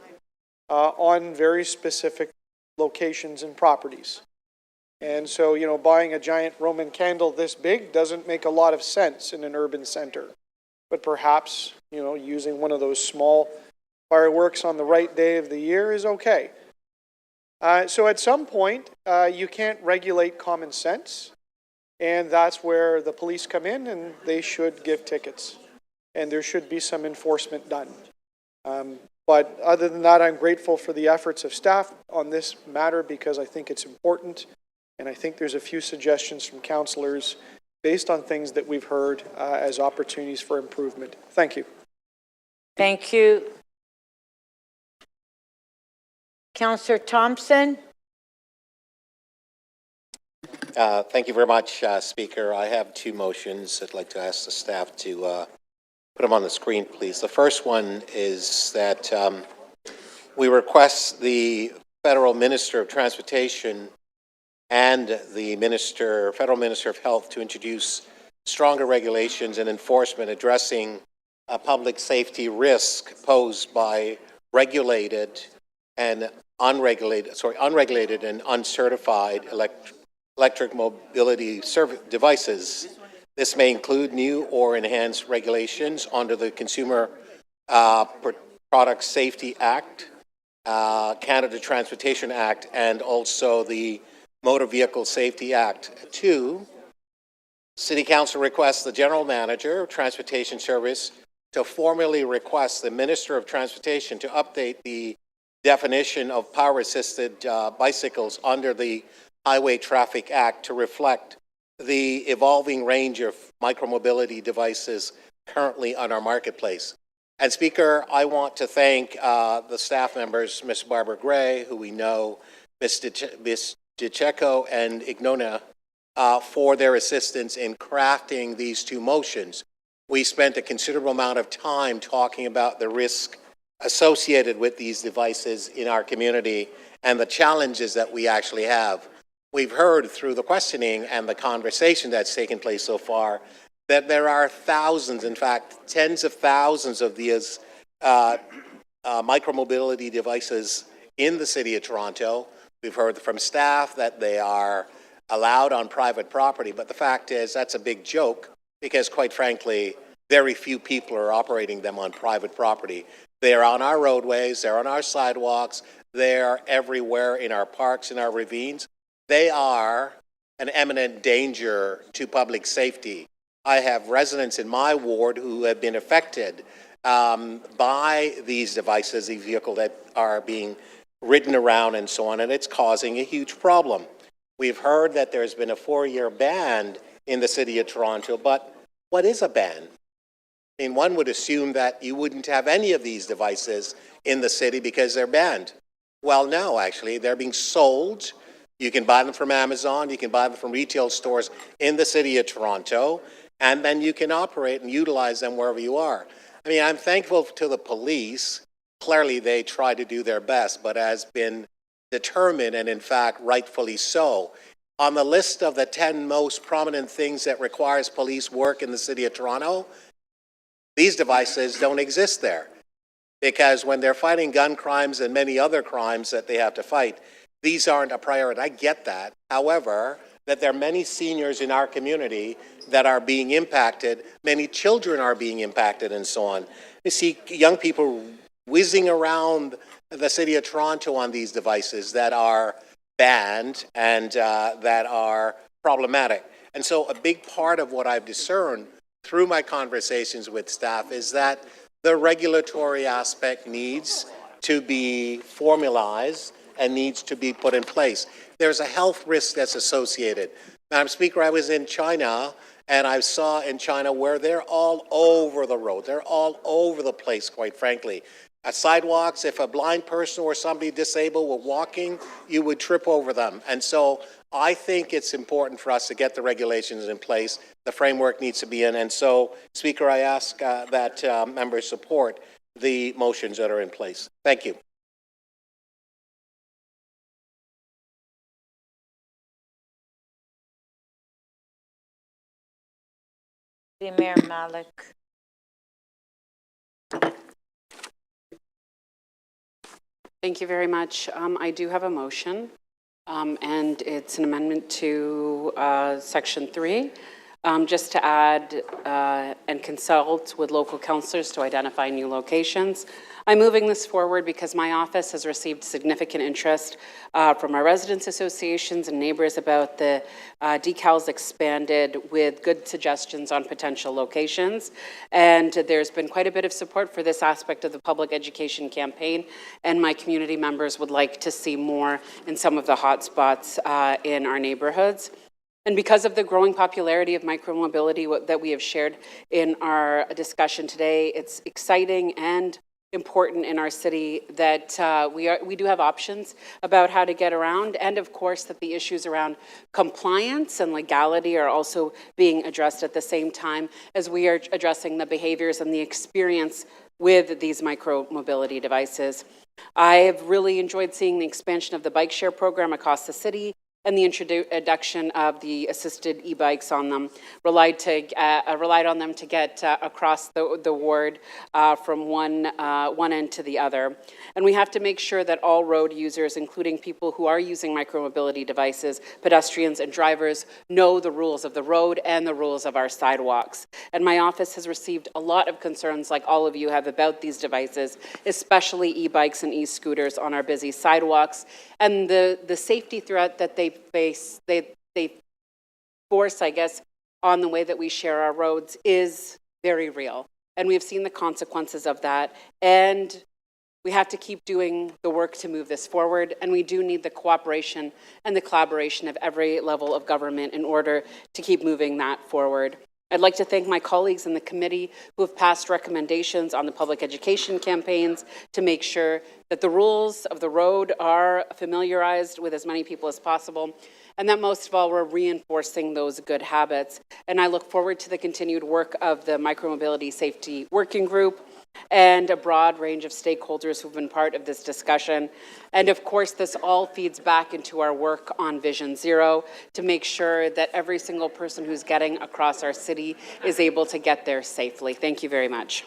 on very specific locations and properties. And so, you know, buying a giant Roman candle this big doesn't make a lot of sense in an urban center. But perhaps, you know, using one of those small fireworks on the right day of the year is okay. So at some point, you can't regulate common sense. And that's where the police come in, and they should give tickets. And there should be some enforcement done. But other than that, I'm grateful for the efforts of staff on this matter because I think it's important. And I think there's a few suggestions from councillors based on things that we've heard as opportunities for improvement. Thank you. Thank you. Councillor Thompson? Thank you very much, Speaker. I have two motions. I'd like to ask the staff to put them on the screen, please. The first one is that we request the Federal Minister of Transportation and the Federal Minister of Health to introduce stronger regulations and enforcement addressing public safety risk posed by unregulated and uncertified electric mobility devices. This may include new or enhanced regulations under the Consumer Product Safety Act, Canada Transportation Act, and also the Motor Vehicle Safety Act. 2, City Council requests the General Manager of Transportation Service to formally request the Minister of Transportation to update the definition of power-assisted bicycles under the Highway Traffic Act to reflect the evolving range of micromobility devices currently on our marketplace. And Speaker, I want to thank the staff members, Ms. Barbara Gray, who we know, Ms. DiCecco and Ignona, for their assistance in crafting these two motions. We spent a considerable amount of time talking about the risk associated with these devices in our community and the challenges that we actually have. We've heard through the questioning and the conversation that's taken place so far that there are thousands, in fact, tens of thousands of these micromobility devices in the City of Toronto. We've heard from staff that they are allowed on private property, but the fact is that's a big joke because, quite frankly, very few people are operating them on private property. They're on our roadways, they're on our sidewalks, they're everywhere in our parks, in our ravines. They are an imminent danger to public safety. I have residents in my ward who have been affected by these devices, these vehicles that are being ridden around and so on, and it's causing a huge problem. We've heard that there's been a 4-year ban in the City of Toronto, but what is a ban? I mean, one would assume that you wouldn't have any of these devices in the city because they're banned. Well, no, actually, they're being sold. You can buy them from Amazon, you can buy them from retail stores in the City of Toronto, and then you can operate and utilize them wherever you are. I mean, I'm thankful to the police. Clearly, they try to do their best, but has been determined, and in fact, rightfully so. On the list of the 10 most prominent things that requires police work in the City of Toronto, these devices don't exist there. Because when they're fighting gun crimes and many other crimes that they have to fight, these aren't a priority. I get that. However, that there are many seniors in our community that are being impacted, many children are being impacted, and so on. You see young people whizzing around the City of Toronto on these devices that are banned and that are problematic. And so a big part of what I've discerned through my conversations with staff is that the regulatory aspect needs to be formalized and needs to be put in place. There's a health risk that's associated. Madam Speaker, I was in China, and I saw in China where they're all over the road. They're all over the place, quite frankly. At sidewalks, if a blind person or somebody disabled were walking, you would trip over them. And so I think it's important for us to get the regulations in place. The framework needs to be in. And so, Speaker, I ask that members support the motions that are in place. Thank you. Mayor Malik. Thank you very much. I do have a motion. and it's an amendment to Section 3, just to add and consult with local councillors to identify new locations. I'm moving this forward because my office has received significant interest from our residents associations and neighbors about the decals expanded with good suggestions on potential locations. And there's been quite a bit of support for this aspect of the public education campaign, and my community members would like to see more in some of the hot spots in our neighborhoods. And because of the growing popularity of micromobility that we have shared in our discussion today, it's exciting and important in our city that we do have options about how to get around, and of course that the issues around compliance and legality are also being addressed at the same time as we are addressing the behaviors and the experience with these micro-mobility devices. I've really enjoyed seeing the expansion of the bike share program across the city and the introduction of the assisted e-bikes on them. Relied on them to get across the ward from one end to the other. And we have to make sure that all road users, including people who are using micromobility devices, pedestrians and drivers, know the rules of the road and the rules of our sidewalks. And my office has received a lot of concerns, like all of you have, about these devices, especially e-bikes and e-scooters on our busy sidewalks, and the safety threat that they face, they force, I guess, on the way that we share our roads is very real. And we've seen the consequences of that. And we have to keep doing the work to move this forward. And we do need the cooperation and the collaboration of every level of government in order to keep moving that forward. I'd like to thank my colleagues in the committee who have passed recommendations on the public education campaigns to make sure that the rules of the road are familiarized with as many people as possible, and that most of all, we're reinforcing those good habits. And I look forward to the continued work of the Micromobility Safety Working Group and a broad range of stakeholders who've been part of this discussion. And of course, this all feeds back into our work on Vision Zero to make sure that every single person who's getting across our city is able to get there safely. Thank you very much.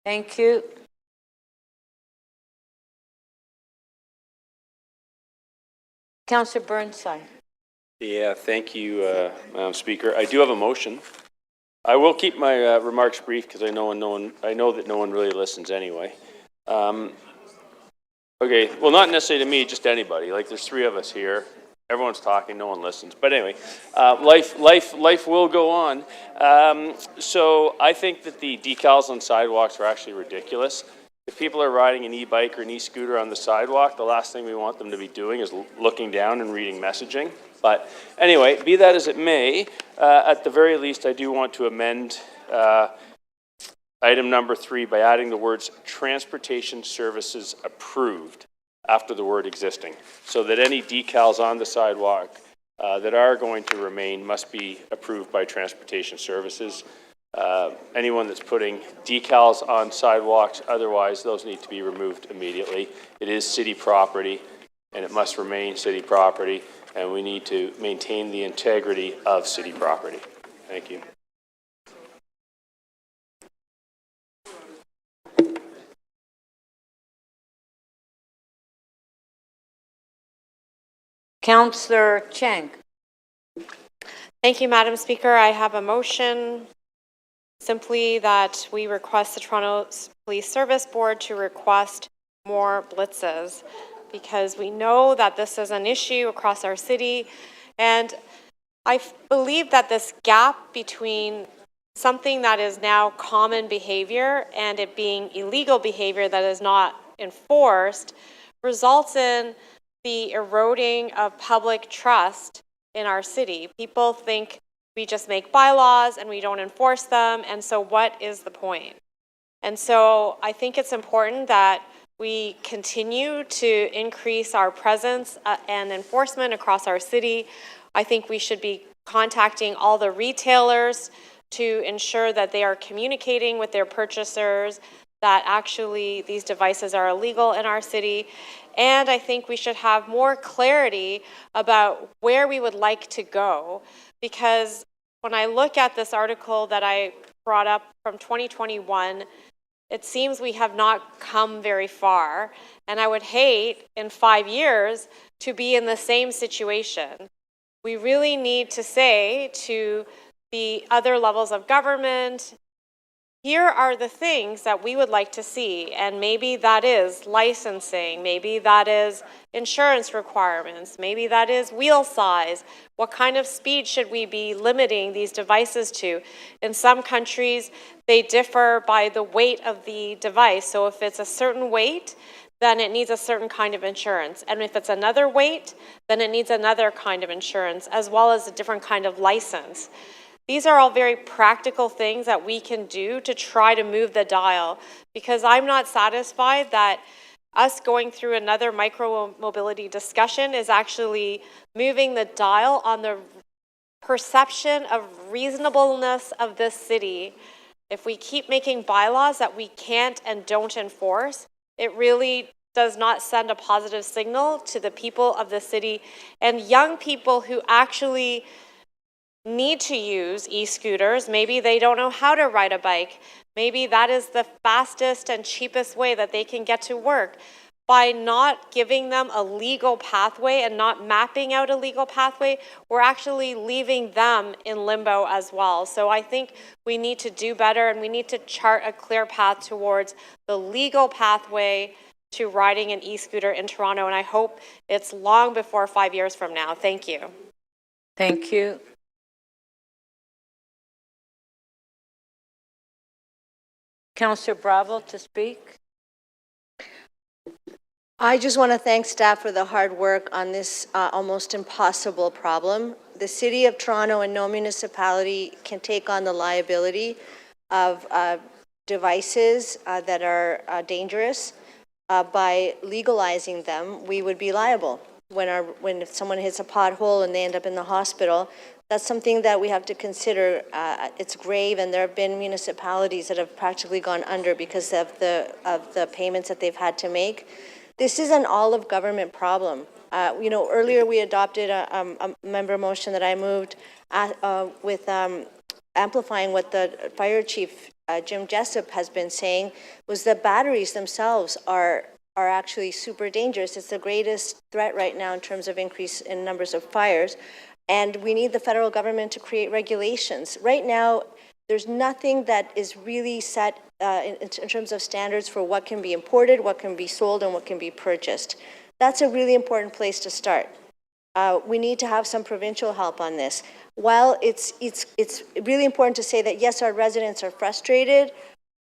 Thank you. Councillor Burnside. Yeah, thank you, Madam Speaker. I do have a motion. I will keep my remarks brief because I know that no one really listens anyway. Okay, well, not necessarily to me, just to anybody. Like, there's three of us here. Everyone's talking, no one listens. But anyway, life will go on. So I think that the decals on sidewalks are actually ridiculous. If people are riding an e-bike or an e-scooter on the sidewalk, the last thing we want them to be doing is looking down and reading messaging. But anyway, be that as it may, at the very least, I do want to amend item number 3 by adding the words transportation services approved after the word existing, so that any decals on the sidewalk that are going to remain must be approved by transportation services. Anyone that's putting decals on sidewalks, otherwise those need to be removed immediately. It is city property and it must remain city property, and we need to maintain the integrity of city property. Thank you. Councillor Cheng. Thank you, Madam Speaker. I have a motion simply that we request the Toronto Police Service Board to request more blitzes, because we know that this is an issue across our city, and I believe that this gap between something that is now common behavior and it being illegal behavior that is not enforced results in the eroding of public trust in our city. People think we just make bylaws and we don't enforce them, and so what is the point? And so I think it's important that we continue to increase our presence and enforcement across our city. I think we should be contacting all the retailers to ensure that they are communicating with their purchasers that actually these devices are illegal in our city. And I think we should have more clarity about where we would like to go, because when I look at this article that I brought up from 2021, it seems we have not come very far. And I would hate in 5 years to be in the same situation. We really need to say to the other levels of government, here are the things that we would like to see, and maybe that is licensing, maybe that is insurance requirements, maybe that is wheel size. What kind of speed should we be limiting these devices to? In some countries, they differ by the weight of the device. So if it's a certain weight, then it needs a certain kind of insurance. And if it's another weight, then it needs another kind of insurance, as well as a different kind of license. These are all very practical things that we can do to try to move the dial, because I'm not satisfied that us going through another micro-mobility discussion is actually moving the dial on the perception of reasonableness of this city. If we keep making bylaws that we can't and don't enforce, it really does not send a positive signal to the people of the city and young people who actually need to use e-scooters. Maybe they don't know how to ride a bike. Maybe that is the fastest and cheapest way that they can get to work. By not giving them a legal pathway and not mapping out a legal pathway, we're actually leaving them in limbo as well. So I think we need to do better, and we need to chart a clear path towards the legal pathway to riding an e-scooter in Toronto, and I hope it's long before 5 years from now. Thank you. Thank you. Councillor Bravo to speak. I just want to thank staff for the hard work on this almost impossible problem. The City of Toronto and no municipality can take on the liability of devices that are dangerous. By legalizing them, we would be liable. When someone hits a pothole and they end up in the hospital, that's something that we have to consider. It's grave, and there have been municipalities that have practically gone under because of the payments that they've had to make. This is an all-of-government problem. Earlier we adopted a member motion that I moved with amplifying what the fire chief, Jim Jessup, has been saying, was the batteries themselves are actually super dangerous. It's the greatest threat right now in terms of increase in numbers of fires. And we need the federal government to create regulations. Right now, there's nothing that is really set in terms of standards for what can be imported, what can be sold, and what can be purchased. That's a really important place to start. We need to have some provincial help on this. While it's really important to say that, yes, our residents are frustrated.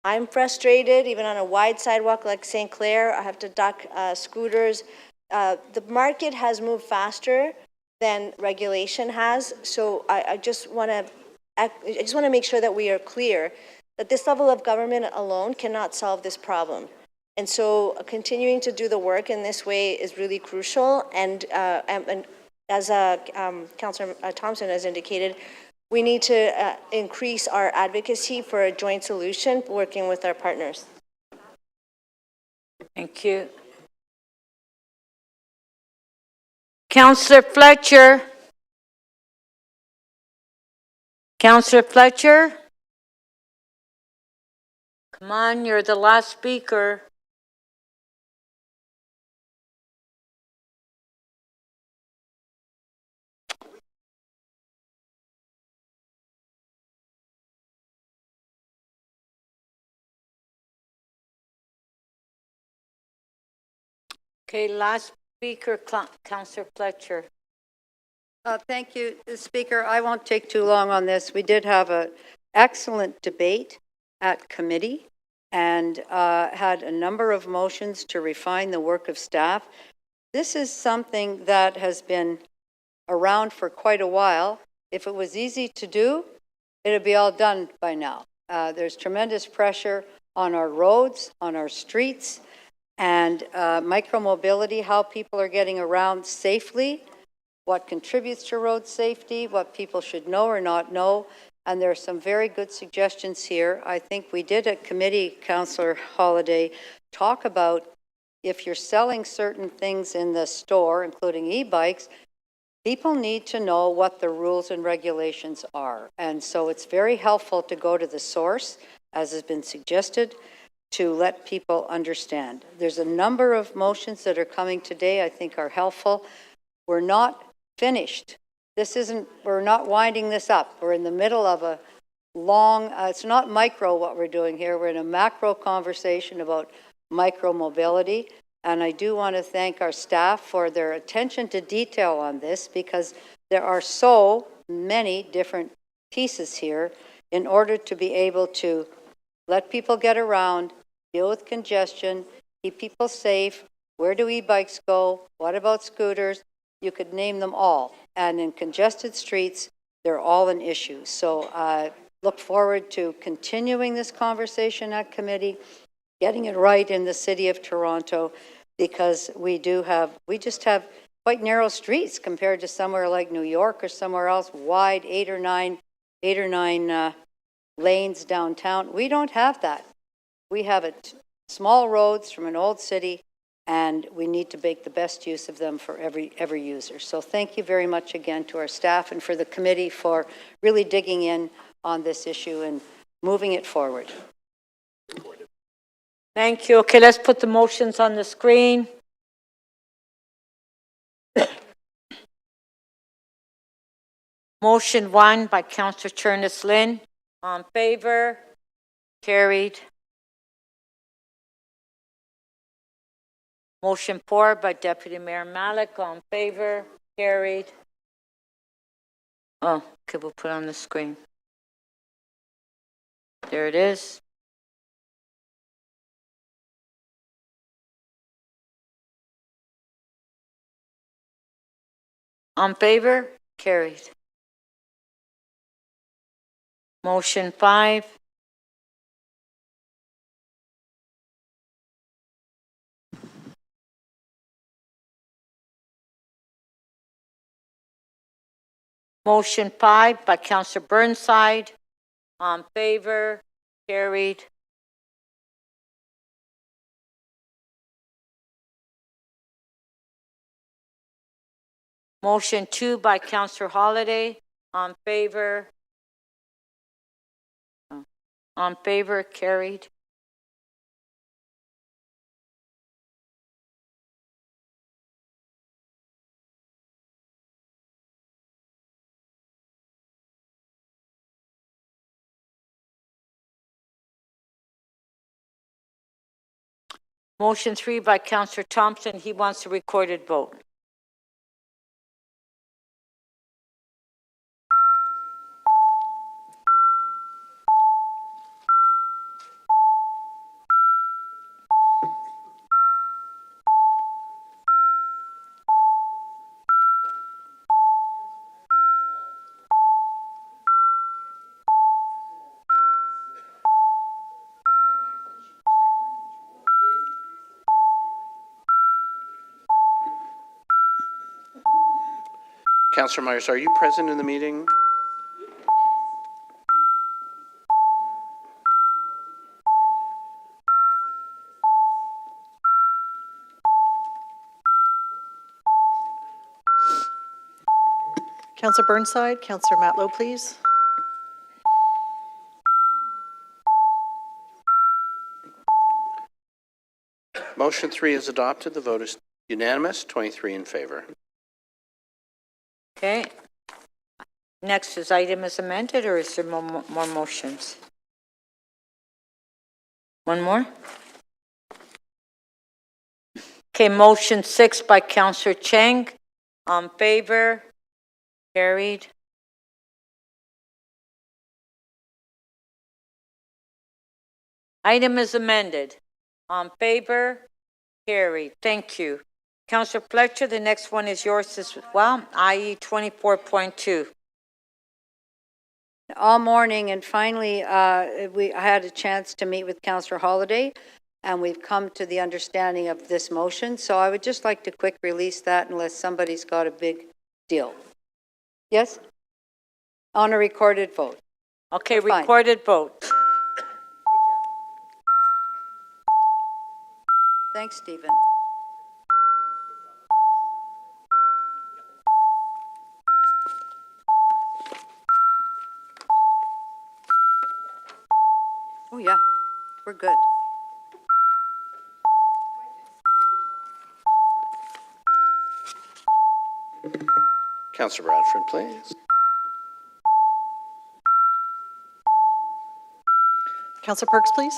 I'm frustrated, even on a wide sidewalk like St. Clair. I have to duck scooters. The market has moved faster than regulation has. So I just want to make sure that we are clear that this level of government alone cannot solve this problem. And so continuing to do the work in this way is really crucial. And as Councillor Thompson has indicated, we need to increase our advocacy for a joint solution working with our partners. Thank you. Councillor Fletcher. Councillor Fletcher. Come on, you're the last speaker. Okay, last speaker, Councillor Fletcher. Thank you, Speaker. I won't take too long on this. We did have an excellent debate at committee and had a number of motions to refine the work of staff. This is something that has been around for quite a while. If it was easy to do, it would be all done by now. There's tremendous pressure on our roads, on our streets, and micromobility, how people are getting around safely, what contributes to road safety, what people should know or not know. And there are some very good suggestions here. I think we did at committee, Councillor Holiday, talk about if you're selling certain things in the store, including e-bikes, people need to know what the rules and regulations are. And so it's very helpful to go to the source, as has been suggested. to let people understand. There's a number of motions that are coming today I think are helpful. We're not finished. We're not winding this up. We're in the middle of a long, it's not micro what we're doing here. We're in a macro conversation about micro mobility. And I do want to thank our staff for their attention to detail on this, because there are so many different pieces here in order to be able to let people get around, deal with congestion, keep people safe. Where do e-bikes go? What about scooters? You could name them all. And in congested streets, they're all an issue. So I look forward to continuing this conversation at committee, getting it right in the city of Toronto, because we just have quite narrow streets compared to somewhere like New York or somewhere else, wide 8 or 9 lanes downtown. We don't have that. We have small roads from an old city, and we need to make the best use of them for every user. So thank you very much again to our staff and for the committee for really digging in on this issue and moving it forward. Thank you. Okay, let's put the motions on the screen. Motion 1 by Councillor Chernes Lynn. On favor? Carried. Motion 4 by Deputy Mayor Malik. On favor? Carried. Oh, okay, we'll put it on the screen. There it is. On favor? Carried. Motion 5. Motion 5 by Councillor Burnside. On favor? Carried. Motion 2 by Councillor Holiday. On favor? On favor? Carried. Motion 3 by Councillor Thompson. He wants a recorded vote. Councillor Myers, are you present in the meeting? Councillor Burnside, Councillor Matlow, please. Motion 3 is adopted. The vote is unanimous, 23 in favor. Okay. Next is item as amended, or is there more motions? One more? Okay, motion 6 by Councillor Cheng. On favor? Carried. Item is amended. On favor? Carried. Thank you. Councillor Fletcher, the next one is yours as well, i.e. 24.2. All morning, and finally, I had a chance to meet with Councillor Holiday, and we've come to the understanding of this motion. So I would just like to quick release that unless somebody's got a big deal. Yes? On a recorded vote. Okay, recorded vote. Thanks, Stephen. Oh, yeah, we're good. Councillor Bradford, please. Councillor Perks, please.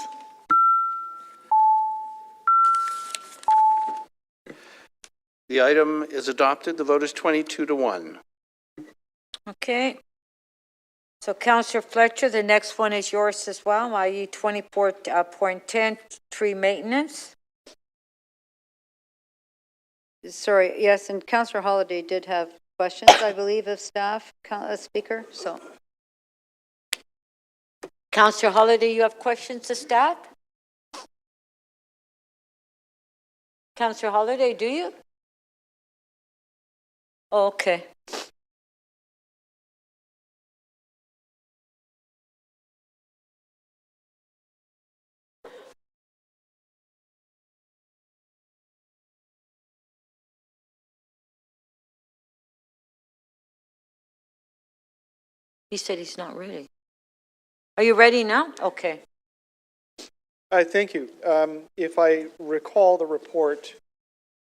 The item is adopted. The vote is 22-1. Okay. So Councillor Fletcher, the next one is yours as well, i.e. 24.10, tree maintenance. Sorry, yes, and Councillor Holiday did have questions, I believe, of staff, Speaker, so. Councillor Holiday, you have questions of staff? Councillor Holiday, do you? Okay. He said he's not ready. Are you ready now? Okay. Thank you. If I recall the report,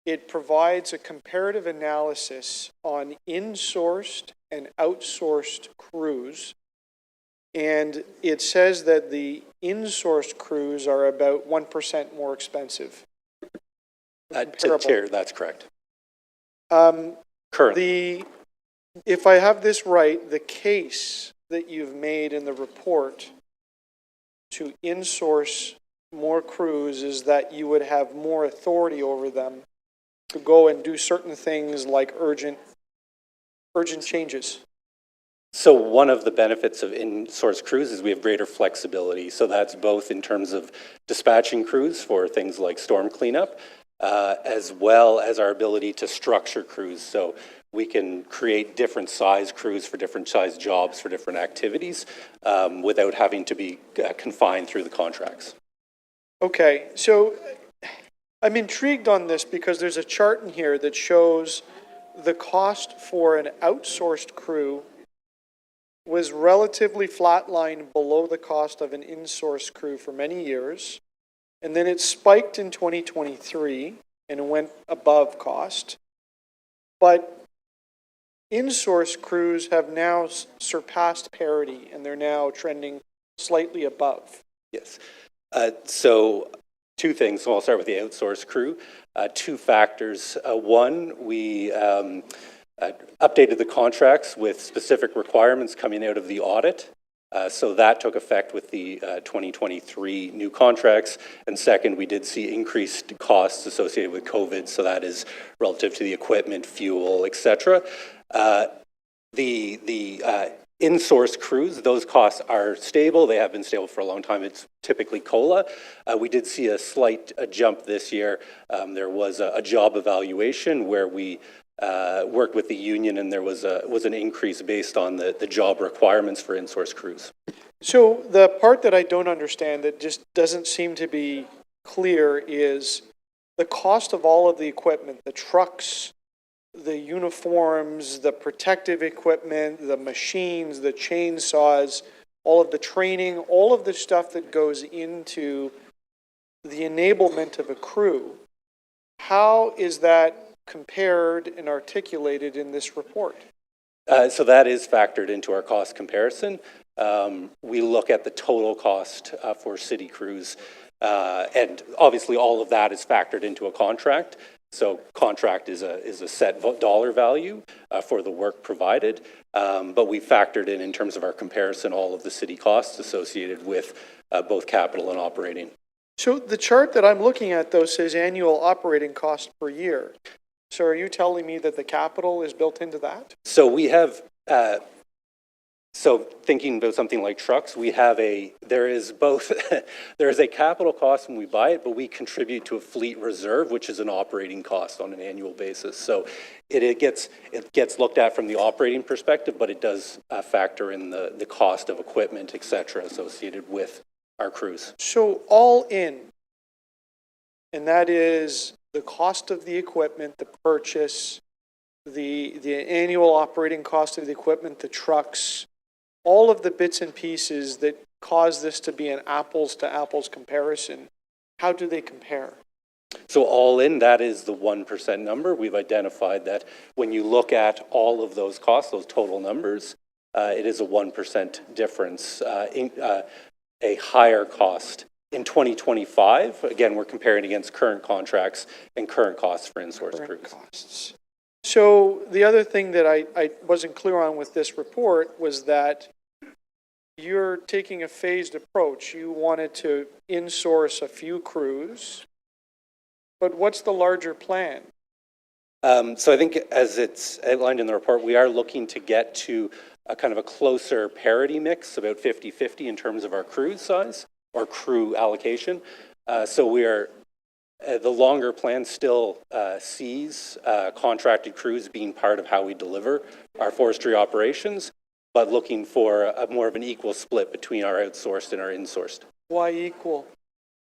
it provides a comparative analysis on in-sourced and outsourced crews. And it says that the in-sourced crews are about 1% more expensive. Chair, that's correct. Currently. If I have this right, the case that you've made in the report to in-source more crews is that you would have more authority over them to go and do certain things like urgent changes. So one of the benefits of in-source crews is we have greater flexibility. So that's both in terms of dispatching crews for things like storm cleanup, as well as our ability to structure crews. So we can create different size crews for different size jobs for different activities without having to be confined through the contracts. Okay, so I'm intrigued on this because there's a chart in here that shows the cost for an outsourced crew was relatively flatlined below the cost of an in-source crew for many years. And then it spiked in 2023 and it went above cost. But in-source crews have now surpassed parity and they're now trending slightly above. Yes. So two things. So I'll start with the outsourced crew. Two factors. One, we updated the contracts with specific requirements coming out of the audit. So that took effect with the 2023 new contracts. And second, we did see increased costs associated with COVID. So that is relative to the equipment, fuel, et cetera. The in-source crews, those costs are stable. They have been stable for a long time. It's typically COLA. We did see a slight jump this year. There was a job evaluation where we worked with the union, and there was an increase based on the job requirements for in-source crews. So the part that I don't understand that just doesn't seem to be clear is the cost of all of the equipment, the trucks, the uniforms, the protective equipment, the machines, the chainsaws, all of the training, all of the stuff that goes into the enablement of a crew. How is that compared and articulated in this report? So that is factored into our cost comparison. We look at the total cost for city crews, and obviously all of that is factored into a contract. So contract is a set dollar value for the work provided, but we factored in terms of our comparison all of the city costs associated with both capital and operating. So the chart that I'm looking at, though, says annual operating cost per year. So are you telling me that the capital is built into that? So we have, so thinking about something like trucks, there is a capital cost when we buy it, but we contribute to a fleet reserve, which is an operating cost on an annual basis. So it gets looked at from the operating perspective, but it does factor in the cost of equipment, et cetera, associated with our crews. So all in, and that is the cost of the equipment, the purchase, the annual operating cost of the equipment, the trucks, all of the bits and pieces that cause this to be an apples to apples comparison. How do they compare? So all in, that is the 1% number. We've identified that when you look at all of those costs, those total numbers, it is a 1% difference, a higher cost. In 2025, again, we're comparing against current contracts and current costs for in-source crews. So the other thing that I wasn't clear on with this report was that you're taking a phased approach. You wanted to in-source a few crews, but what's the larger plan? So I think as it's outlined in the report, we are looking to get to a kind of a closer parity mix, about 50-50 in terms of our crew size or crew allocation. So we are, the longer plan still sees contracted crews being part of how we deliver our forestry operations, but looking for a more of an equal split between our outsourced and our insourced. Why equal?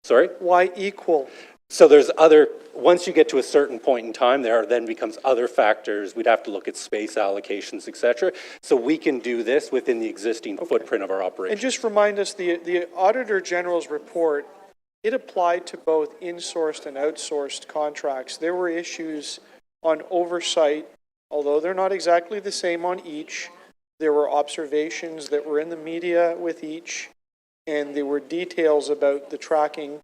Sorry? Why equal? So there's other, once you get to a certain point in time, there then becomes other factors. We'd have to look at space allocations, et cetera. So we can do this within the existing footprint of our operation. And just remind us, the Auditor General's report, it applied to both in-sourced and outsourced contracts. There were issues on oversight, although they're not exactly the same on each. There were observations that were in the media with each, and there were details about the tracking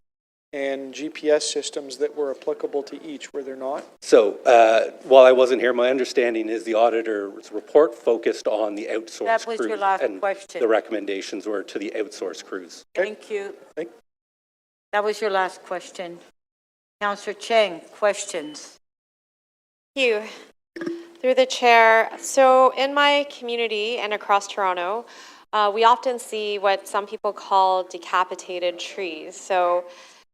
and GPS systems that were applicable to each, were there not? So while I wasn't here, my understanding is the auditor's report focused on the outsourced That was crews, your last and question. the recommendations were to the outsourced crews. Thank you. That was your last question. Councillor Cheng, questions? Thank you. Through the chair. So in my community and across Toronto, we often see what some people call decapitated trees. So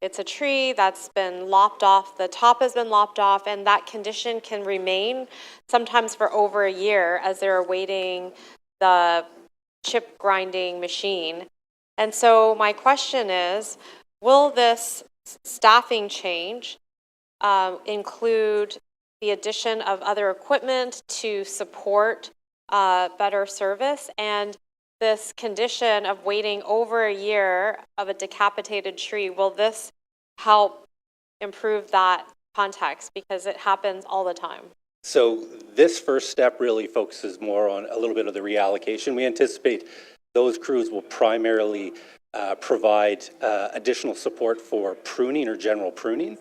it's a tree that's been lopped off, the top has been lopped off, and that condition can remain sometimes for over a year as they're awaiting the chip grinding machine. And so my question is, will this staffing change include the addition of other equipment to support better service? And this condition of waiting over a year of a decapitated tree, will this help improve that context? Because it happens all the time. So this first step really focuses more on a little bit of the reallocation. We anticipate those crews will primarily provide additional support for pruning or general pruning,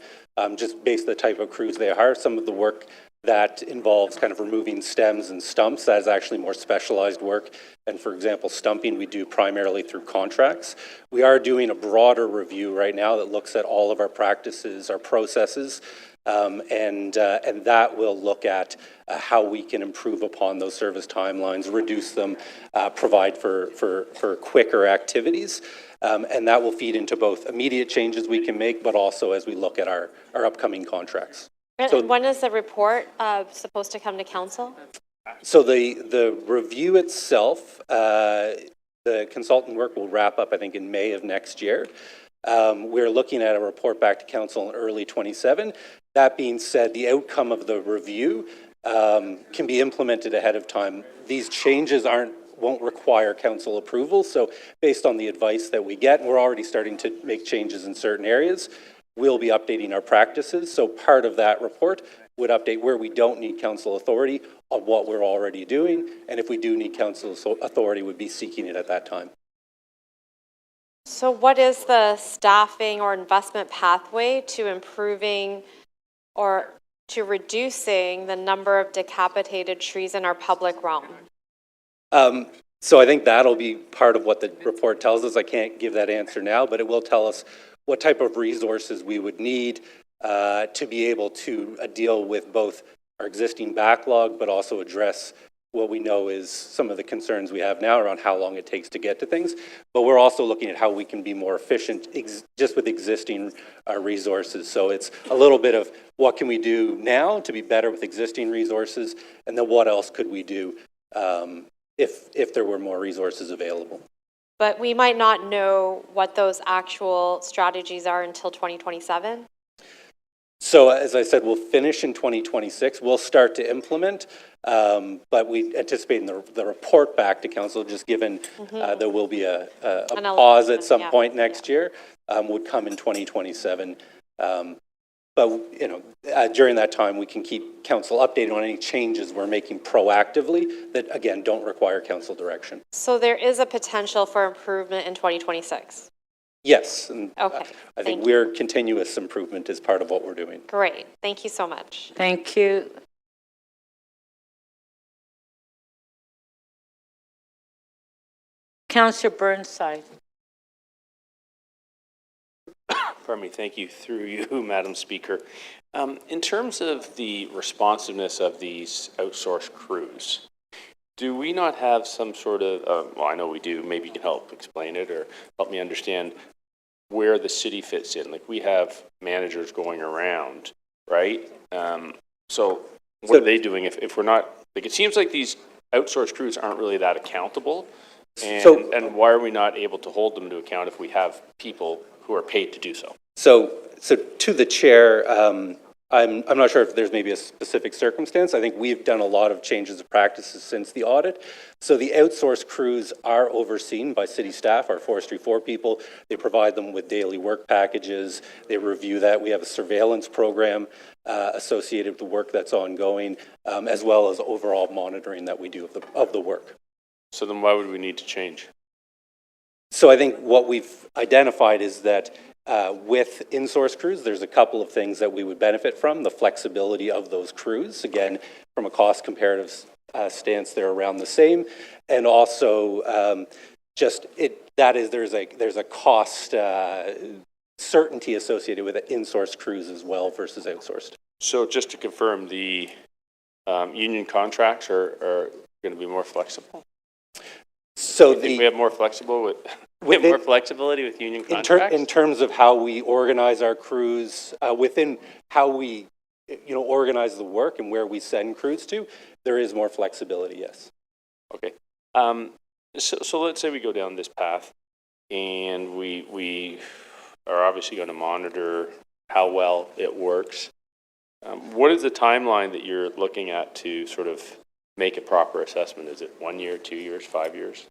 just based on the type of crews they hire. Some of the work that involves kind of removing stems and stumps, that is actually more specialized work. And for example, stumping we do primarily through contracts. We are doing a broader review right now that looks at all of our practices, our processes, and that will look at how we can improve upon those service timelines, reduce them, provide for quicker activities. And that will feed into both immediate changes we can make, but also as we look at our upcoming contracts. And when is the report supposed to come to council? So the review itself, the consultant work will wrap up, I think, in May of next year. We're looking at a report back to council in early 27. That being said, the outcome of the review can be implemented ahead of time. These changes won't require council approval. So based on the advice that we get, we're already starting to make changes in certain areas. We'll be updating our practices. So part of that report would update where we don't need council authority on what we're already doing. And if we do need council authority, we'd be seeking it at that time. So what is the staffing or investment pathway to improving or to reducing the number of decapitated trees in our public realm? So I think that'll be part of what the report tells us. I can't give that answer now, but it will tell us what type of resources we would need to be able to deal with both our existing backlog, but also address what we know is some of the concerns we have now around how long it takes to get to things. But we're also looking at how we can be more efficient just with existing resources. So it's a little bit of what can we do now to be better with existing resources, and then what else could we do if there were more resources available. But we might not know what those actual strategies are until 2027? So as I said, we'll finish in 2026. We'll start to implement, but we anticipate in the report back to council, just given there will be a pause at some point next year, would come in 2027. But, during that time, we can keep council updated on any changes we're making proactively that, again, don't require council direction. So there is a potential for improvement in 2026? Yes. And, Okay, I think continuous improvement is part of what we're doing. great. Thank you so much. Thank you. Councillor Burnside. Pardon me, thank you. Through you, Madam Speaker. In terms of the responsiveness of these outsourced crews, do we not have some sort of, well, I know we do, maybe you can help explain it or help me understand where the city fits in. Like, we have managers going around, right? So what are they doing if we're not, like, it seems like these outsourced crews aren't really that accountable. And why are we not able to hold them to account if we have people who are paid to do so? So to the chair, I'm not sure if there's maybe a specific circumstance. I think we've done a lot of changes of practices since the audit. So the outsourced crews are overseen by city staff, our Forestry 4 people. They provide them with daily work packages. They review that. We have a surveillance program associated with the work that's ongoing, as well as overall monitoring that we do of the work. So then why would we need to change? So I think what we've identified is that with in-source crews, there's a couple of things that we would benefit from. The flexibility of those crews, again, from a cost comparative stance, they're around the same. And also there's a cost certainty associated with in-source crews as well versus outsourced. So just to confirm, the union contracts are going to be more flexible? So we have more flexibility with union contracts? In terms of how we organize our crews, within how we organize the work and where we send crews to, there is more flexibility, yes. Okay. So let's say we go down this path and we are obviously going to monitor how well it works. What is the timeline that you're looking at to sort of make a proper assessment? Is it 1 year, 2 years, 5 years?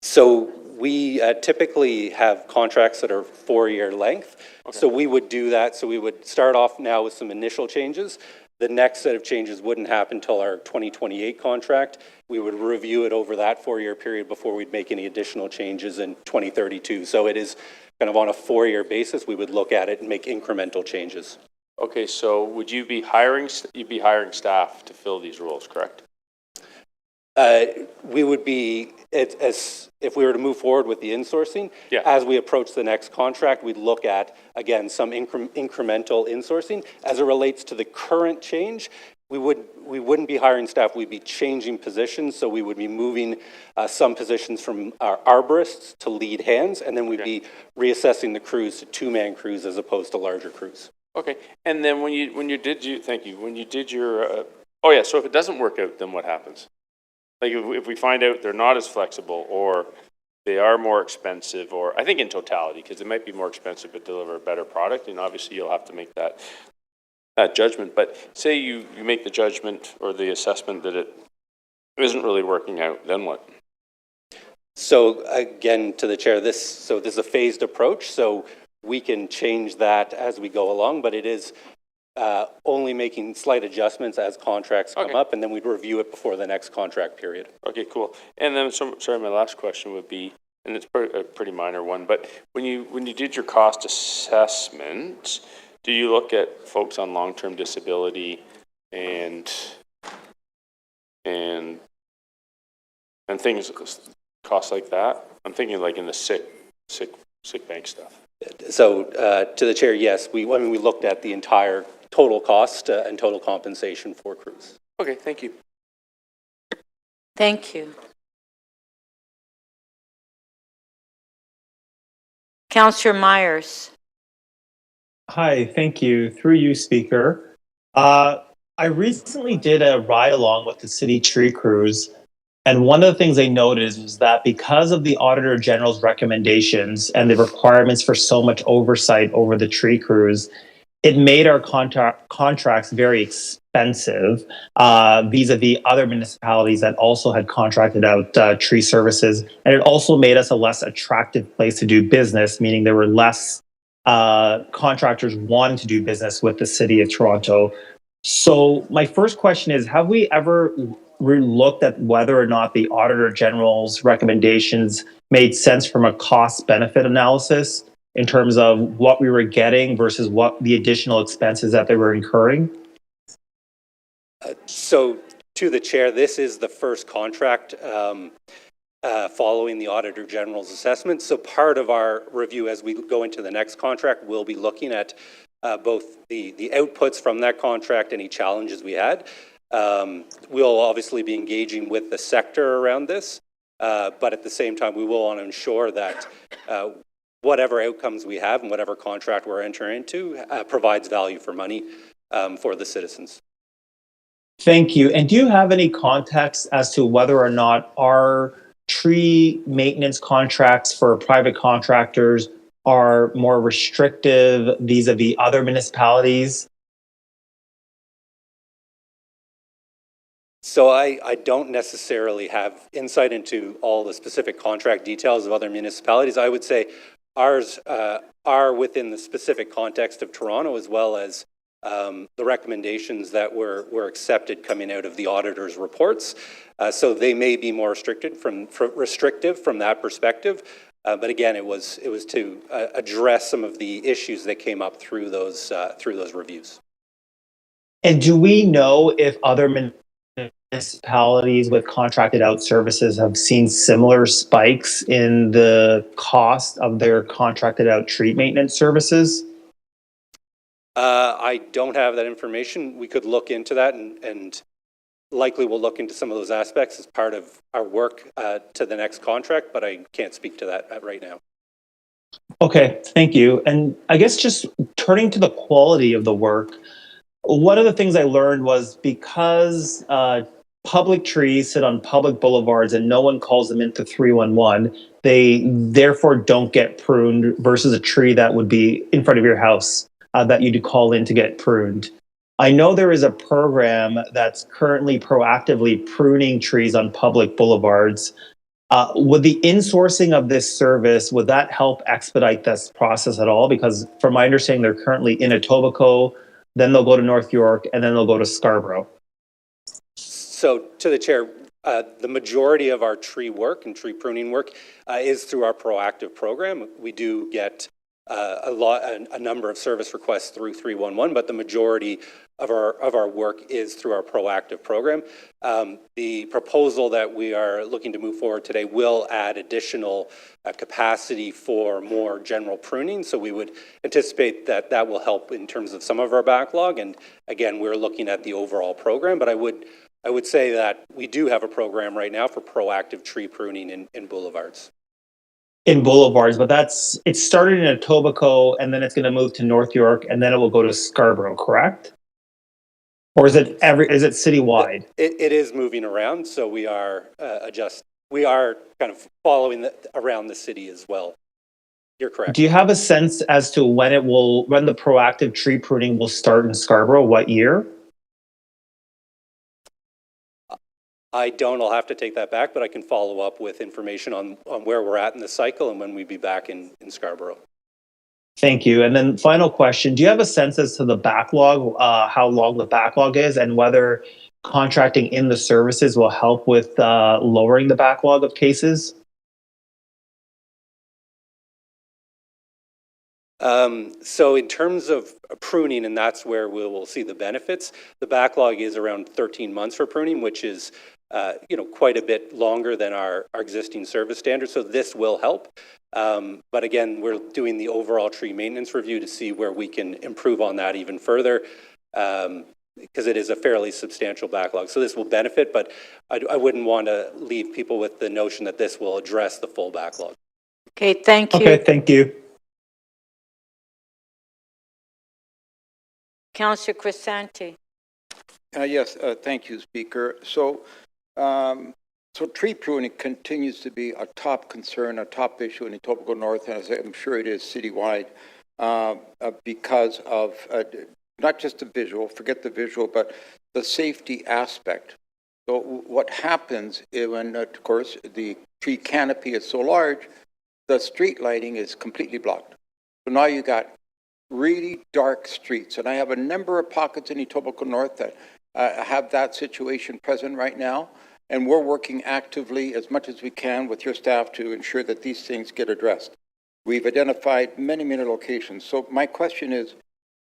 So we typically have contracts that are 4-year length. Okay. So we would do that. So we would start off now with some initial changes. The next set of changes wouldn't happen until our 2028 contract. We would review it over that 4-year period before we'd make any additional changes in 2032. So it is kind of on a 4-year basis. We would look at it and make incremental changes. Okay, so would you be hiring staff to fill these roles, correct? We would be, if we were to move forward with the insourcing, as we approach the next contract, we'd look at, again, some incremental insourcing. As it relates to the current change, we wouldn't be hiring staff, we'd be changing positions. So we would be moving some positions from our arborists to lead hands, and then we'd be reassessing the crews to 2-man crews as opposed to larger crews. Okay, and then when you did your, oh yeah, so if it doesn't work out, then what happens? Like if we find out they're not as flexible or they are more expensive, or I think in totality, because it might be more expensive but deliver a better product, and obviously you'll have to make that judgment. But say you make the judgment or the assessment that it isn't really working out, then what? So again, to the chair, this is a phased approach. So we can change that as we go along, but it is only making slight adjustments as contracts come up, and then we'd review it before the next contract period. Okay, cool. And then, sorry, my last question would be, and it's a pretty minor one, but when you did your cost assessment, do you look at folks on long-term disability and things, costs like that? I'm thinking like in the sick bank stuff. So to the chair, yes, we looked at the entire total cost and total compensation for crews. Okay, thank you. Thank you. Councillor Myers. Hi, thank you. Through you, Speaker. I recently did a ride-along with the city tree crews, and one of the things I noticed was that because of the Auditor General's recommendations and the requirements for so much oversight over the tree crews, it made our contracts very expensive vis-a-vis other municipalities that also had contracted out tree services. And it also made us a less attractive place to do business, meaning there were less contractors wanting to do business with the City of Toronto. So my first question is, have we ever looked at whether or not the Auditor General's recommendations made sense from a cost-benefit analysis in terms of what we were getting versus what the additional expenses that they were incurring? So to the chair, this is the first contract following the Auditor General's assessment. So part of our review as we go into the next contract, we'll be looking at both the outputs from that contract, any challenges we had. We'll obviously be engaging with the sector around this, but at the same time, we will want to ensure that whatever outcomes we have and whatever contract we're entering into provides value for money for the citizens. Thank you. And do you have any context as to whether or not our tree maintenance contracts for private contractors are more restrictive vis-a-vis other municipalities? So I don't necessarily have insight into all the specific contract details of other municipalities. I would say ours are within the specific context of Toronto, as well as the recommendations that were accepted coming out of the auditor's reports. So they may be more restrictive from that perspective. But again, it was to address some of the issues that came up through those reviews. And do we know if other municipalities with contracted out services have seen similar spikes in the cost of their contracted out tree maintenance services? I don't have that information. We could look into that, and likely we'll look into some of those aspects as part of our work to the next contract, but I can't speak to that right now. Okay, thank you. And I guess just turning to the quality of the work, one of the things I learned was because public trees sit on public boulevards and no one calls them into 311, they therefore don't get pruned versus a tree that would be in front of your house that you'd call in to get pruned. I know there is a program that's currently proactively pruning trees on public boulevards. Would the insourcing of this service, would that help expedite this process at all? Because from my understanding, they're currently in Etobicoke, then they'll go to North York, and then they'll go to Scarborough. So to the chair, the majority of our tree work and tree pruning work is through our proactive program. We do get a number of service requests through 311, but the majority of our work is through our proactive program. The proposal that we are looking to move forward today will add additional capacity for more general pruning. So we would anticipate that that will help in terms of some of our backlog. And again, we're looking at the overall program, but I would say that we do have a program right now for proactive tree pruning in boulevards. In boulevards, but it started in Etobicoke, and then it's going to move to North York, and then it will go to Scarborough, correct? Or is it citywide? It is moving around, so we are we are kind of following around the city as well. You're correct. Do you have a sense as to when the proactive tree pruning will start in Scarborough? What year? I don't. I'll have to take that back, but I can follow up with information on where we're at in the cycle and when we'd be back in Scarborough. Thank you. And then final question, do you have a sense as to the backlog, how long the backlog is, and whether contracting in the services will help with lowering the backlog of cases? So in terms of pruning, and that's where we will see the benefits, the backlog is around 13 months for pruning, which is quite a bit longer than our existing service standards. So this will help. But again, we're doing the overall tree maintenance review to see where we can improve on that even further, because it is a fairly substantial backlog. So this will benefit, but I wouldn't want to leave people with the notion that this will address the full backlog. Okay, thank you. Okay, thank you. Councillor Crisanti. Yes, thank you, Speaker. So tree pruning continues to be a top concern, a top issue in Etobicoke North, and I'm sure it is citywide, because of not just the visual, forget the visual, but the safety aspect. So what happens is when, of course, the tree canopy is so large, the street lighting is completely blocked. So now you got really dark streets, and I have a number of pockets in Etobicoke North that have that situation present right now, and we're working actively as much as we can with your staff to ensure that these things get addressed. We've identified many, many locations. So my question is,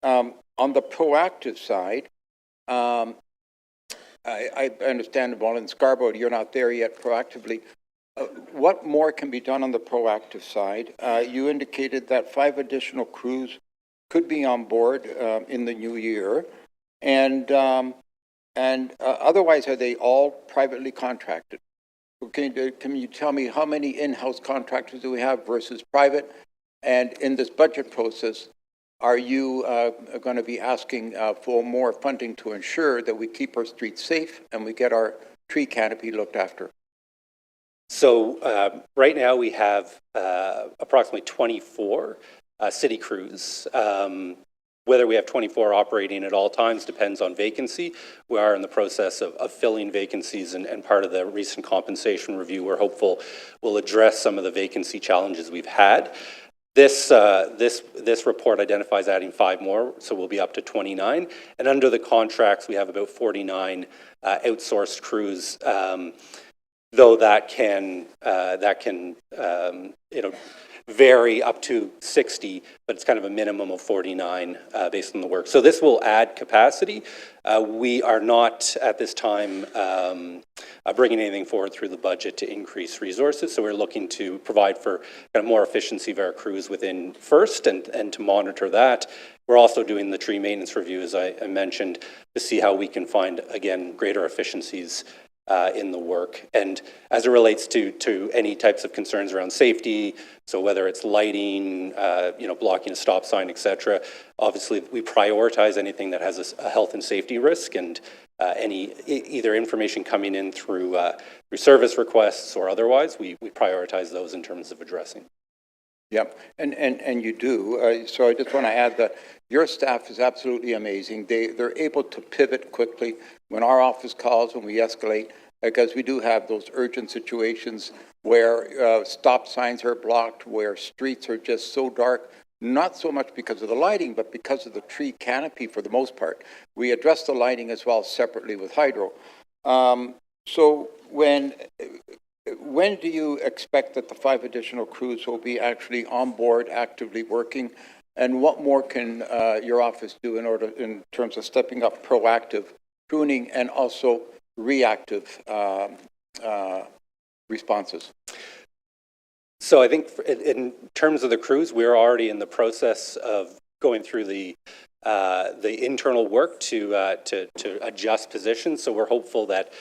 on the proactive side, I understand, well, in Scarborough, you're not there yet proactively. What more can be done on the proactive side? You indicated that 5 additional crews could be on board in the new year, and otherwise, are they all privately contracted? Can you tell me how many in-house contractors do we have versus private? And in this budget process, are you going to be asking for more funding to ensure that we keep our streets safe and we get our tree canopy looked after? So right now we have approximately 24 city crews. Whether we have 24 operating at all times depends on vacancy. We are in the process of filling vacancies, and part of the recent compensation review, we're hopeful will address some of the vacancy challenges we've had. This report identifies adding 5 more, so we'll be up to 29. And under the contracts, we have about 49 outsourced crews. Though that can vary up to 60, but it's kind of a minimum of 49 based on the work. So this will add capacity. We are not at this time bringing anything forward through the budget to increase resources. So we're looking to provide for kind of more efficiency of our crews within first, and to monitor that. We're also doing the tree maintenance review, as I mentioned, to see how we can find, again, greater efficiencies in the work. And as it relates to any types of concerns around safety, so whether it's lighting, blocking a stop sign, etc., obviously we prioritize anything that has a health and safety risk, and any either information coming in through service requests or otherwise, we prioritize those in terms of addressing. Yep, and you do. So I just want to add that your staff is absolutely amazing. They're able to pivot quickly when our office calls, when we escalate, because we do have those urgent situations where stop signs are blocked, where streets are just so dark, not so much because of the lighting, but because of the tree canopy for the most part. We address the lighting as well separately with hydro. So when do you expect that the 5 additional crews will be actually on board, actively working? And what more can your office do in terms of stepping up proactive pruning and also reactive responses? So I think in terms of the crews, we're already in the process of going through the internal work to adjust positions. So we're hopeful that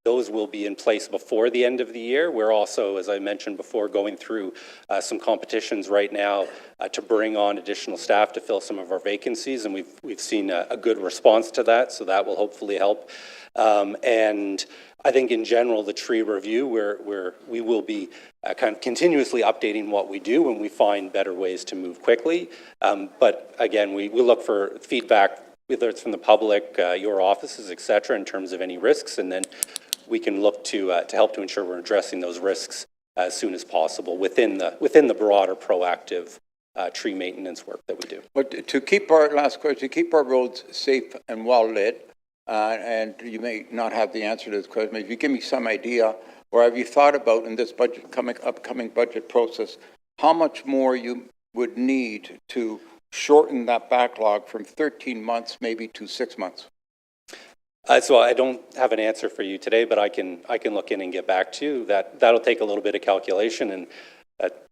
those will be in place before the end of the year. We're also, as I mentioned before, going through some competitions right now to bring on additional staff to fill some of our vacancies, and we've seen a good response to that, so that will hopefully help. And I think in general, the tree review, we will be kind of continuously updating what we do when we find better ways to move quickly. But again, we look for feedback, whether it's from the public, your offices, et cetera, in terms of any risks, and then we can look to help to ensure we're addressing those risks as soon as possible within the broader proactive tree maintenance work that we do. But to keep our roads safe and well lit, and you may not have the answer to this question, but if you give me some idea, or have you thought about in this upcoming budget process, how much more you would need to shorten that backlog from 13 months maybe to 6 months? So I don't have an answer for you today, but I can look in and get back to you. That'll take a little bit of calculation, and at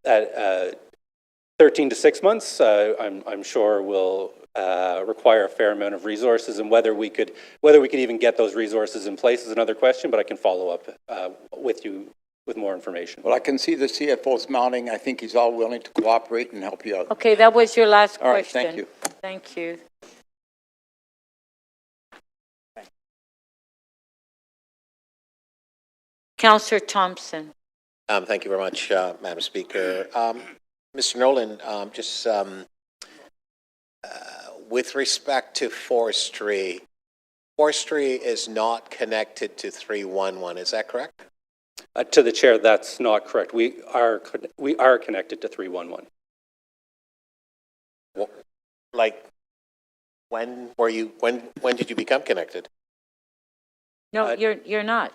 13 to 6 months, I'm sure will require a fair amount of resources, and whether we could even get those resources in place is another question. But I can follow up with you with more information. Well, I can see the CFO smiling. I think he's all willing to cooperate and help you out. Okay, that was your last question. All right, thank you. Thank you. Councillor Thompson. Thank you very much, Madam Speaker. Mr. Nolan, with respect to forestry is not connected to 311, is that correct? To the chair, that's not correct. We are connected to 311. like, when did you become connected? No, you're not.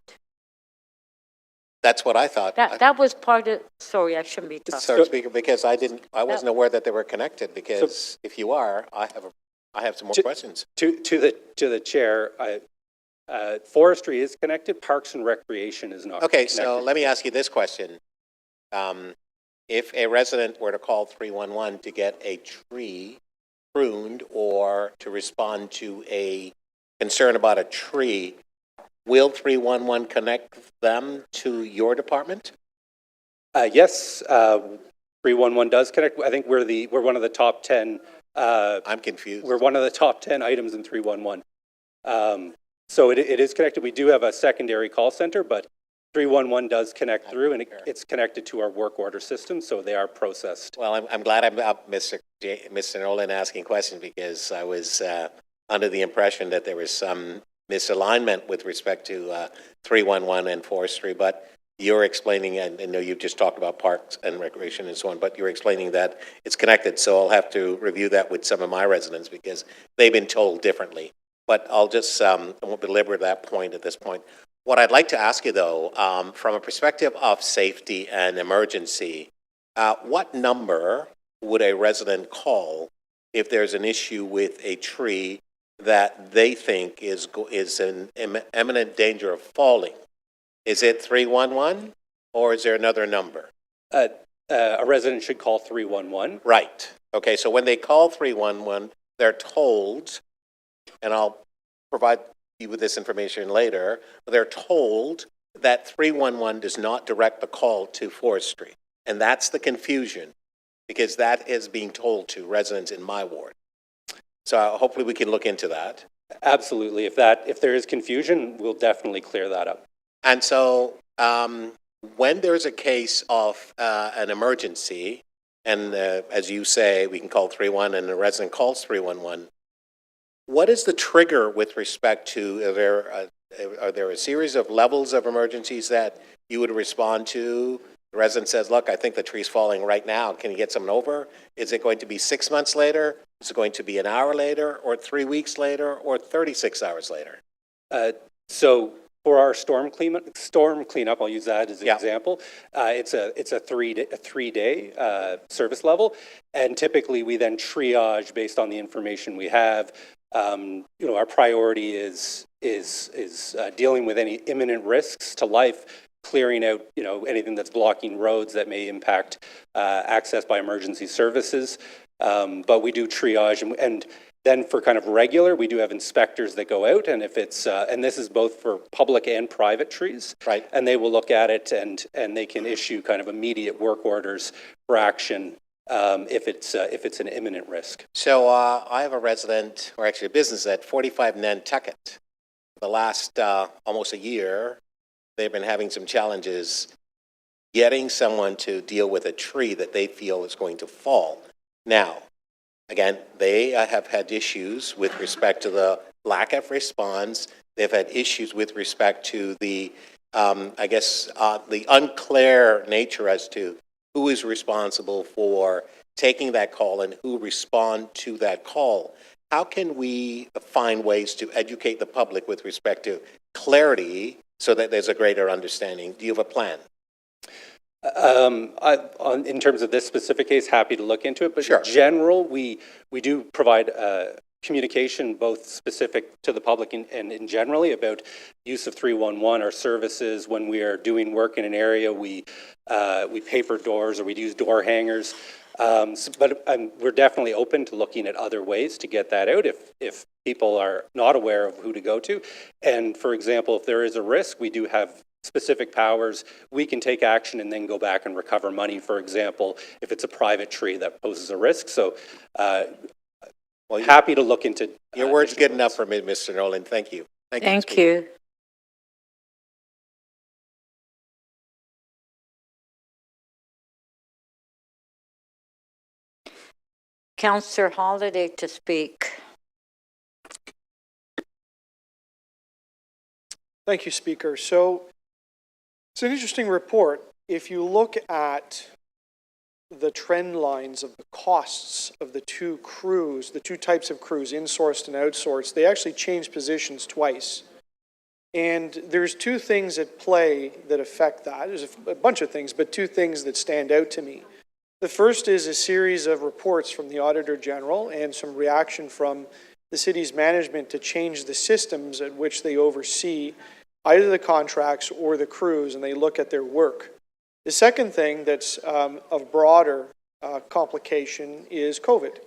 That's what I thought. That was part of, sorry, I shouldn't be talking. Sorry, Speaker, because I wasn't aware that they were connected, because if you are, I have some more questions. To the chair, forestry is connected, parks and recreation is not Okay, connected. so let me ask you this question. If a resident were to call 311 to get a tree pruned or to respond to a concern about a tree, will 311 connect them to your department? Yes, 311 does connect. I think we're one of the top 10. I'm confused. We're one of the top 10 items in 311. So it is connected. We do have a secondary call center, but 311 does connect through, and it's connected to our work order system, so they are processed. Well, I'm glad I'm up, Mr. Nolan, asking questions, because I was under the impression that there was some misalignment with respect to 311 and forestry, but you're explaining, and I know you've just talked about parks and recreation and so on, but you're explaining that it's connected, so I'll have to review that with some of my residents, because they've been told differently. But I'll just, I won't belabor that point at this point. What I'd like to ask you, though, from a perspective of safety and emergency, what number would a resident call if there's an issue with a tree that they think is in imminent danger of falling? Is it 311 or is there another number? A resident should call 311. Right. Okay, so when they call 311, they're told, and I'll provide you with this information later, but they're told that 311 does not direct the call to forestry. And that's the confusion, because that is being told to residents in my ward. So hopefully we can look into that. Absolutely. If there is confusion, we'll definitely clear that up. And so when there's a case of an emergency, and as you say, we can call 311 and the resident calls 311, what is the trigger with respect to, are there a series of levels of emergencies that you would respond to? The resident says, look, I think the tree's falling right now. Can you get someone over? Is it going to be 6 months later? Is it going to be an hour later, or 3 weeks later, or 36 hours later? So for our storm cleanup, I'll use that as an example. It's a three-day service level, and typically we then triage based on the information we have. Our priority is dealing with any imminent risks to life, clearing out anything that's blocking roads that may impact access by emergency services. But we do triage, and then for kind of regular, we do have inspectors that go out, and if it's and this is both for public and private trees, right? And they will look at it, and they can issue kind of immediate work orders for action if it's an imminent risk. So I have a resident, or actually a business at 45 Nantucket. The last almost a year, they've been having some challenges getting someone to deal with a tree that they feel is going to fall. Now, again, they have had issues with respect to the lack of response. They've had issues with respect to the, the unclear nature as to who is responsible for taking that call and who respond to that call. How can we find ways to educate the public with respect to clarity so that there's a greater understanding? Do you have a plan? In terms of this specific case, happy to look into it, but sure. In general, we do provide communication both specific to the public and in generally about use of 311, our services. When we are doing work in an area, we paper doors or we use door hangers. But we're definitely open to looking at other ways to get that out if people are not aware of who to go to. And for example, if there is a risk, we do have specific powers. We can take action and then go back and recover money, for example, if it's a private tree that poses a risk. So happy to look into. Your word's good enough for me, Mr. Nolan. Thank you. Thank you. Councillor Holiday to speak. Thank you, Speaker. So it's an interesting report. If you look at the trend lines of the costs of the two crews, the two types of crews, insourced and outsourced, they actually changed positions twice. And there's two things at play that affect that. There's a bunch of things, but two things that stand out to me. The first is a series of reports from the Auditor General and some reaction from the city's management to change the systems at which they oversee either the contracts or the crews, and they look at their work. The second thing that's of broader complication is COVID.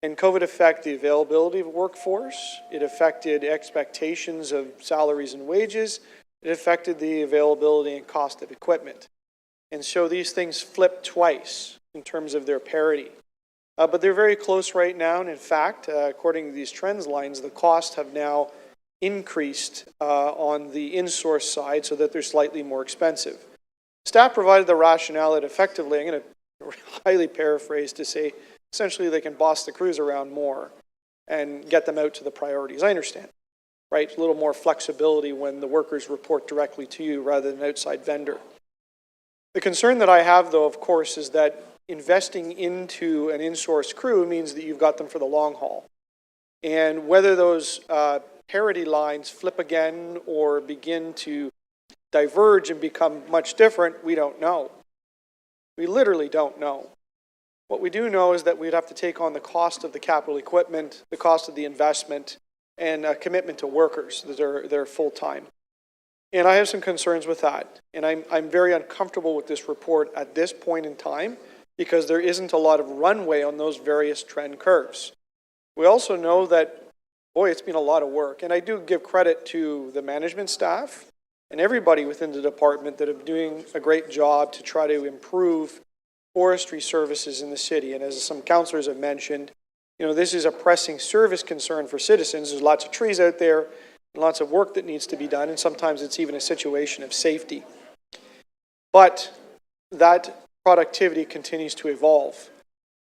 And COVID affected the availability of workforce. It affected expectations of salaries and wages. It affected the availability and cost of equipment. And so these things flip twice in terms of their parity. But they're very close right now. And in fact, according to these trends lines, the costs have now increased on the in-source side so that they're slightly more expensive. Staff provided the rationale that effectively, I'm going to highly paraphrase to say, essentially they can boss the crews around more and get them out to the priorities. I understand, right? A little more flexibility when the workers report directly to you rather than an outside vendor. The concern that I have, though, of course, is that investing into an in-source crew means that you've got them for the long haul. And whether those parity lines flip again or begin to diverge and become much different, we don't know. We literally don't know. What we do know is that we'd have to take on the cost of the capital equipment, the cost of the investment, and a commitment to workers that are full-time. And I have some concerns with that. And I'm very uncomfortable with this report at this point in time because there isn't a lot of runway on those various trend curves. We also know that, boy, it's been a lot of work. And I do give credit to the management staff and everybody within the department that are doing a great job to try to improve forestry services in the city. And as some councillors have mentioned, you know, this is a pressing service concern for citizens. There's lots of trees out there, and lots of work that needs to be done, and sometimes it's even a situation of safety. But that productivity continues to evolve.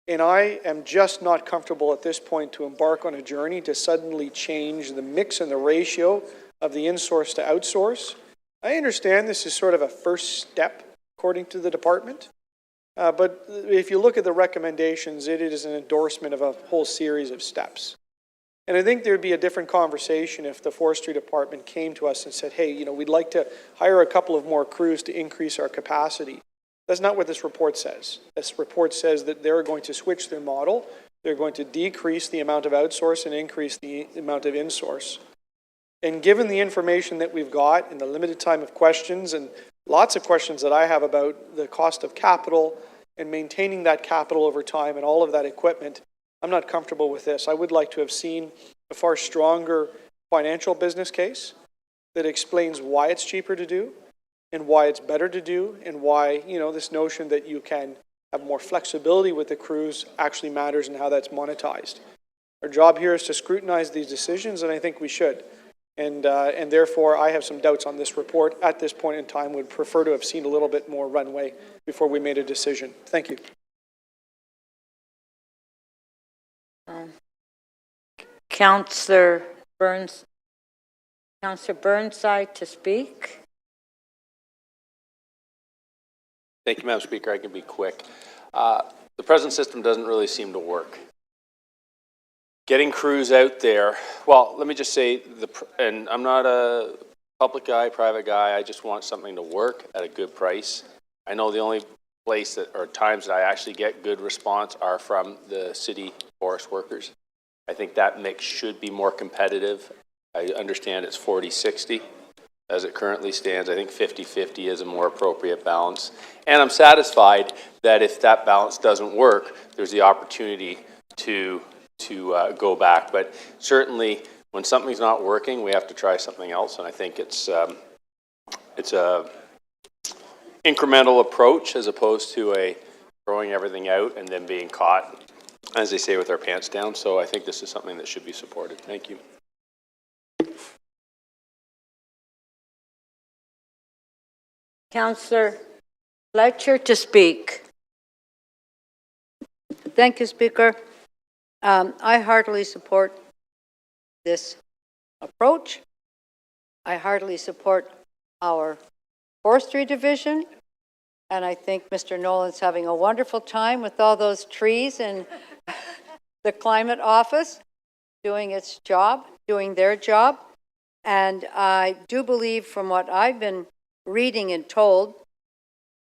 And I am just not comfortable at this point to embark on a journey to suddenly change the mix and the ratio of the in-source to outsource. I understand this is sort of a first step, according to the department. But if you look at the recommendations, it is an endorsement of a whole series of steps. And I think there'd be a different conversation if the forestry department came to us and said, hey, you know, we'd like to hire a couple of more crews to increase our capacity. That's not what this report says. This report says that they're going to switch their model. They're going to decrease the amount of outsource and increase the amount of insource. And given the information that we've got in the limited time of questions and lots of questions that I have about the cost of capital and maintaining that capital over time and all of that equipment, I'm not comfortable with this. I would like to have seen a far stronger financial business case that explains why it's cheaper to do and why it's better to do and why, you know, this notion that you can have more flexibility with the crews actually matters and how that's monetized. Our job here is to scrutinize these decisions, and I think we should. And therefore, I have some doubts on this report. At this point in time, would prefer to have seen a little bit more runway before we made a decision. Thank you. Councillor Burnside to speak. Thank you, Madam Speaker. I can be quick. The present system doesn't really seem to work. Getting crews out there, well, let me just say, and I'm not a public guy, private guy, I just want something to work at a good price. I know the only place that, or times that I actually get good response are from the city forest workers. I think that mix should be more competitive. I understand it's 40-60 as it currently stands. I think 50-50 is a more appropriate balance. And I'm satisfied that if that balance doesn't work, there's the opportunity to go back. But certainly when something's not working, we have to try something else. And I think it's a incremental approach as opposed to a throwing everything out and then being caught, as they say, with our pants down. So I think this is something that should be supported. Thank you. Councillor Fletcher to speak. Thank you, Speaker. I heartily support this approach. I heartily support our forestry division And I think Mr. Nolan's having a wonderful time with all those trees in the climate office, doing its job, doing their job. And I do believe from what I've been reading and told,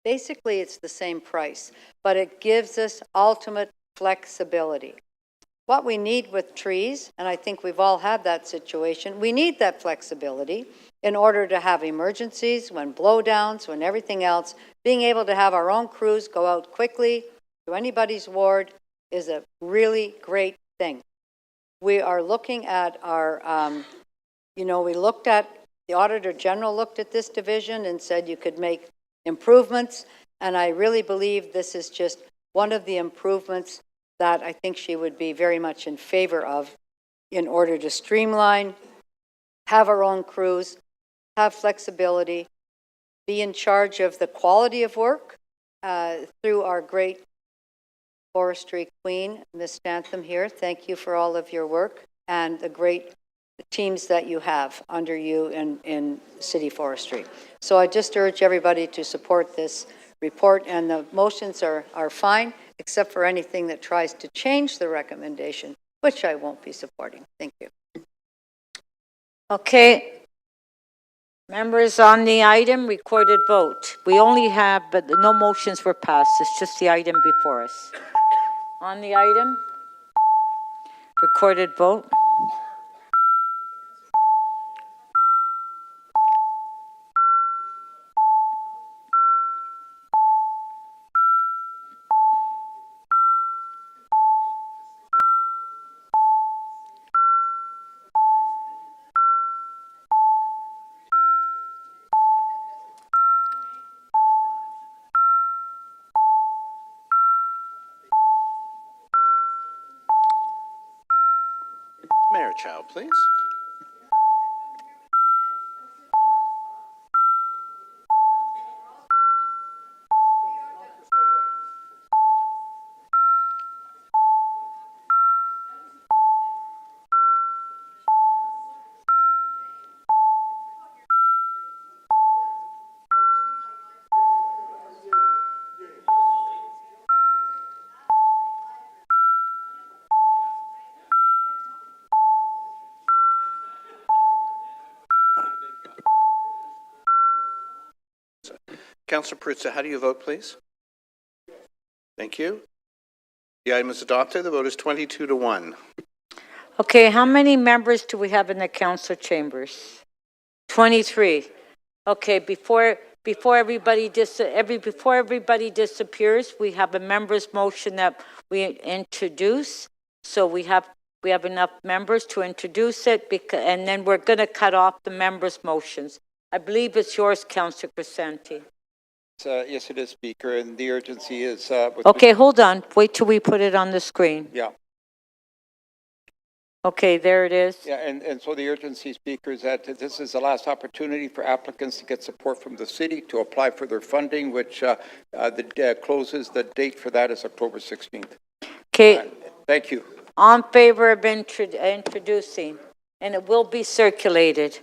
basically it's the same price, but it gives us ultimate flexibility. What we need with trees, and I think we've all had that situation, we need that flexibility in order to have emergencies, when blowdowns, when everything else. Being able to have our own crews go out quickly to anybody's ward is a really great thing. We are looking at our, we looked at, the Auditor General looked at this division and said you could make improvements, and I really believe this is just one of the improvements that I think she would be very much in favor of in order to streamline, have our own crews, have flexibility, be in charge of the quality of work through our great forestry queen, Ms. Anthem here. Thank you for all of your work and the great teams that you have under you in city forestry. So I just urge everybody to support this report, and the motions are fine, except for anything that tries to change the recommendation, which I won't be supporting. Thank you. Okay. Members on the item, recorded vote. We only have, but no motions were passed. It's just the item before us. On the item, recorded vote. Mayor Chow, please. Councillor Perruzza, how do you vote, please? Thank you. The item is adopted. The vote is 22-1. Okay, how many members do we have in the council chambers? 23. Okay, before everybody disappears, we have a member's motion that we introduce. So we have enough members to introduce it, and then we're going to cut off the members' motions. I believe it's yours, Councillor Crescenti. Yes, it is, Speaker, and the urgency is... Okay, hold on. Wait till we put it on the screen. Yeah. Okay, there it is. Yeah, and so the urgency, Speaker, is that this is the last opportunity for applicants to get support from the city to apply for their funding, which closes, the date for that is October 16th. Okay. Thank you. On favor of introducing, and it will be circulated.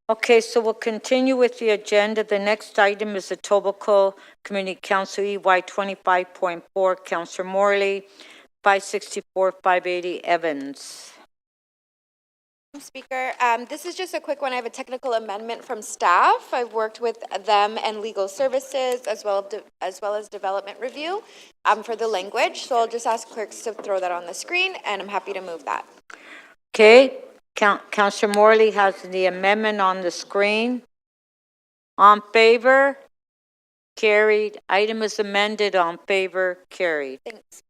Okay, so we'll continue with the agenda. The next item is the Etobicoke Community Council EY 25.4, Councillor Morley, 564-580 Evans. Speaker, this is just a quick one. I have a technical amendment from staff. I've worked with them and legal services as well as development review for the language. So I'll just ask clerks to throw that on the screen, and I'm happy to move that. Okay, Councillor Morley has the amendment on the screen. On favor? Carried. Item is amended. On favor? Carried. Thanks.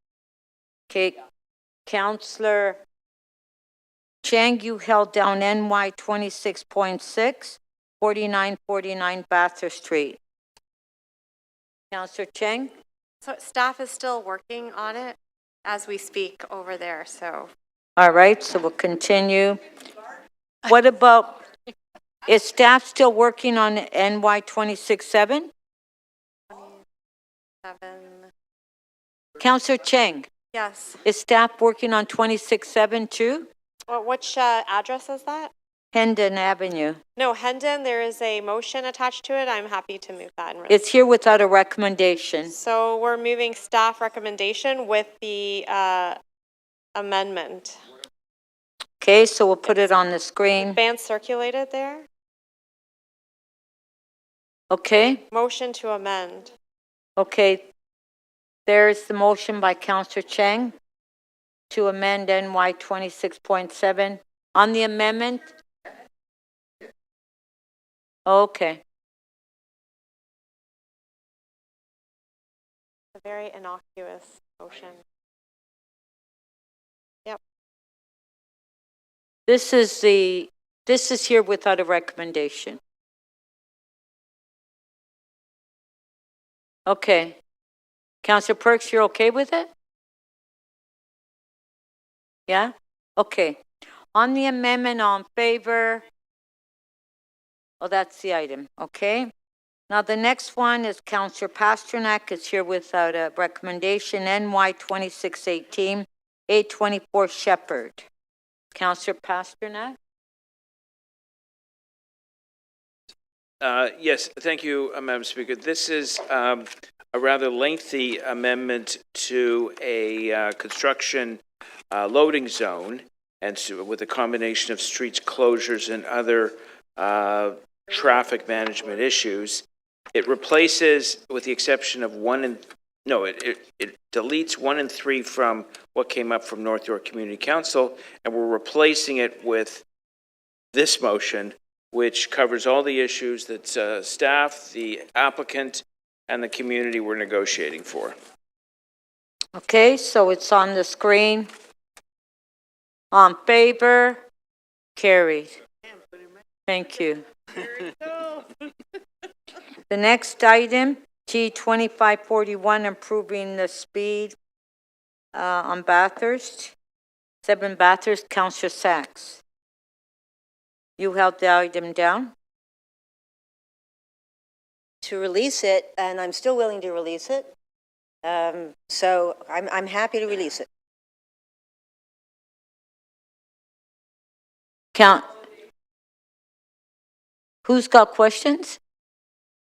Okay, Councillor Chang, you held down NY 26.6, 4949 Bathurst Street. Councillor Chang? So staff is still working on it as we speak over there, so. All right, so we'll continue. What about, is staff still working on NY 26.7? 27. Councillor Chang? Yes. Is staff working on 26.7 too? Well, which address is that? Hendon Avenue. No, Hendon, there is a motion attached to it. I'm happy to move that. It's here without a recommendation. So we're moving staff recommendation with the amendment. Okay, so we'll put it on the screen. Ban circulated there. Okay, Motion to amend. okay. There's the motion by Councillor Chang to amend NY 26.7. On the amendment? Okay. A very innocuous motion. Yep. This is here without a recommendation. Okay. Councillor Perks, you're okay with it? Yeah? Okay. On the amendment, on favor? Oh, that's the item. Okay. Now, the next one is Councillor Pasternak. It's here without a recommendation. NY 2618, 824 Shepherd. Councillor Pasternak? Yes, thank you, Madam Speaker. This is a rather lengthy amendment to a construction loading zone, and so with a combination of streets closures and other traffic management issues. It replaces, with the exception of it deletes 1 and 3 from what came up from North York Community Council, and we're replacing it with this motion, which covers all the issues that staff, the applicant, and the community were negotiating for. Okay, so it's on the screen. On favor? Carried. Thank you. The next item, G2541, improving the speed on Bathurst. 7 Bathurst, Councillor Sachs. You held the item down? To release it, and I'm still willing to release it. So I'm happy to release it. Who's got questions?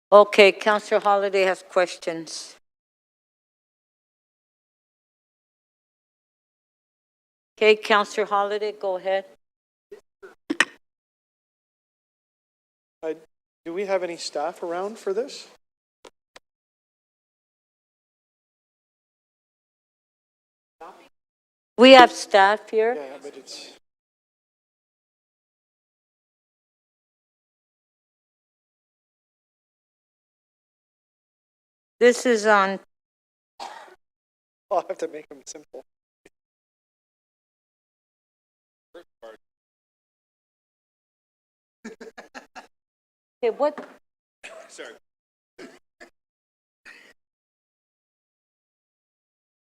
Okay, Councillor Holiday has questions. Okay, Councillor Holiday, go ahead. Do we have any staff around for this? We have staff here. Yeah, but it's... This is on. I'll have to make them simple. Okay, what? Sorry.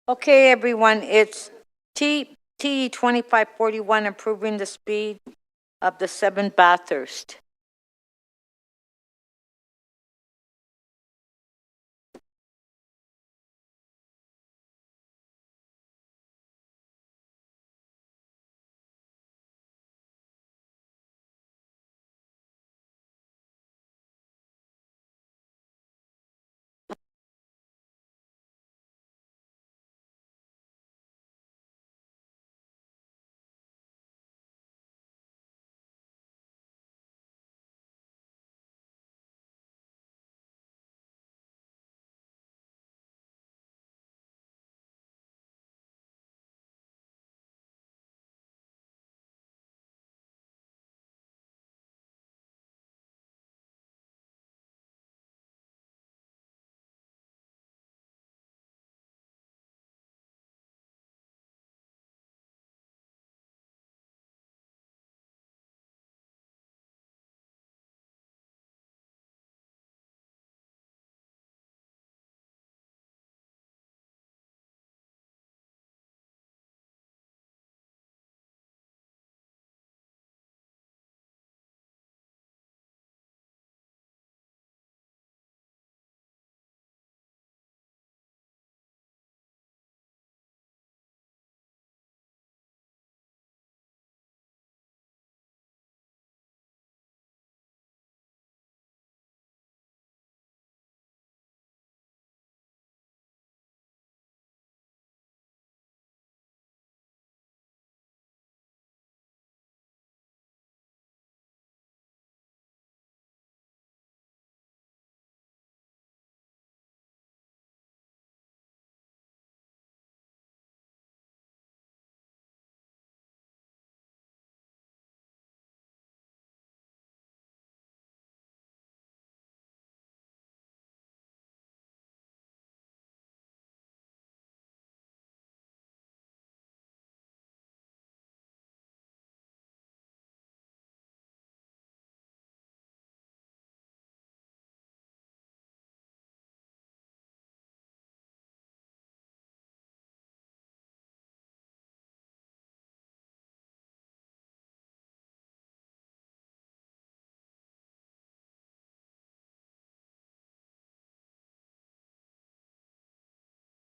Okay, everyone, it's TE 2541, improving the speed of the 7 Bathurst.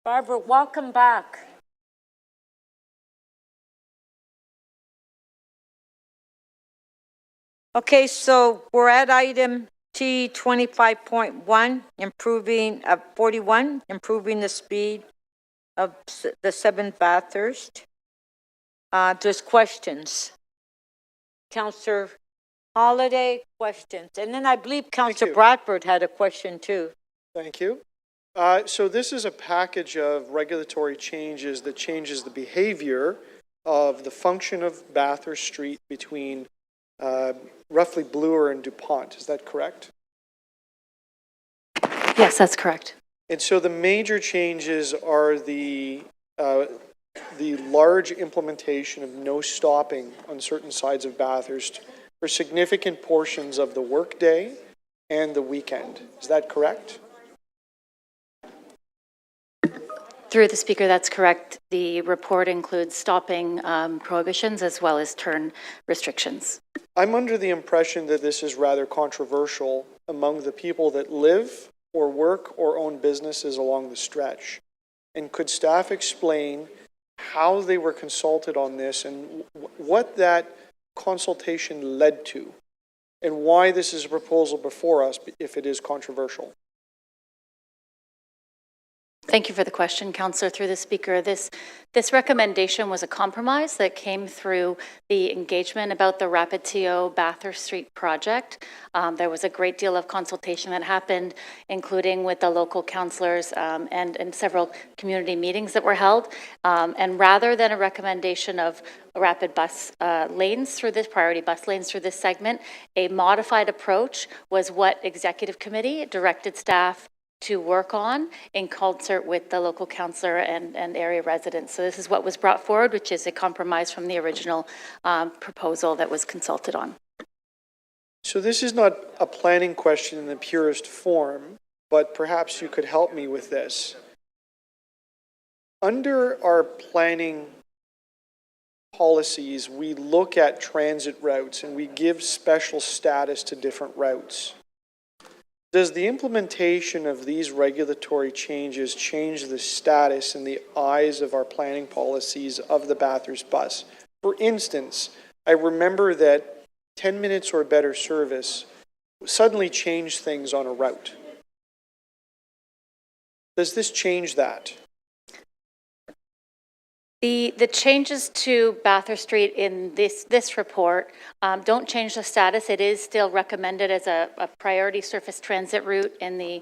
Barbara, welcome back. Okay, so we're at item T 25.1, improving, 41, improving the speed of the 7th Bathurst. There's questions. Councillor Holiday, questions. And then I believe Councillor Bradford had a question too. Thank you. So this is a package of regulatory changes that changes the behavior of the function of Bathurst Street between roughly Bloor and DuPont. Is that correct? Yes, that's correct. And so the major changes are the large implementation of no stopping on certain sides of Bathurst for significant portions of the workday and the weekend. Is that correct? Through the Speaker, that's correct. The report includes stopping prohibitions as well as turn restrictions. I'm under the impression that this is rather controversial among the people that live or work or own businesses along the stretch. And could staff explain how they were consulted on this and what that consultation led to and why this is a proposal before us if it is controversial? Thank you for the question, Councillor. Through the Speaker, this recommendation was a compromise that came through the engagement about the Rapid TO Bathurst Street project. There was a great deal of consultation that happened, including with the local councillors and several community meetings that were held. And rather than a recommendation of rapid bus lanes through this, priority bus lanes through this segment, a modified approach was what Executive Committee directed staff to work on in concert with the local councillor and area residents. So this is what was brought forward, which is a compromise from the original proposal that was consulted on. So this is not a planning question in the purest form, but perhaps you could help me with this. Under our planning policies, we look at transit routes and we give special status to different routes. Does the implementation of these regulatory changes change the status in the eyes of our planning policies of the Bathurst bus? For instance, I remember that 10 minutes or better service suddenly changed things on a route. Does this change that? The changes to Bathurst Street in this report don't change the status. It is still recommended as a priority surface transit route in the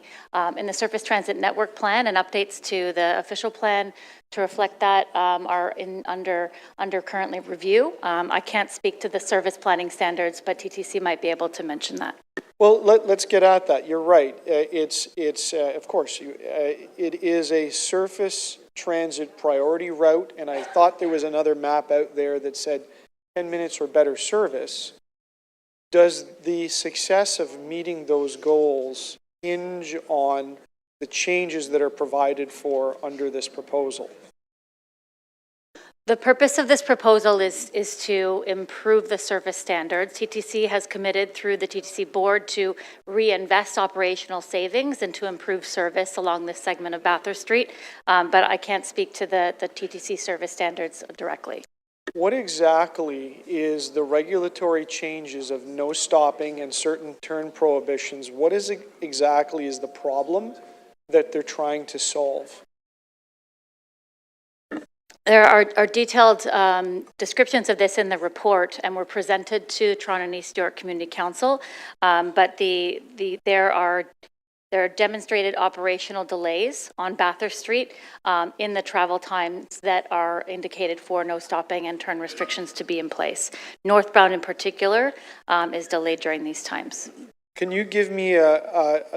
Surface Transit Network Plan, and updates to the official plan to reflect that are under currently review. I can't speak to the service planning standards, but TTC might be able to mention that. Well, let's get at that. You're right. It's of course, it is a surface transit priority route, and I thought there was another map out there that said 10 minutes or better service. Does the success of meeting those goals hinge on the changes that are provided for under this proposal? The purpose of this proposal is to improve the service standards. TTC has committed through the TTC board to reinvest operational savings and to improve service along this segment of Bathurst Street, but I can't speak to the TTC service standards directly. What exactly is the regulatory changes of no stopping and certain turn prohibitions? What is exactly is the problem that they're trying to solve? There are detailed descriptions of this in the report and were presented to Toronto and East York Community Council, but there are demonstrated operational delays on Bathurst Street in the travel times that are indicated for no stopping and turn restrictions to be in place. Northbound in particular is delayed during these times. Can you give me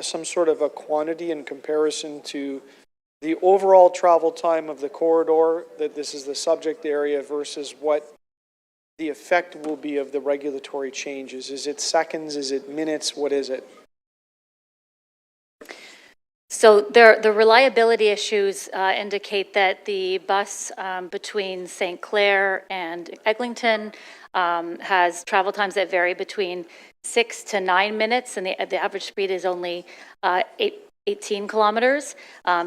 some sort of a quantity in comparison to the overall travel time of the corridor, that this is the subject area, versus what the effect will be of the regulatory changes? Is it seconds? Is it minutes? What is it? So the reliability issues indicate that the bus between St. Clair and Eglinton has travel times that vary between 6 to 9 minutes, and the average speed is only 18 kilometers.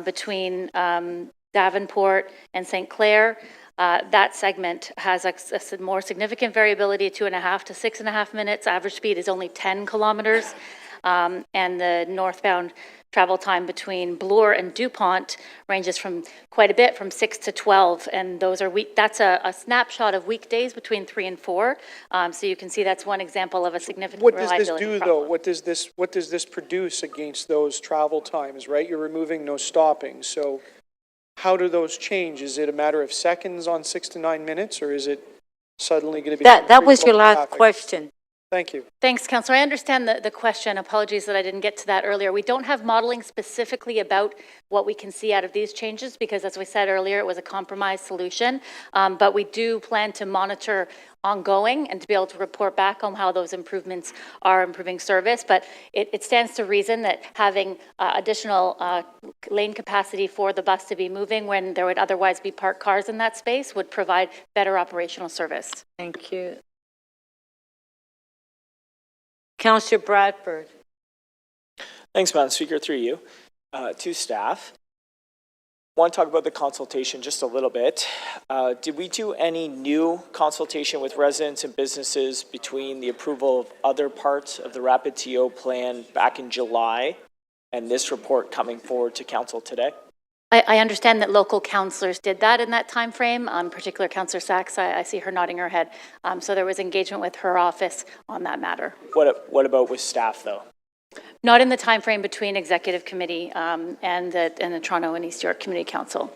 Between Davenport, and St. Clair. That segment has a more significant variability, 2.5 to 6.5 minutes. Average speed is only 10 kilometers. And the northbound travel time between Bloor and DuPont ranges from quite a bit, from 6 to 12. And those are that's a snapshot of weekdays between 3 and 4. So you can see that's one example of a significant What does reliability this do, problem. though? What does this produce against those travel times, right? You're removing no stopping, so how do those change? Is it a matter of seconds on 6 to 9 minutes, or is it suddenly going to be... That was your last question. Thank you. Thanks, Councillor. I understand the question. Apologies that I didn't get to that earlier. We don't have modeling specifically about what we can see out of these changes because, as we said earlier, it was a compromise solution. But we do plan to monitor ongoing and to be able to report back on how those improvements are improving service. But it stands to reason that having additional lane capacity for the bus to be moving when there would otherwise be parked cars in that space would provide better operational service. Thank you. Councillor Bradford. Thanks, Madam Speaker, through you. To staff. Want to talk about the consultation just a little bit. Did we do any new consultation with residents and businesses between the approval of other parts of the Rapid TO plan back in July and this report coming forward to Council today? I understand that local councillors did that in that time frame. Particular Councillor Sachs, I see her nodding her head. So there was engagement with her office on that matter. What about with staff, though? Not in the time frame between Executive Committee and the Toronto and East York Community Council.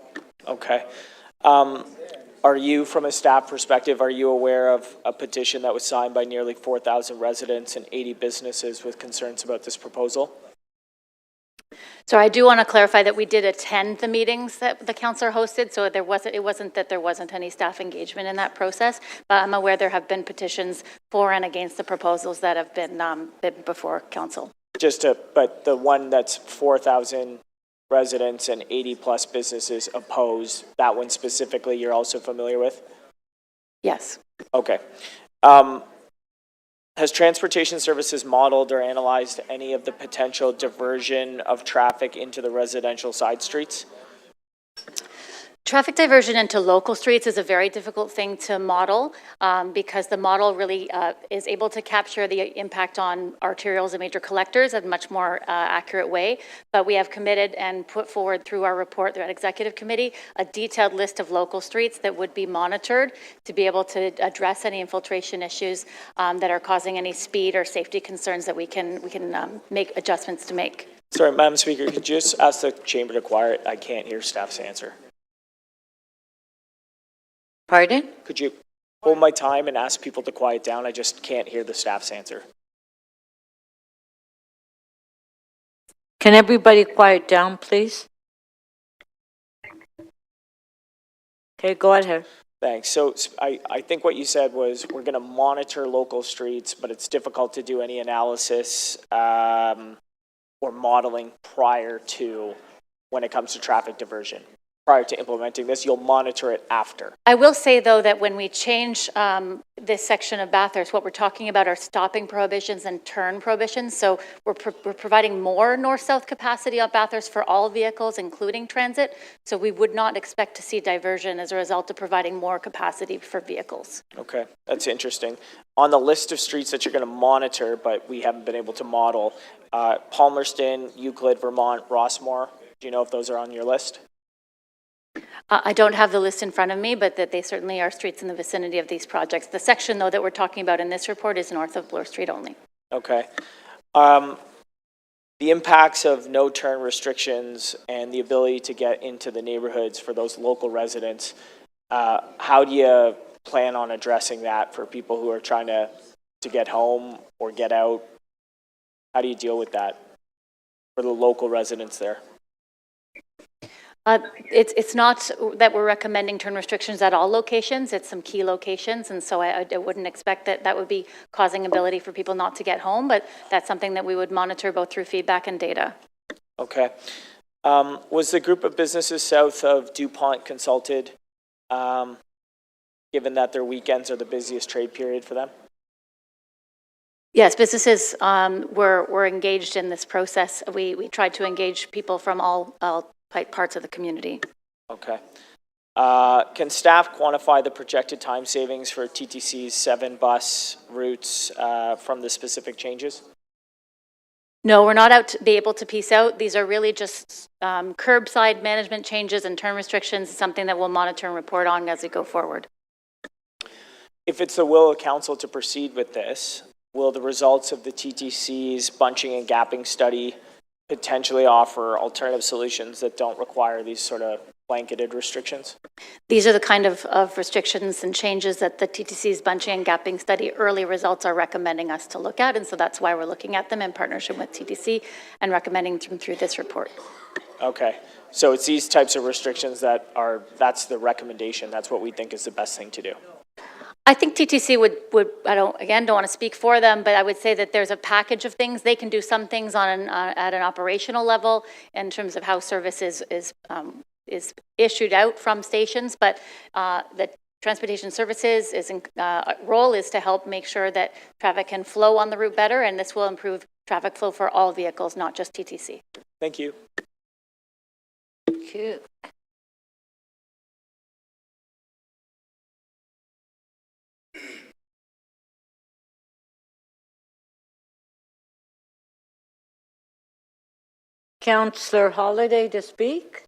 Okay. Are you, from a staff perspective, are you aware of a petition that was signed by nearly 4,000 residents and 80 businesses with concerns about this proposal? So I do want to clarify that we did attend the meetings that the councillor hosted, so it wasn't that there wasn't any staff engagement in that process, but I'm aware there have been petitions for and against the proposals that have been before council. But the one that's 4,000 residents and 80 plus businesses opposed, that one specifically you're also familiar with? Yes. Okay. Has Transportation Services modeled or analyzed any of the potential diversion of traffic into the residential side streets? Traffic diversion into local streets is a very difficult thing to model because the model really is able to capture the impact on arterials and major collectors in a much more accurate way. But we have committed and put forward through our report through an executive committee a detailed list of local streets that would be monitored to be able to address any infiltration issues that are causing any speed or safety concerns that we can make adjustments to make. Sorry, Madam Speaker, could you just ask the chamber to quiet? I can't hear staff's answer. Pardon? Could you hold my time and ask people to quiet down? I just can't hear the staff's answer. Can everybody quiet down, please? Okay, go ahead. Thanks. So I think what you said was we're going to monitor local streets, but it's difficult to do any analysis or modeling prior to when it comes to traffic diversion. Prior to implementing this, you'll monitor it after. I will say, though, that when we change this section of Bathurst, what we're talking about are stopping prohibitions and turn prohibitions. So we're providing more north-south capacity on Bathurst for all vehicles, including transit. So we would not expect to see diversion as a result of providing more capacity for vehicles. Okay, that's interesting. On the list of streets that you're going to monitor, but we haven't been able to model, Palmerston, Euclid, Vermont, Rossmore, do you know if those are on your list? I don't have the list in front of me, but that they certainly are streets in the vicinity of these projects. The section, though, that we're talking about in this report is north of Bloor Street only. Okay. The impacts of no turn restrictions and the ability to get into the neighborhoods for those local residents, how do you plan on addressing that for people who are trying to get home or get out? How do you deal with that for the local residents there? It's not that we're recommending turn restrictions at all locations. It's some key locations, and so I wouldn't expect that would be causing ability for people not to get home, but that's something that we would monitor both through feedback and data. Okay. Was the group of businesses south of DuPont consulted, given that their weekends are the busiest trade period for them? Yes, businesses were engaged in this process. We tried to engage people from all parts of the community. Okay. Can staff quantify the projected time savings for TTC's 7 bus routes from the specific changes? No, we're not out to be able to piece out. These are really just curbside management changes and turn restrictions, something that we'll monitor and report on as we go forward. If it's the will of council to proceed with this, will the results of the TTC's bunching and gapping study potentially offer alternative solutions that don't require these sort of blanketed restrictions? These are the kind of restrictions and changes that the TTC's bunching and gapping study early results are recommending us to look at, and so that's why we're looking at them in partnership with TTC and recommending them through this report. Okay, so it's these types of restrictions that's the recommendation, that's what we think is the best thing to do. I think TTC would I don't want to speak for them, but I would say that there's a package of things. They can do some things on at an operational level in terms of how service is issued out from stations, but the Transportation Services role is to help make sure that traffic can flow on the route better, and this will improve traffic flow for all vehicles, not just TTC. Thank you. Thank you. Councillor Holiday to speak?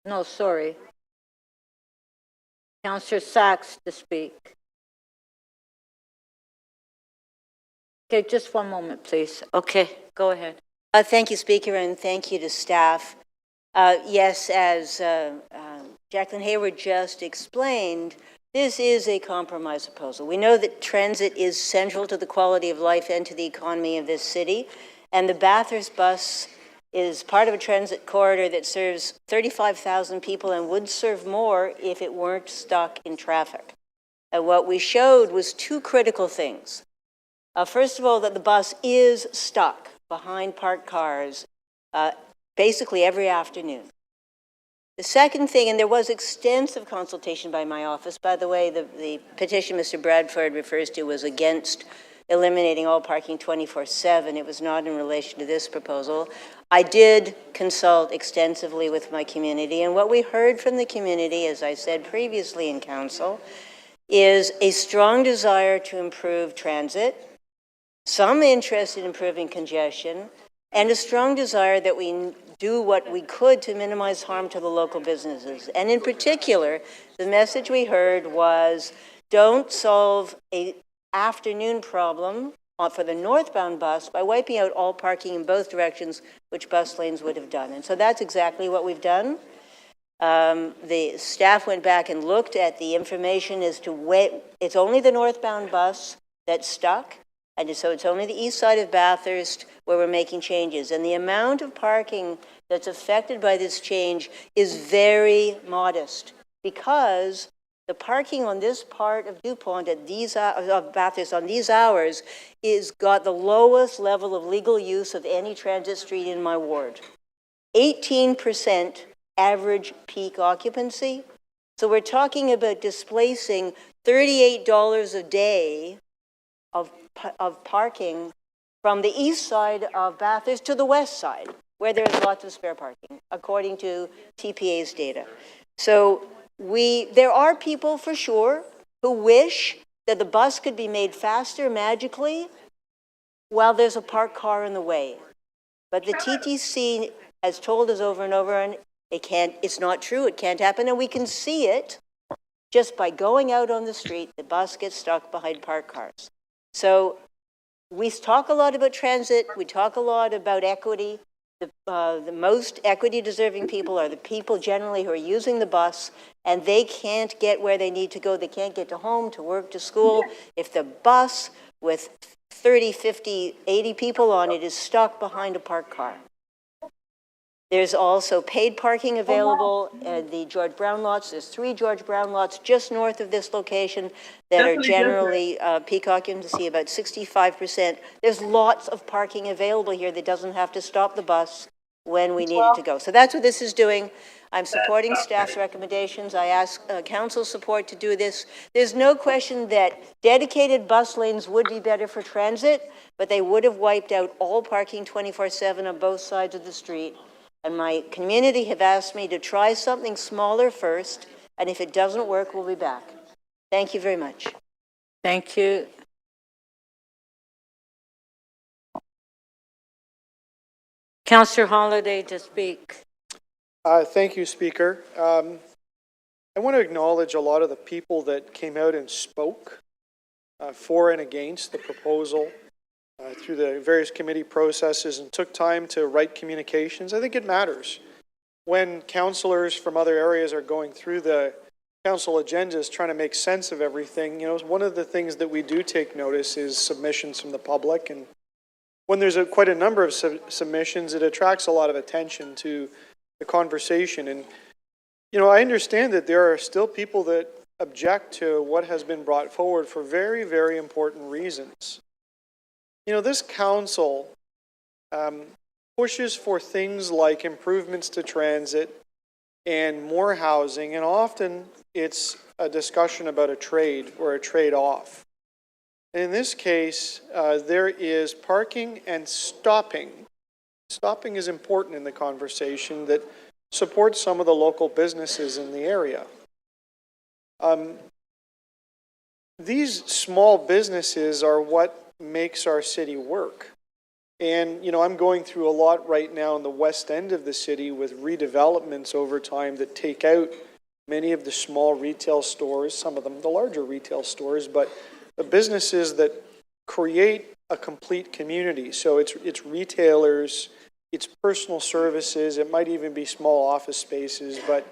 No, sorry. Councillor Sachs to speak. Okay, just one moment, please. Okay, go ahead. Thank you, Speaker, and thank you to staff. Yes, as Jacqueline Hayward just explained, this is a compromise proposal. We know that transit is central to the quality of life and to the economy of this city, and the Bathurst bus is part of a transit corridor that serves 35,000 people and would serve more if it weren't stuck in traffic. And what we showed was two critical things. First of all, that the bus is stuck behind parked cars basically every afternoon. The second thing, and there was extensive consultation by my office, by the way, the petition Mr. Bradford refers to was against eliminating all parking 24/7. It was not in relation to this proposal. I did consult extensively with my community, and what we heard from the community, as I said previously in council, is a strong desire to improve transit, some interest in improving congestion, and a strong desire that we do what we could to minimize harm to the local businesses. And in particular, the message we heard was, don't solve an afternoon problem for the northbound bus by wiping out all parking in both directions, which bus lanes would have done. And so that's exactly what we've done. The staff went back and looked at the information as to where it's only the northbound bus that's stuck. And so it's only the east side of Bathurst where we're making changes. And the amount of parking that's affected by this change is very modest because the parking on this part of DuPont at of Bathurst on these hours is got the lowest level of legal use of any transit street in my ward. 18% average peak occupancy. So we're talking about displacing $38 a day of parking from the east side of Bathurst to the west side, where there's lots of spare parking, according to TPA's data. So there are people for sure who wish that the bus could be made faster magically while there's a parked car in the way. But the TTC has told us over and over, and it's not true, it can't happen, and we can see it just by going out on the street, the bus gets stuck behind parked cars. So we talk a lot about transit, we talk a lot about equity. The most equity-deserving people are the people generally who are using the bus, and they can't get where they need to go. They can't get to home, to work, to school. If the bus with 30, 50, 80 people on it is stuck behind a parked car. There's also paid parking available at the George Brown lots. There's 3 George Brown lots just north of this location that are generally peak occupancy about 65%. There's lots of parking available here that doesn't have to stop the bus when we need it to go. So that's what this is doing. I'm supporting staff's recommendations. I ask council support to do this. There's no question that dedicated bus lanes would be better for transit, but they would have wiped out all parking 24/7 on both sides of the street. And my community have asked me to try something smaller first, and if it doesn't work, we'll be back. Thank you very much. Thank you. Councillor Holliday to speak. Thank you, Speaker. I want to acknowledge a lot of the people that came out and spoke for and against the proposal through the various committee processes and took time to write communications. I think it matters. When councillors from other areas are going through the council agendas trying to make sense of everything, you know, one of the things that we do take notice is submissions from the public. And when there's quite a number of submissions, it attracts a lot of attention to the conversation. And, you know, I understand that there are still people that object to what has been brought forward for very, very important reasons. You know, this council pushes for things like improvements to transit and more housing, and often it's a discussion about a trade or a trade-off. In this case, there is parking and stopping. Stopping is important in the conversation that supports some of the local businesses in the area. These small businesses are what makes our city work. And, you know, I'm going through a lot right now in the west end of the city with redevelopments over time that take out many of the small retail stores, some of them the larger retail stores, but the businesses that create a complete community. So it's retailers, it's personal services, it might even be small office spaces, but,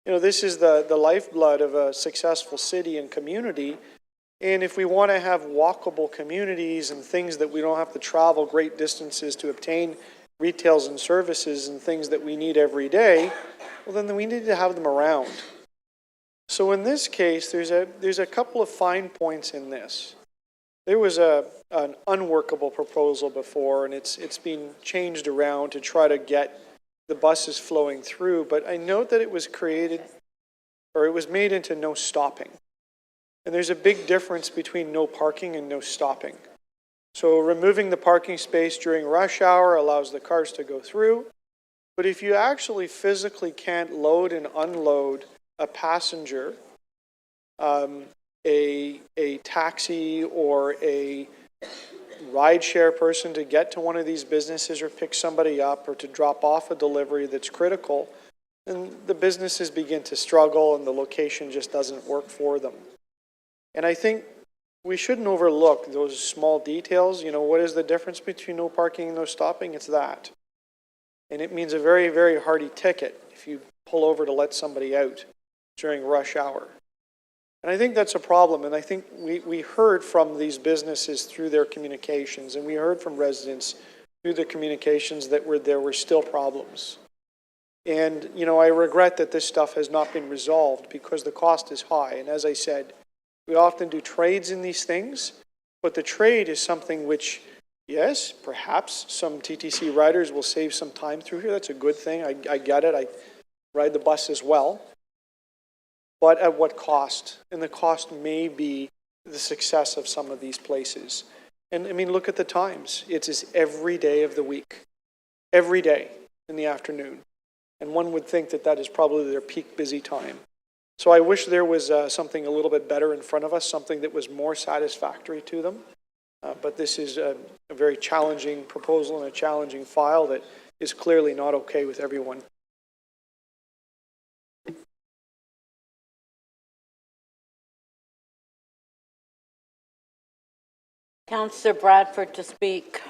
you know, this is the lifeblood of a successful city and community. And if we want to have walkable communities and things that we don't have to travel great distances to obtain retails and services and things that we need every day, well, then we need to have them around. So in this case, there's a couple of fine points in this. There was an unworkable proposal before, and it's been changed around to try to get the buses flowing through. But I note that it was created, or it was made into no stopping. And there's a big difference between no parking and no stopping. So removing the parking space during rush hour allows the cars to go through. But if you actually physically can't load and unload a passenger, a taxi or a rideshare person to get to one of these businesses or pick somebody up or to drop off a delivery that's critical, then the businesses begin to struggle and the location just doesn't work for them. And I think we shouldn't overlook those small details. You know, what is the difference between no parking and no stopping? It's that. And it means a very, very hearty ticket if you pull over to let somebody out during rush hour. And I think that's a problem. And I think we heard from these businesses through their communications, and we heard from residents through the communications that there were still problems. And, you know, I regret that this stuff has not been resolved because the cost is high. And as I said, we often do trades in these things, but the trade is something which, yes, perhaps some TTC riders will save some time through here. That's a good thing. I get it. I ride the bus as well. But at what cost? And the cost may be the success of some of these places. And I mean, look at the times. It's every day of the week, every day in the afternoon. And one would think that that is probably their peak busy time. So I wish there was something a little bit better in front of us, something that was more satisfactory to them. But this is a very challenging proposal and a challenging file that is clearly not okay with everyone. Councillor Bradford to speak.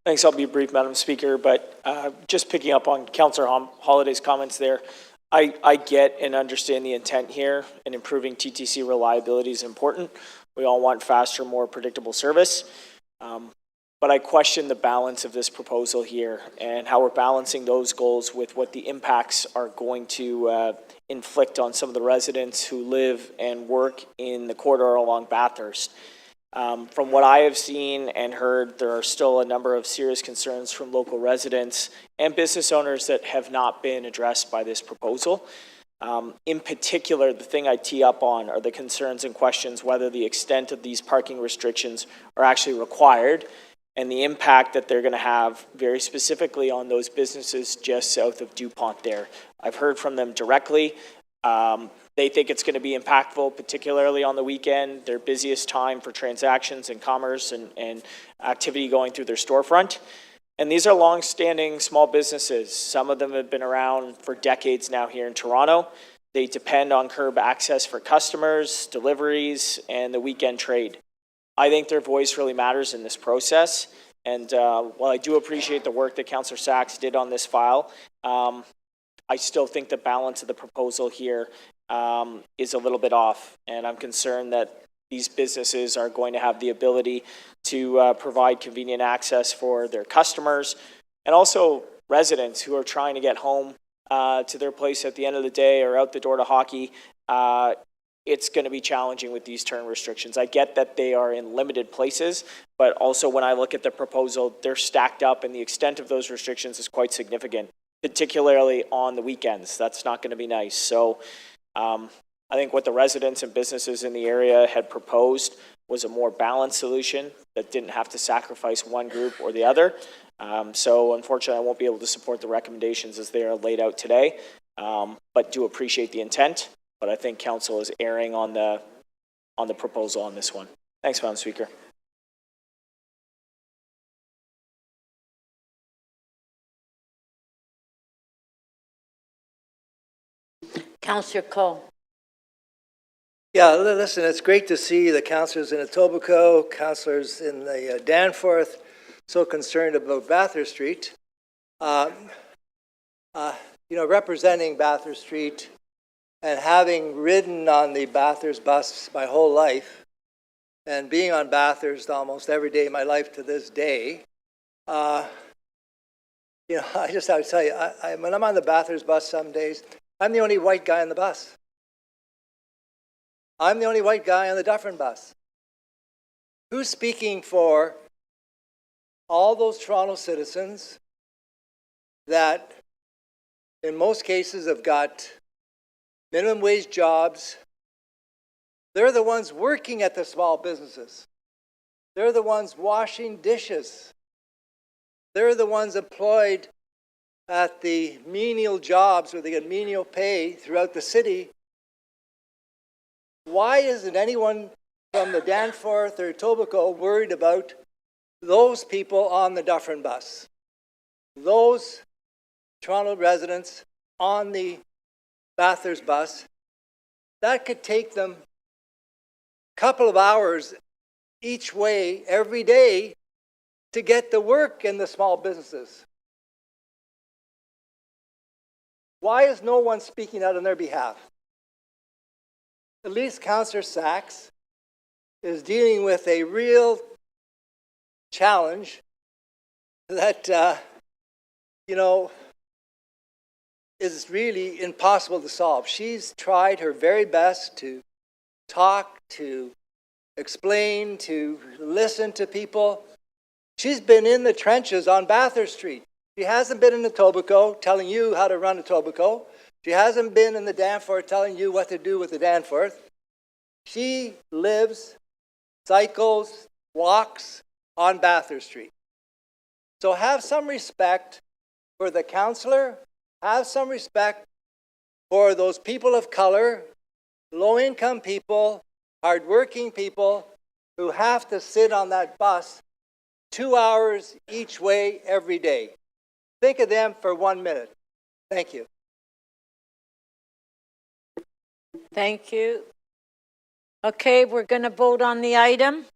Thanks. I'll be brief, Madam Speaker, but just picking up on Councillor Holliday's comments there, I get and understand the intent here, and improving TTC reliability is important. We all want faster, more predictable service. But I question the balance of this proposal here and how we're balancing those goals with what the impacts are going to inflict on some of the residents who live and work in the corridor along Bathurst. From what I have seen and heard, there are still a number of serious concerns from local residents and business owners that have not been addressed by this proposal. In particular, the thing I tee up on are the concerns and questions whether the extent of these parking restrictions are actually required and the impact that they're going to have very specifically on those businesses just south of DuPont there. I've heard from them directly. They think it's going to be impactful, particularly on the weekend, their busiest time for transactions and commerce and activity going through their storefront. And these are long-standing small businesses. Some of them have been around for decades now here in Toronto. They depend on curb access for customers, deliveries, and the weekend trade. I think their voice really matters in this process. And while I do appreciate the work that Councillor Sachs did on this file, I still think the balance of the proposal here is a little bit off. And I'm concerned that these businesses are going to have the ability to provide convenient access for their customers and also residents who are trying to get home to their place at the end of the day or out the door to hockey. It's going to be challenging with these turn restrictions. I get that they are in limited places, but also when I look at the proposal, they're stacked up and the extent of those restrictions is quite significant, particularly on the weekends. That's not going to be nice. So I think what the residents and businesses in the area had proposed was a more balanced solution that didn't have to sacrifice one group or the other. So unfortunately, I won't be able to support the recommendations as they are laid out today, but do appreciate the intent. But I think council is erring on the proposal on this one. Thanks, Madam Speaker. Councillor Coe. Yeah, listen, it's great to see the councillors in Etobicoke, councillors in the Danforth, so concerned about Bathurst Street. Representing Bathurst Street and having ridden on the Bathurst bus my whole life and being on Bathurst almost every day of my life to this day, I just have to tell you, when I'm on the Bathurst bus some days, I'm the only white guy on the bus. I'm the only white guy on the Dufferin bus. Who's speaking for all those Toronto citizens that in most cases have got minimum wage jobs? They're the ones working at the small businesses. They're the ones washing dishes. They're the ones employed at the menial jobs where they get menial pay throughout the city. Why isn't anyone from the Danforth or Etobicoke worried about those people on the Dufferin bus? Those Toronto residents on the Bathurst bus, that could take them a couple of hours each way every day to get to work in the small businesses. Why is no one speaking out on their behalf? At least Councillor Sachs is dealing with a real challenge that, is really impossible to solve. She's tried her very best to talk, to explain, to listen to people. She's been in the trenches on Bathurst Street. She hasn't been in Etobicoke telling you how to run Etobicoke. She hasn't been in the Danforth telling you what to do with the Danforth. She lives, cycles, walks on Bathurst Street. So have some respect for the councillor. Have some respect for those people of color, low-income people, hardworking people who have to sit on that bus 2 hours each way every day. Think of them for 1 minute. Thank you. Thank you. Okay, we're going to vote on the item.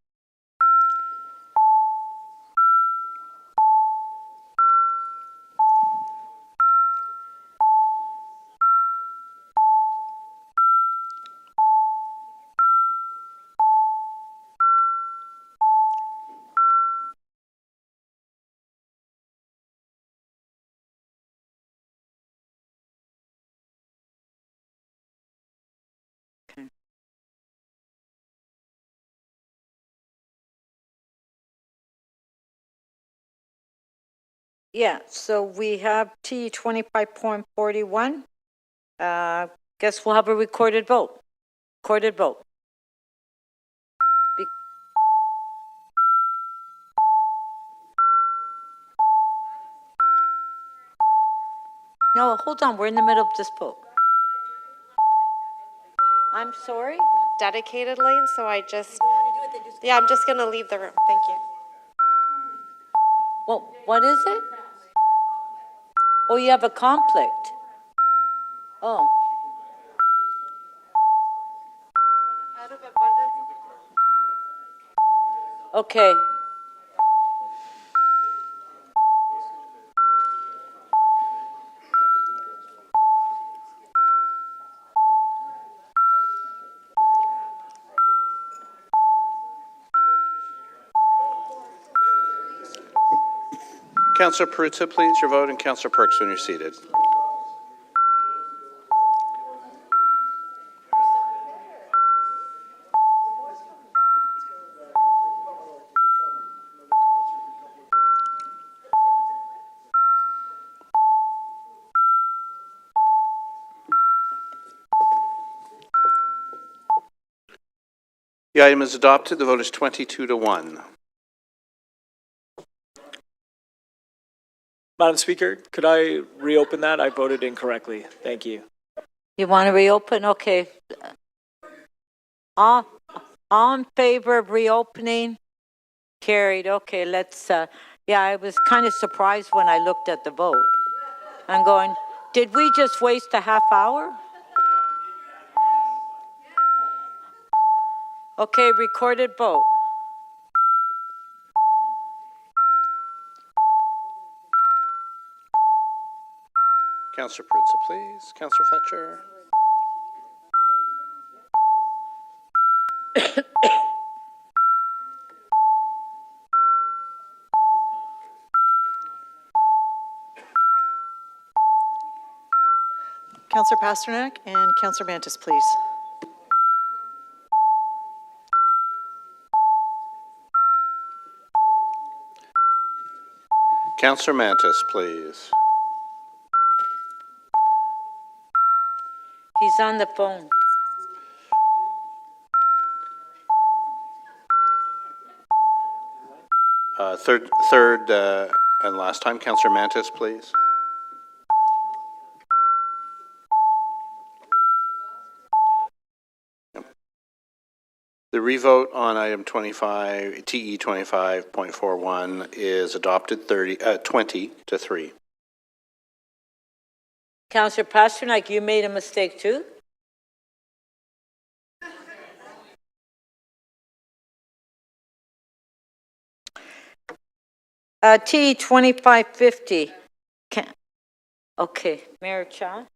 Yeah, so we have T 25.41. Guess we'll have a recorded vote. Recorded vote. No, hold on, we're in the middle of this vote. I'm sorry? Dedicated lane, so I just, yeah, I'm just gonna leave the room. Thank you. Well, what is it? Oh, you have a conflict. Oh. Okay. Councillor Perruzza, please, your vote, and Councillor Perks when you're seated. The item is adopted. The vote is 22-1. Madam Speaker, could I reopen that? I voted incorrectly. Thank you. You want to reopen? Okay. All in favor of reopening? Carried. Okay, let's, yeah, I was kind of surprised when I looked at the vote. I'm going, did we just waste a half hour? Okay, recorded vote. Councillor Perruzza, please. Councillor Fletcher. Councillor Pasternak and Councillor Mantis, please. Councillor Mantis, please. He's on the phone. Third and last time, Councillor Mantis, please. The revote on item 25, TE 25.41 is adopted 20-3. Councillor Pasternak, you made a mistake too? T 2550. Okay, Mayor Chan.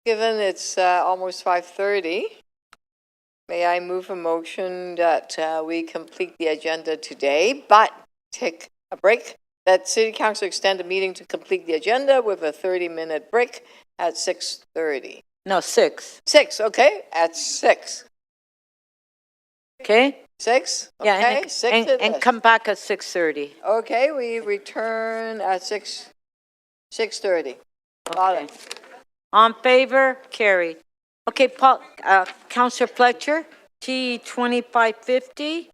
Given it's almost 5:30, may I move a motion that we complete the agenda today, but take a break? That City Council extend the meeting to complete the agenda with a 30-minute break at 6:30. No, 6. 6, okay, at 6. Okay? 6? Okay, Yeah, 6 and come back at 6:30. Okay, we return at 6:30. Okay. On favor? Carried. Okay, Paul, Councillor Fletcher, T 2550.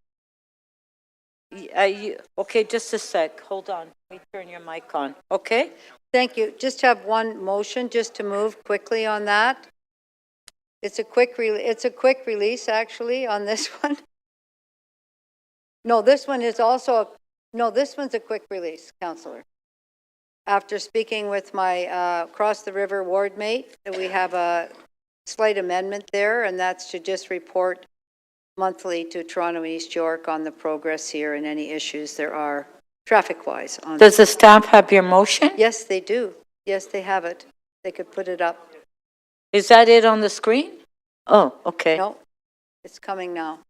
Okay, just a sec. Hold on. Let me turn your mic on. Okay? Thank you. Just have one motion just to move quickly on that. It's a quick release actually on this one. No, this one is also, no, this one's a quick release, Councillor. After speaking with my across the river ward mate, we have a slight amendment there, and that's to just report monthly to Toronto East York on the progress here and any issues there are traffic-wise. Does the staff have your motion? Yes, they do. Yes, they have it. They could put it up. Is that it on the screen? Oh, okay. No, it's coming now.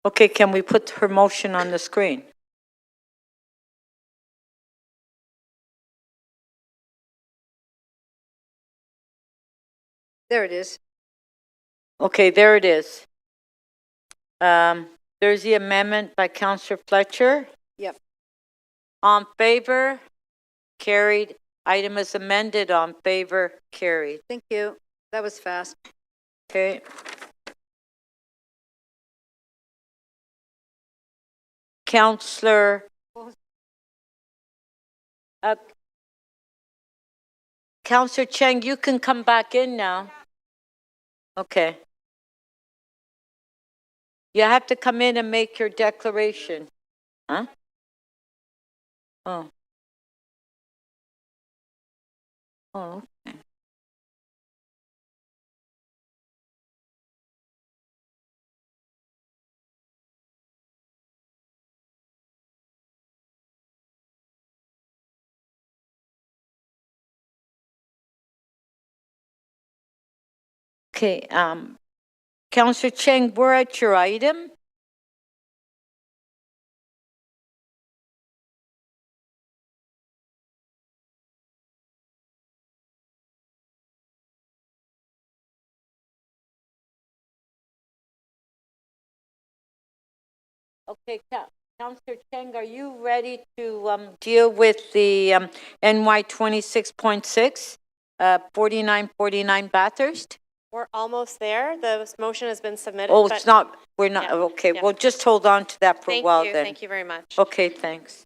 Okay, can we put her motion on the screen? There it is. Okay, there it is. There's the amendment by Councillor Fletcher. Yep. On favor? Carried. Item is amended. On favor? Carried. Thank you. That was fast. Okay. Councillor Counselor Cheng, you can come back in now. Okay. You have to come in and make your declaration. Huh? Oh. Oh, okay. Okay, Counselor Cheng, we're at your item. Okay, Counselor Cheng, are you ready to deal with the NY 26.6, 4949 Bathurst? We're almost there. The motion has been submitted. Oh, but- it's not, we're not, Yeah, okay, yeah. well, just hold on to that for a while then. Thank you very much. Okay, thanks.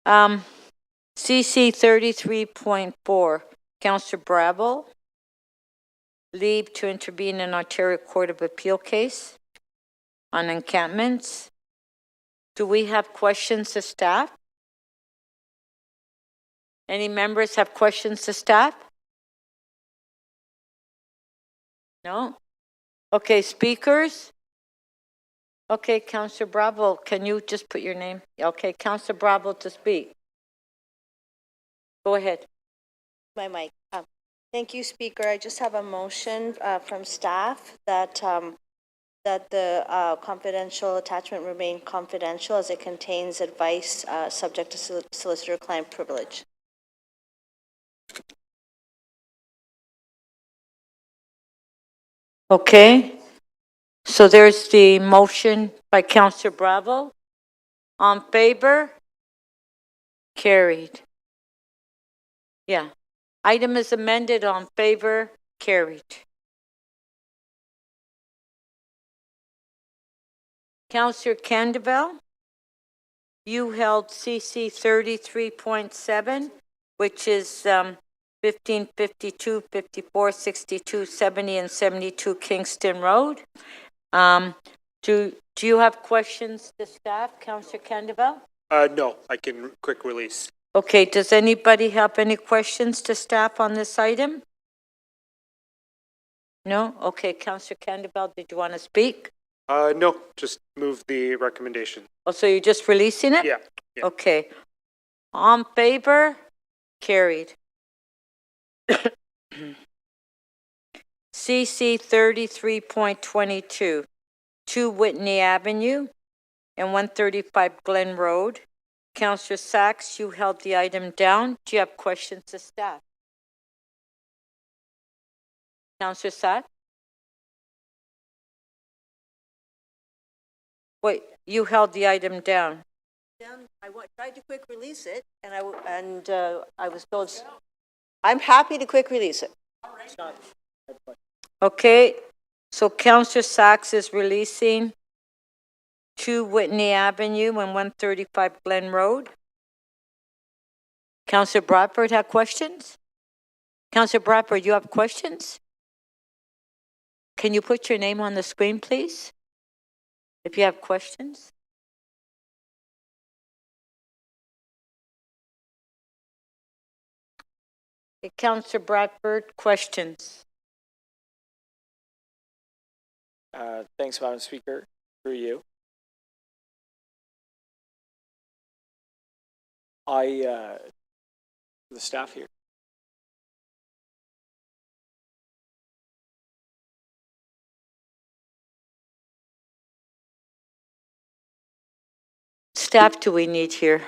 CC 33.4, Counselor Bravo, leave to intervene in Ontario Court of Appeal case on encampments. Do we have questions to staff? Any members have questions to staff? No? Okay, speakers? Okay, Counselor Bravo, can you just put your name? Okay, Counselor Bravo to speak. Go ahead. My mic. Thank you, Speaker. I just have a motion from staff that that the confidential attachment remain confidential as it contains advice subject to solicitor-client privilege. Okay, so there's the motion by Counselor Bravo. On favor? Carried. Yeah. Item is amended. On favor? Carried. Counselor Candeval, you held CC 33.7, which is 1552, 54, 62, 70, and 72 Kingston Road. Do you have questions to staff, Counselor Candeval? No, I can quick release. Okay, does anybody have any questions to staff on this item? No? Okay, Counselor Candeval, did you want to speak? No, just move the recommendation. Oh, so you're just releasing it? Yeah. Okay. On favor? Carried. CC 33.22, 2 Whitney Avenue and 135 Glen Road. Councillor Sachs, you held the item down. Do you have questions to staff? Councillor Sachs? Wait, you held the item down. I tried to quick release it, and I was told I'm happy to quick release it. Okay, so Councillor Sachs is releasing 2 Whitney Avenue and 135 Glen Road. Councillor Bradford have questions? Councillor Bradford, you have questions? Can you put your name on the screen, please? If you have questions. Okay, Councillor Bradford, questions? Thanks, Madam Speaker. Through you. The staff here. Staff do we need here?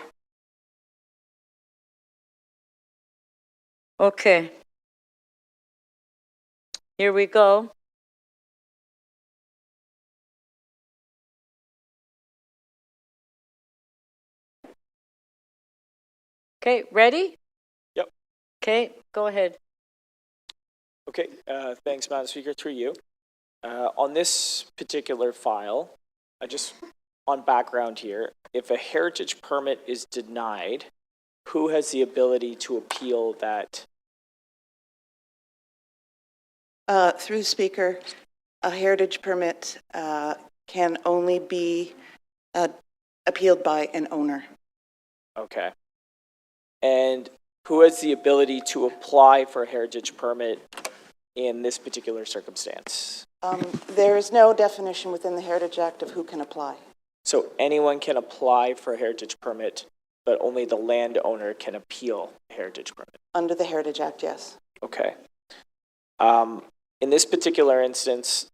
Okay. Here we go. Okay, ready? Yep. Okay, go ahead. Okay, thanks, Madam Speaker. Through you. On this particular file, on background here, if a heritage permit is denied, who has the ability to appeal that? Through Speaker, a heritage permit can only be appealed by an owner. Okay. And who has the ability to apply for a heritage permit in this particular circumstance? There is no definition within the Heritage Act of who can apply. So anyone can apply for a heritage permit, but only the landowner can appeal a heritage permit? Under the Heritage Act, yes. Okay. In this particular instance,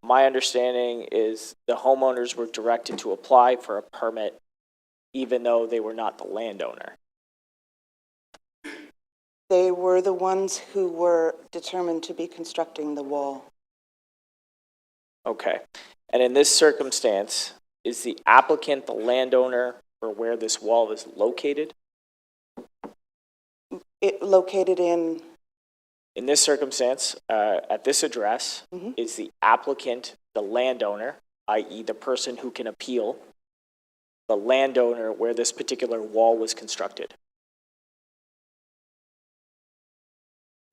my understanding is the homeowners were directed to apply for a permit even though they were not the landowner. They were the ones who were determined to be constructing the wall. Okay. And in this circumstance, is the applicant the landowner for where this wall is located? It located in this circumstance, at this address, is the applicant the landowner, i.e. the person who can appeal, the landowner where this particular wall was constructed?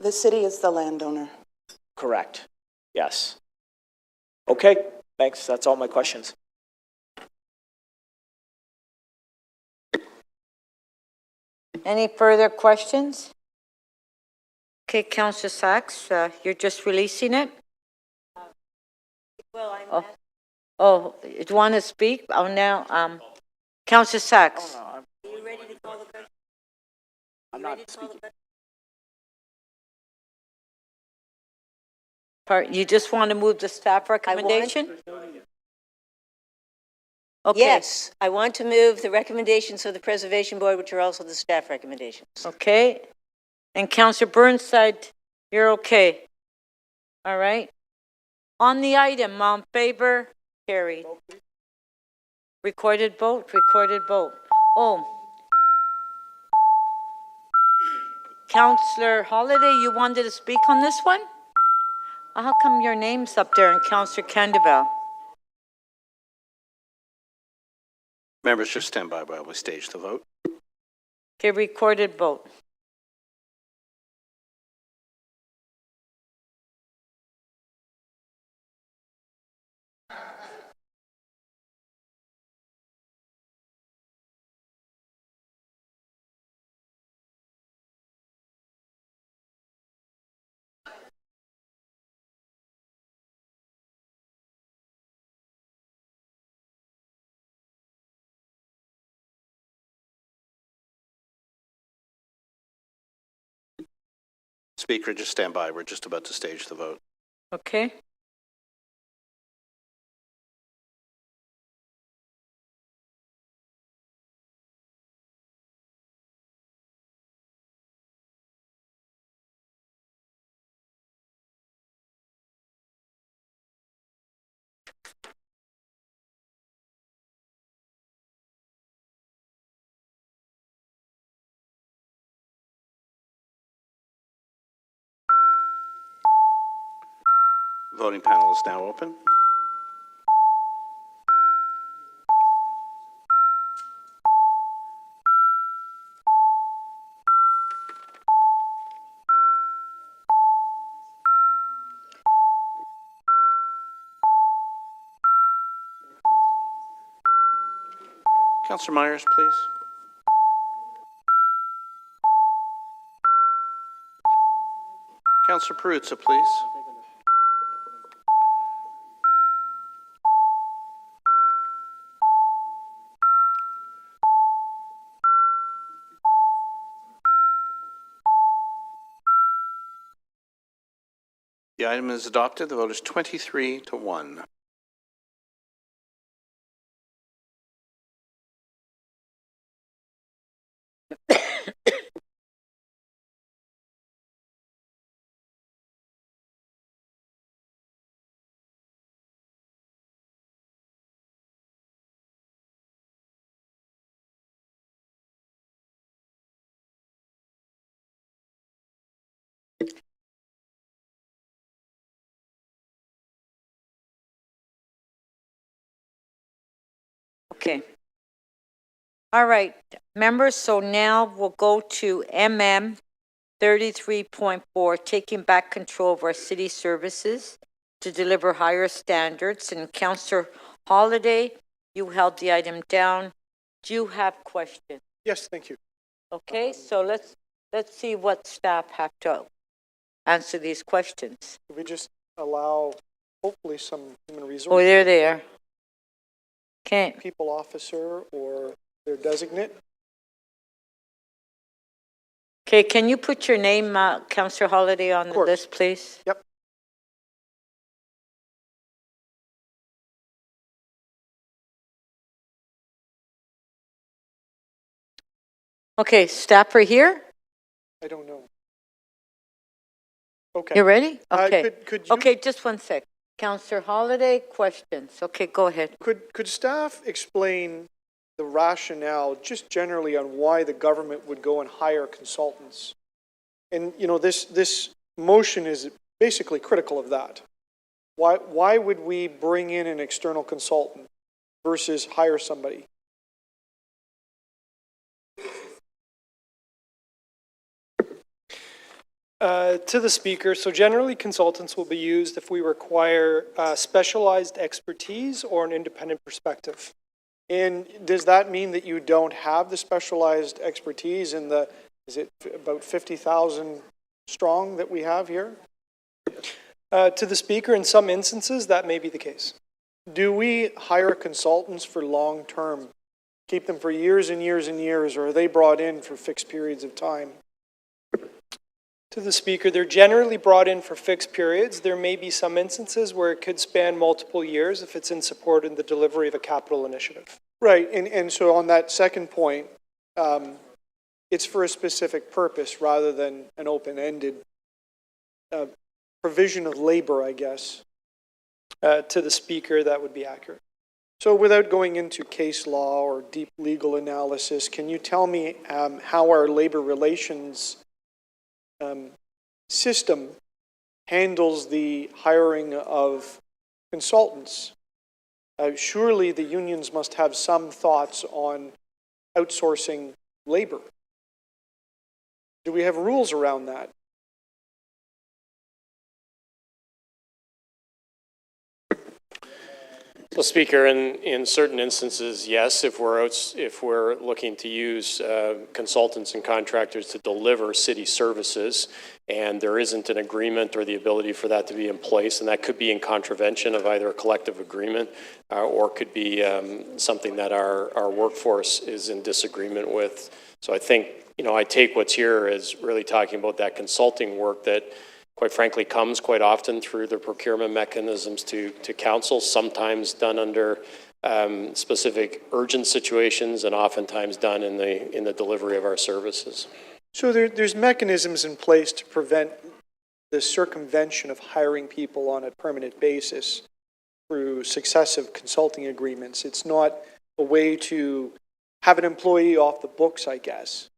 The city is the landowner. Correct. Yes. Okay, thanks. That's all my questions. Any further questions? Okay, Councillor Sachs, you're just releasing it? Well, Oh, do you want to speak? Oh, now, Councillor Sachs. Are you ready to call the question? I'm not speaking. You just want to move the staff recommendation? Okay. Yes, I want to move the recommendations of the Preservation Board, which are also the staff recommendations. Okay. And Councillor Burnside, you're okay? All right. On the item, all in favor? Carried. Recorded vote, recorded vote. Oh. Councillor Holiday, you wanted to speak on this one? How come your name's up there and Councillor Candavel? Members, just stand by while we stage the vote. Okay, recorded vote. Speaker, just stand by. We're just about to stage the vote. Okay. Voting panel is now open. Councillor Myers, please. Councillor Perruzza, please. The item is adopted. The vote is 23-1. Okay. All right, members, so now we'll go to MM 33.4, taking back control of our city services to deliver higher standards. And Councillor Holiday, you held the item down. Do you have questions? Yes, thank you. Okay, so let's see what staff have to answer these questions. Could we just allow, hopefully, some human resources? Oh, they're there. Okay. People officer or their designate? Okay, can you put your name, Councillor Holiday, on the list, please? Yep. Okay, staff are here? I don't know. Okay. You ready? Okay. Could you, okay, just one sec. Councillor Holiday, questions. Okay, go ahead. Could staff explain the rationale, just generally, on why the government would go and hire consultants? And, you know, this motion is basically critical of that. Why would we bring in an external consultant versus hire somebody? To the speaker, so generally consultants will be used if we require specialized expertise or an independent perspective. And does that mean that you don't have the specialized expertise in the, is it about 50,000 strong that we have here? To the speaker, in some instances, that may be the case. Do we hire consultants for long term, keep them for years and years and years, or are they brought in for fixed periods of time? To the speaker, they're generally brought in for fixed periods. There may be some instances where it could span multiple years if it's in support in the delivery of a capital initiative. Right, and so on that second point, it's for a specific purpose rather than an open-ended provision of labor, I guess. To the speaker, that would be accurate. So without going into case law or deep legal analysis, can you tell me how our labor relations system handles the hiring of consultants? Surely the unions must have some thoughts on outsourcing labor. Do we have rules around that? So, Speaker, in certain instances, yes, if we're looking to use consultants and contractors to deliver city services, and there isn't an agreement or the ability for that to be in place, and that could be in contravention of either a collective agreement or could be something that our workforce is in disagreement with. So I think, you know, I take what's here as really talking about that consulting work that quite frankly comes quite often through the procurement mechanisms to council, sometimes done under specific urgent situations and oftentimes done in the delivery of our services. So there's mechanisms in place to prevent the circumvention of hiring people on a permanent basis through successive consulting agreements. It's not a way to have an employee off the books, I guess.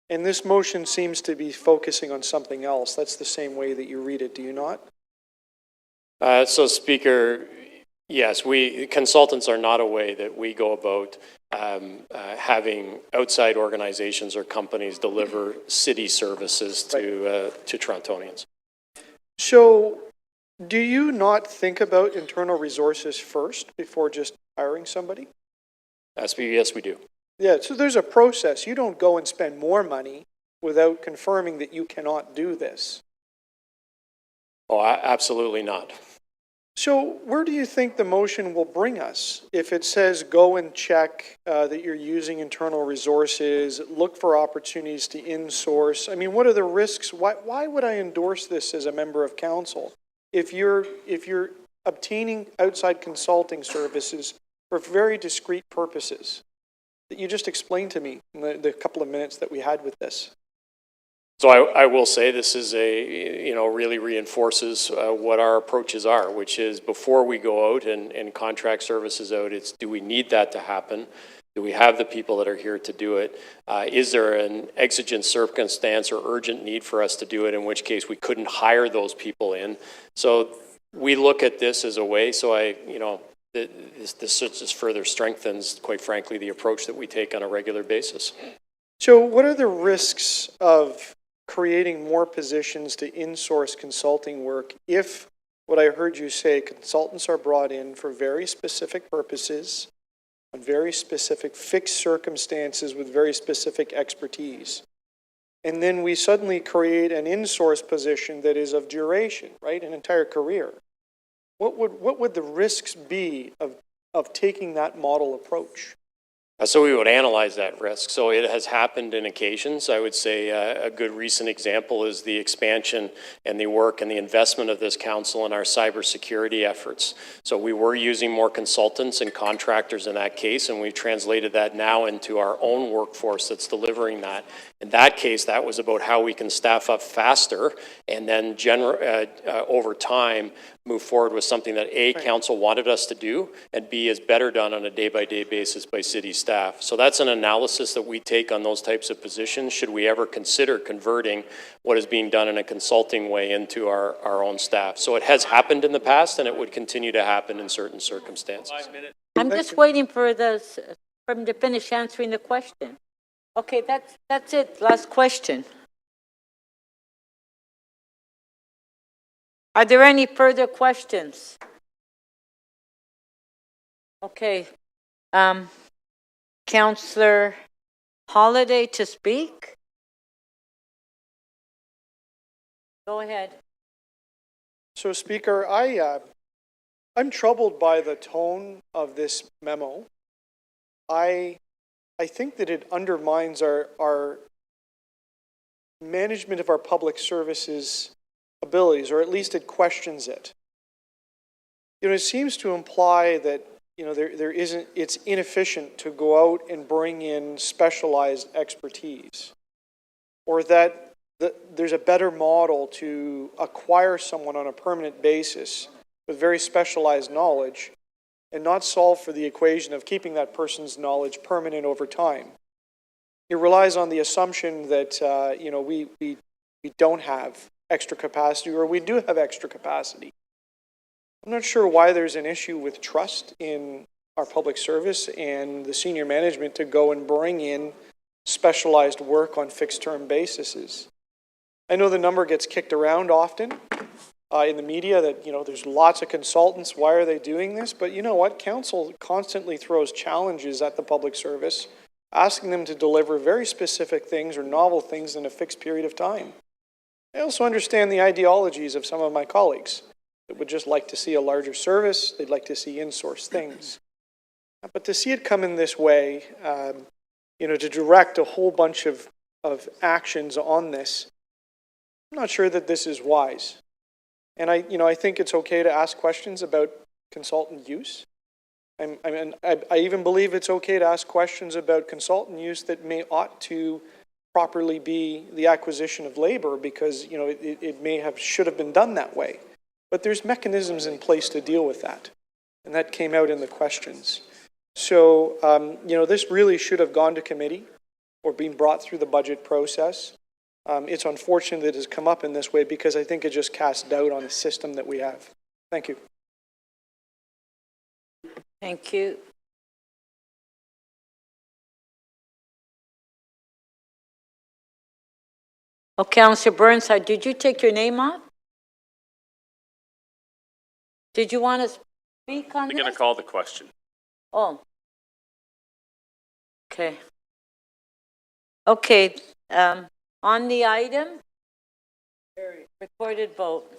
And this motion seems to be focusing on something else. That's the same way that you read it, do you not? So, Speaker, yes, consultants are not a way that we go about having outside organizations or companies deliver city services to Torontonians. So, do you not think about internal resources first before just hiring somebody? Yes, we do. Yeah, so there's a process. You don't go and spend more money without confirming that you cannot do this. Oh, absolutely not. So where do you think the motion will bring us? If it says go and check that you're using internal resources, look for opportunities to insource. I mean, what are the risks? Why would I endorse this as a member of council? If you're obtaining outside consulting services for very discrete purposes that you just explained to me in the couple of minutes that we had with this. So I will say this is really reinforces what our approaches are, which is before we go out and contract services out, it's do we need that to happen? Do we have the people that are here to do it? Is there an exigent circumstance or urgent need for us to do it, in which case we couldn't hire those people in? So we look at this as a way, this just further strengthens, quite frankly, the approach that we take on a regular basis. So what are the risks of creating more positions to in-source consulting work if, what I heard you say, consultants are brought in for very specific purposes, on very specific fixed circumstances with very specific expertise? And then we suddenly create an in-source position that is of duration, right, an entire career. What would the risks be of taking that model approach? So we would analyze that risk. So it has happened in occasions. I would say a good recent example is the expansion and the work and the investment of this council in our cybersecurity efforts. So we were using more consultants and contractors in that case, and we've translated that now into our own workforce that's delivering that. In that case, that was about how we can staff up faster and then over time move forward with something that A, council wanted us to do, and B, is better done on a day-by-day basis by city staff. So that's an analysis that we take on those types of positions, should we ever consider converting what is being done in a consulting way into our own staff. So it has happened in the past, and it would continue to happen in certain circumstances. I'm just waiting for him to finish answering the question. Okay, that's it. Last question. Are there any further questions? Okay. Councillor Holiday to speak? Go ahead. So, Speaker, I'm troubled by the tone of this memo. I think that it undermines our management of our public services abilities, or at least it questions it. You know, it seems to imply that, you know, it's inefficient to go out and bring in specialized expertise, or that there's a better model to acquire someone on a permanent basis with very specialized knowledge and not solve for the equation of keeping that person's knowledge permanent over time. It relies on the assumption that, you know, we don't have extra capacity, or we do have extra capacity. I'm not sure why there's an issue with trust in our public service and the senior management to go and bring in specialized work on fixed-term bases. I know the number gets kicked around often in the media that, you know, there's lots of consultants, why are they doing this? But you know what? Council constantly throws challenges at the public service, asking them to deliver very specific things or novel things in a fixed period of time. I also understand the ideologies of some of my colleagues that would just like to see a larger service, they'd like to see in-source things. But to see it come in this way, you know, to direct a whole bunch of actions on this, I'm not sure that this is wise. And I think it's okay to ask questions about consultant use. I even believe it's okay to ask questions about consultant use that ought to properly be the acquisition of labor, because, you know, it should have been done that way. But there's mechanisms in place to deal with that. And that came out in the questions. So, you know, this really should have gone to committee or been brought through the budget process. It's unfortunate that it has come up in this way, because I think it just casts doubt on the system that we have. Thank you. Thank you. Oh, Councillor Burnside, did you take your name off? Did you want to speak on this? I'm going to call the question. Oh. Okay. Okay. On the item, recorded vote.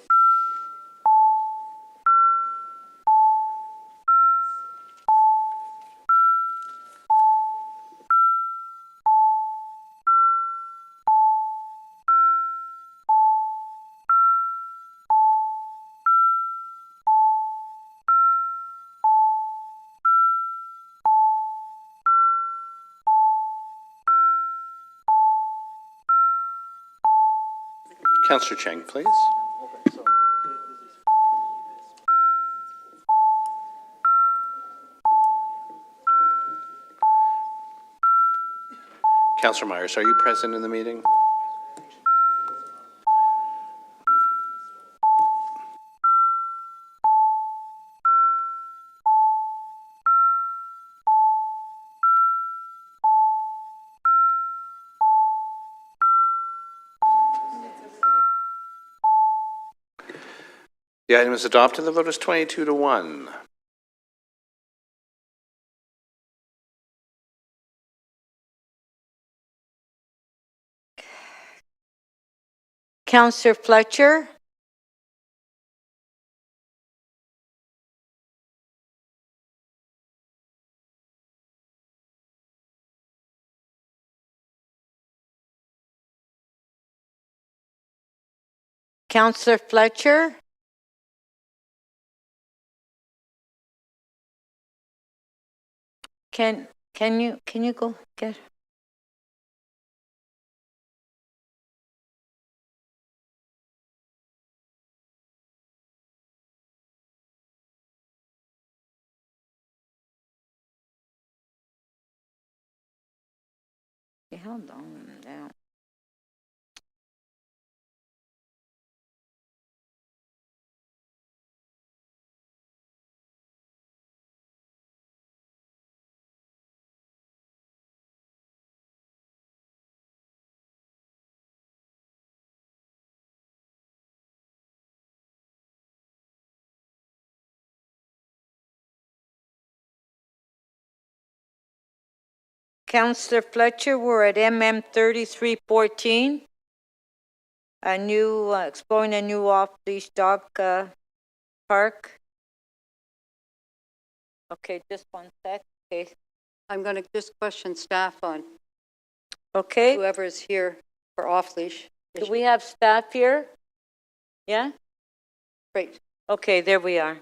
Councillor Cheng, please. Councillor Myers, are you present in the meeting? The item is adopted. The vote is 22-1. Counselor Fletcher? Counselor Fletcher? Can you go get her? Hold on down. Counselor Fletcher, we're at MM 3314. Exploring a new off-leash dog park. Okay, just one sec. Okay. I'm going to just question staff on Okay. whoever is here for off-leash. Do we have staff here? Yeah? Great. Okay, there we are.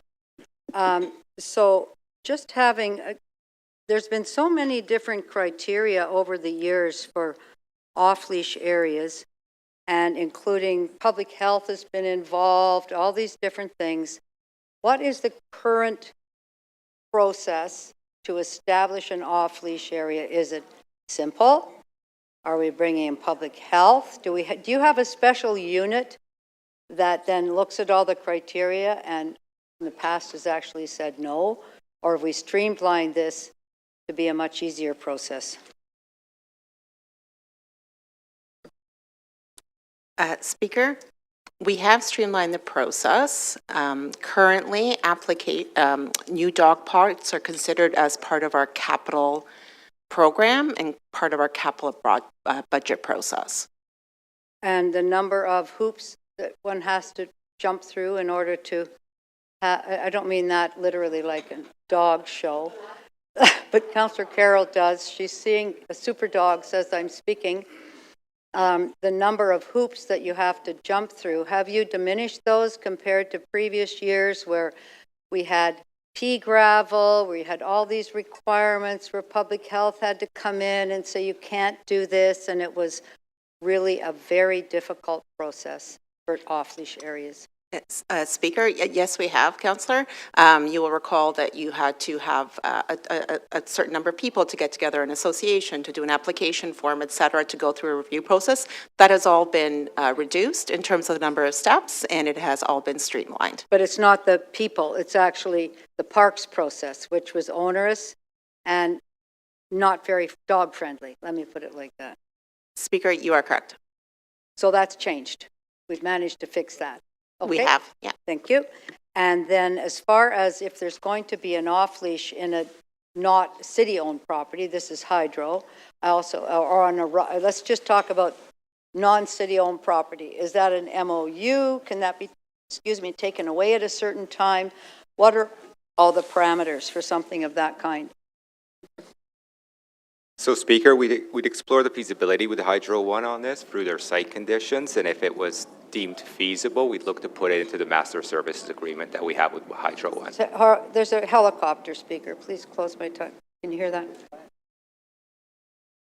So just having, there's been so many different criteria over the years for off-leash areas, and including public health has been involved, all these different things. What is the current process to establish an off-leash area? Is it simple? Are we bringing in public health? Do you have a special unit that then looks at all the criteria and in the past has actually said no? Or have we streamlined this to be a much easier process? Speaker, we have streamlined the process. Currently, new dog parks are considered as part of our capital program and part of our capital budget process. And the number of hoops that one has to jump through in order to, I don't mean that literally like a dog show, but Councillor Carroll does. She's seeing super dogs as I'm speaking. The number of hoops that you have to jump through, have you diminished those compared to previous years where we had pea gravel, we had all these requirements where public health had to come in and say you can't do this, and it was really a very difficult process for off-leash areas? Speaker, yes, we have, Councillor. You will recall that you had to have a certain number of people to get together an association, to do an application form, et cetera, to go through a review process. That has all been reduced in terms of the number of steps, and it has all been streamlined. But it's not the people, it's actually the parks process, which was onerous and not very dog-friendly. Let me put it like that. Speaker, you are correct. So that's changed. We've managed to fix that. Okay. We have, yeah. Thank you. And then as far as if there's going to be an off-leash in a not city-owned property, this is hydro, let's just talk about non-city-owned property. Is that an MOU? Can that be, taken away at a certain time? What are all the parameters for something of that kind? So, Speaker, we'd explore the feasibility with Hydro One on this through their site conditions, and if it was deemed feasible, we'd look to put it into the master services agreement that we have with Hydro One. There's a helicopter, Speaker. Please close my tongue. Can you hear that?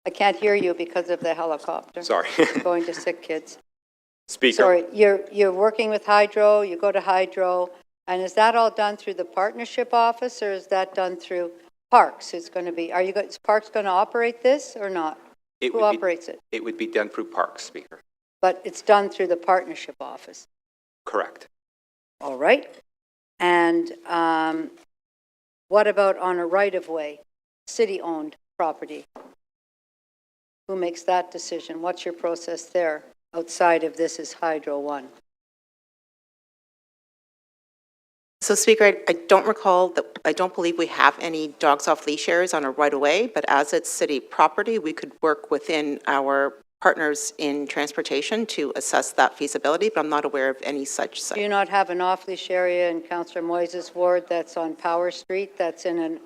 I can't hear you because of the helicopter. Sorry. Going to sick kids. Speaker. Sorry, you're working with Hydro, you go to Hydro, and is that all done through the partnership office, or is that done through Parks? It's going to be, is Parks going to operate this or not? Who operates it? It would be done through Parks, Speaker. But it's done through the partnership office. Correct. All right. And what about on a right-of-way, city-owned property? Who makes that decision? What's your process there outside of this is Hydro One? So Speaker, I don't recall that, I don't believe we have any dogs off leash areas on a right-of-way, but as it's city property, we could work within our partners in transportation to assess that feasibility, but I'm not aware of any such site. Do you not have an off-leash area in Councillor Moises' ward that's on Power Street, that's in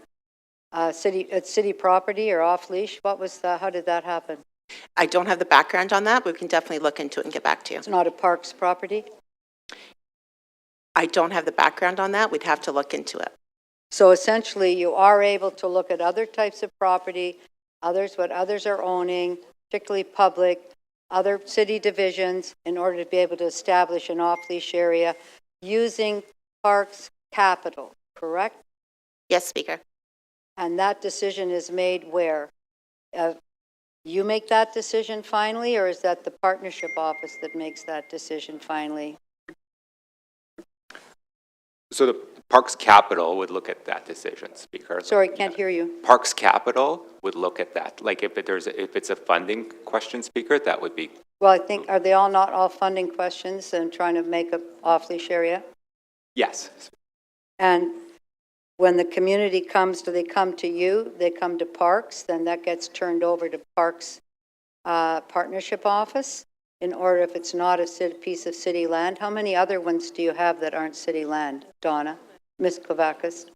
city property or off-leash? What was the, how did that happen? I don't have the background on that, but we can definitely look into it and get back to you. It's not a Parks property? I don't have the background on that. We'd have to look into it. So essentially, you are able to look at other types of property, what others are owning, particularly public, other city divisions, in order to be able to establish an off-leash area using Parks capital, correct? Yes, Speaker. And that decision is made where? You make that decision finally, or is that the partnership office that makes that decision finally? So the Parks Capital would look at that decision, Speaker. Sorry, can't hear you. Parks Capital would look at that. Like if it's a funding question, Speaker, that would be. Well, I think, are they all not all funding questions and trying to make an off-leash area? Yes. And when the community comes, do they come to you? They come to Parks, then that gets turned over to Parks Partnership Office in order if it's not a piece of city land. How many other ones do you have that aren't city land, Donna? Ms. Kavakis?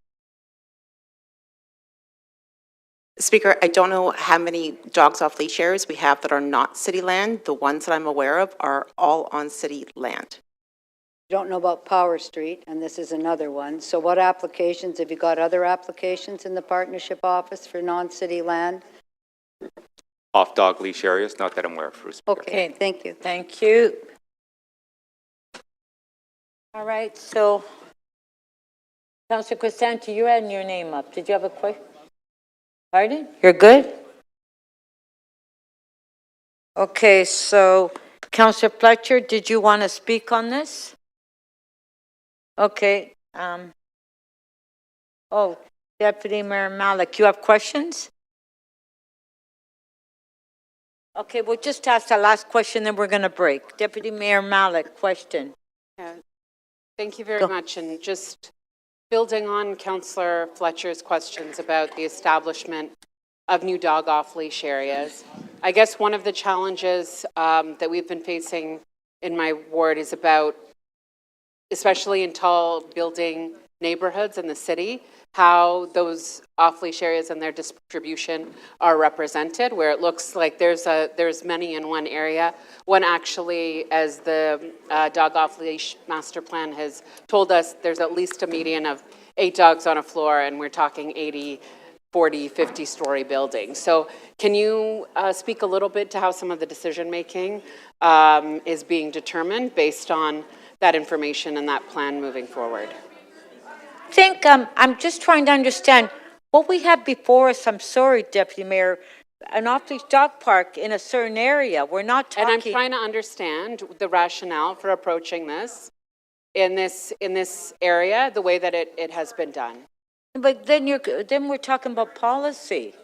Speaker, I don't know how many dogs off leash areas we have that are not city land. The ones that I'm aware of are all on city land. You don't know about Power Street, and this is another one. So what applications, have you got other applications in the partnership office for non-city land? Off dog leash areas, not that I'm aware of, Speaker. Okay, thank you. Thank you. All right, so Councillor Crescenti, you had your name up. Did you have a question? Pardon? You're good? Okay, so Councillor Fletcher, did you want to speak on this? Okay. Oh, Deputy Mayor Malik, you have questions? Okay, we'll just ask the last question, then we're going to break. Deputy Mayor Malik, question. Thank you very much. And just building on Councillor Fletcher's questions about the establishment of new dog off-leash areas, I guess one of the challenges that we've been facing in my ward is about, especially in tall building neighborhoods in the city, how those off-leash areas and their distribution are represented, where it looks like there's many in one area, when actually, as the dog off-leash master plan has told us, there's at least a median of 8 dogs on a floor, and we're talking 80, 40, 50-story buildings. So can you speak a little bit to how some of the decision-making is being determined based on that information and that plan moving forward? I think I'm just trying to understand what we have before us. I'm sorry, Deputy Mayor, an off-leash dog park in a certain area. We're not talking. And I'm trying to understand the rationale for approaching this in this area, the way that it has been done. But then we're talking about policy.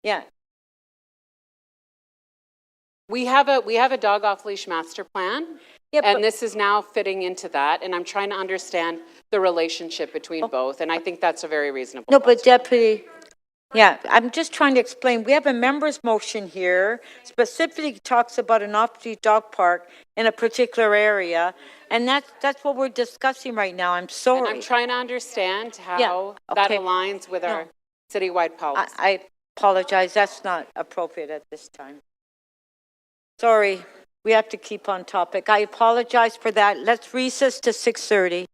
Yeah. We have a dog off-leash master plan. Yeah, and this is now fitting into that, and I'm trying to understand the relationship between both, and I think that's a very reasonable No, but Deputy, yeah, I'm just trying to explain. We have a member's motion here, specifically talks about an off-leash dog park in a particular area, and that's what we're discussing right now. I'm sorry. And I'm trying to understand how that aligns with our citywide policy. I apologize. That's not appropriate at this time. Sorry. We have to keep on topic. I apologize for that. Let's recess to 6:30.